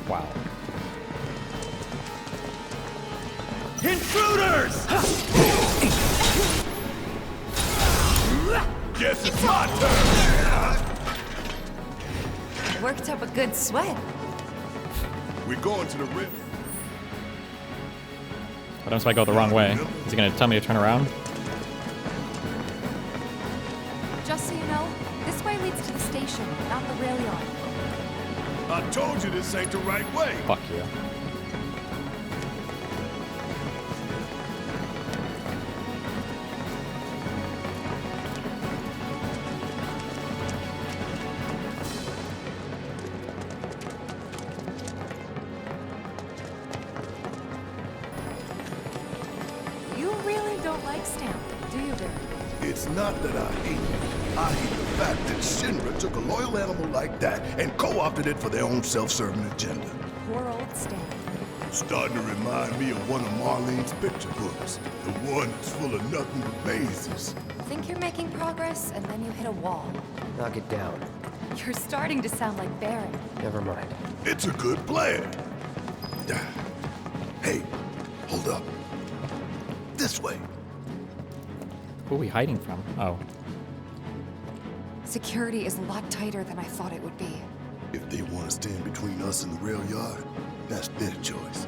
[SPEAKER 2] Wow.
[SPEAKER 17] Intruders! Guess it's my turn!
[SPEAKER 18] Worked up a good sweat.
[SPEAKER 17] We're going to the river.
[SPEAKER 2] What happens if I go the wrong way? Is he gonna tell me to turn around?
[SPEAKER 18] Just so you know, this way leads to the station, not the rail yard.
[SPEAKER 17] I told you this ain't the right way.
[SPEAKER 2] Fuck you.
[SPEAKER 17] It's not that I hate it. I hate the fact that Shinra took a loyal animal like that and co-opted it for their own self-serving agenda.
[SPEAKER 18] Poor old Stan.
[SPEAKER 17] Starting to remind me of one of Marlene's picture books. The one that's full of nothing but mazes.
[SPEAKER 18] Think you're making progress, and then you hit a wall.
[SPEAKER 19] Knock it down.
[SPEAKER 18] You're starting to sound like Baron.
[SPEAKER 19] Never mind.
[SPEAKER 17] It's a good plan. Hey, hold up. This way.
[SPEAKER 2] Who are we hiding from? Oh.
[SPEAKER 18] Security is a lot tighter than I thought it would be.
[SPEAKER 17] If they want to stand between us and the rail yard, that's their choice.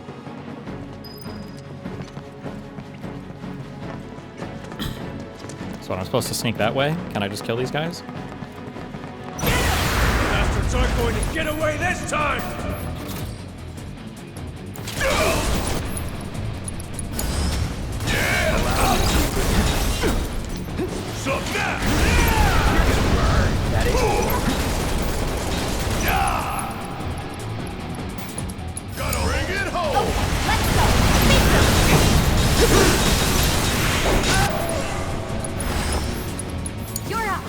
[SPEAKER 2] So I'm supposed to sneak that way? Can I just kill these guys?
[SPEAKER 1] Bastards aren't going to get away this time! So now!
[SPEAKER 19] That is
[SPEAKER 17] Gotta bring it home!
[SPEAKER 18] You're up!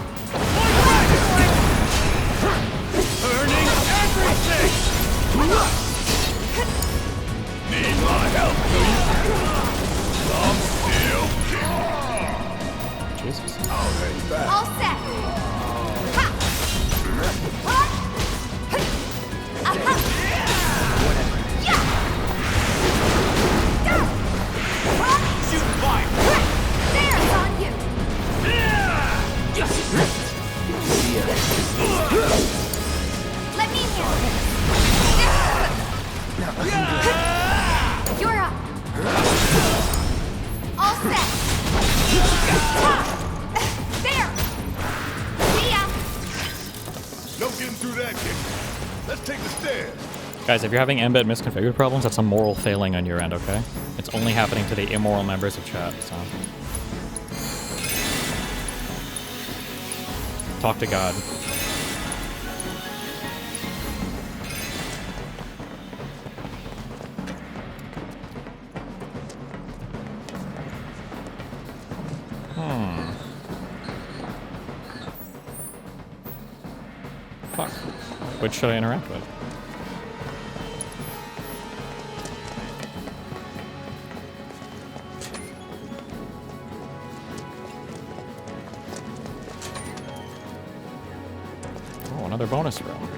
[SPEAKER 1] Burning everything!
[SPEAKER 17] Need my help, please? I'm still king.
[SPEAKER 2] Jesus.
[SPEAKER 17] Already back.
[SPEAKER 18] All set!
[SPEAKER 1] Shoot fire!
[SPEAKER 18] There, it's on you! Let me handle this. You're up. All set. There. See ya.
[SPEAKER 17] No getting
[SPEAKER 2] Guys, if you're having embed misconfigured problems, that's a moral failing on your end, okay? It's only happening to the immoral members of chat, so... Talk to God. Fuck. Which should I interact with? Oh, another bonus room.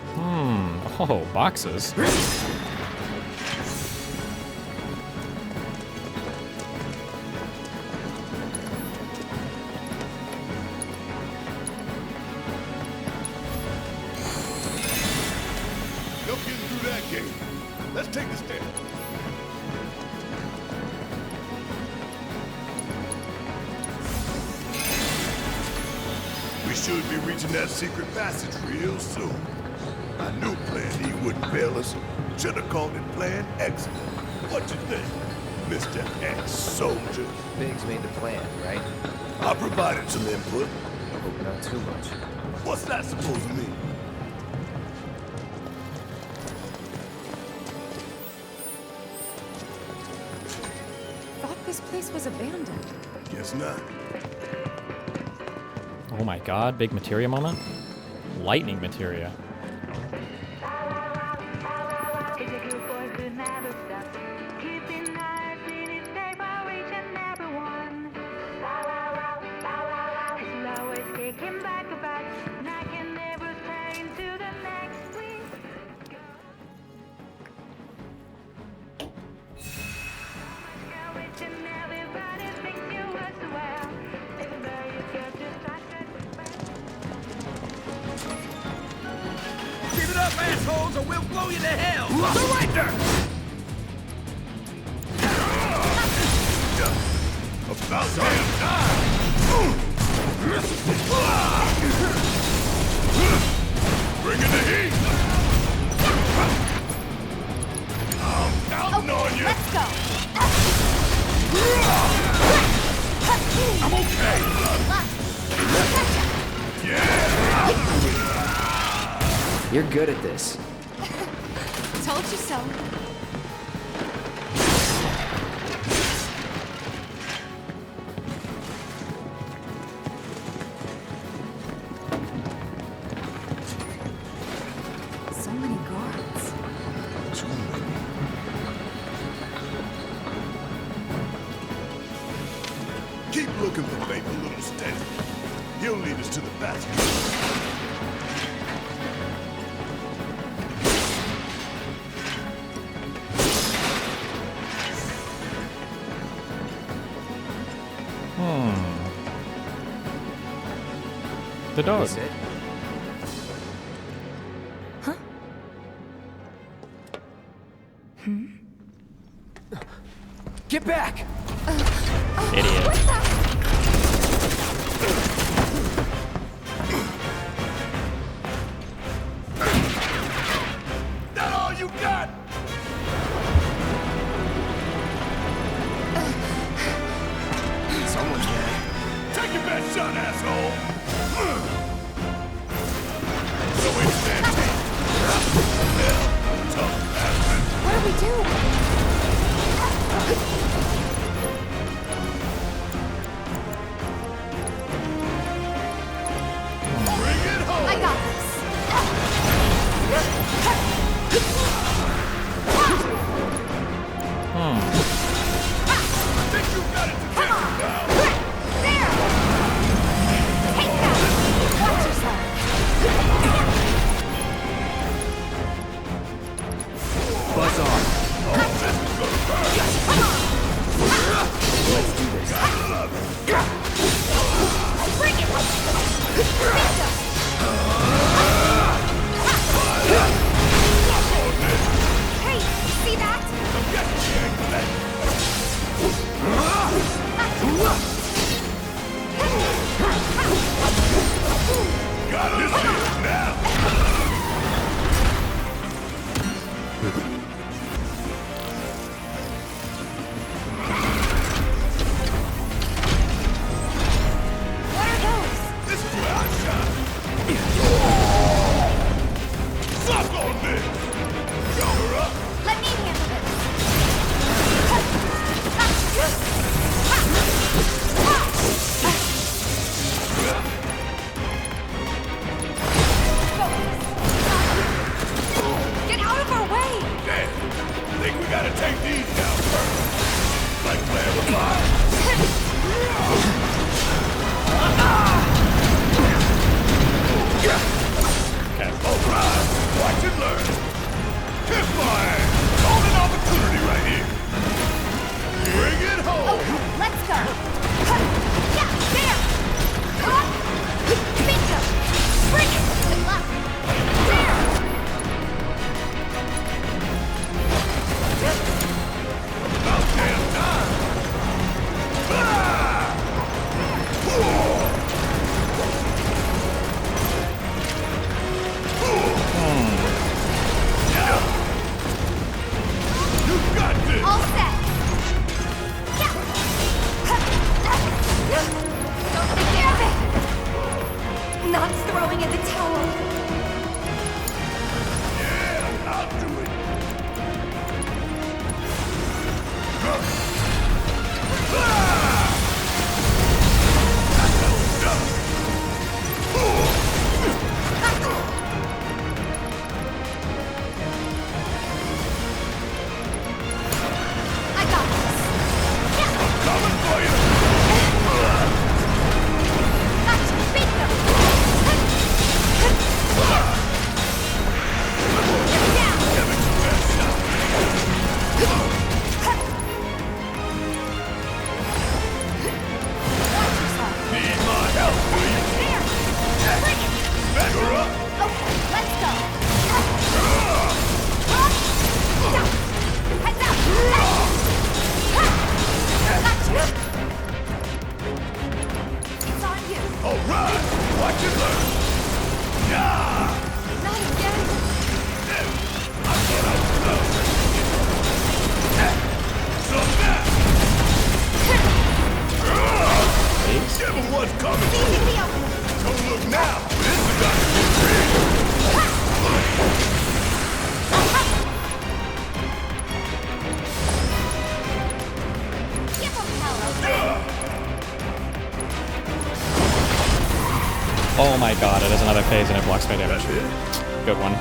[SPEAKER 2] Oh, boxes.
[SPEAKER 17] No getting through that gate. Let's take this down. We should be reaching that secret passage real soon. I knew Plan E wouldn't fail us. Should have called it Plan X. What you think, Mr. Ex-Soldier?
[SPEAKER 15] Biggs made the plan, right?
[SPEAKER 17] I provided some input.
[SPEAKER 15] I hope not too much.
[SPEAKER 17] What's that supposed to mean?
[SPEAKER 18] Thought this place was abandoned.
[SPEAKER 17] Guess not.
[SPEAKER 2] Oh my god, big materia moment. Lightning materia.
[SPEAKER 19] Give it up, assholes, or we'll blow you to hell! Surrender!
[SPEAKER 17] About damn time! Bring in the heat! I'm counting on you!
[SPEAKER 19] Let's go!
[SPEAKER 17] I'm okay! Yeah!
[SPEAKER 15] You're good at this.
[SPEAKER 18] Told you so. So many guards.
[SPEAKER 17] Keep looking for faithful little Steady. He'll lead us to the basket.
[SPEAKER 2] The dog.
[SPEAKER 15] Is it? Get back!
[SPEAKER 2] Idiot.
[SPEAKER 17] That all you got?
[SPEAKER 15] Someone's dead.
[SPEAKER 17] Take your best shot, asshole! So it's that tough bastard.
[SPEAKER 18] What do we do?
[SPEAKER 17] Bring it home!
[SPEAKER 18] I got this.
[SPEAKER 17] I think you got it together now.
[SPEAKER 18] There! Take that! Watch yourself!
[SPEAKER 15] Buzz off.
[SPEAKER 17] Oh, this is gonna burn.
[SPEAKER 15] Let's do this.
[SPEAKER 18] Bring it! Hey, see that?
[SPEAKER 17] Get the egg, take these down first. Like playing with fire.
[SPEAKER 2] Okay.
[SPEAKER 17] Alright, watch and learn. Hit my ass. Golden opportunity right here. Bring it home.
[SPEAKER 18] Let's go. Yeah, there. Bingo. Bring it. Good luck. There.
[SPEAKER 17] About damn time. Ah! You got this.
[SPEAKER 18] All set. Don't take care of it. Not throwing in the towel.
[SPEAKER 17] Yeah, I'll do it.
[SPEAKER 18] I got this.
[SPEAKER 17] Coming for you.
[SPEAKER 18] Gotcha. Bingo. Get down.
[SPEAKER 17] Having the best shot.
[SPEAKER 18] Watch yourself.
[SPEAKER 17] Need my help, do you?
[SPEAKER 18] There. Bring it.
[SPEAKER 17] Back her up.
[SPEAKER 18] Okay, let's go. Heads up. Gotcha. It's on you.
[SPEAKER 17] All right, watch and learn. Yeah.
[SPEAKER 18] Not again.
[SPEAKER 17] I thought I was close. So now. Give him what's coming.
[SPEAKER 18] See the opening.
[SPEAKER 17] Don't look now. This is about to get big.
[SPEAKER 18] Give him hell, okay?
[SPEAKER 2] Oh my god, it has another phase and it blocks my damage. Good one.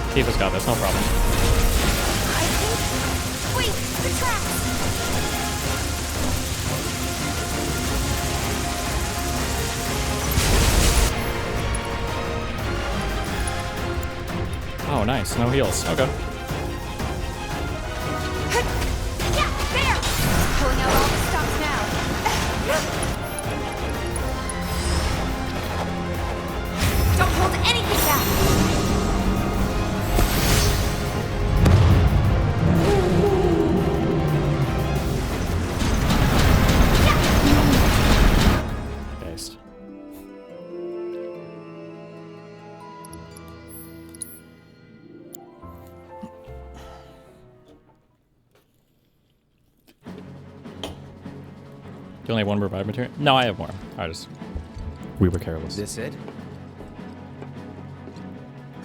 [SPEAKER 2] Tifa's got this, no problem.
[SPEAKER 18] I think... Wait, the tracks!
[SPEAKER 2] Oh, nice. No heals. Okay.
[SPEAKER 18] Yeah, there! Pulling out all the stops now. Don't hold anything back!
[SPEAKER 2] Based. You only have one revive material? No, I have more. We were careless.
[SPEAKER 19] This it?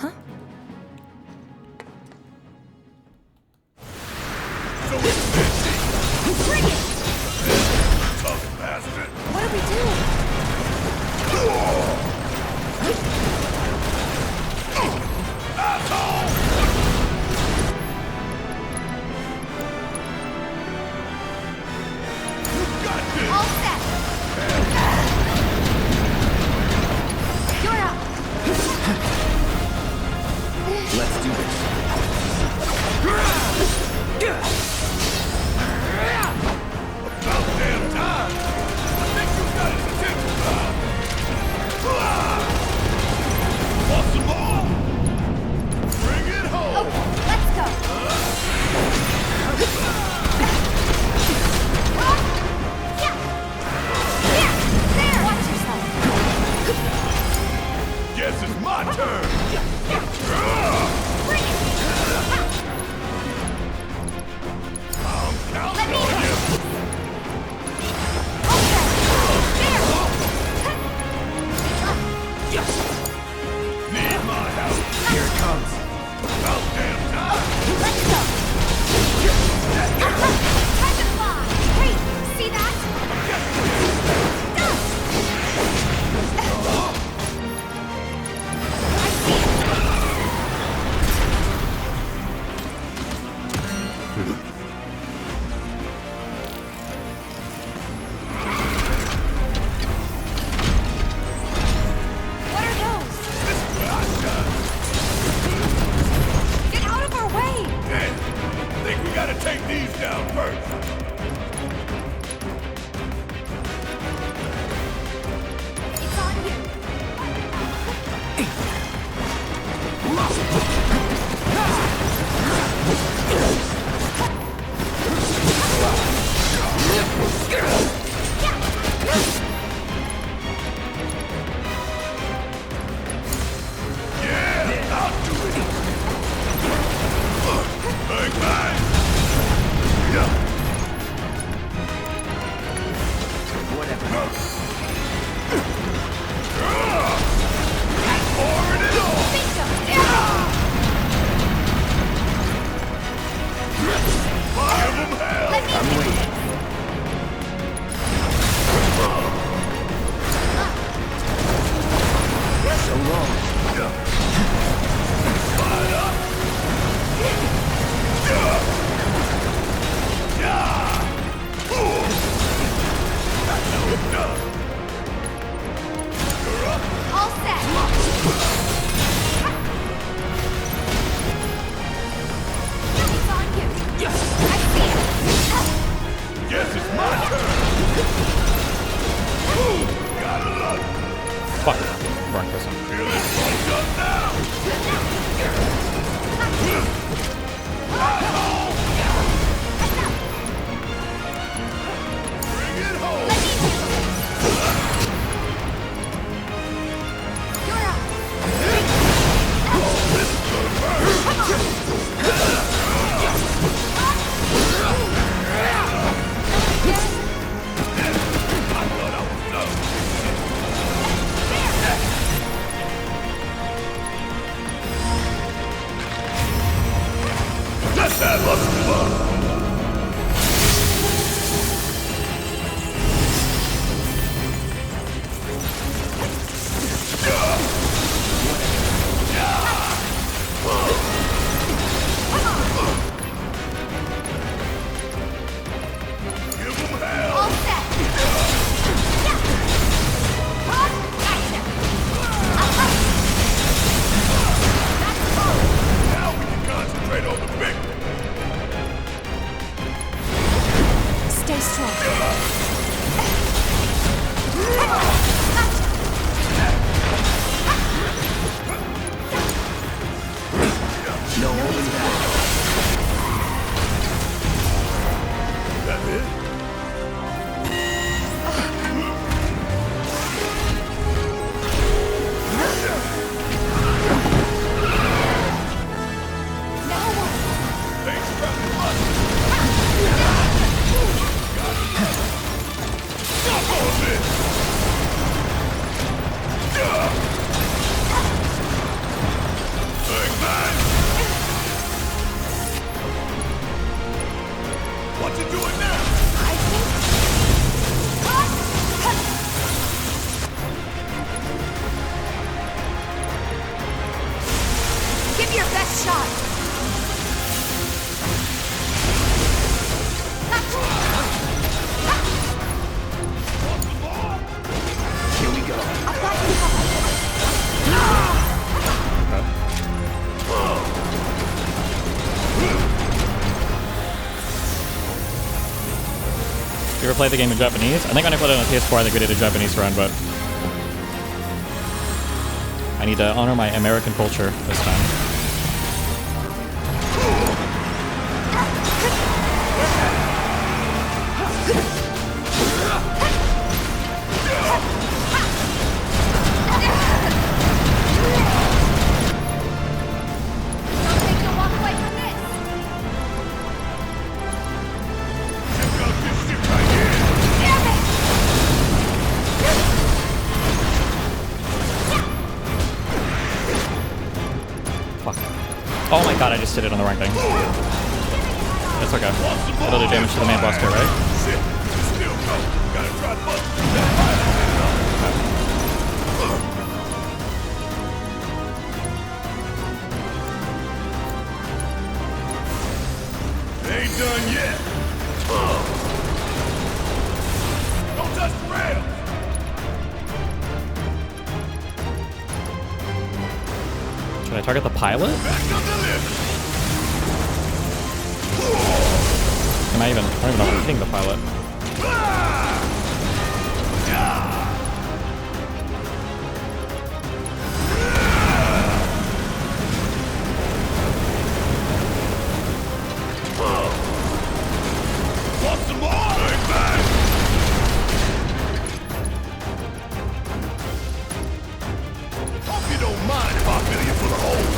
[SPEAKER 17] So it's busy.
[SPEAKER 18] Bring it!
[SPEAKER 17] Tough bastard.
[SPEAKER 18] What do we do?
[SPEAKER 17] Asshole! You got this.
[SPEAKER 18] All set! You're up!
[SPEAKER 19] Let's do this.
[SPEAKER 17] About damn time. I think you got it potential now. Want some more? Bring it home.
[SPEAKER 18] Let's go! Yeah!
[SPEAKER 17] No holding back. That it? What you doing now?
[SPEAKER 18] Give me your best shot.
[SPEAKER 19] Here we go.
[SPEAKER 18] I've got you covered.
[SPEAKER 2] You ever played the game in Japanese? I think when I played it on PS4, I think we did a Japanese run, but I need to honor my American culture this time. Oh my god, I just did it on the wrong thing. That's okay. It'll do damage to the main boss too, right?
[SPEAKER 17] Ain't done yet. Don't touch the rail.
[SPEAKER 2] Should I target the pilot? Am I even? I don't even know if I'm hitting the pilot.
[SPEAKER 17] Want some more? Bang, bang. Hope you don't mind if I fill you full of holes.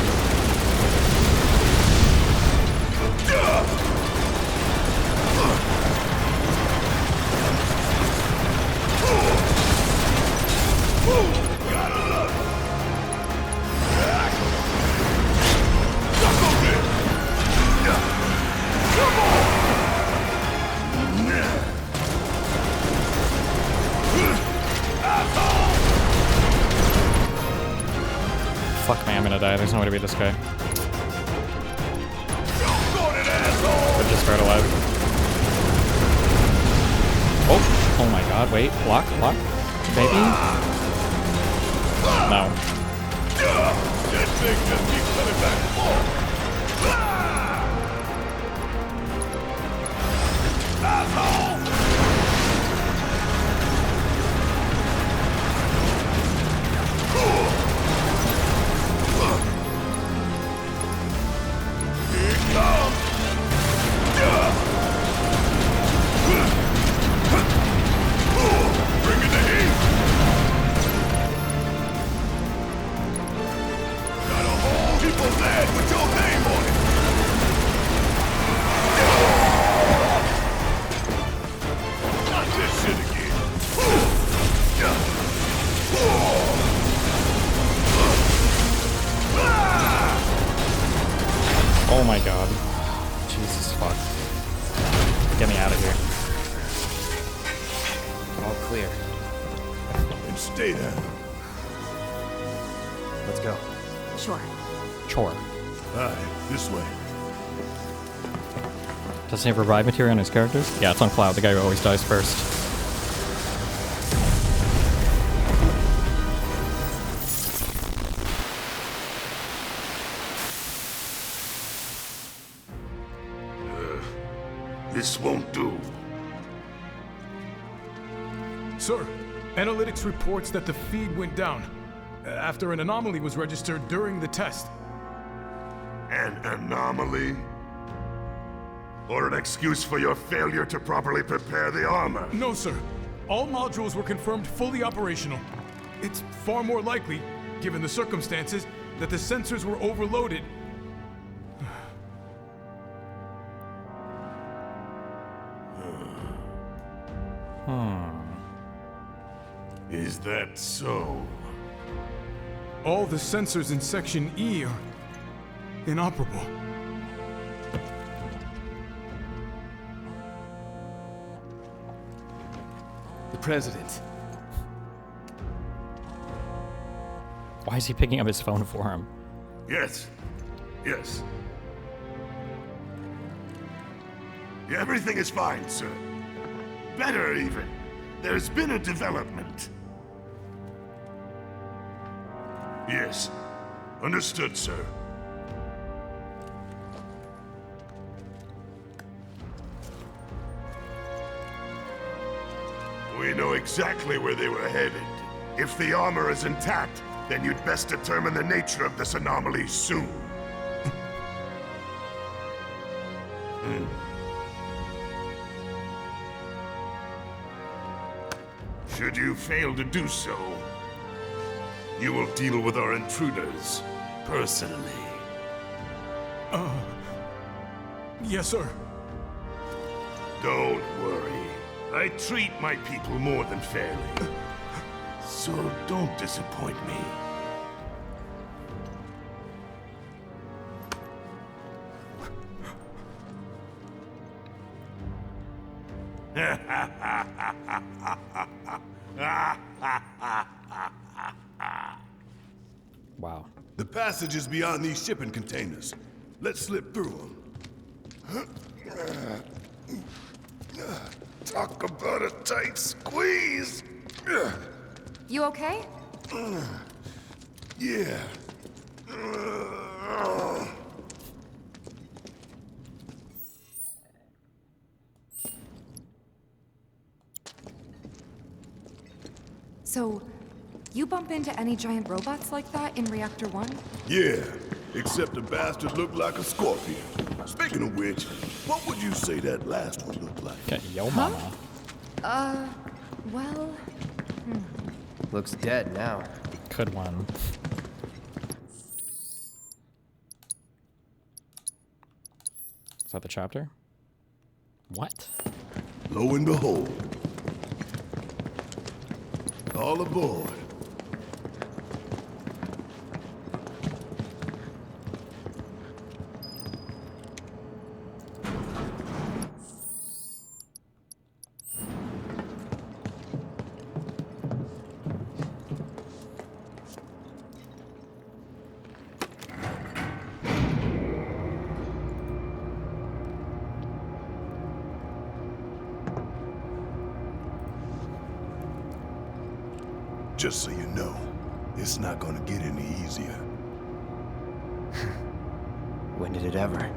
[SPEAKER 17] Gotta love it. Duck over there. Come on.
[SPEAKER 2] Fuck me, I'm gonna die. There's no way to beat this guy. But just start alive. Oh my god, wait. Block, maybe? No.
[SPEAKER 17] That thing just keeps coming back and forth. Asshole! Here it comes! Bringing the heat! Got a whole heap of lead with your name on it! Not this shit again!
[SPEAKER 2] Oh my god. Jesus fuck. Get me out of here.
[SPEAKER 15] All clear.
[SPEAKER 17] And stay down.
[SPEAKER 15] Let's go.
[SPEAKER 18] Sure.
[SPEAKER 2] Chore.
[SPEAKER 17] Alright, this way.
[SPEAKER 2] Does he have revive material on his characters? Yeah, it's on Cloud, the guy who always dies first.
[SPEAKER 17] This won't do.
[SPEAKER 1] Sir, analytics reports that the feed went down after an anomaly was registered during the test.
[SPEAKER 17] An anomaly? Or an excuse for your failure to properly prepare the armor?
[SPEAKER 1] No, sir. All modules were confirmed fully operational. It's far more likely, given the circumstances, that the sensors were overloaded.
[SPEAKER 17] Is that so?
[SPEAKER 1] All the sensors in Section E are inoperable.
[SPEAKER 15] The President.
[SPEAKER 2] Why is he picking up his phone for him?
[SPEAKER 17] Yes. Yes. Yeah, everything is fine, sir. Better, even. There's been a development. Yes. Understood, sir. We know exactly where they were headed. If the armor is intact, then you'd best determine the nature of this anomaly soon. Should you fail to do so, you will deal with our intruders personally.
[SPEAKER 1] Yes, sir.
[SPEAKER 17] Don't worry. I treat my people more than fairly. So don't disappoint me.
[SPEAKER 2] Wow.
[SPEAKER 17] The passage is beyond these shipping containers. Let's slip through them. Talk about a tight squeeze.
[SPEAKER 18] You okay?
[SPEAKER 17] Yeah.
[SPEAKER 18] So, you bump into any giant robots like that in Reactor 1?
[SPEAKER 17] Yeah, except the bastard looked like a scorpion. Speaking of which, what would you say that last one looked like?
[SPEAKER 2] Okay, yo mama.
[SPEAKER 18] Well...
[SPEAKER 15] Looks dead now.
[SPEAKER 2] Could one. Is that the chapter? What?
[SPEAKER 17] Lo and behold. All aboard. Just so you know, it's not gonna get any easier.
[SPEAKER 15] When did it ever?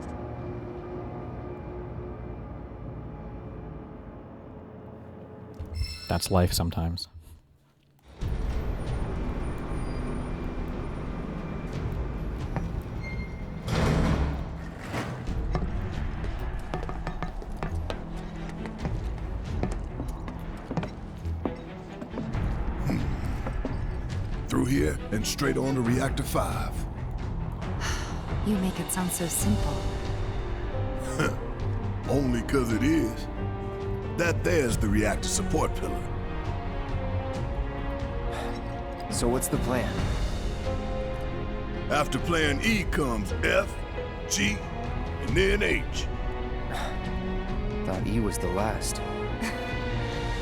[SPEAKER 2] That's life sometimes.
[SPEAKER 17] Through here and straight on to Reactor 5.
[SPEAKER 18] You make it sound so simple.
[SPEAKER 17] Only 'cause it is. That there's the reactor support pillar.
[SPEAKER 15] So what's the plan?
[SPEAKER 17] After plan E comes F, G, and then H.
[SPEAKER 15] Thought E was the last.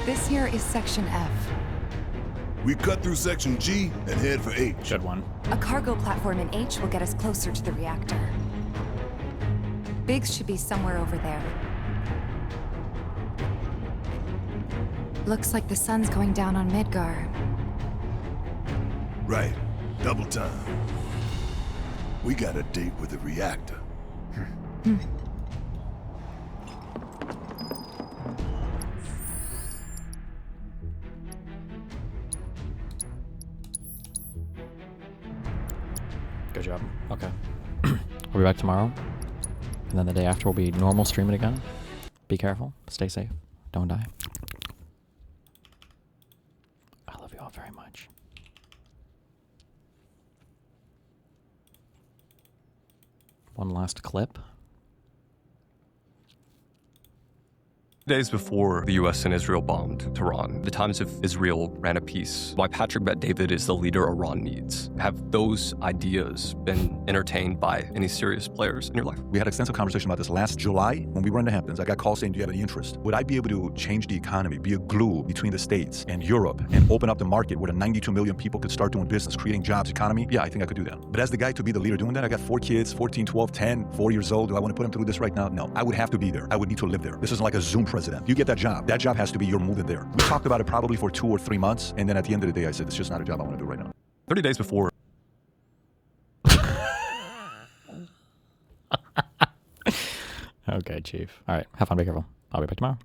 [SPEAKER 18] This here is Section F.
[SPEAKER 17] We cut through Section G and head for H.
[SPEAKER 2] Good one.
[SPEAKER 18] A cargo platform in H will get us closer to the reactor. Biggs should be somewhere over there. Looks like the sun's going down on Midgar.
[SPEAKER 17] Right. Double time. We got a date with the reactor.
[SPEAKER 2] Good job. Okay. We'll be back tomorrow. And then the day after will be normal streaming again. Be careful. Stay safe. Don't die. I love you all very much. One last clip.
[SPEAKER 6] Days before the US and Israel bombed Tehran, the Times of Israel ran a piece why Patrick Bet David is the leader Iran needs. Have those ideas been entertained by any serious players in your life?
[SPEAKER 11] We had extensive conversation about this last July when we were in the Hamptons. I got calls saying, do you have any interest? Would I be able to change the economy, be a glue between the States and Europe, and open up the market where the 92 million people could start doing business, creating jobs, economy? Yeah, I think I could do that. But as the guy to be the leader doing that, I got 4 kids, 14, 12, 10, 4 years old. Do I want to put them through this right now? No. I would have to be there. I would need to live there. This isn't like a Zoom president. You get that job. That job has to be you're moving there. We talked about it probably for 2 or 3 months, and then at the end of the day, I said, it's just not a job I want to do right now.
[SPEAKER 6] 30 days before.
[SPEAKER 2] Okay, Chief. All right. Have fun. Be careful. I'll be back tomorrow.